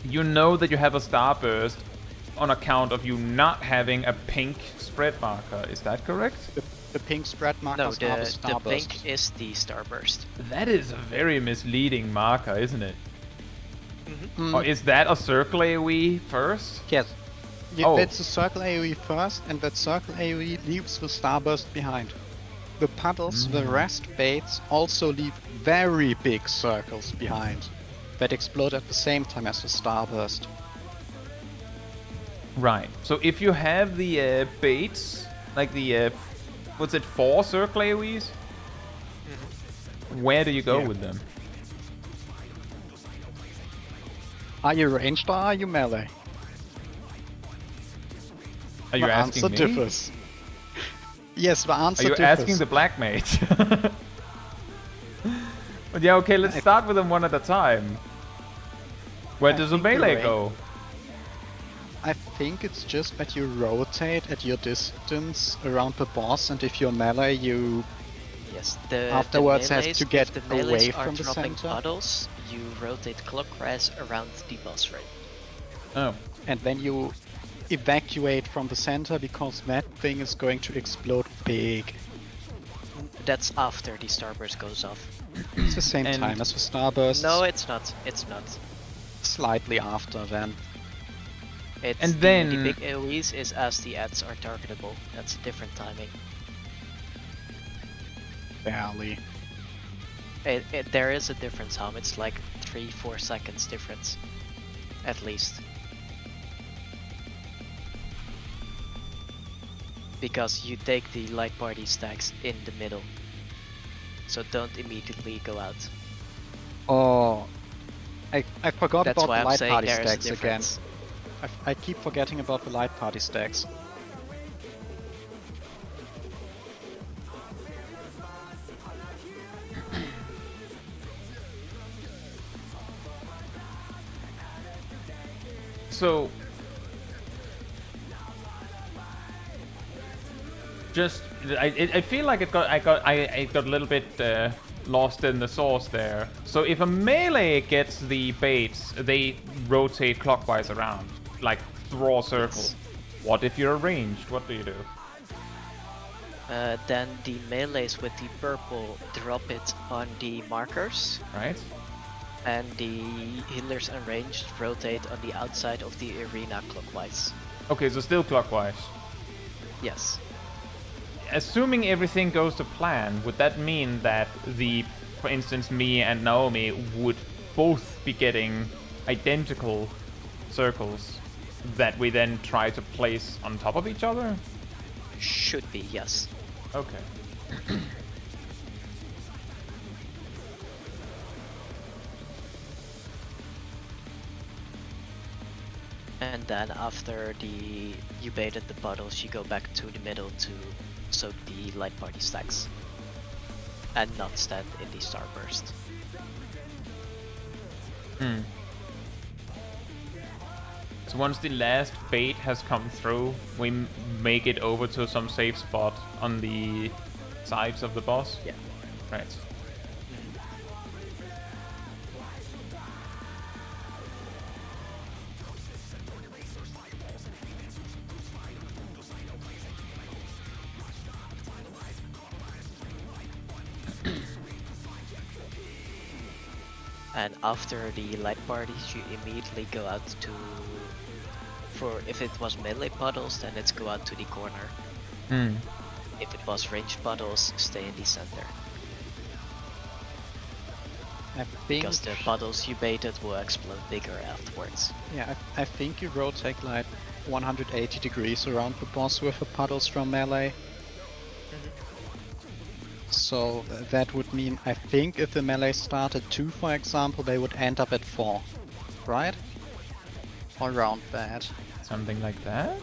you know that you have a starburst on account of you not having a pink spread marker. Is that correct? The pink spread No, markers are the the starburst. pink is the starburst. That is a very misleading marker, isn't it? Mm, Or is that a circle AoE first? yes. Oh. It's a circle AoE first, and that circle AoE leaves the starburst behind. The puddles, the rest baits, also leave very big circles behind that explode at the same time as the starburst. Right. So if you have the baits, like the what's it, 4 circle AoEs? Where do you go Yeah. with them? Are you ranged or are you melee? Are you The asking answer me? differs. Yes, the answer Are you differs. asking the black mage? But yeah, okay, let's start with them one at a time. Where I does the think you're melee right. go? I think it's just that you rotate at your distance around the boss, and if you're melee, you Yes. Afterwards the has melees, to get if the melees away are from the dropping center. puddles, you rotate clockwise around the boss ring. Oh, and then you evacuate from the center because that thing is going to explode big. That's after the starburst goes off. It's the same And- time as the starburst. No, it's not. It's not. Slightly after then. It's And the then- big AoEs is as the ads are targetable. That's a different timing. Barely. There is a difference, Ham. It's like 3-4 seconds difference, at least. Because you take the light party stacks in the middle, so don't immediately go out. Oh, I forgot That's about why the I'm light saying party there is a stacks again. difference. I keep forgetting about the light party stacks. so just I feel like I got a little bit lost in the sauce there. So if a melee gets the baits, they rotate clockwise around, like draw a circle. Yes. What if you're ranged? What do you do? Then the melees with the purple drop it on the markers, Right? and the healers and ranged rotate on the outside of the arena clockwise. Okay, so still clockwise. Yes. assuming everything goes to plan, would that mean that for instance, me and Naomi would both be getting identical circles that we then try to place on top of each other? Should be, yes. Okay. And then after you baited the bottles, you go back to the middle to soak the light party stacks. And not stand in the starburst. So once the last bait has come through, we make it over to some safe spot on the sides of the boss? Yeah. Right. And after the light parties, you immediately go out to... if it was melee puddles, then let's go out to the corner. If it was ranged puddles, stay in the center. I think... Because the puddles you baited will explode bigger afterwards. Yeah, I think you rotate like 180 degrees around the boss with the puddles from melee. So that would mean, I think if the melee started 2, for example, they would end up at 4, right? Or around that. Something like that?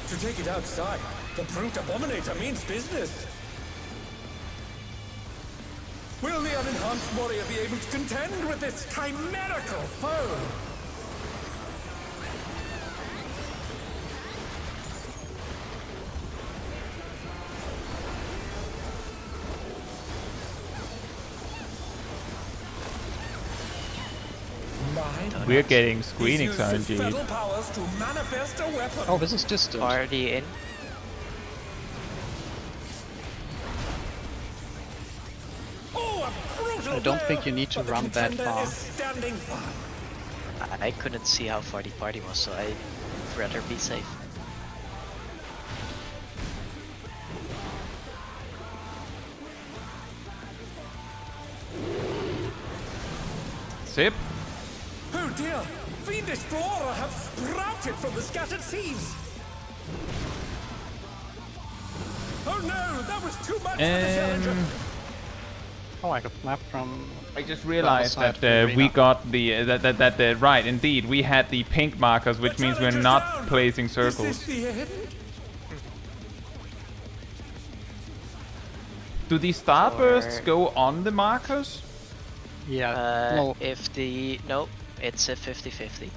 To take it outside, the brute abominator means business. Will the unenhanced warrior be able to contend with this chimerical foe? We're getting screening He's used his Chaiji. spell powers to manifest a weapon. Oh, this is distant. Already in. Oh, a brutal I don't blow, think you need to but the run that contender far. is standing firm. I couldn't see how far the party was, so I'd rather be safe. Sip? Oh dear! Fiendish flora have sprouted from the scattered seeds! Oh no! That was too much for the challenger! Oh, I got slapped from... I just realized side that of the we arena. got the right, indeed, we had the pink markers, which The means we're challenger's not down. placing Is this circles. the end? Do the starbursts Or- go on the markers? Yeah, no, No, it's a 50-50.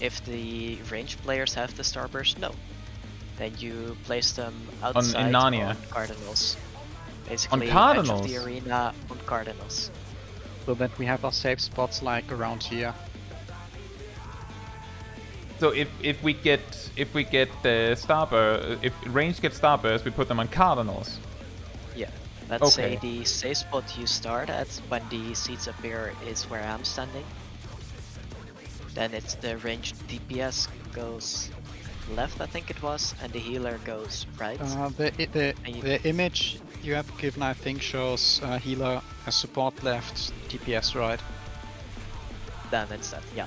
If the ranged players have the starburst, no. Then you place them outside Narnia. on cardinals. Basically, cardinals? edge of the arena on cardinals. so that we have our safe spots like around here. So if we get the starburst, if range gets starburst, we put them on cardinals. Yeah. Let's Okay. say the safe spot you start at when the seeds appear is where I'm standing. Then it's the ranged DPS goes left, I think it was, and the healer goes right. The image you have given, I think, shows healer as support left, DPS right. Then it's that, yeah.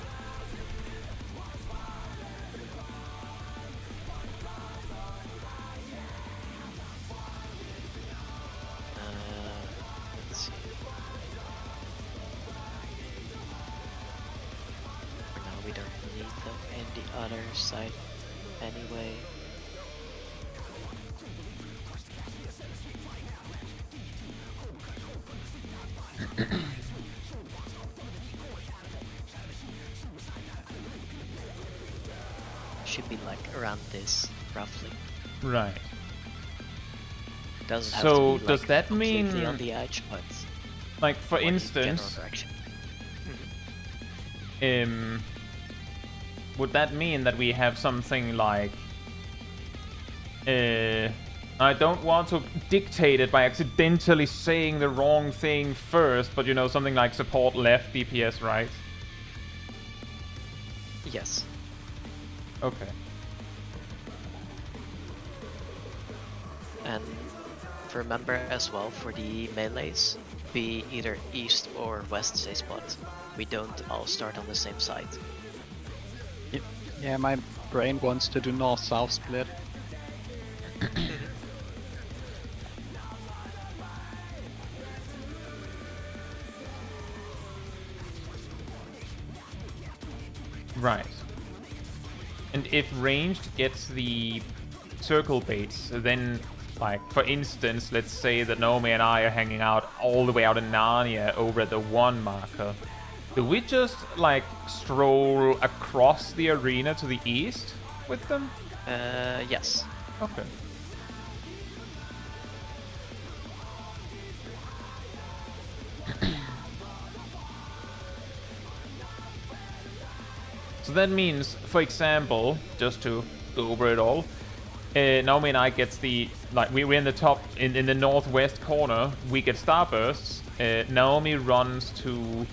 Let's see. For now, we don't need them in the other side anyway. Should be like around this, roughly. Right. Doesn't have So, to be, does like, that completely mean- on the edge, but Like for more in the instance, general direction. would that mean that we have something like... I don't want to dictate it by accidentally saying the wrong thing first, but you know, something like support left DPS right? Yes. Okay. And remember as well, for the melees, be either east or west say spot. We don't all start on the same side. Yeah, my brain wants to do north-south split. Right. And if ranged gets the circle baits, then, like, for instance, let's say that Naomi and I are hanging out all the way out in Narnia over at the 1 marker. Do we just, like, stroll across the arena to the east with them? Yes. Okay. So that means, for example, just to go over it all, Naomi and I gets the, like, we're in the top, in the northwest corner, we get starbursts. Naomi runs to,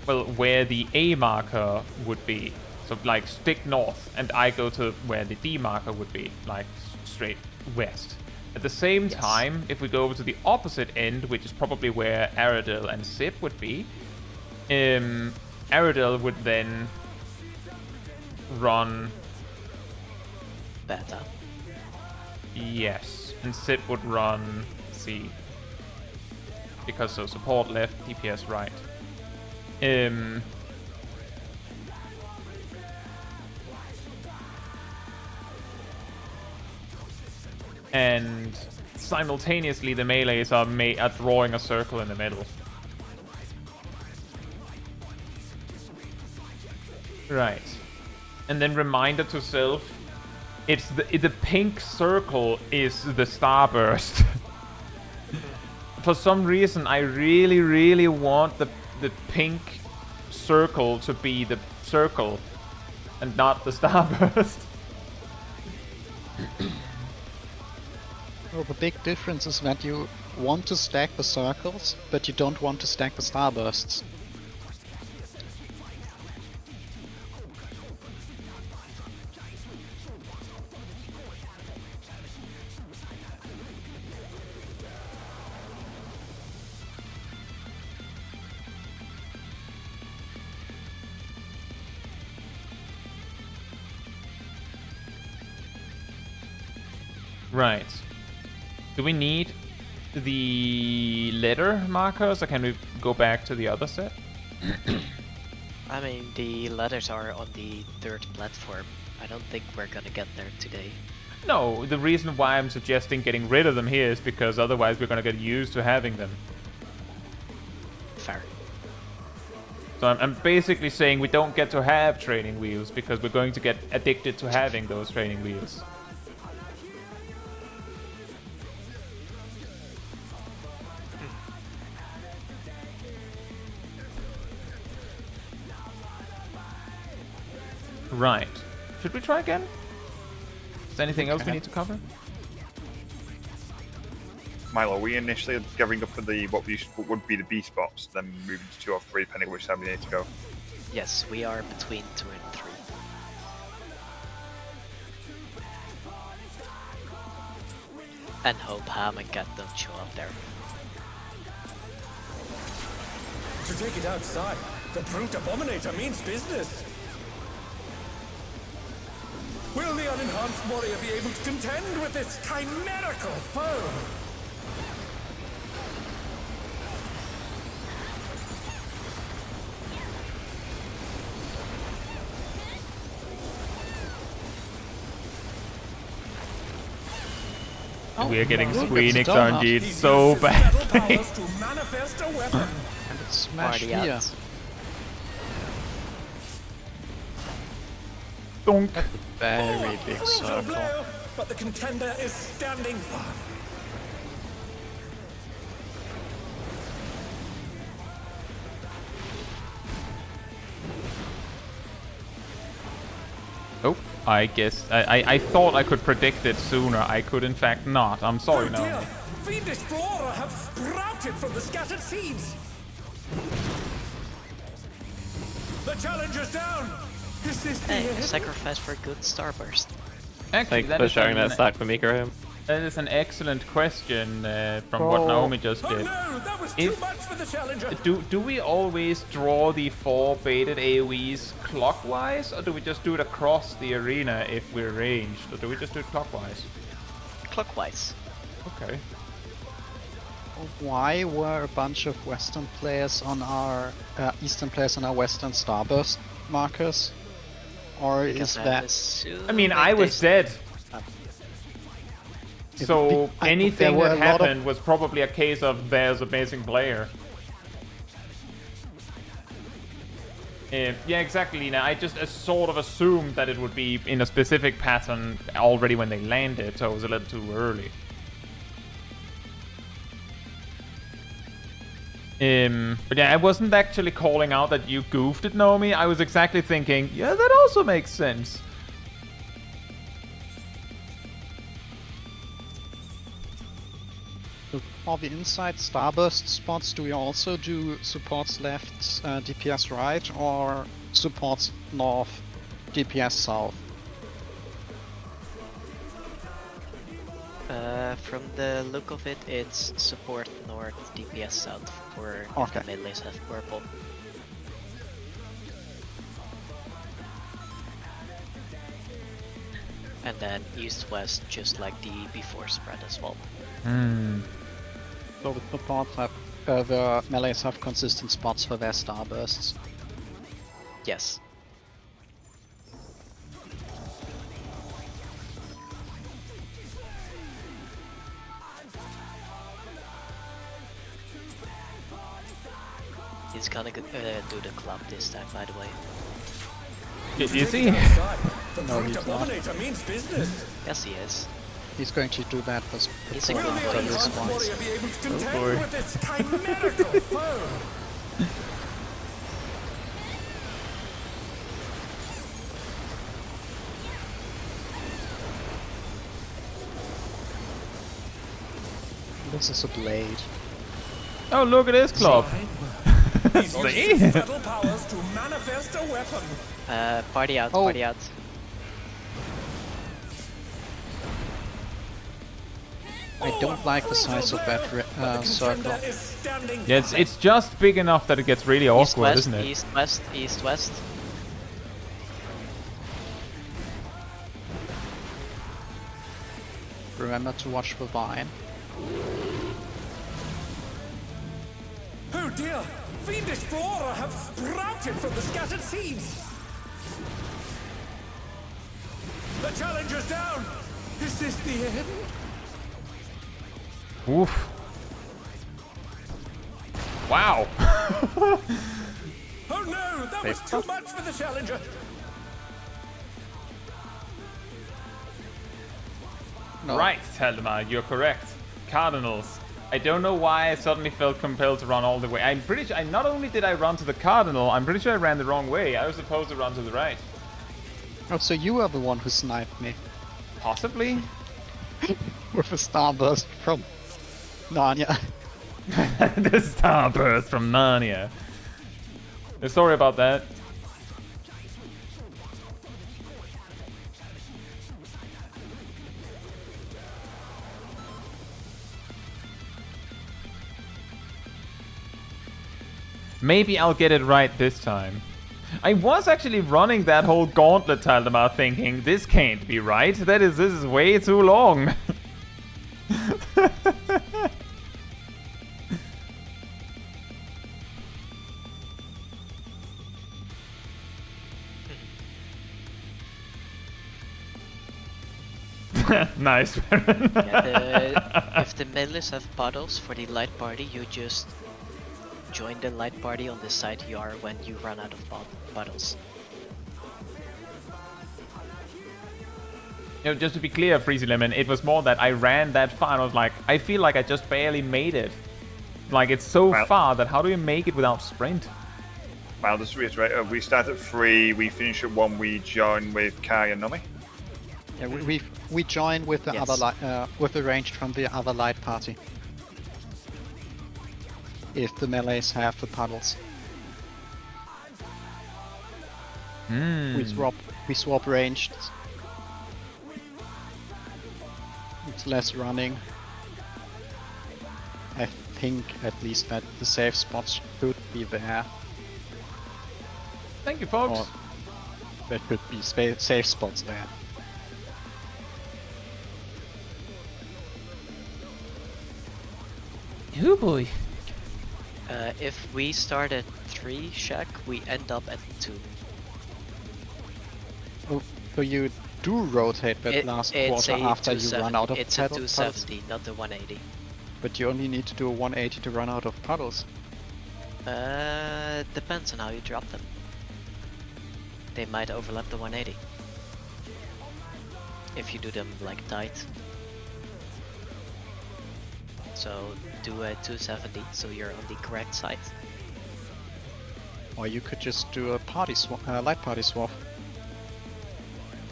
well, where the A marker would be. So, like, stick north, and I go to where the D marker would be, like, straight west. At the same time, if we go over to the opposite end, which is probably where Aradil and Sip would be, Aradil would then run... Beta. Yes, and Sip would run C. Because so support left, DPS right. And simultaneously the melees are drawing a circle in the middle. Right. And then reminder to self, it's the pink circle is the starburst. For some reason, I really, really want the pink circle to be the circle and not the starburst. Well, the big difference is that you want to stack the circles, but you don't want to stack the starbursts. Right. Do we need the letter markers, or can we go back to the other set? I mean, the letters are on the 3rd platform. I don't think we're gonna get there today. No, the reason why I'm suggesting getting rid of them here is because otherwise we're gonna get used to having them. Fair. So I'm basically saying we don't get to have training wheels because we're going to get addicted to having those training wheels. Right. Should we try again? Is there anything else we need to cover? Milo, are we initially gathering up for the what would be the B spots, then moving to 2 or 3, depending on which side we need to go? Yes, we are between 2 and 3. And hope Ham and Cat don't show up there. To take it outside, the brute abominator means business. Will the unenhanced warrior be able to contend with this chimerical foe? We are getting look, Squeenix it's done. RNG He so uses metal badly. powers to manifest a weapon. And it's smashed Party here. out. Donk. Very big Brutal circle. blow, but the contender is standing firm. I guess I thought I could predict it sooner. I could in fact not. I'm sorry, Oh no. dear! Fiendish flora have sprouted from the scattered seeds! The challenger's down! Is this the Hey, end? sacrifice for good starburst. Actually, Thanks for sharing that stack for me, Graham. That is an excellent question from what Naomi just Oh did. no! That was too If- much for the challenger! Do we always draw the 4 baited AoEs clockwise, or do we just do it across the arena if we're ranged, or do we just do it clockwise? Clockwise. Okay. Why were a bunch of Western players on our Eastern players on our Western Starburst markers? Or Because is that assume I mean, that I they was dead. So there anything were that a lot of- happened was probably a case of there's a missing player. Yeah, exactly, Lina. I just sort of assumed that it would be in a specific pattern already when they landed, so it was a little too early. But yeah, I wasn't actually calling out that you goofed it, Naomi. I was exactly thinking, yeah, that also makes sense. For the inside Starburst spots, do we also do supports left, DPS right, or supports north, DPS south? From the look of it, it's support north, DPS south for if Okay. the melees have purple. And then east-west, just like the before spread as well. So the supports have, the melees have consistent spots for their Starbursts. Yes. He's gonna do the club this time, by the way. Is he? Outside, the No, he's Prog not. Dominator means business! Yes, he is. He's going to do that with He's a Will good the player. Alliance twice. warrior be able to contend boy. with its chimerical foe? This is a blade. Oh, look at this club. He's used See? his metal powers to manifest a weapon! Party out, Oh. party out. I don't like the size of that circle. Contender is standing Yeah, it's just big enough that it gets really awkward, East-west, isn't it? east-west, east-west. Remember to watch the vine. Oh dear! Fiendish flora have sprouted from the scattered seeds! The challenger's down! Is this the end? Oof. Wow. Oh no! That was too much for the challenger! No. Right, Teldemar, you're correct. Cardinals. I don't know why I suddenly felt compelled to run all the way. I'm pretty sure, not only did I run to the Cardinal, I'm pretty sure I ran the wrong way. I was supposed to run to the right. Oh, so you were the one who sniped me Possibly? with a starburst from Narnia. The starburst from Narnia. Sorry about that. Maybe I'll get it right this time. I was actually running that whole gauntlet, Taldemar, thinking, this can't be right. This is way too long. Nice. If the melees have bottles for the light party, you just join the light party on the side you are when you run out of bottles. You know, just to be clear, Freezy Lemon, it was more that I ran that far and I was like, I feel like I just barely made it. Like, it's so Well- far that how do you make it without sprint? Well, just to reiterate, we start at 3, we finish at 1, we join with Kai and Nami. Yeah, we join with the Yes. other with the ranged from the other light party. If the melees have the puddles, we swap ranged. It's less running. I think at least that the safe spots should be there. Thank you, folks. Or there could be safe spots there. Oh boy. If we start at 3 shack, we end up at 2. Oh, so you do rotate that last quarter after you run out of It's a puddles? 270, not the 180. But you only need to do a 180 to run out of puddles. Depends on how you drop them. They might overlap the 180. If you do them like tight. So do a 270 so you're on the correct side. Or you could just do a party swap, light party swap.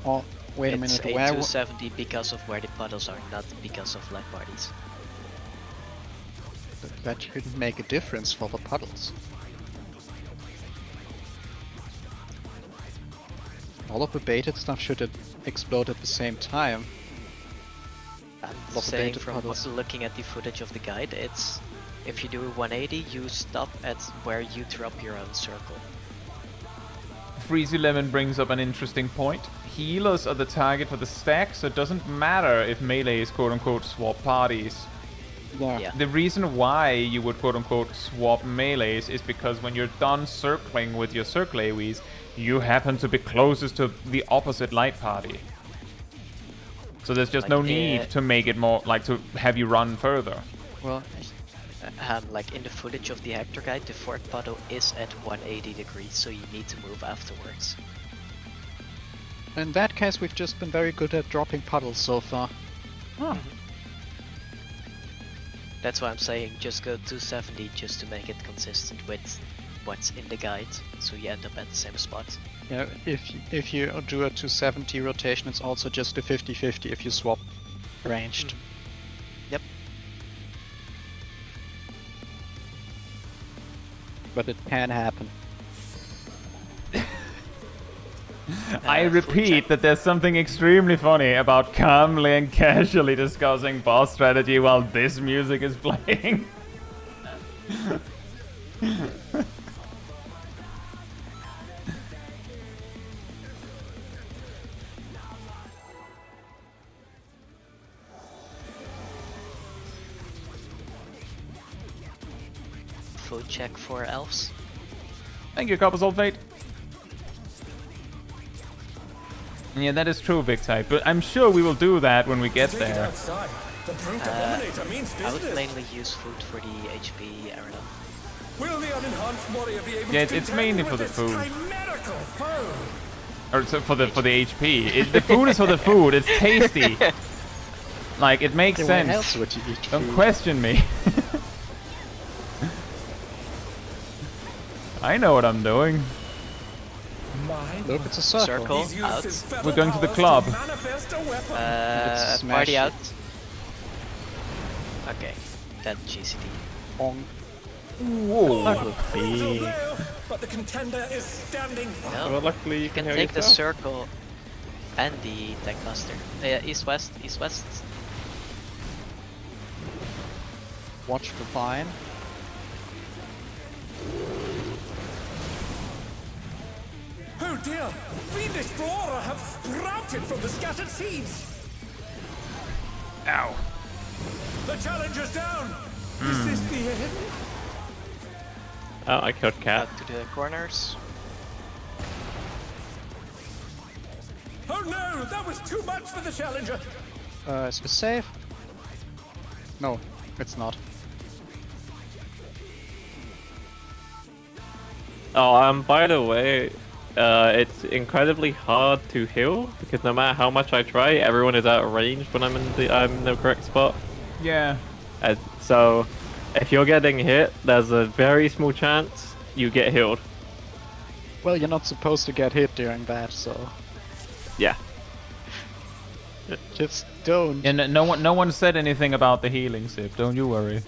Or wait a minute, It's where? 270 because of where the puddles are, not because of light parties. That shouldn't make a difference for the puddles. All of the baited stuff should explode at the same time. I'm Lots of saying baited from puddles. looking at the footage of the guide, it's if you do a 180, you stop at where you drop your own circle. Freezy Lemon brings up an interesting point. Healers are the target for the stack, so it doesn't matter if melees quote-unquote swap parties. Yeah. The reason why you would quote-unquote swap melees is because when you're done circling with your circle AoEs, you happen to be closest to the opposite light party. So there's just no need to make it more, like, to have you run further. Well, Like in the footage of the Hector guide, the fourth puddle is at 180 degrees, so you need to move afterwards. in that case, we've just been very good at dropping puddles so far. Huh. That's why I'm saying just go 270 just to make it consistent with what's in the guide, so you end up at the same spot. Yeah, if you do a 270 rotation, it's also just a 50-50 if you swap ranged. Yep. But it can happen. I repeat that there's something extremely funny about calmly and casually discussing boss strategy while this music is playing. Food check for elves. Thank you, Copper Sulfate. Yeah, that is true, Big Type, but I'm sure we will do that when we get Take it there. outside. The brute eliminator means I would business. mainly use food for the HP area. Will the unenhanced warrior be able Yeah, to it's contend mainly with for the this food. chimerical foe? Or so for the HP. The food is for the food. It's tasty. Like, it makes Where sense. else would you eat Don't food? question me. I know what I'm doing. My Look, it's a circle. Circle. He's used Out. his feather We're going to the powers club. manifest a weapon. Let's smash Party it. out. Okay, then GCD. Bong. Whoa. Brutal blow, but the contender is standing firm. No, Well, luckily you can hear take the yourself. circle and the tech cluster. East-west, east-west. Watch the vine. Oh dear! Fiendish flora have sprouted from the scattered seeds! Ow. The challenger's down! Hmm. Is this the end? Oh, I killed Cat. Out to the corners. Oh no! That was too much for the challenger! Is this safe? No, it's not. Oh, by the way, it's incredibly hard to heal because no matter how much I try, everyone is out of range when I'm in the correct spot. Yeah. And so, if you're getting hit, there's a very small chance you get healed. Well, you're not supposed to get hit during that, so... Yeah. Just don't. And no one said anything about the healing sip. Don't you worry.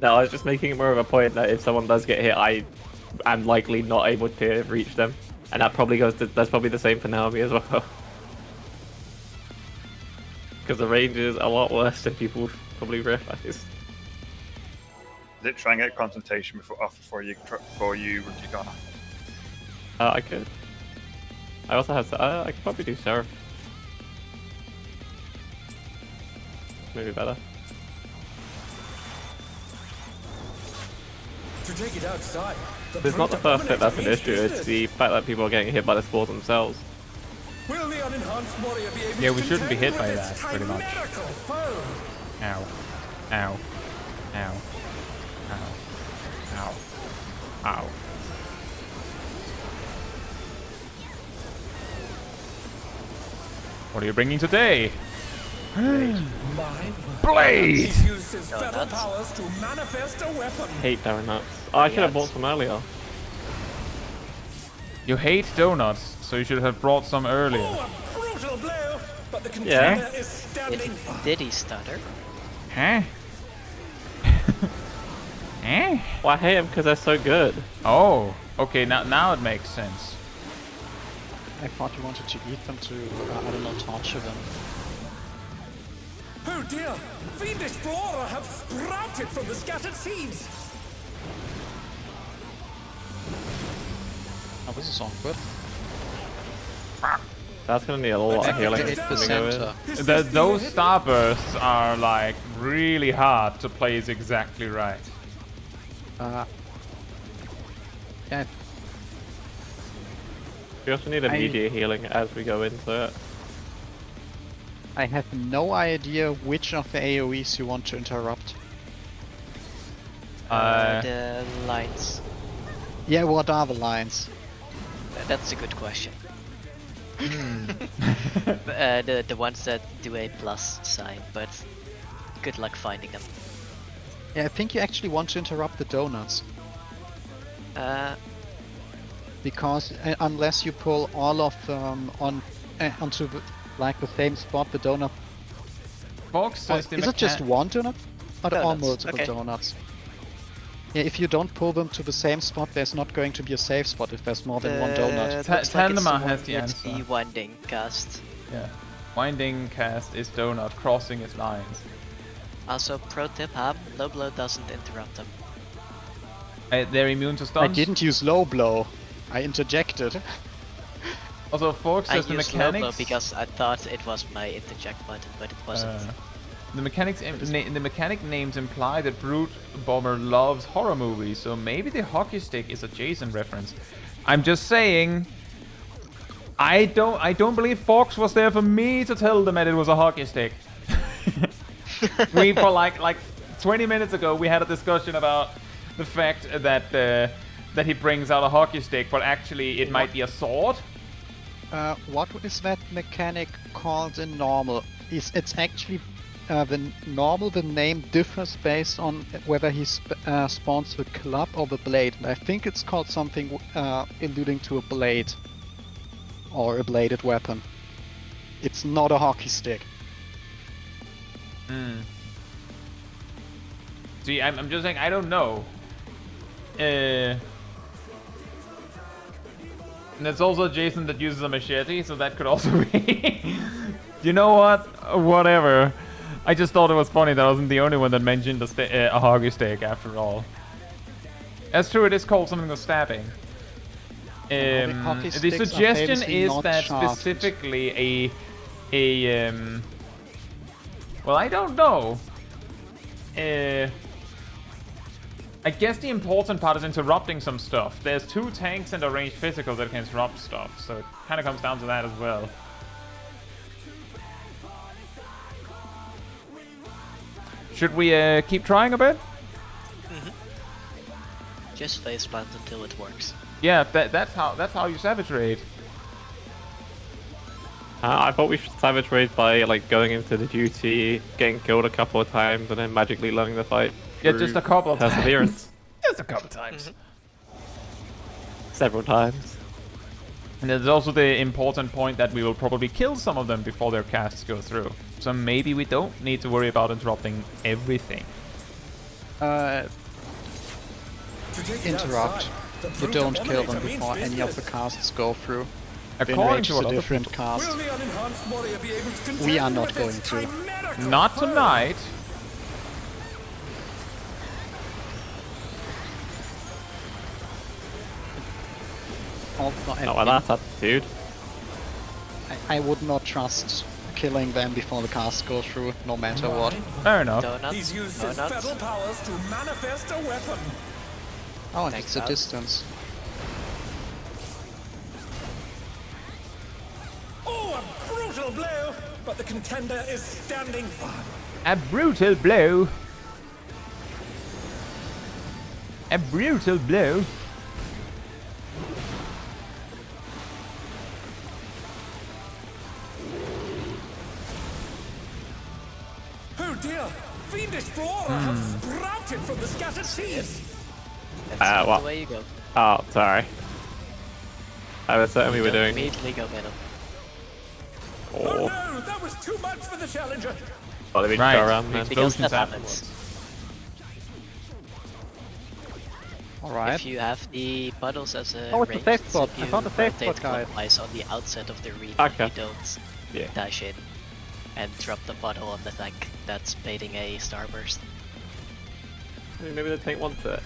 No, I was just making more of a point that if someone does get hit, I am likely not able to reach them, and that probably that's probably the same for Naomi as well. Because the range is a lot worse than people probably realize. Is it try and get concentration before you run your gun? I could. I also have. I could probably do Seraph. Maybe better. To take it outside. It's not the first hit that's an issue. It's the fact that people are getting hit by the spores themselves. Will the unenhanced warrior be able Yeah, to we shouldn't be contend hit by with that, its pretty much. chimerical foe? Ow. Ow. Ow. Ow. Ow. Ow. What are you bringing today? Blade! He used his No, fetal that's- powers to manifest a weapon. Hate donuts. Oh, I should have Yes. bought some earlier. You hate donuts, so you should have brought some earlier. Oh, a brutal blow, but the Yeah. contender is standing firm. Did he stutter? Huh? Eh? Well, I hate them because they're so good. Oh, okay, now it makes sense. I thought you wanted to eat them to, I don't know, torture them. Oh dear! Fiendish flora have sprouted from the scattered seeds! Oh, this is awkward. That's gonna need a lot of healing. 8%. Those starbursts are like really hard to place exactly right. Yeah, We also need immediate healing as we go into it. I have no idea which of the AoEs you want to interrupt. The lights. Yeah, what are the lines? That's a good question. The ones that do a plus sign, but good luck finding them. Yeah, I think you actually want to interrupt the donuts. Because unless you pull all of them onto the same spot, the donut. Fox says Is it just one donut? Or all Donuts, multiple okay. donuts? Yeah, if you don't pull them to the same spot, there's not going to be a safe spot if there's more than one donut. Looks like it's the Tandema one has the with answer. the winding cast. Yeah. Winding cast is donut crossing its lines. Also, pro tip, low blow doesn't interrupt them. They're immune to I stuns. didn't use low blow. I interjected. Also, Fox I says the used low blow mechanics. because I thought it was my interject button, but it wasn't. The mechanic names imply that Brute Bomber loves horror movies, so maybe the hockey stick is a Jason reference. I'm just saying. I don't believe Fox was there for me to tell them that it was a hockey stick. We for like 20 minutes ago we had a discussion about the fact that that he brings out a hockey stick, but actually it might be a sword. What is that mechanic called in normal? It's actually the normal. The name differs based on whether he spawns the club or the blade. And I think it's called something alluding to a blade or a bladed weapon. It's not a hockey stick. See, I'm just saying I don't know. And it's also Jason that uses a machete, so that could also be. You know what? Whatever. I just thought it was funny that I wasn't the only one that mentioned a hockey stick after all. That's true, it is called something with stabbing. hockey The sticks are suggestion famously is not that sharp. specifically well, I don't know. I guess the important part is interrupting some stuff. There's 2 tanks and a ranged physical that can interrupt stuff, so it kind of comes down to that as well. Should we keep trying a bit? Just faceplant until it works. Yeah, that's how you savage raid. I thought we should savage raid by like going into the duty, getting killed a couple of times, and then magically learning the fight. Yeah, through just a couple of perseverance. Just a couple times. Several times. And there's also the important point that we will probably kill some of them before their casts go through. So maybe we don't need to worry about interrupting everything. Interrupt. You don't kill them before any of the casts go through. According to Enrage what the other different people- casts. Will the unenhanced warrior be able to contend We are not with this going to. chimerical Not foe? tonight. Also, Not with that attitude. I would not trust killing them before the cast go through, no matter what. Fair enough. He's Donuts. used his Donuts. feral powers to manifest a weapon. Oh, and Thanks, it's a Al. distance. Oh, a brutal blow! But the contender is standing firm. A brutal blow. A brutal blow. Oh dear! Fiendish flora have sprouted from the scattered seas. That's what? not the way you go. Oh, sorry. I was certain we were Don't doing. immediately go middle. Oh Oh, no! That was too much for the challenger. well, they Right. go around then. Because Explosions that happens. afterwards. Alright. If you have the puddles as a Oh, it's a range, safe spot. if I you found a safe rotate spot, guys. clockwise on the outset of the arena, Okay. you don't Yeah. dash in and drop the puddle on the tank. That's baiting a starburst. Maybe the tank wants it.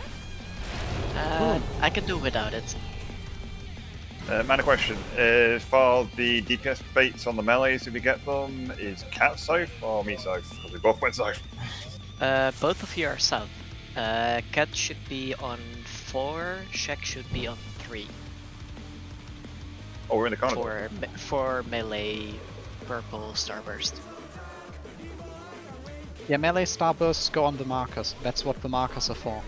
I can do without it. Minor question. For the DPS baits on the melees, if we get them, is Cat south or me south? Because we both went south. Both of you are south. Cat should be on 4, Shek should be on 3 Oh, we're in the corner. for melee purple starburst. Yeah, melee starbursts go on the markers. That's what the markers are for.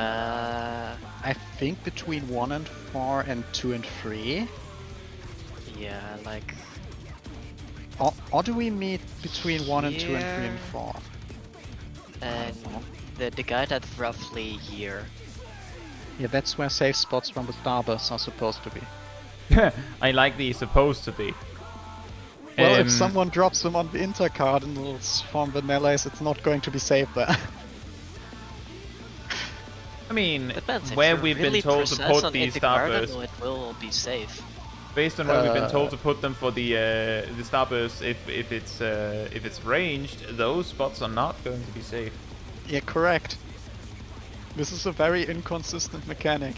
I think between 1 and 4 and 2 and 3. Yeah, like Or do we meet between 1 and 2 and 3 and Here. 4? and the guy that roughly here. Yeah, that's where safe spots from the starbursts are supposed to be. I like the supposed to be. Well, Um, if someone drops them on the intercardinals from the melees, it's not going to be safe there. I mean, Depends. If where you're we've really been told to precise put on these Intercardinal, starbursts, it will be safe. based on where we've been told to put them for the starbursts, if it's ranged, those spots are not going to be safe. Yeah, correct. This is a very inconsistent mechanic.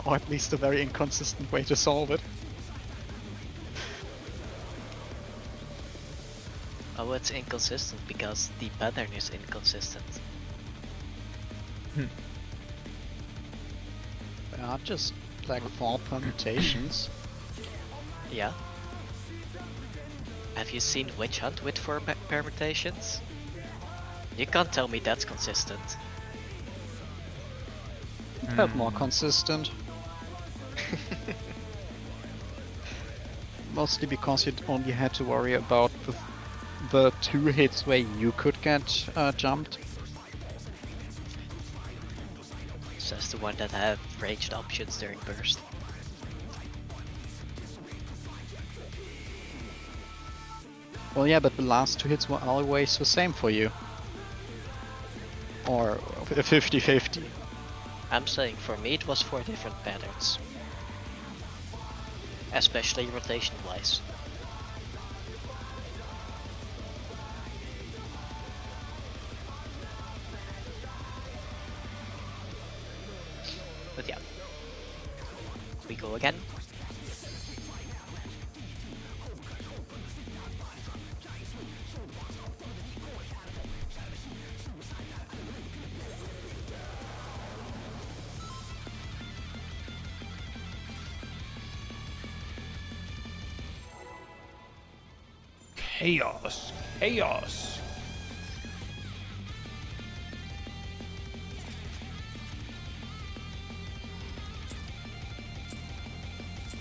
Or at least a very inconsistent way to solve it. Oh, it's inconsistent because the pattern is inconsistent. There are just like 4 permutations. Yeah. Have you seen Witch Hunt with 4 permutations? You can't tell me that's consistent. Felt more consistent. Mostly because you only had to worry about the 2 hits where you could get jumped. Says the one that have ranged options during burst. Well, yeah, but the last 2 hits were always the same for you. Or 50-50. I'm saying for me it was 4 different patterns. Especially rotation wise. But yeah. We go again. Chaos. Chaos.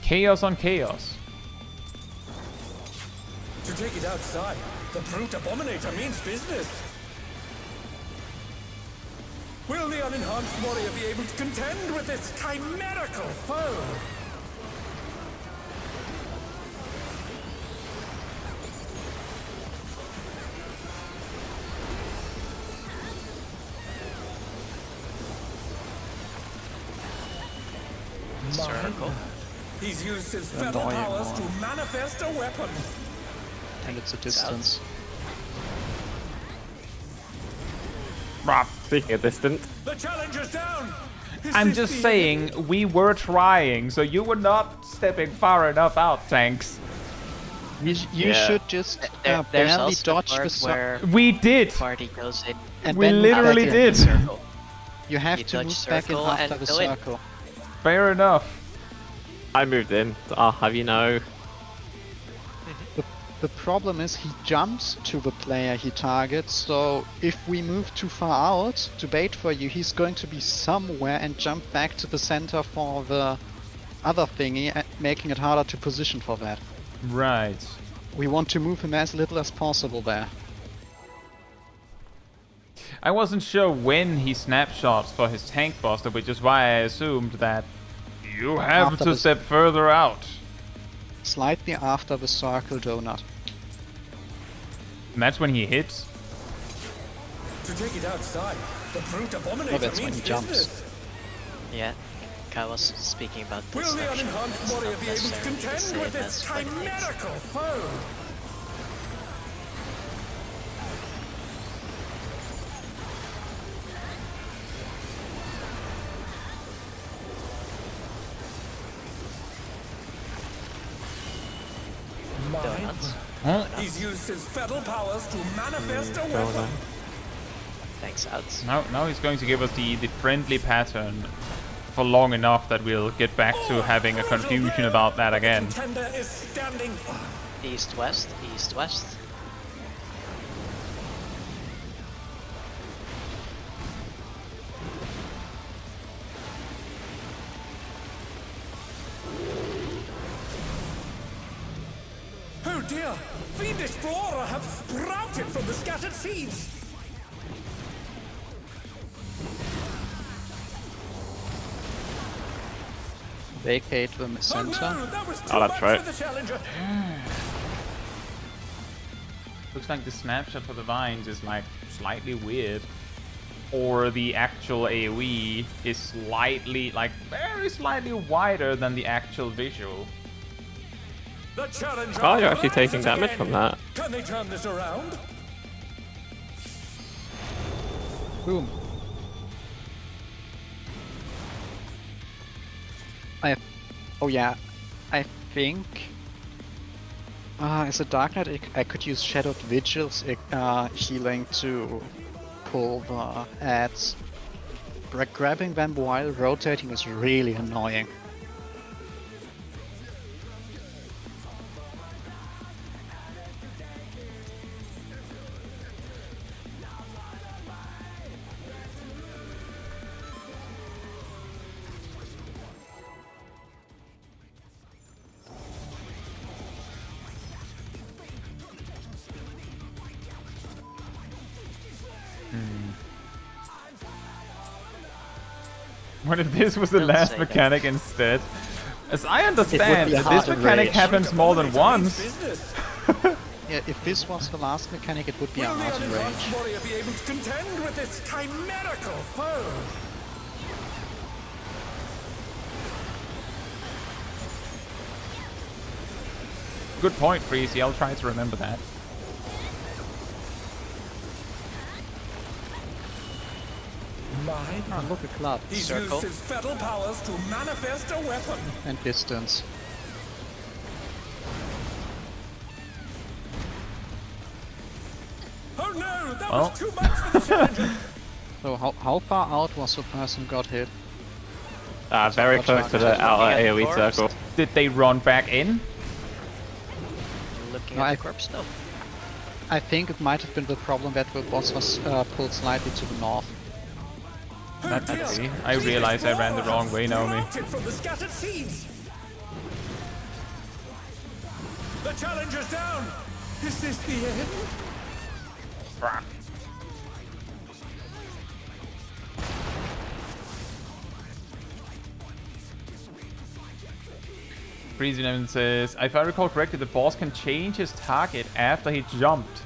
Chaos on chaos. To take it outside, the brute abominator means business. Will the unenhanced warrior be able to contend with this chimerical foe? Circle. He's used his feather Annoying powers one. to manifest a weapon. And it's a distance. Bruh. Speaking of distance, The challenger's down. Is I'm this just the saying, we were trying, so you were not stepping far enough out, tanks. You Yeah. should just There's barely also the dodge part the where We did! party goes in. and We then move literally back in. did. Circle. You have You to dodge move back in circle after and the go in. circle. Fair enough. I moved in. I'll have you know. The problem is he jumps to the player he targets, so if we move too far out to bait for you, he's going to be somewhere and jump back to the center for the other thingy, making it harder to position for that. Right. We want to move him as little as possible there. I wasn't sure when he snapshots for his tank buster, which is why I assumed that you have After to the- step further out. Slightly after the circle donut. And that's when he hits. To take it outside, the brute abominator that's when means he jumps. business. Yeah, Kai was speaking about this. Will the actually. unenhanced It's warrior not be able to necessarily the contend same with this as fighting things. chimerical foe? Donuts. Huh? He's used his fetal powers to manifest a Donut. weapon. Thanks, outs. Now he's going to give us the friendly pattern for long enough that we'll get back to having a confusion about that again. Contender is standing. East, west, east, west. Oh dear! Fiendish flora have sprouted from the scattered seeds! Vacate the Oh center. no! That was too Oh, that's much right. for the challenger! Looks like the snapshot for the vines is like slightly weird. Or the actual AoE is slightly, like very slightly wider than the actual visual. The challenger Oh, you're actually rises taking damage again. from that. Can they turn this around? Boom. Oh yeah, I think... as a Dark Knight, I could use Shadowed Vigil's healing to pull the ads. Grabbing them while rotating is really annoying. What if this was the Don't last say mechanic instead? As I understand, be this hard to mechanic rage. happens more than Means once. business. Yeah, if this was the last mechanic, it would be a Will the hard to unenhanced range. warrior be able to contend with this chimerical foe? Good point, Freezy. I'll try to remember that. Oh, look, a club. He's Circle. used his fetal powers to manifest a weapon. And distance. Oh no! That Well. was too much for the challenger. So how far out was the person who got hit? Very close to the outer Looking at AoE the corpse. circle. Did they run back in? Looking No, at I- the corpse, no. I think it might have been the problem that the boss was pulled slightly to the north. That dear. could be. I realized I ran the wrong way, Naomi. Sprouted from the scattered seeds. The challenger's down. Is this the end? Cruiserweight says, if I recall correctly, the boss can change his target after he jumped.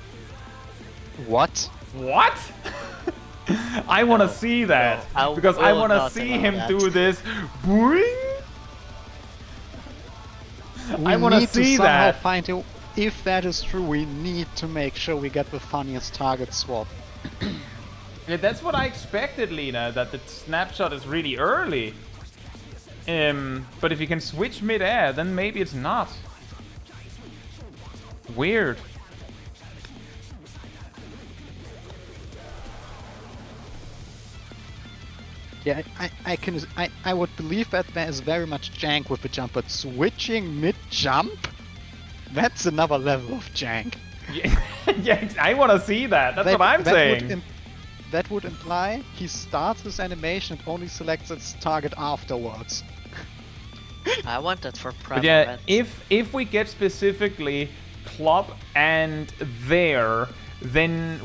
What? What? I want to see that. I because I will want to not see allow him that. do this. Boing! I want to see somehow that. find a, if that is true, we need to make sure we get the funniest target swap. Yeah, that's what I expected, Lena, that the snapshot is really early. But if you can switch mid-air, then maybe it's not. Weird. Yeah, I would believe that there is very much jank with the jump, but switching mid-jump? That's another level of jank. Yeah, yeah, I want to see that. That's what I'm saying. That would imply he starts his animation and only selects its target afterwards. I want that for private. But yeah, events. if we get specifically club and there, then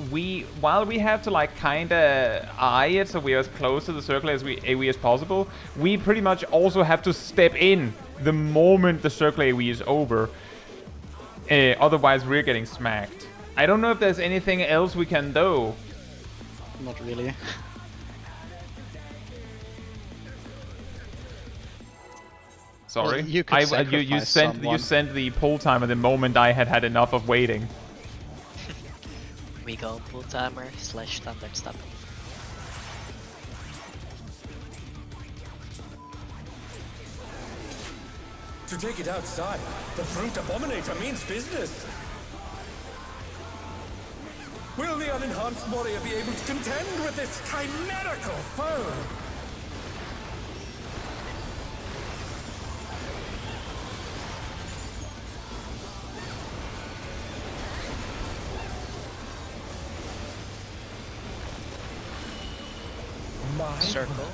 while we have to like kinda eye it so we are as close to the circle as AoE as possible, we pretty much also have to step in the moment the circle AoE is over. Otherwise we're getting smacked. I don't know if there's anything else we can do. Not really. Sorry, Well, you could you sacrifice sent the pull timer the moment I had had enough of waiting. We go full timer / standard step. To take it outside, the Fruit Abominator means business. Will the unenhanced warrior be able to contend with this chimerical foe? My Circle.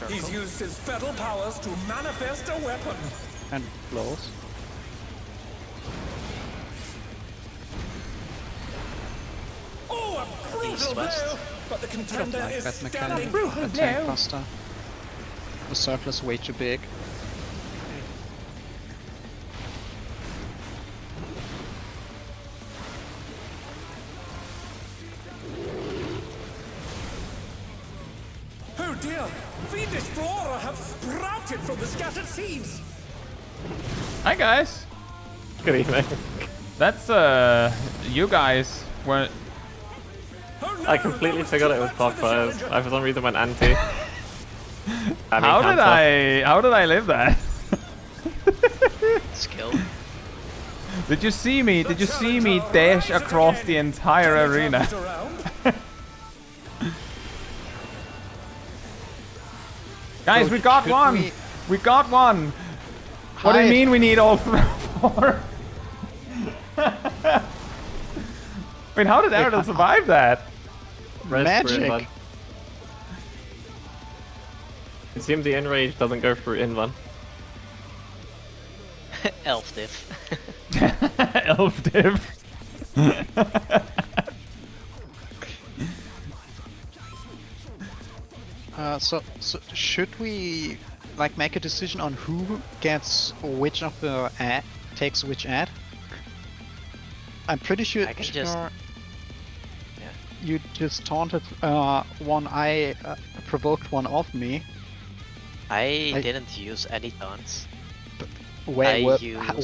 He's used his fetal powers to manifest a weapon. And close. Oh, a brutal East, west. blow! But the contender Like is that standing. mechanic. Attack faster. The circle is way too big. Oh dear! Fiendish flora have sprouted from the scattered seeds! Hi guys. Good evening. That's you guys were. Oh no! I completely forgot it was Prog fires. I for some reason went anti. How did I live that? Skill. Did you see me? Did you see me dash across the entire arena? Guys, we got Could one. We got one. What do you Hide. mean we need all four? Wait, how did Aerodel survive that? Res Magic. through invan. It seems the enrage doesn't go through invan. Elf diff. Elf div. So should we like make a decision on who gets which of the ad, takes which ad? I'm pretty sure, I can just- you just taunted one. I provoked one of me. I didn't use any taunts. Wait,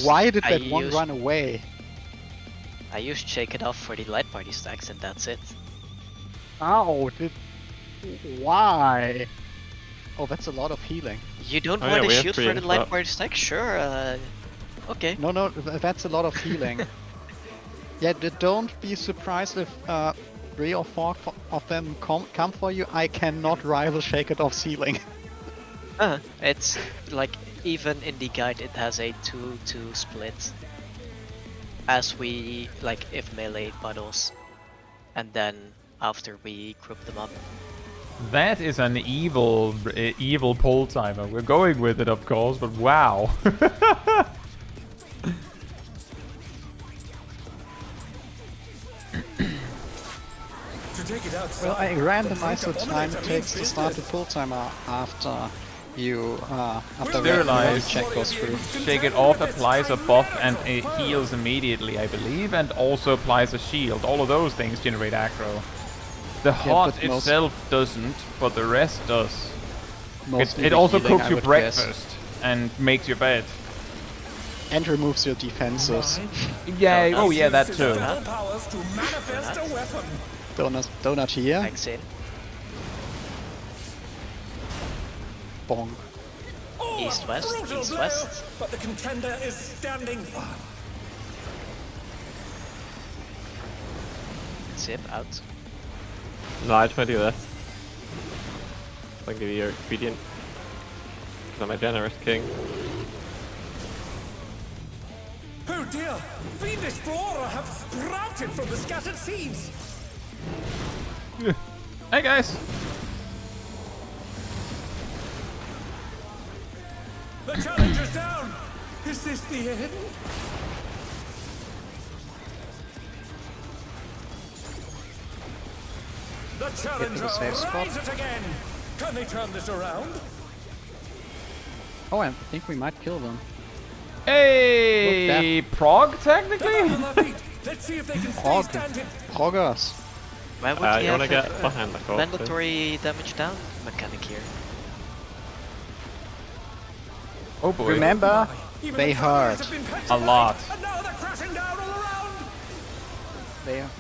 why did that one used- run away? I used Shake It Off for the light party stacks and that's it. Ow! Why? Oh, that's a lot of healing. You don't Oh, yeah, want to we have shoot three for the in light spot. party stack? Sure, okay. No, that's a lot of healing. Yeah, don't be surprised if 3 or 4 of them come for you. I cannot rival Shake It Off's healing. It's like, even in the guide it has a 2-2 split. As we, like, if melee battles. And then after we group them up. That is an evil pull timer. We're going with it, of course, but wow. Well, I randomize the time it takes to start the full timer after you after the Sterilize. check goes through. Shake it off, applies a buff, and it heals immediately, I believe, and also applies a shield. All of those things generate aggro. The hot but most- itself doesn't, but the rest does. Mostly It the also healing, cooks I you would breakfast and makes your bed. guess. And removes your defenses. Yeah, oh yeah, that too. Spell powers to manifest a weapon. Donut here. Thanks in. Bonk. Oh, East, west, brutal east, blow, west. But the contender is standing firm. Zip out. No, I just want to do this. I'll give you your expedient. 'Cause I'm a generous king. Oh dear! Fiendish flora have sprouted from the scattered seeds! Hey guys! The challenger's down! Is this the end? The challenger safe spot. rises again! Can they turn this around? Oh, I think we might kill them. Hey, Prog, They're technically? back on their feet. Let's see if they can stay Prog. standing. Proggers. Why would You you want to have get behind the corpse? mandatory damage down mechanic here? Oh boy. Remember, Even they the cavaliers hurt. have been A petrified, lot. And now they're crashing down all around!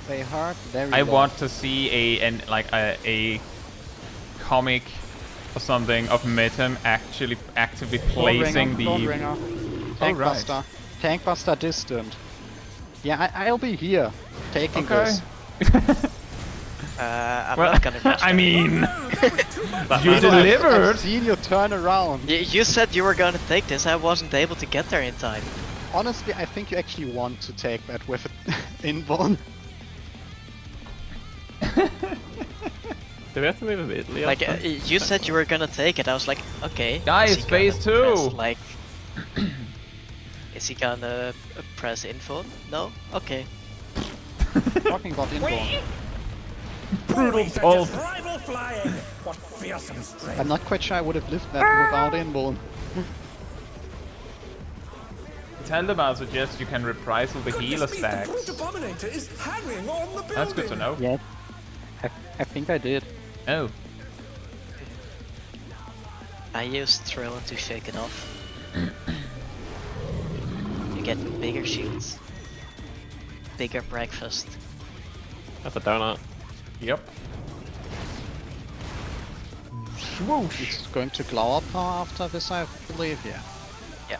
They hurt very I low. want to see a comic or something of Metem actually actively placing the. Dawnbringer. Tankbuster. Tankbuster distant. Yeah, I'll be here taking Okay. this. I'm Well, not gonna rush I that. mean, That you man- I've delivered. seen you turn around. You said you were gonna take this, I wasn't able to get there in time. Honestly, I think you actually want to take that with inborn. Do we have to move immediately? or Like, something? you said you were gonna take it, I was like, okay. Guys, is he phase gonna two. press, like, is he gonna press info? No? Okay. Talking about inborn. Brutal Such pulse. as rival flying! What fearsome strength! I'm not quite sure I would have lived that without inborn. Tell them I suggest you can reprisal the Goodness healer me, stacks. The brute abominator is hanging on the building! That's good to know. Yes. I think I did. Oh. I used Thrill to shake it off. You get bigger shields. Bigger breakfast. That's a donut. Yep. Swoosh. It's going to glow up after this, I believe. Yeah.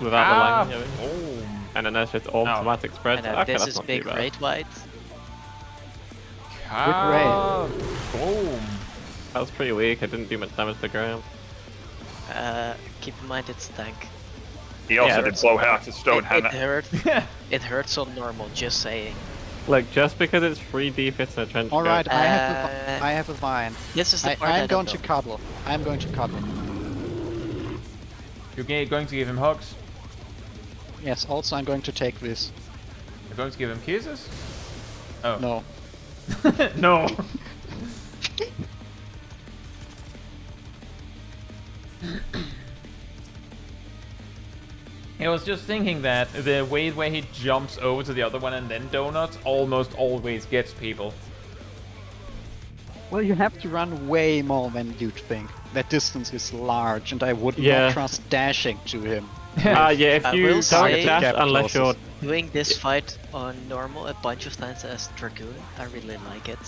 Without Ah, the line. boom. And then there's just automatic spread. And then Okay, this that's is not big too bad. raid white. Ah, boom. That was pretty weak. I didn't do much damage to the ground. Keep in mind it's tank. He also Yeah, did that's- blow half his stone It hammer. hurt. It hurts on normal, just saying. Look, just because it's 3 defense in a trench coat- Alright, I Uh, have a vine. This is the part I'm I going don't to know. cuddle. I'm going to cuddle. You're going to give him hugs? Yes, also I'm going to take this. You're going to give him kisses? Oh. No. No. I was just thinking that the way where he jumps over to the other one and then donuts almost always gets people. Well, you have to run way more than you'd think. That distance is large, and I would Yeah. not trust dashing to him. Yeah, if I you will don't say- dash Gap unless you're... closes. Doing this fight on normal a bunch of times as Dragoon, I really like it.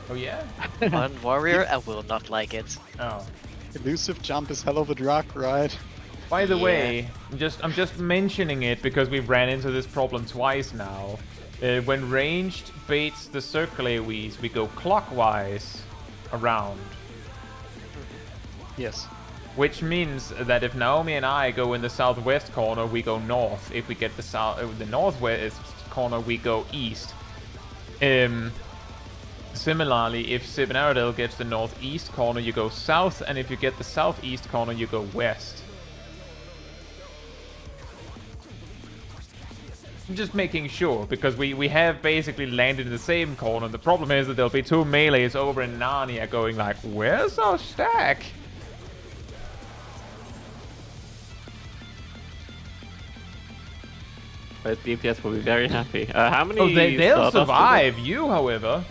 Oh yeah? On Warrior, I will not like it. Oh. Elusive jump is hell of a drug, right? By the Yeah. way, I'm just mentioning it because we ran into this problem twice now. When ranged baits the circle AoEs, we go clockwise around. Yes. Which means that if Naomi and I go in the southwest corner, we go north. If we get the northwest corner, we go east. Similarly, if Sib and Aradel gets the northeast corner, you go south, and if you get the southeast corner, you go west. I'm just making sure, because we have basically landed in the same corner. The problem is that there'll be 2 melees over in Narnia going like, where's our stack? But DPS will be very happy. How many? Oh, they'll Stardust is it? survive. You, however.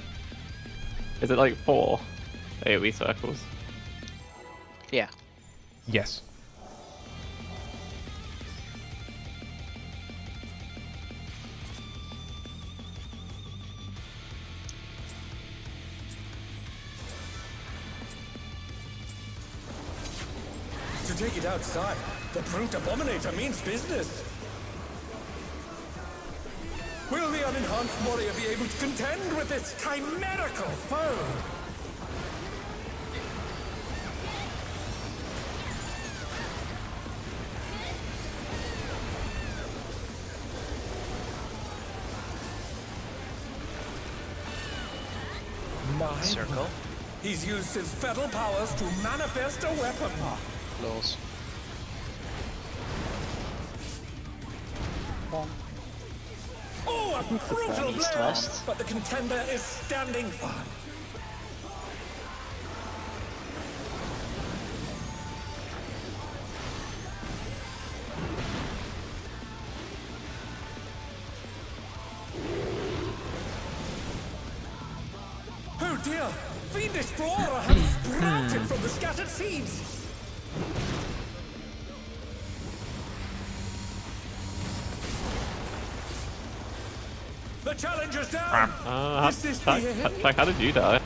Is it like 4 AoE circles? Yeah. Yes. To take it outside, the brute abominator means business. Will the unenhanced warrior be able to contend with this chimerical foe? Circle. He's used his fetal powers to manifest a weapon. Close. Bonk. Oh, a brutal blow! East-west. But the contender is standing firm. Oh dear! Fiendish flora have sprouted from the scattered seeds! The challenger's down! Is this the end? How did you die?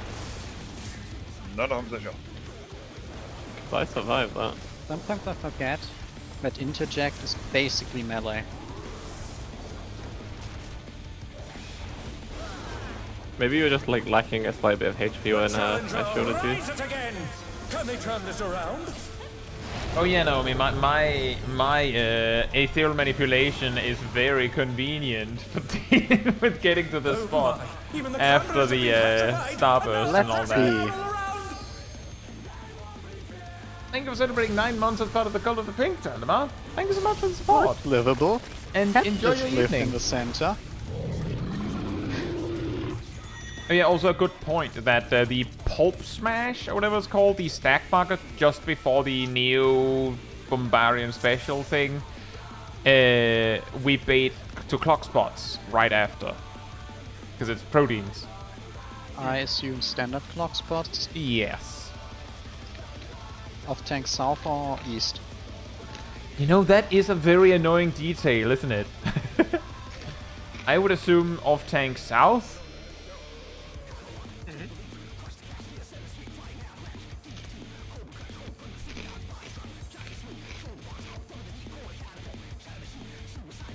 Not 100% sure. 'Cause I survived that. Sometimes I forget that interject is basically melee. Maybe you were just like lacking a slight bit of HP when I shielded you. Rise it again! Can they turn this around? Oh yeah, no, I mean my ethereal manipulation is very convenient for dealing with getting to the spot my. Even the after cameras the have been starburst and all Let's that. see. all around. Thank you for celebrating 9 months as part of the Cult of the Pink, Tandema. Thank you so much for the support. Livable. And enjoy your Live in evening. the center. Oh yeah, also a good point that the Pulp Smash, or whatever it's called, the stack bucket just before the Neo Bombarian special thing, we bait to clock spots right after. Because it's proteins. I assume standard clock spots. Yes. Off tank south or east? You know, that is a very annoying detail, isn't it? I would assume off tank south.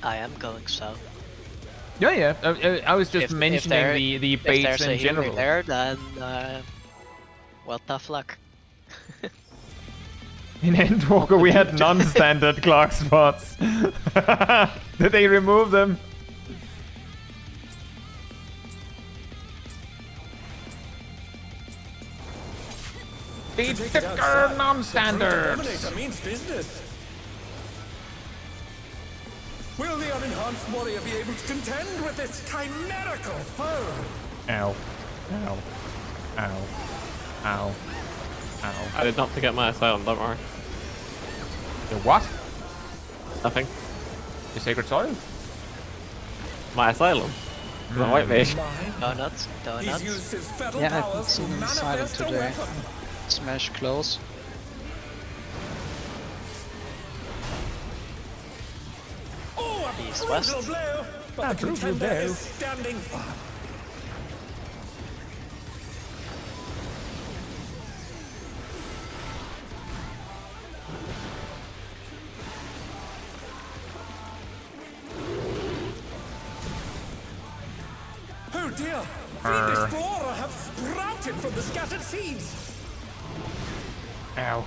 I am going south. Yeah, yeah. I was just If mentioning there- the If baits there's a in healer general. there, then well, tough luck. In Endwalker, we had non-standard clock spots. Did they remove them? Beat Take the it outside, the non-standards. brute abominator means business. Will the unenhanced warrior be able to contend with this chimerical foe? Ow. Ow. Ow. Ow. Ow. I did not forget my asylum, don't worry. The what? Nothing. The sacred soil? My asylum. The white mage. Donuts, He's donuts. used his fetal Yeah, I've powers to seen him silent manifest a today. weapon. Smash close. Oh, a East, brutal west. blow! But the contender is standing firm. Oh dear! Fiendish flora have sprouted from the scattered seeds! Ow.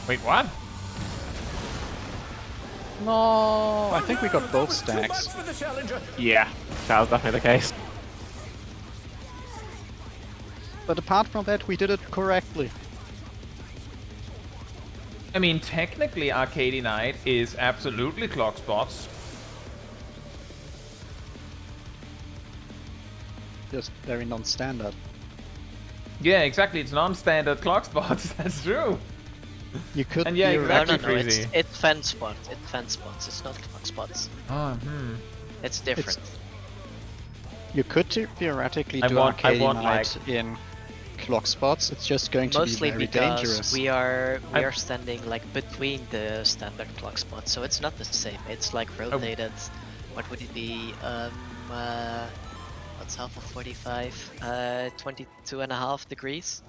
Wait, what? No, I think we got That both was too stacks. much for the challenger. Yeah, that was definitely the case. But apart from that, we did it correctly. I mean, technically, Arcadion is absolutely clock spots. just very non-standard. Yeah, exactly. It's non-standard clock spots. That's true. You could And yeah, theoretically- exactly. No, Crazy. it's fan spots. It's fan spots. It's not clock spots. Oh, It's different. You could theoretically I do want- I Arcadion want, Knight in clock spots. It's just going to Mostly be very because dangerous. we are I- standing like between the standard clock spots, so it's not the same. It's like rotated. What would it be? What's half of 45? 22.5 degrees.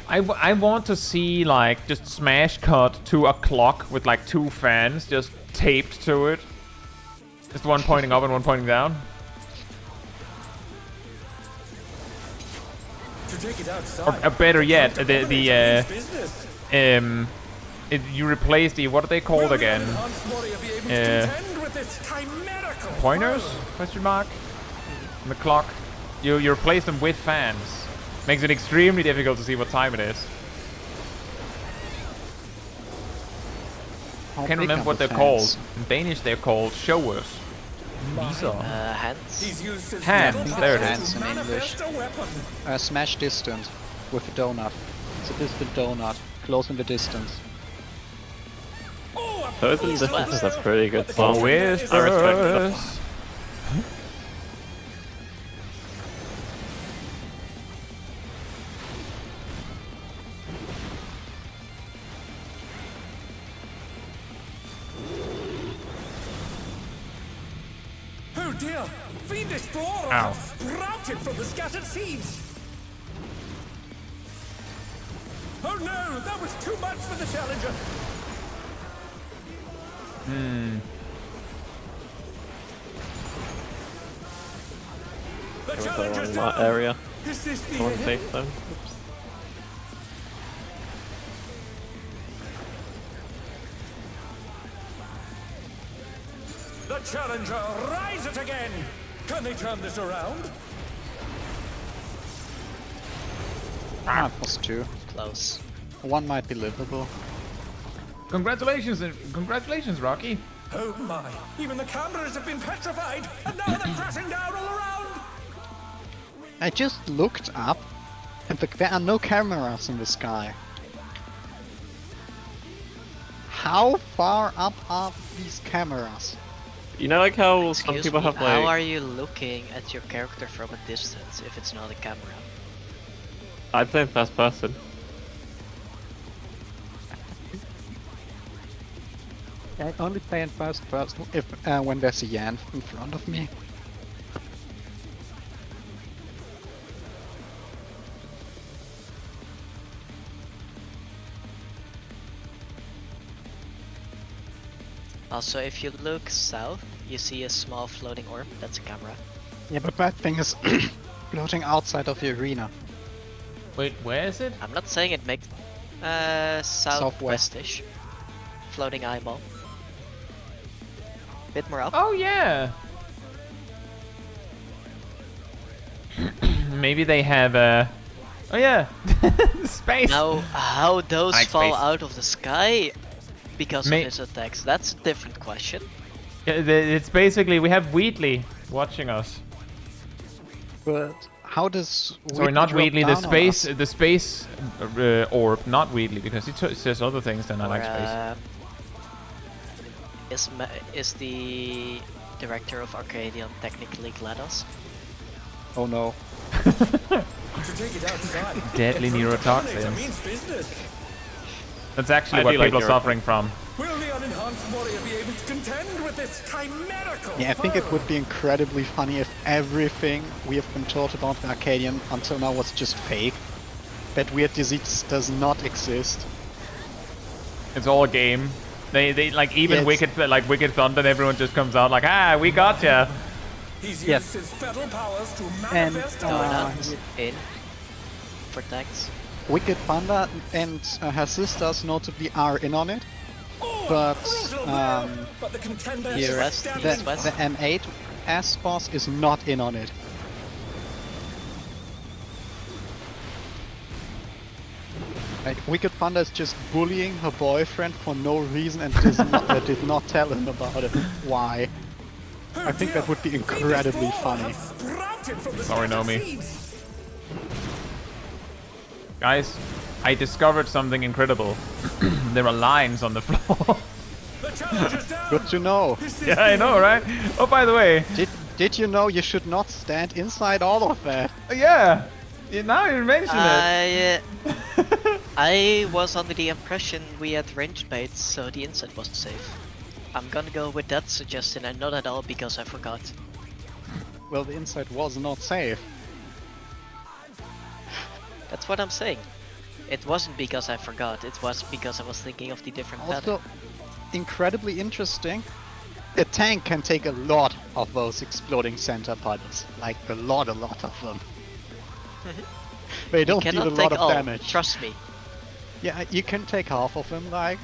I want to see like just smash cut to a clock with like 2 fans just taped to it. Just one pointing up and one pointing down. To take it outside. Or better yet, the Business. you replace the, what are they called Will the again? unenhanced warrior be able to Uh, contend with this chimerical Pointers? foe? Question mark. On the clock. You replace them with fans. Makes it extremely difficult to see what time it is. How Can't big remember are what the they're called. fans? In Danish they're called showers. These are Hands. He's used his Hands, little there it powers is. to Hands in manifest a weapon. Smash distant with a donut. It's a distant donut, close in the distance. Oh, a Those in distance is a pretty good But the song. contender is- I respect that. Whispers. Oh dear! Fiendish flora Ow. have sprouted from the scattered seeds! Oh no! That was too much for the challenger! The It was challenger's around down! that area. Is this the One end? safe zone. Oops. The challenger rises again! Can they turn this around? That was 2. Close. One might be livable. Congratulations, Rocky. Oh my! Even the cameras have been petrified, and now they're crashing down all around! I just looked up, and there are no cameras in the sky. How far up are these cameras? You know, like how some Excuse people me, have how like. are you looking at your character from a distance if it's not a camera? I play in first person. I only play in first person if when there's a Yan in front of me. Also, if you look south, you see a small floating orb. That's a camera. Yeah, but that thing is floating outside of the arena. Wait, where is it? I'm not saying it makes southwestish. Floating eyeball. Bit more up. Oh yeah. Maybe they have oh yeah. Space. Now, how those I like fall space. out of the sky because May- of his attacks, that's a different question. Yeah, it's basically we have Wheatley watching us. But how does Sorry, not drop Wheatley. The down on space, us? the space orb, not Wheatley, because he says other things than I like space. Is the director of Arcadion technically GLaDOS? Oh no. To take it outside. Deadly neurotoxins. Means business. That's actually I what do like people are Europe. suffering from. Will the unenhanced warrior be able to contend with this chimerical Yeah, I think it foe? would be incredibly funny if everything we have been taught about the Arcadian until now was just fake. That weird disease does not exist. It's all a game. They like even Yeah, it's- Wicked Thunder, and everyone just comes out like, ah, we got ya. He's Yes. used his fetal powers to And, manifest a Donuts in for tags. Wicked Thunder and her sisters notably are in on it, but but the contender here, is West, standing East, West. the M8S boss is not in on it. Like, Wicked Thunder is just bullying her boyfriend for no reason and did not tell him about it. Why? I think that would be incredibly funny. Sorry, Naomi. Guys, I discovered something incredible. There are lines on the floor. Good to know. Yeah, I know, right? Oh, by the way, Did you know you should not stand inside all of that? yeah. Now you mention it. I was under the impression we had ranged baits, so the inside was safe. I'm gonna go with that suggestion and not at all because I forgot. Well, the inside was not safe. That's what I'm saying. It wasn't because I forgot, it was because I was thinking of the different pattern. Also, incredibly interesting. A tank can take a lot of those exploding center puddles. Like a lot of them. They don't deal Cannot a lot take of all, damage. trust me. Yeah, you can take half of them, like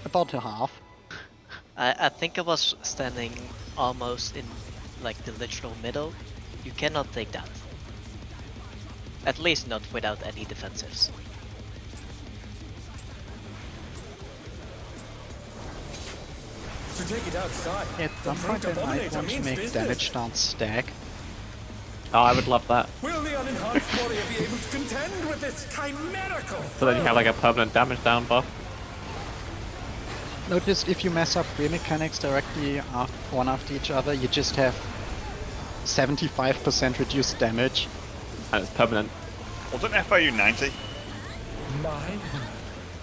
about a half. I think I was standing almost in like the literal middle. You cannot take that. At least not without any defensives. To take it outside. At some point I might want to make damage down stack. Oh, I would love that. Will the unenhanced warrior be able to contend with this chimerical? So then you have like a permanent damage down buff. Notice if you mess up three mechanics directly one after each other, you just have 75% reduced damage. And it's permanent. Wasn't FIU 90? Mine.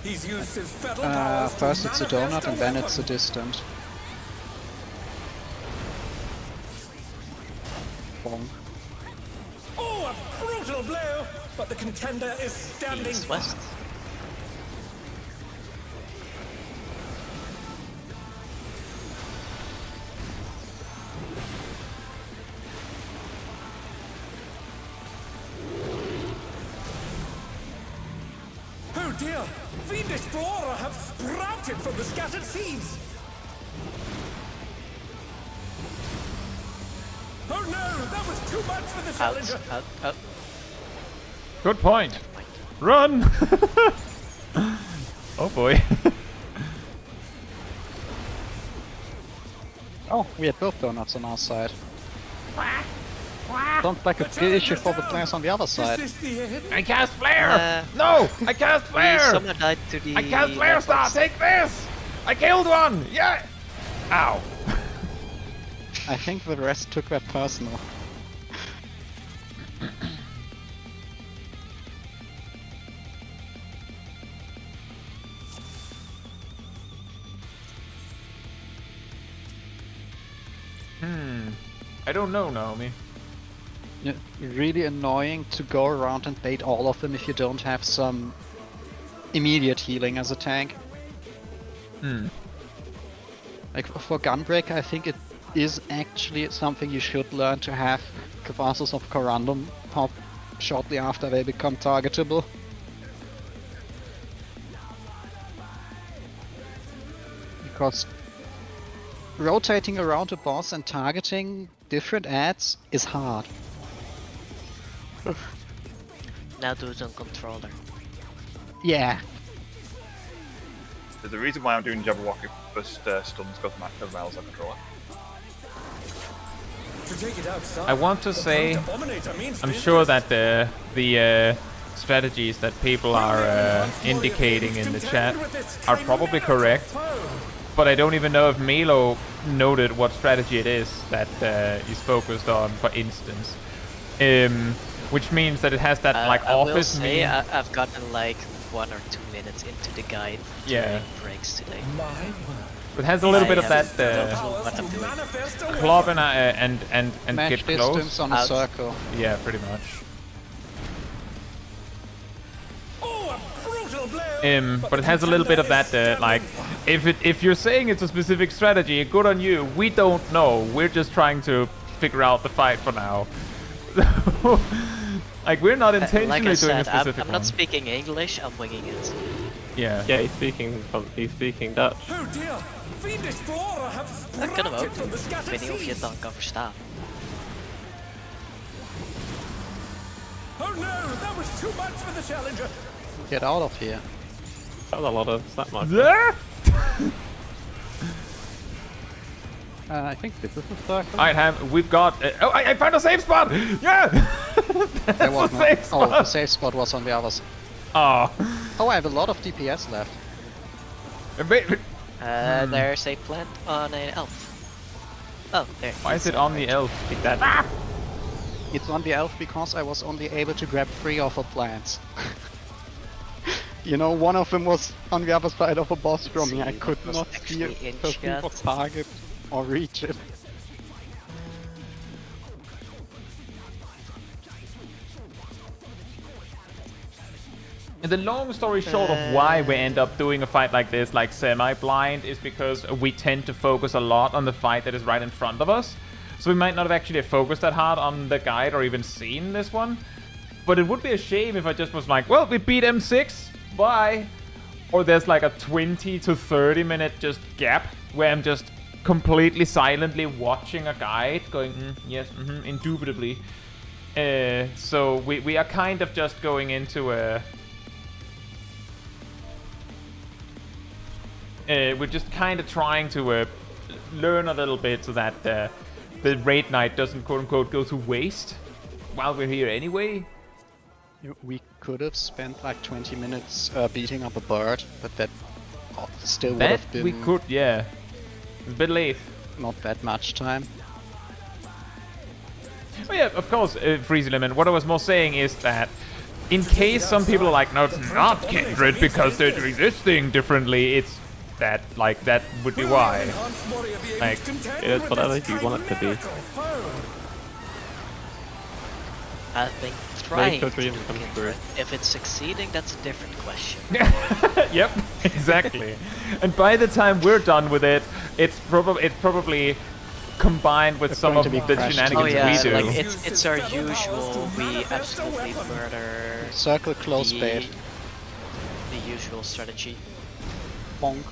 He's used his fetal powers to First it's a manifest donut and then weapon. it's a distant. Bong. Oh, a brutal blow! But the contender is standing East west. Oh dear! Fiendish flora have sprouted from the scattered seeds! Oh no! That was too much for the challenger! Out. Good point. Run! Oh boy. Oh, we had both donuts on our side. Sounds like a big issue for the players on the other Is side. this the end? I cast flare! No! I cast We flare! somehow died to the I cast flare star! networks. Take this! I killed one! Yeah! Ow! I think the rest took that personal. I don't know, Naomi. Yeah, really annoying to go around and bait all of them if you don't have some immediate healing as a tank. Like for Gunbreaker, I think it is actually something you should learn to have Catharsis of Corundum pop shortly after they become targetable. Because rotating around a boss and targeting different ads is hard. Now do it on controller. Yeah, There's a reason why I'm doing Jabberwocky first stuns because of my Elsa controller. To take it outside, I want to the say, Phantom Abominator means I'm business. sure that the strategies that people are indicating in the chat are probably correct, but I don't even know if Milo noted what strategy it is that he's focused on, for instance. Which means that it has that like I will office say meme. I've gotten like 1 or 2 minutes into the guide Yeah. during breaks today. It has a little bit of I that don't know what I'm doing. club and match get distance close. on a Out. circle. Yeah, pretty much. Oh, a brutal blow! But it has a little bit of that, like, if you're saying it's a specific strategy, good on you. We don't know. We're just trying to figure out the fight for now. Like, we're not intentionally Like I doing a said, specific I'm not one. speaking English, I'm winging it. Yeah. Yeah, he's speaking Dutch. Oh dear! Fiendish flora have Dat kan hem ook sprouted doen. from the Ik scattered weet niet of je het seeds! dan kan verstaan. Oh no! That was too much for the challenger! Get out of here. That was a lot of snap marks. Yeah? I think this is the circle. Alright, we've got... oh, I found a safe spot! Yeah! There That's was a no- safe Oh, the spot! safe spot was on the other side. Oh. Oh, I have a lot of DPS left. There's a plant on an elf. Oh, there. Why is it on the elf? Take that. It's on the elf because I was only able to grab 3 of the plants. You know, one of them was on the other side of a boss from me. I See, could was not see actually it, in the single chat. target or reach it. And the long story short of why we end up doing a fight like this, like semi-blind, is because we tend to focus a lot on the fight that is right in front of us. So we might not have actually focused that hard on the guide or even seen this one. But it would be a shame if I just was like, well, we beat M6, bye. Or there's like a 20 to 30 minute just gap where I'm just completely silently watching a guide going, yes, indubitably. So we are kind of just going into a... we're just kind of trying to learn a little bit so that the raid night doesn't quote-unquote go to waste while we're here anyway. We could have spent like 20 minutes beating up a bird, but that still would That have been we could, yeah. A bit late. not that much time. Oh yeah, of course, Freezy Lemon. What I was more saying is that in case some people are like, no, it's not Kindred because they're doing this thing differently, it's that, like, that would be why. Like, It's whatever you want it to be. I think trying to dream do comes Kindred. If it's succeeding, that's a different question. yep, exactly. And by the time we're done with it, it's probably combined with some going of to the be crashed. shenanigans Oh yeah, we do. like it's our usual. We absolutely murder Circle close the, bait. the usual strategy. Bonk.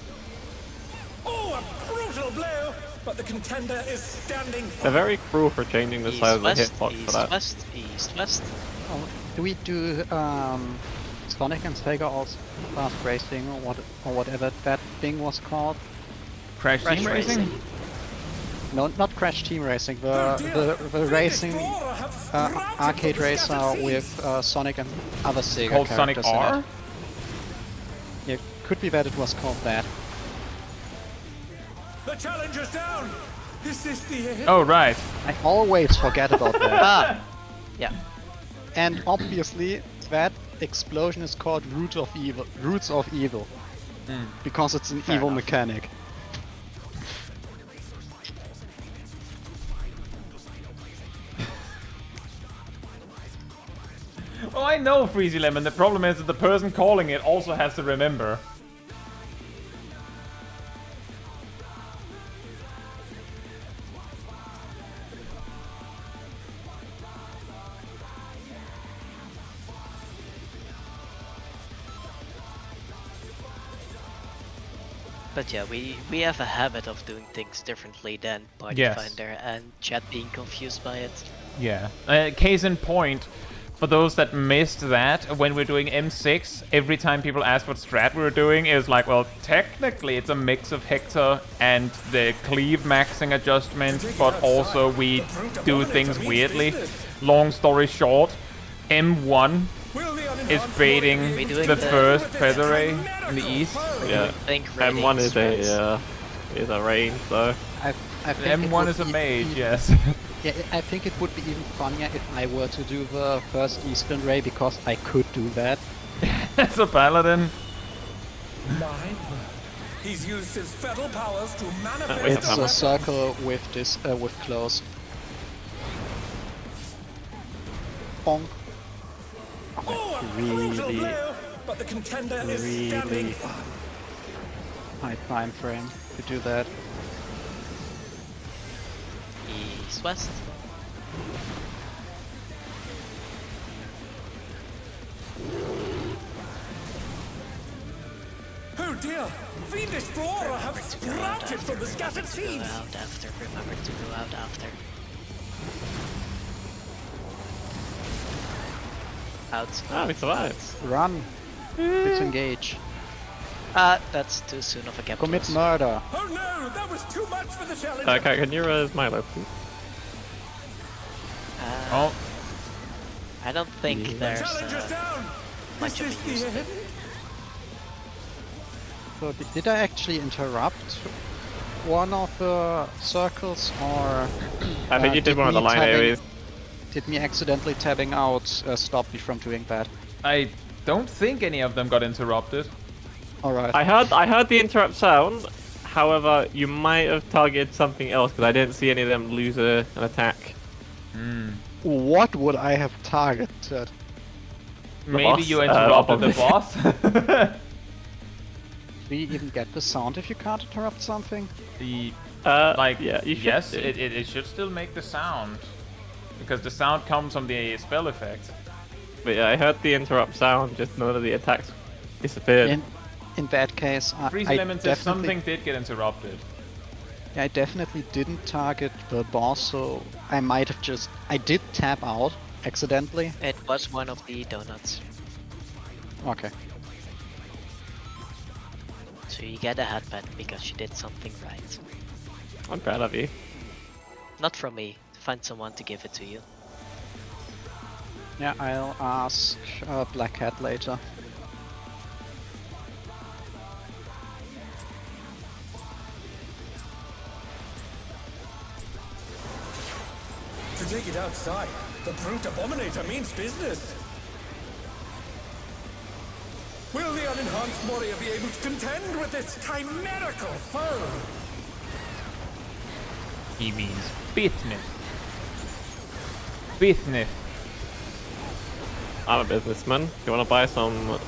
Oh, a brutal blow! But the contender is standing They're firm. very cruel for changing the size of the East-west, hitbox for that. east-west, east-west. Oh, do we do Sonic and Sega also fast racing or whatever that thing was called? Crash Crash Team Racing? No, not Crash Team Racing. The racing arcade racer with Sonic and other Sega Called Sonic characters in R? it. Yeah, could be that it was called that. The challenger's down! Is this the end? Oh, right. I always forget about that. Ah, yeah. And obviously, that explosion is called Roots of Evil. Because it's an evil mechanic. Oh, I know, Freezy Lemon. The problem is that the person calling it also has to remember. But yeah, we have a habit of doing things differently than Party Yes. Finder and chat being confused by it. Yeah. Case in point, for those that missed that, when we're doing M6, every time people ask what strat we're doing, it's like, well, technically it's a mix of Hector and the cleave maxing adjustment, but also we do things weirdly. Long story short, M1 Will the is unenhanced baiting warrior We doing the the- first Feather Ray in the east. Yeah. I think M1 is raiding a range, so I think it M1 would is a be mage, even- yes. Yeah, I think it would be even funnier if I were to do the first Eastern Ray because I could do that. As a paladin. Mine. He's used his fatal powers to we have manifest It's hammer. a circle with this with close. Bonk. Oh, a brutal Really, blow! But the contender is really standing firm. high time frame to do that. east-west. Oh dear! Fiendish Flora have sprouted from the scattered Go seeds! out after. Remember to go out after. Out. we survived. Run! Disengage. That's too soon of a gap. Commit close. murder. Oh no, that was too much for the challenger. Okay, can you Milo, please? Oh, I don't think there's Challenger's down. much Is of this a use the of it. hidden? So did I actually interrupt one of the circles, or I think you did one of the me line tabbing- areas. Did me accidentally tabbing out stop me from doing that? I don't think any of them got interrupted. Alright. I heard the interrupt sound. However, you might have targeted something else because I didn't see any of them lose an attack. What would I have targeted? Maybe boss, you interrupted the probably. boss. Do you even get the sound if you can't interrupt something? The Like, yeah, you should. yes, do. it should still make the sound because the sound comes from the spell effect. But yeah, I heard the interrupt sound. Just none of the attacks disappeared. In that case, Freeze I Lemon says definitely, something did get interrupted. I definitely didn't target the boss, so I might have just... I did tap out accidentally. It was one of the donuts. Okay. So you get a headband because you did something right. I'm proud of you. Not from me. Find someone to give it to you. Yeah, I'll ask Black Cat later. To take it outside, the brute abominator means business. Will the unenhanced warrior be able to contend with this chimerical foe? He means business. Business. I'm a businessman. Do you want to buy some?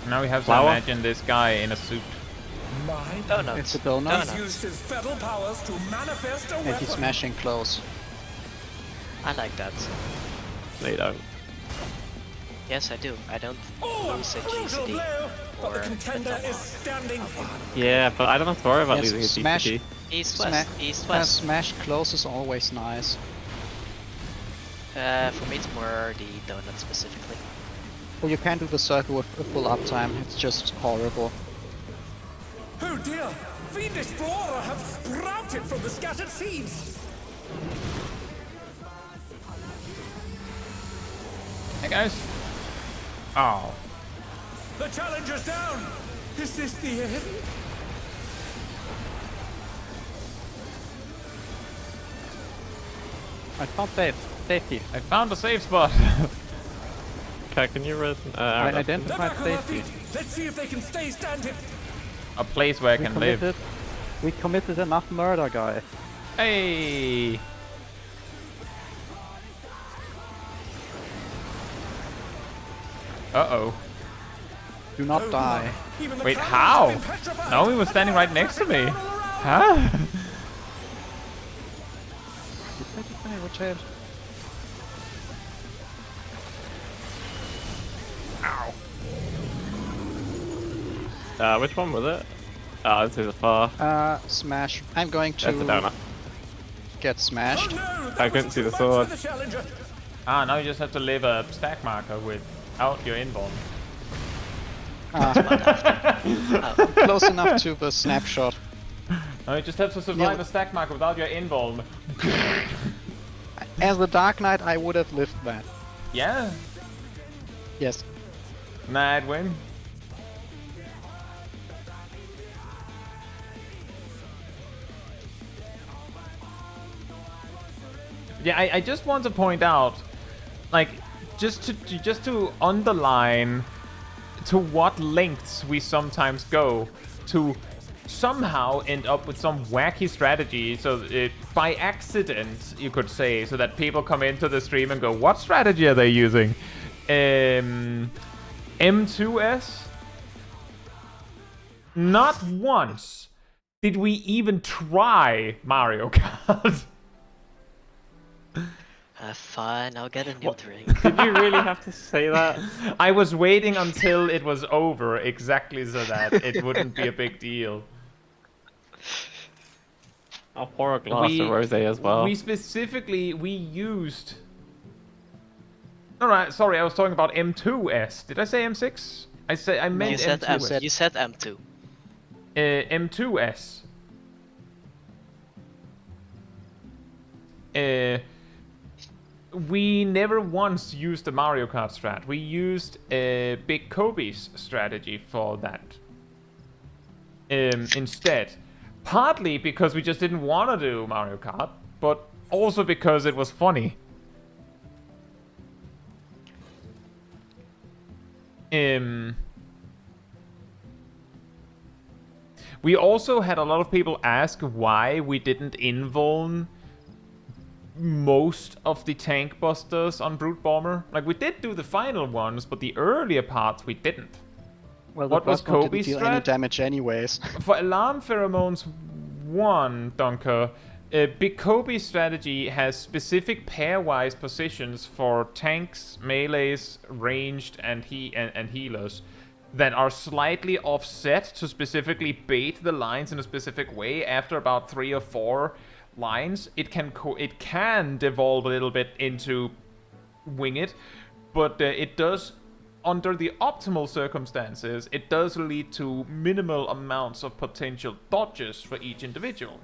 Now we have to Flour? imagine this guy in a suit. My Donuts. It's a donut, He's used his fetal powers to manifest a and weapon. he's smashing close. I like that. No, you don't. Yes, I do. I don't Oh, lose a a brutal GCD. blow, but the or contender mental is mark. standing firm. Yeah, but I don't have to worry about Yes, losing a smash. DPT. East Sma- west. East west. Smash close is always nice. For me, it's more the donut specifically. Well, you can do the circle with a full uptime. It's just horrible. Oh dear! Fiendish flora have sprouted from the scattered seeds! Hey guys. Oh. The challenger's down! Is this the hidden? I found safety. I found a safe spot. Okay, can you I They're identified back on their safety. feet! Let's see if they can stay standing! A place where I can live. We committed enough murder, guys. Hey. Uh-oh. Do not die. Even the Wait, cannons how? have been petrified. No, he was standing right next to me. Huh? Did I rotate? Which one was it? Oh, this is a far. Smash. I'm going That's a to donut. get Oh smashed. no, that I was couldn't see too the much sword. for the challenger. Ah, now you just have to leave a stack marker without your invuln. Close enough to the snapshot. No, you just have to survive Yeah. a stack marker without your invuln. As the Dark Knight, I would have lived that. Yeah. Yes. Nah, I'd win. Yeah, I just want to point out, like, just to underline to what lengths we sometimes go to somehow end up with some wacky strategy, so by accident, you could say, so that people come into the stream and go, what strategy are they using? M6S? Not once did we even try Mario Kart. Fine, I'll get a new drink. Did you really have to say that? I was waiting until it was over, exactly so that it wouldn't be a big deal. I'll pour a glass of rosé as well. We used... Alright, sorry, I was talking about M2S. Did I say M6? I meant You said M2S. You said M2. M2S. We never once used the Mario Kart strat. We used Big Kobe's strategy for that instead. Partly because we just didn't want to do Mario Kart, but also because it was funny. We also had a lot of people ask why we didn't invuln most of the tank busters on Brute Bomber. Like, we did do the final ones, but the earlier parts we didn't. Well, What was Kobe's didn't deal any strat? damage anyways. For Alarm Pheromones 1, Dunker, Big Kobe's strategy has specific pairwise positions for tanks, melees, ranged, and healers that are slightly offset to specifically bait the lines in a specific way. After about 3 or 4 lines, it can devolve a little bit into wing it, but it does, under the optimal circumstances, it does lead to minimal amounts of potential dodges for each individual.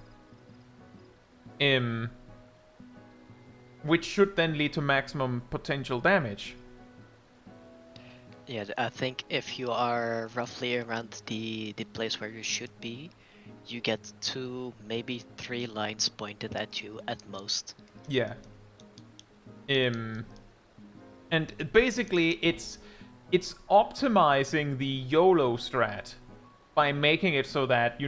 Which should then lead to maximum potential damage. Yeah, I think if you are roughly around the place where you should be, you get 2, maybe 3 lines pointed at you at most. Yeah. And basically, it's optimizing the YOLO strat by making it so that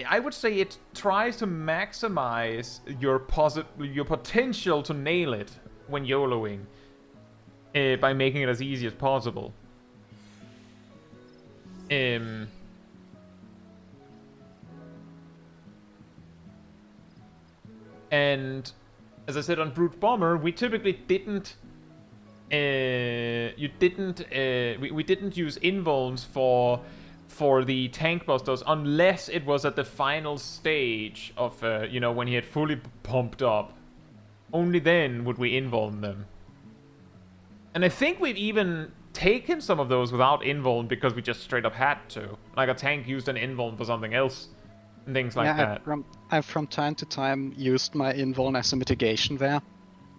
I would say it tries to maximize your potential to nail it when YOLOing, by making it as easy as possible. And as I said on Brute Bomber, we typically didn't. We didn't use invulns for the tank busters unless it was at the final stage of when he had fully pumped up. Only then would we invuln them. And I think we've even taken some of those without invuln because we just straight up had to. Like a tank used an invuln for something else. And things like that. I've from time to time used my invuln as a mitigation there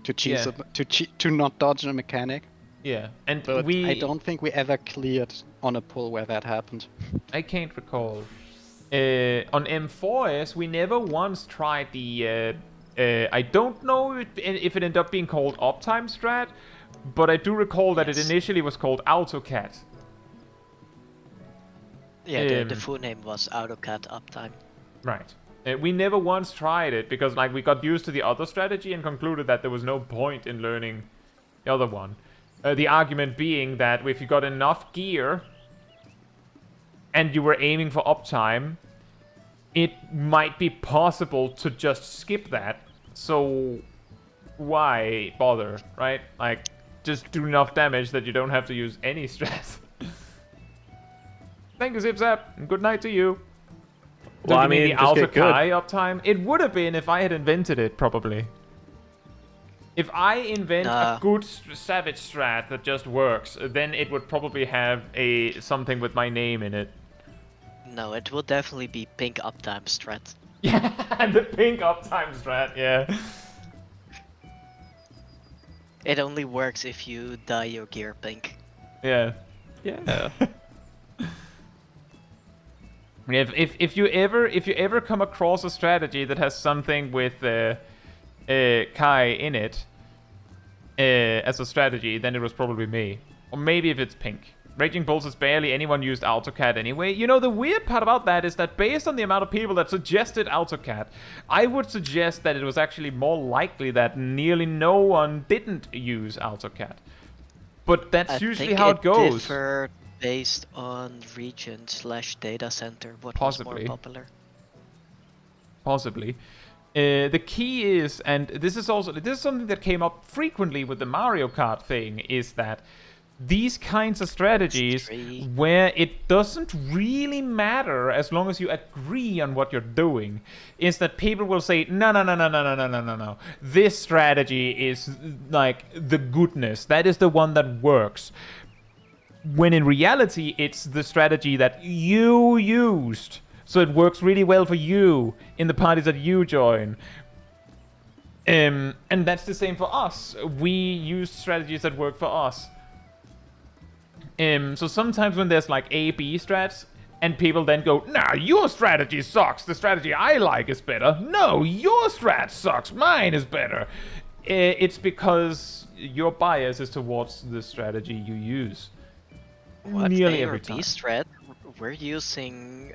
to not dodge a mechanic. Yeah, and But I don't think we ever cleared on a pull where that happened. I can't recall. On M4S, we never once tried the. I don't know if it ended up being called Uptime Strat, but I do recall that it initially was called AutoCAT. Yeah, the full name was AutoCAT Uptime. Right. We never once tried it because we got used to the other strategy and concluded that there was no point in learning the other one. The argument being that if you got enough gear and you were aiming for uptime, it might be possible to just skip that. So why bother, right? Like, just do enough damage that you don't have to use any stress. Thank you, Zip Zap, and good night to you. Well, I mean mean, the just get Alta-Kai uptime? It would have been if I had invented it, probably. If I invent a good Savage strat that just works, then it would probably have something with my name in it. No, it will definitely be pink uptime strat. Yeah, the pink uptime strat, yeah. It only works if you dye your gear pink. Yeah. Yeah. If you ever come across a strategy that has something with Kai in it as a strategy, then it was probably me. Or maybe if it's pink. Raging Bulls is barely anyone used AutoCAD anyway. You know, the weird part about that is that based on the amount of people that suggested AutoCAD, I would suggest that it was actually more likely that nearly no one didn't use AutoCAD. But that's usually how it goes. Differed based on region/data center, what Possibly. was more popular. Possibly. The key is, and this is something that came up frequently with the Mario Kart thing, is that these kinds of strategies where it doesn't really matter as long as you agree on what you're doing, is that people will say, no. This strategy is like the goodness. That is the one that works. when in reality it's the strategy that you used. So it works really well for you in the parties that you join. And that's the same for us. We use strategies that work for us. So sometimes when there's like A, B strats, and people then go, nah, your strategy sucks. The strategy I like is better. No, your strat sucks. Mine is better. It's because your bias is towards the strategy you use. What Nearly A or every B time. strat? We're using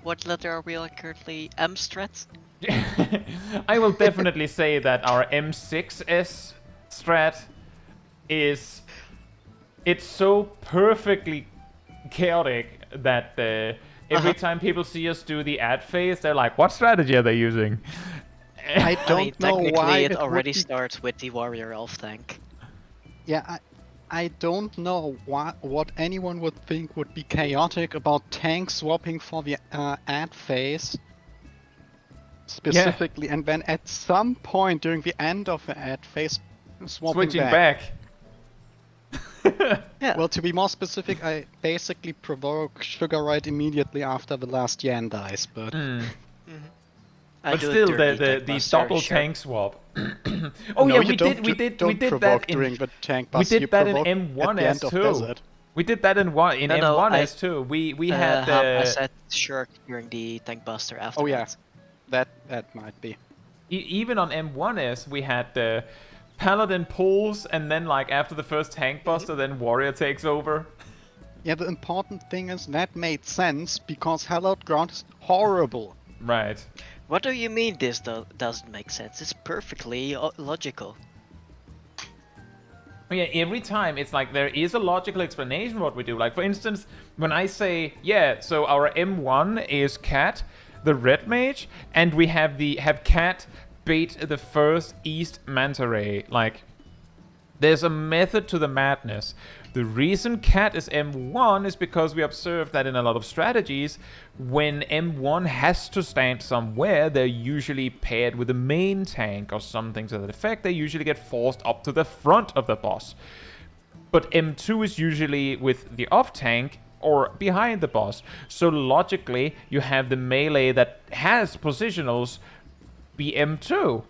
what letter are we on currently? M strat? I will definitely say that our M6S strat is... It's so perfectly chaotic that every time people see us do the ad phase, they're like, what strategy are they using? I I don't mean, know technically why it would already be- starts with the warrior elf tank. Yeah, I don't know what anyone would think would be chaotic about tank swapping for the ad phase specifically, and then at some point during the end of the ad phase, Switching back. Yeah. Well, to be more specific, I basically provoke Sugar right immediately after the last Yan dies, but I But do it still, during the Tankmaster, double sure. tank swap. no, yeah, you we don't, did don't that provoke in during the tank we bus, did you that in provoke at the end M1S of too. Desert. We did that in No, M1S too. We had I said Shirk during the Tankbuster after Oh yeah, that. that might be. even on M1S we had the Paladin pulls, and then like after the first tank buster, then Warrior takes over. Yeah, the important thing is that made sense because Hallowed Ground is horrible. Right. What do you mean this doesn't make sense? It's perfectly logical. Yeah, every time it's like there is a logical explanation what we do. Like for instance, when I say, yeah, so our M1 is Cat, the red mage, and we have Cat bait the first East Manta Ray. Like, there's a method to the madness. The reason Cat is M1 is because we observed that in a lot of strategies, when M1 has to stand somewhere, they're usually paired with a main tank or something to that effect. They usually get forced up to the front of the boss. But M2 is usually with the off tank or behind the boss. So logically, you have the melee that has positionals be M2.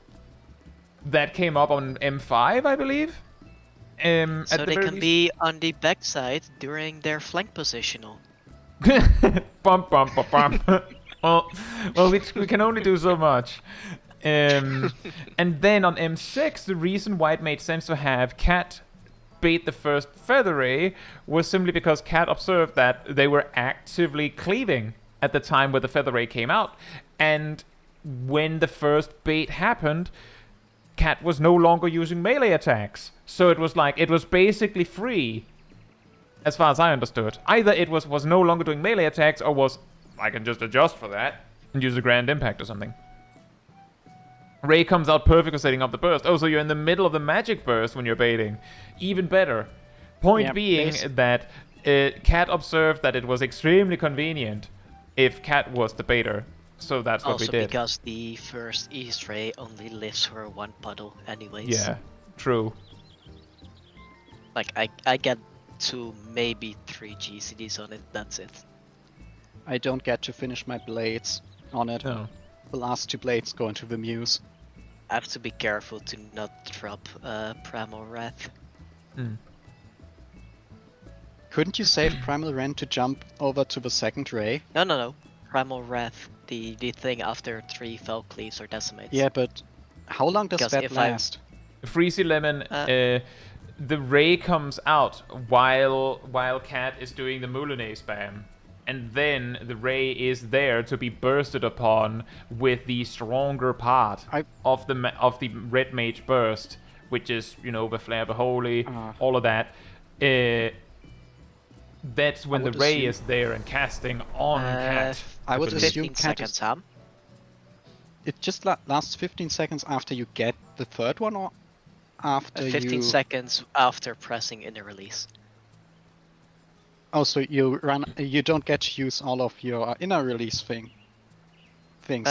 That came up on M5, I believe. So they can be on the backside during their flank positional. Bump, bump, bump, bump. well, we can only do so much. And then on M6, the reason why it made sense to have Cat bait the first Feather Ray was simply because Cat observed that they were actively cleaving at the time where the Feather Ray came out. And when the first bait happened, Cat was no longer using melee attacks. So it was like, it was basically free, as far as I understood. Either it was no longer doing melee attacks, or was, I can just adjust for that and use a Grand Impact or something. Ray comes out perfect for setting up the burst. Oh, so you're in the middle of the magic burst when you're baiting. Even better. Point being that Cat observed that it was extremely convenient if Cat was the baiter. So that's what we did. Also because the first East Ray only lives for one puddle anyways. Yeah, true. Like, I get 2, maybe 3 GCDs on it, that's it. I don't get to finish my blades on it. No. The last 2 blades go into the Muse. I have to be careful to not drop Primal Wrath. Couldn't you save Primal Ren to jump over to the second Ray? No. Primal Wrath, the thing after 3 Fell Cleaves or Decimates. Yeah, but how long does Because that if I- last? Freezy Lemon, the Ray comes out while Cat is doing the Moulinet spam. And then the Ray is there to be bursted upon with the stronger part of the Red Mage burst, which is, you know, the Flare the Holy, all of that. That's when the Ray is there and casting on Cat. I would believe. assume 15 Cat seconds, is... huh? It just lasts 15 seconds after you get the third one, or after 15 you... seconds after pressing in the release. Oh, so you don't get to use all of your inner release things.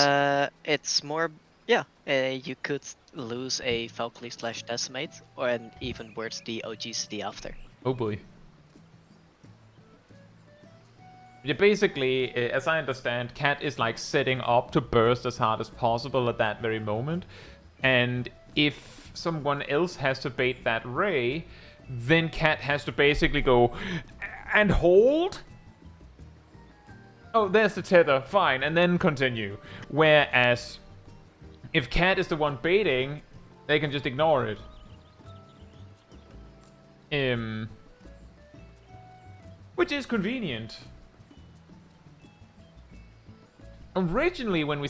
It's more, yeah. You could lose a Fell Cleave / Decimate, or and even worse, the OGCD after. Oh boy. Yeah, basically, as I understand, Cat is like setting up to burst as hard as possible at that very moment. And if someone else has to bait that ray, then Cat has to basically go and hold. Oh, there's the tether, fine, and then continue. Whereas, if Cat is the one baiting, they can just ignore it. Which is convenient. Originally, when we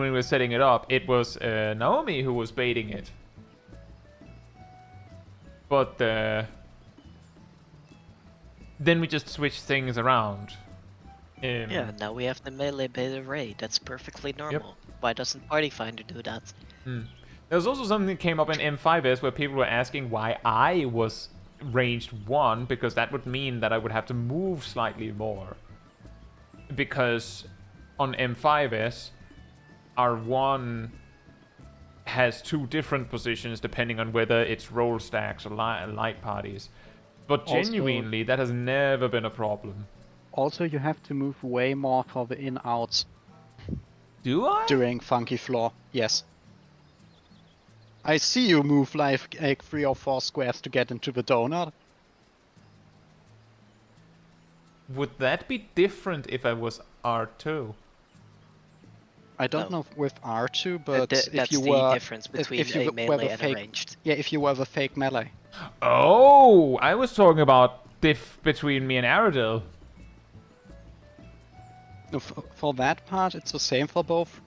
were setting it up, it was Naomi who was baiting it. But then we just switched things around. Yeah, now we have the melee beta raid. That's perfectly normal. Why doesn't Party Finder do that? There was also something that came up in M5S where people were asking why I was ranged 1, because that would mean that I would have to move slightly more. Because on M5S, R1 has 2 different positions depending on whether it's roll stacks or light parties. But genuinely, that has never been a problem. Also, you have to move way more for the in-outs. Do I? During Funky Floor, yes. I see you move like 3 or 4 squares to get into the donut. Would that be different if I was R2? I don't know with R2, but That's if you the were difference between if you a melee were the and fake, a ranged. Yeah, if you were the fake melee. Oh, I was talking about diff between me and Aradil. No, for that part, it's the same for both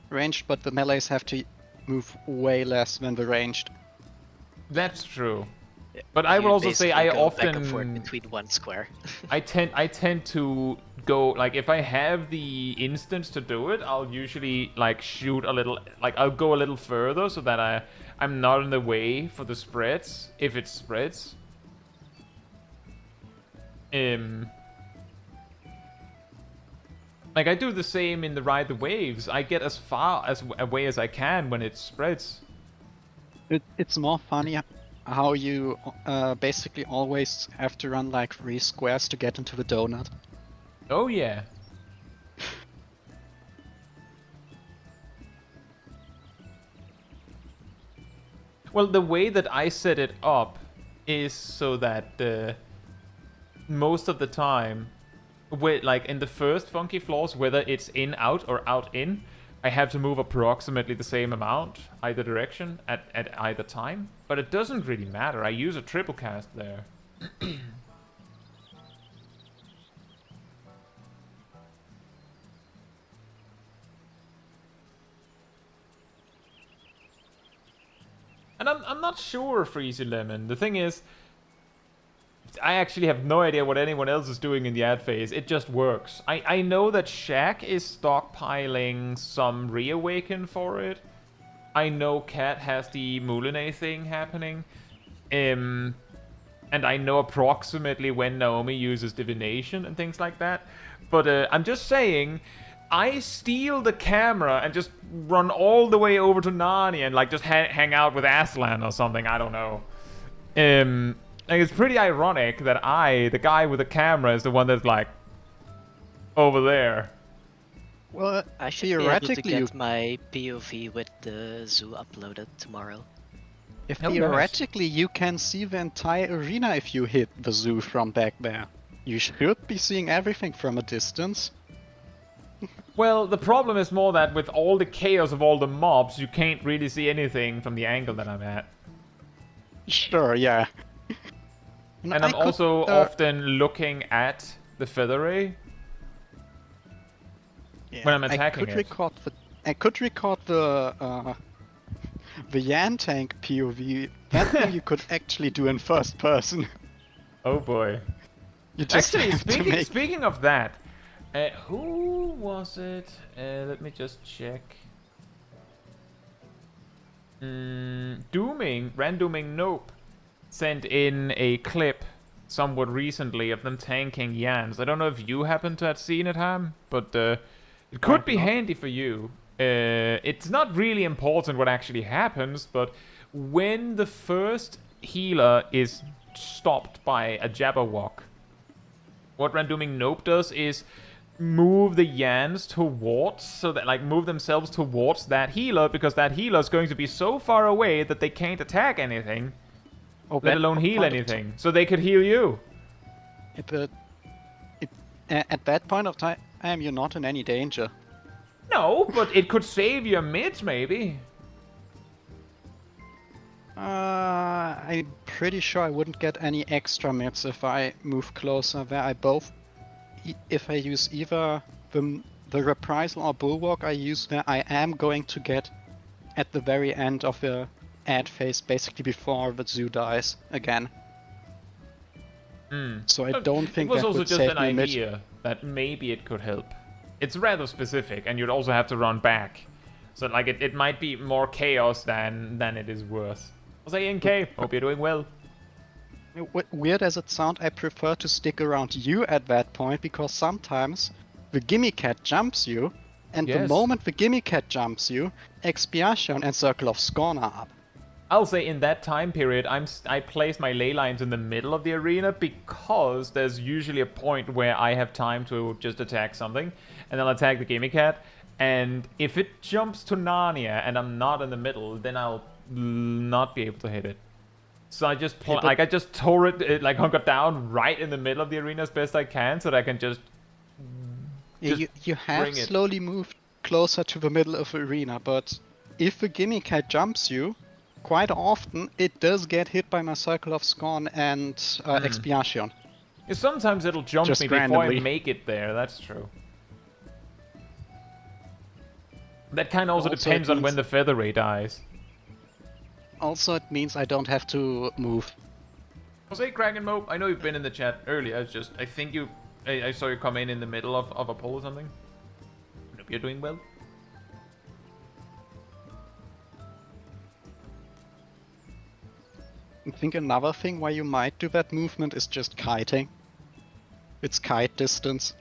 ranged, but the melees have to move way less than the ranged. That's true. But I will also say I go often back and forth between 1 square. I tend to go, like, if I have the instance to do it, I'll usually like shoot a little, like I'll go a little further so that I'm not in the way for the spreads if it spreads. Like I do the same in the Ride the Waves. I get as far away as I can when it spreads. It's more funny how you basically always have to run like 3 squares to get into the donut. Oh yeah. Well, the way that I set it up is so that most of the time, like in the first Funky Floors, whether it's in out or out in, I have to move approximately the same amount either direction at either time. But it doesn't really matter. I use a triple cast there. And I'm not sure, Freezy Lemon. The thing is, I actually have no idea what anyone else is doing in the ad phase. It just works. I know that Shaq is stockpiling some Reawaken for it. I know Cat has the Moulinet thing happening. And I know approximately when Naomi uses Divination and things like that. But I'm just saying, I steal the camera and just run all the way over to Nani and like just hang out with Aslan or something. I don't know. Like, it's pretty ironic that the guy with the camera, is the one that's like over there. Well, I should be able to get my POV with the zoo uploaded tomorrow. If Oh, theoretically you can see the entire arena if you hit the zoo from back there. You should be seeing everything from a distance. Well, the problem is more that with all the chaos of all the mobs, you can't really see anything from the angle that I'm at. Sure, yeah. And I'm also often looking at the feather ray when I'm attacking it. I could record the Yan tank POV. That thing you could actually do in first person. Oh boy. You just Actually, have to make... speaking of that, who was it? Let me just check. Randoming Nope sent in a clip somewhat recently of them tanking Yans. I don't know if you happen to have seen it, Ham, but it could be handy for you. It's not really important what actually happens, but when the first healer is stopped by a Jabberwock, what randoming Nope does is move the Yans towards, so that, like, move themselves towards that healer, because that healer is going to be so far away that they can't attack anything, let alone heal anything. So they could heal you. At that point of time, you're not in any danger. No, but it could save your mids, maybe. I'm pretty sure I wouldn't get any extra mids if I move closer, where if I use either the reprisal or bulwark I use, where I am going to get at the very end of the ad phase, basically before the zoo dies again. So I don't think it was that also would just save an me mid. idea that maybe it could help. It's rather specific, and you'd also have to run back. So like it might be more chaos than it is worth. I'll say NK, hope you're doing well. Weird as it sounds, I prefer to stick around you at that point, because sometimes the Gimme Cat jumps you, and the Yes. moment the Gimme Cat jumps you, Expiation and Circle of Scorn are up. I'll say in that time period, I place my ley lines in the middle of the arena, because there's usually a point where I have time to just attack something, and I'll attack the Gimme Cat, and if it jumps to Narnia and I'm not in the middle, then I'll not be able to hit it. So I just I just tore it, like hunker down right in the middle of the arena as best I can, so that I can just You have bring it. slowly moved closer to the middle of the arena, but if the Gimme Cat jumps you, quite often it does get hit by my Circle of Scorn and Expiation. Yeah, sometimes it'll jump Just me before I randomly. make it there, that's true. That kind of also Also, depends it on when means- the Feather Ray dies. Also, it means I don't have to move. I'll say Kraken Mope, I know you've been in the chat earlier, it's just, I think I saw you come in the middle of a poll or something. Hope you're doing well. I think another thing why you might do that movement is just kiting. It's kite distance.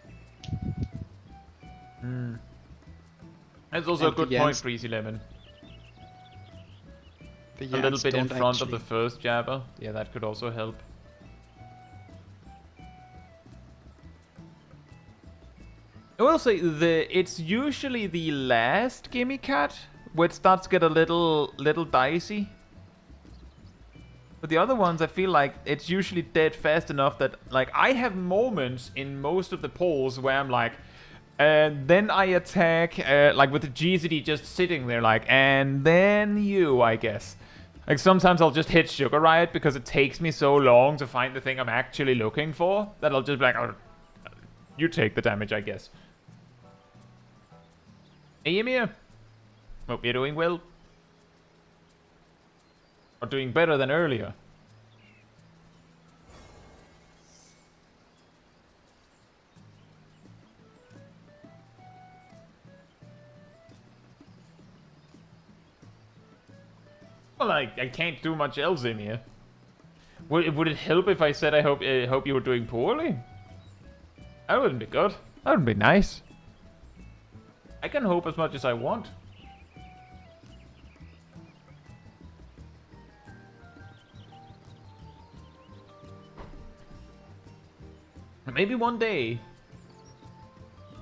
That's also a And the good point, Yans- Freezy Lemon. The A little Yans bit in don't front of the actually- first jabber. Yeah, that could also help. I will say it's usually the last Gimme Cat where it starts to get a little dicey. But the other ones, I feel like it's usually dead fast enough that, like, I have moments in most of the polls where I'm like, and then I attack, like with the GZD just sitting there, like, and then you, I guess. Like, sometimes I'll just hit Sugar Riot because it takes me so long to find the thing I'm actually looking for that I'll just be like, oh, you take the damage, I guess. Hey, Ymir. Hope you're doing well. Or doing better than earlier. Well, I can't do much else in here. Would it help if I said I hope you were doing poorly? That wouldn't be good. That wouldn't be nice. I can hope as much as I want. Maybe one day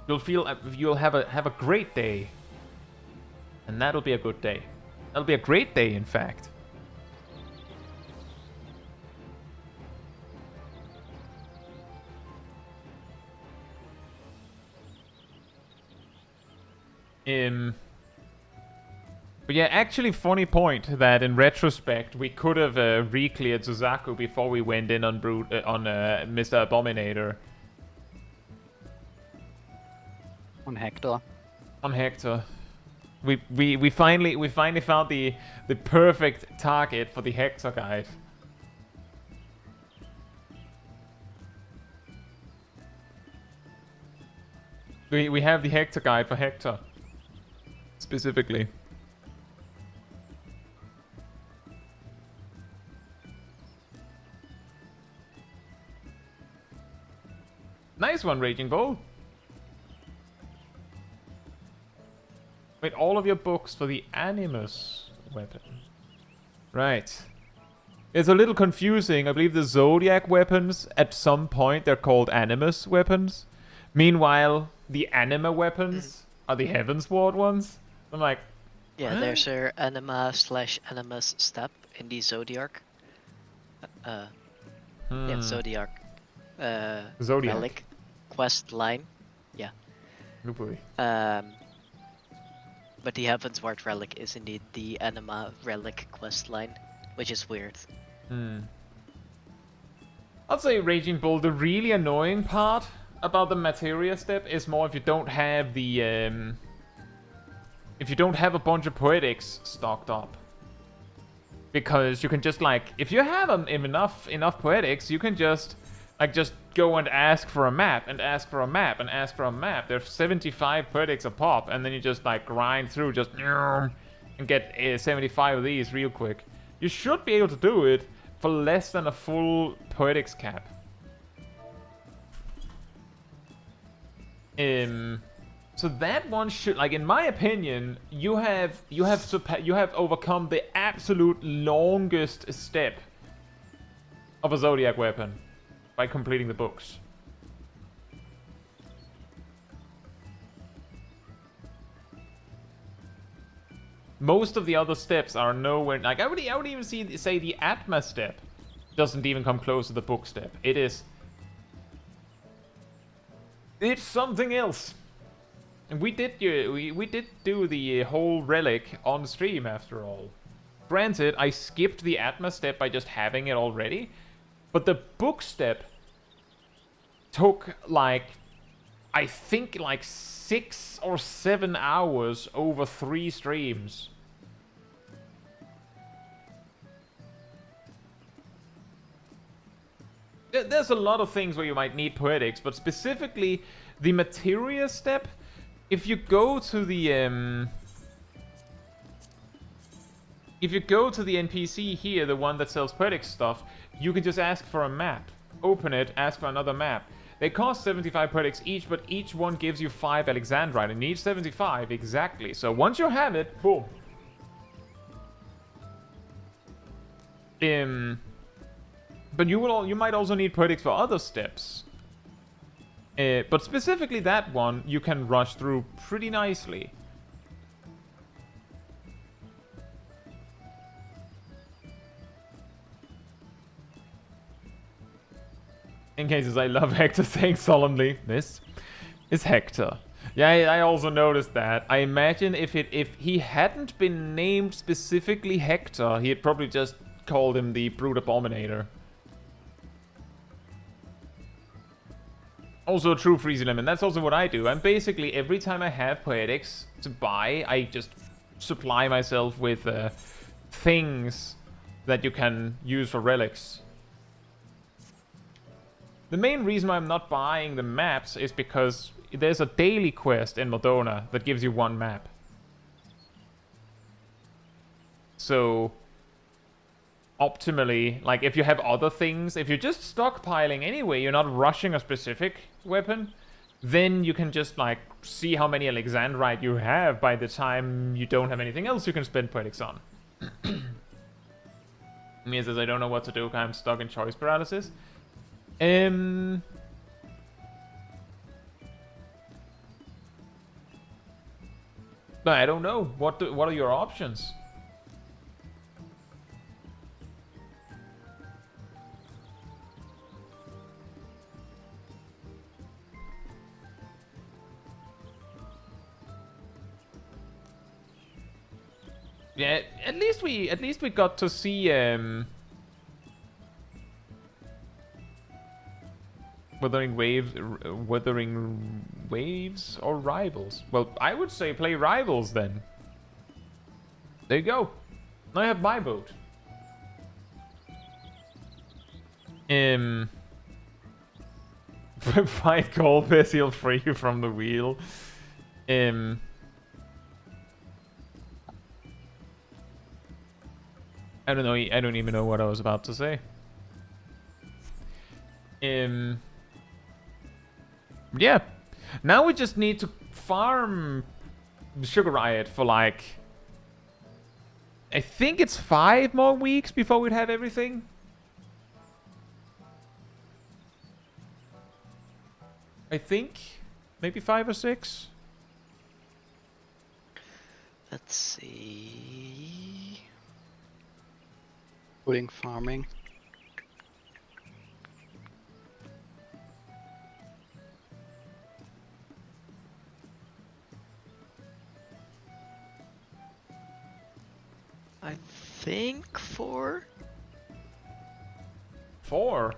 you'll have a great day, and that'll be a good day. That'll be a great day, in fact. But yeah, actually, funny point that in retrospect we could have re-cleared Suzaku before we went in on Mr. Abominator. On Hector. On Hector. We finally found the perfect target for the Hector guide. We have the Hector guide for Hector. Specifically. Nice one, Raging Bull. Wait, all of your books for the Animus weapon. Right. It's a little confusing. I believe the Zodiac weapons, at some point, they're called Animus weapons. Meanwhile, the Anima weapons are the Heavensward ones. I'm like, Yeah, what? there's her Anima/Animus step in the Zodiac. Yeah, Zodiac. Zodiac. Relic quest line. Oh boy. But the Heavensward relic is indeed the Anima relic quest line, which is weird. I'd say Raging Bull, the really annoying part about the materia step is more if you don't have the if you don't have a bunch of poetics stocked up. Because you can just like, if you have enough poetics, you can just go and ask for a map and ask for a map and ask for a map. There's 75 poetics a pop, and then you just like grind through just and get 75 of these real quick. You should be able to do it for less than a full poetics cap. So that one should, like, in my opinion, you have overcome the absolute longest step of a Zodiac weapon by completing the books. Most of the other steps are nowhere. Like I would even say the Atma step doesn't even come close to the book step. It's something else. And we did do the whole relic on stream after all. Granted, I skipped the Atma step by just having it already, but the book step took like, I think like 6 or 7 hours over 3 streams. There's a lot of things where you might need poetics, but specifically the materia step, if you go to the NPC here, the one that sells poetic stuff, you can just ask for a map. Open it, ask for another map. They cost 75 poetics each, but each one gives you 5 Alexandrite, and each 75 exactly. So once you have it, boom. But you might also need poetics for other steps. But specifically that one, you can rush through pretty nicely. In cases I love Hector saying solemnly, this is Hector. Yeah, I also noticed that. I imagine if he hadn't been named specifically Hector, he had probably just called him the Brute Abominator. Also, true Freezy Lemon, that's also what I do. And basically, every time I have poetics to buy, I just supply myself with things that you can use for relics. The main reason why I'm not buying the maps is because there's a daily quest in Modona that gives you 1 map. So, optimally, like if you have other things, if you're just stockpiling anyway, you're not rushing a specific weapon, then you can just like see how many Alexandrite you have by the time you don't have anything else you can spend poetics on. Mia says, I don't know what to do, I'm stuck in choice paralysis. No, I don't know. What are your options? Yeah, at least we got to see Wuthering Waves or Rivals? Well, I would say play Rivals then. There you go. Now I have my boat. Fight Colbus, he'll free you from the wheel. I don't know. I don't even know what I was about to say. Yeah. Now we just need to farm Sugar Riot for like I think it's 5 more weeks before we'd have everything. I think. Maybe 5 or 6. Let's see. Including farming. I think 4. 4.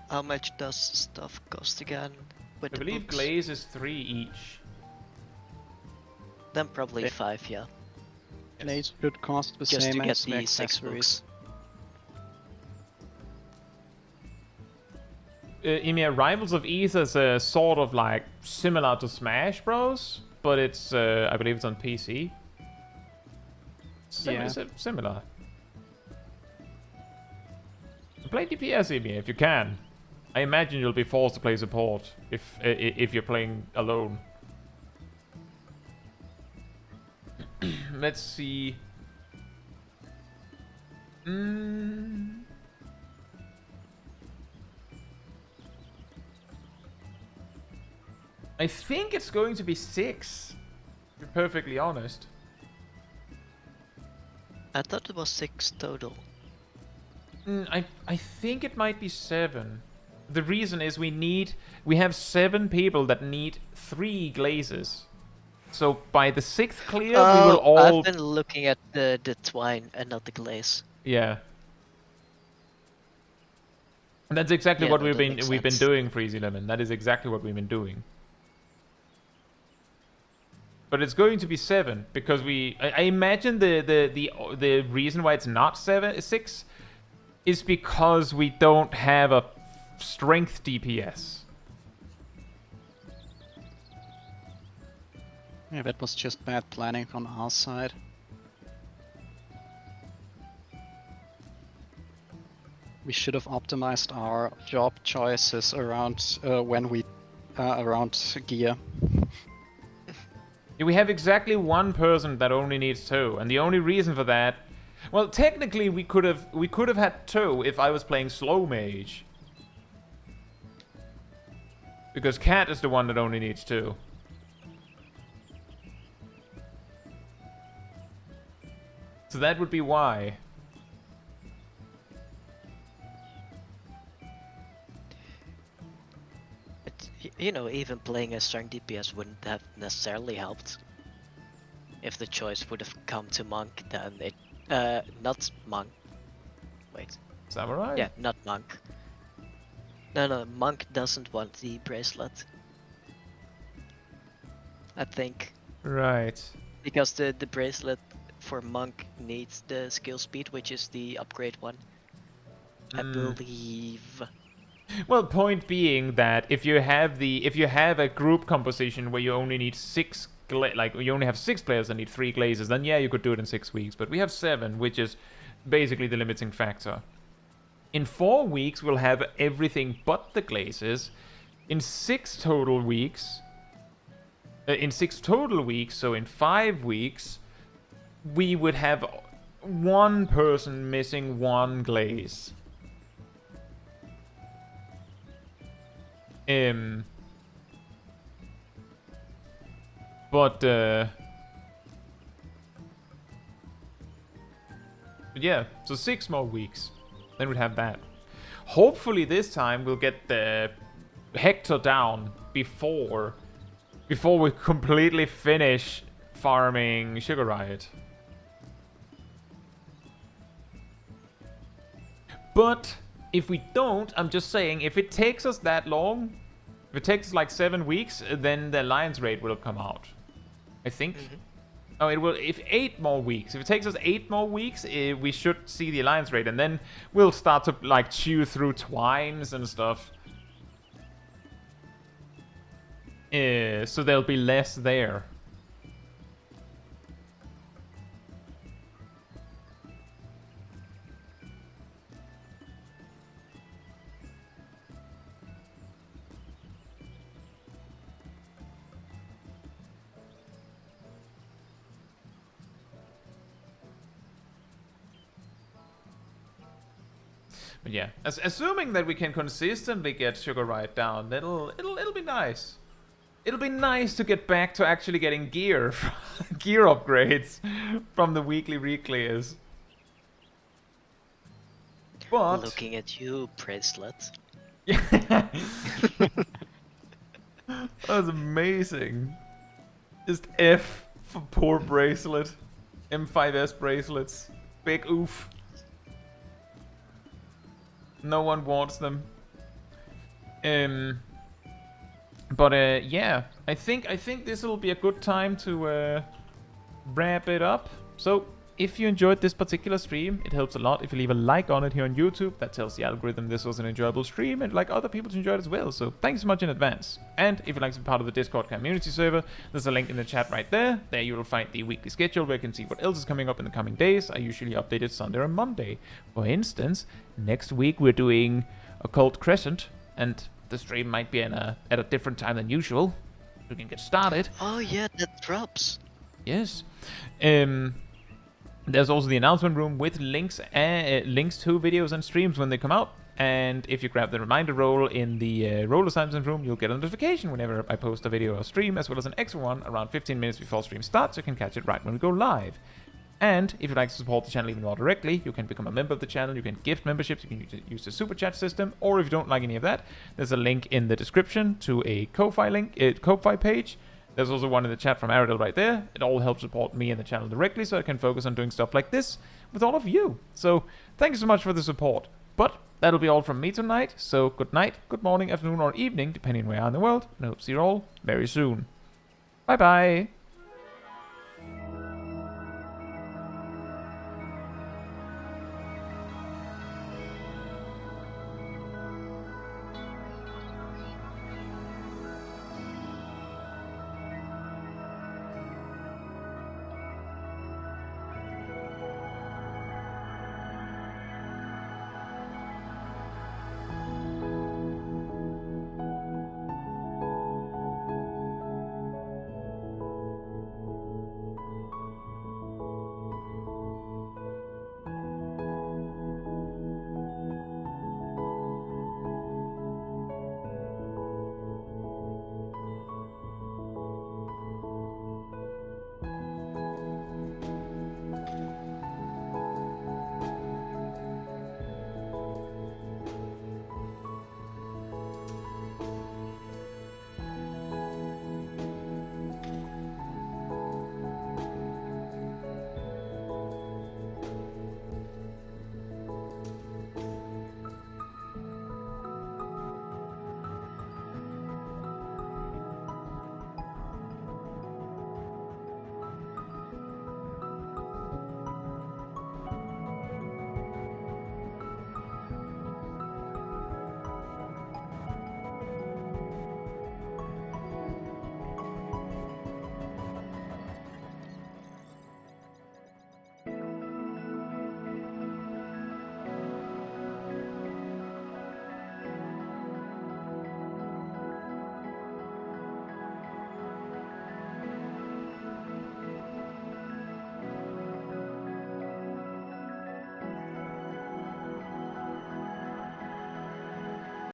How much does stuff cost again? With I the believe books? glaze is 3 each. Then probably 5, yeah. Glaze should cost the Just same to get as the the 6 accessories. books. Emir, Rivals of Ether is sort of like similar to Smash Bros, but it's I believe it's on PC. Yeah. Similar. Play DPS, Emir, if you can. I imagine you'll be forced to play support if you're playing alone. Let's see. I think it's going to be 6, to be perfectly honest. I thought it was 6 total. I think it might be 7. The reason is we have 7 people that need 3 glazes. So by the 6th clear, we will all... I've been looking at the twine and not the glaze. Yeah. And that's exactly Yeah, what that we've been makes sense. doing, Freezy Lemon. That is exactly what we've been doing. But it's going to be 7 because I imagine the reason why it's not 6 is because we don't have a strength DPS. Yeah, that was just bad planning on our side. We should have optimized our job choices around around gear. We have exactly 1 person that only needs 2, and the only reason for that, well, technically we could have had 2 if I was playing slow mage, because Cat is the one that only needs 2. So that would be why. You know, even playing a strong DPS wouldn't have necessarily helped. If the choice would have come to Monk, then it... not Monk. Wait. Samurai? Yeah, not Monk. No, Monk doesn't want the bracelet. I think. Right. Because the bracelet for Monk needs the skill speed, which is the upgrade one. I believe. Well, point being that if you have a group composition where you only need 6 you only have 6 players that need 3 glazes, then yeah, you could do it in 6 weeks. But we have 7, which is basically the limiting factor. In 4 weeks, we'll have everything but the glazes. In 6 total weeks, so in 5 weeks, we would have 1 person missing 1 glaze. But yeah, so 6 more weeks. Then we'd have that. Hopefully this time we'll get the Hector down before we completely finish farming Sugar Riot. But if we don't, I'm just saying, if it takes us that long, if it takes us like 7 weeks, then the Alliance raid will have come out. I think. Oh, it will. If 8 more weeks. If it takes us 8 more weeks, we should see the Alliance raid, and then we'll start to like chew through twines and stuff. So there'll be less there. But yeah, assuming that we can consistently get Sugar Ride down, it'll be nice. It'll be nice to get back to actually getting gear upgrades from the weekly reclears. But Looking at you, Bracelet. yeah, that was amazing. Just F for poor Bracelet. M5S bracelets. Big oof. No one wants them. But yeah, I think this will be a good time to wrap it up. So if you enjoyed this particular stream, it helps a lot if you leave a like on it here on YouTube. That tells the algorithm this was an enjoyable stream and like other people to enjoy it as well. So thanks so much in advance. And if you'd like to be part of the Discord community server, there's a link in the chat right there. There you will find the weekly schedule where you can see what else is coming up in the coming days. I usually update it Sunday or Monday. For instance, next week we're doing Occult Crescent, and the stream might be at a different time than usual. We can get started. Oh yeah, that drops. Yes. There's also the announcement room with links to videos and streams when they come out. And if you grab the reminder role in the role assignment room, you'll get a notification whenever I post a video or stream, as well as an extra one around 15 minutes before stream starts, so you can catch it right when we go live. And if you'd like to support the channel even more directly, you can become a member of the channel, you can gift memberships, you can use the super chat system, or if you don't like any of that, there's a link in the description to a Ko-Fi page. There's also one in the chat from Aridel right there. It all helps support me and the channel directly, so I can focus on doing stuff like this with all of you. So thank you so much for the support. But that'll be all from me tonight. So good night, good morning, afternoon, or evening, depending on where you are in the world. And I hope to see you all very soon. Bye bye.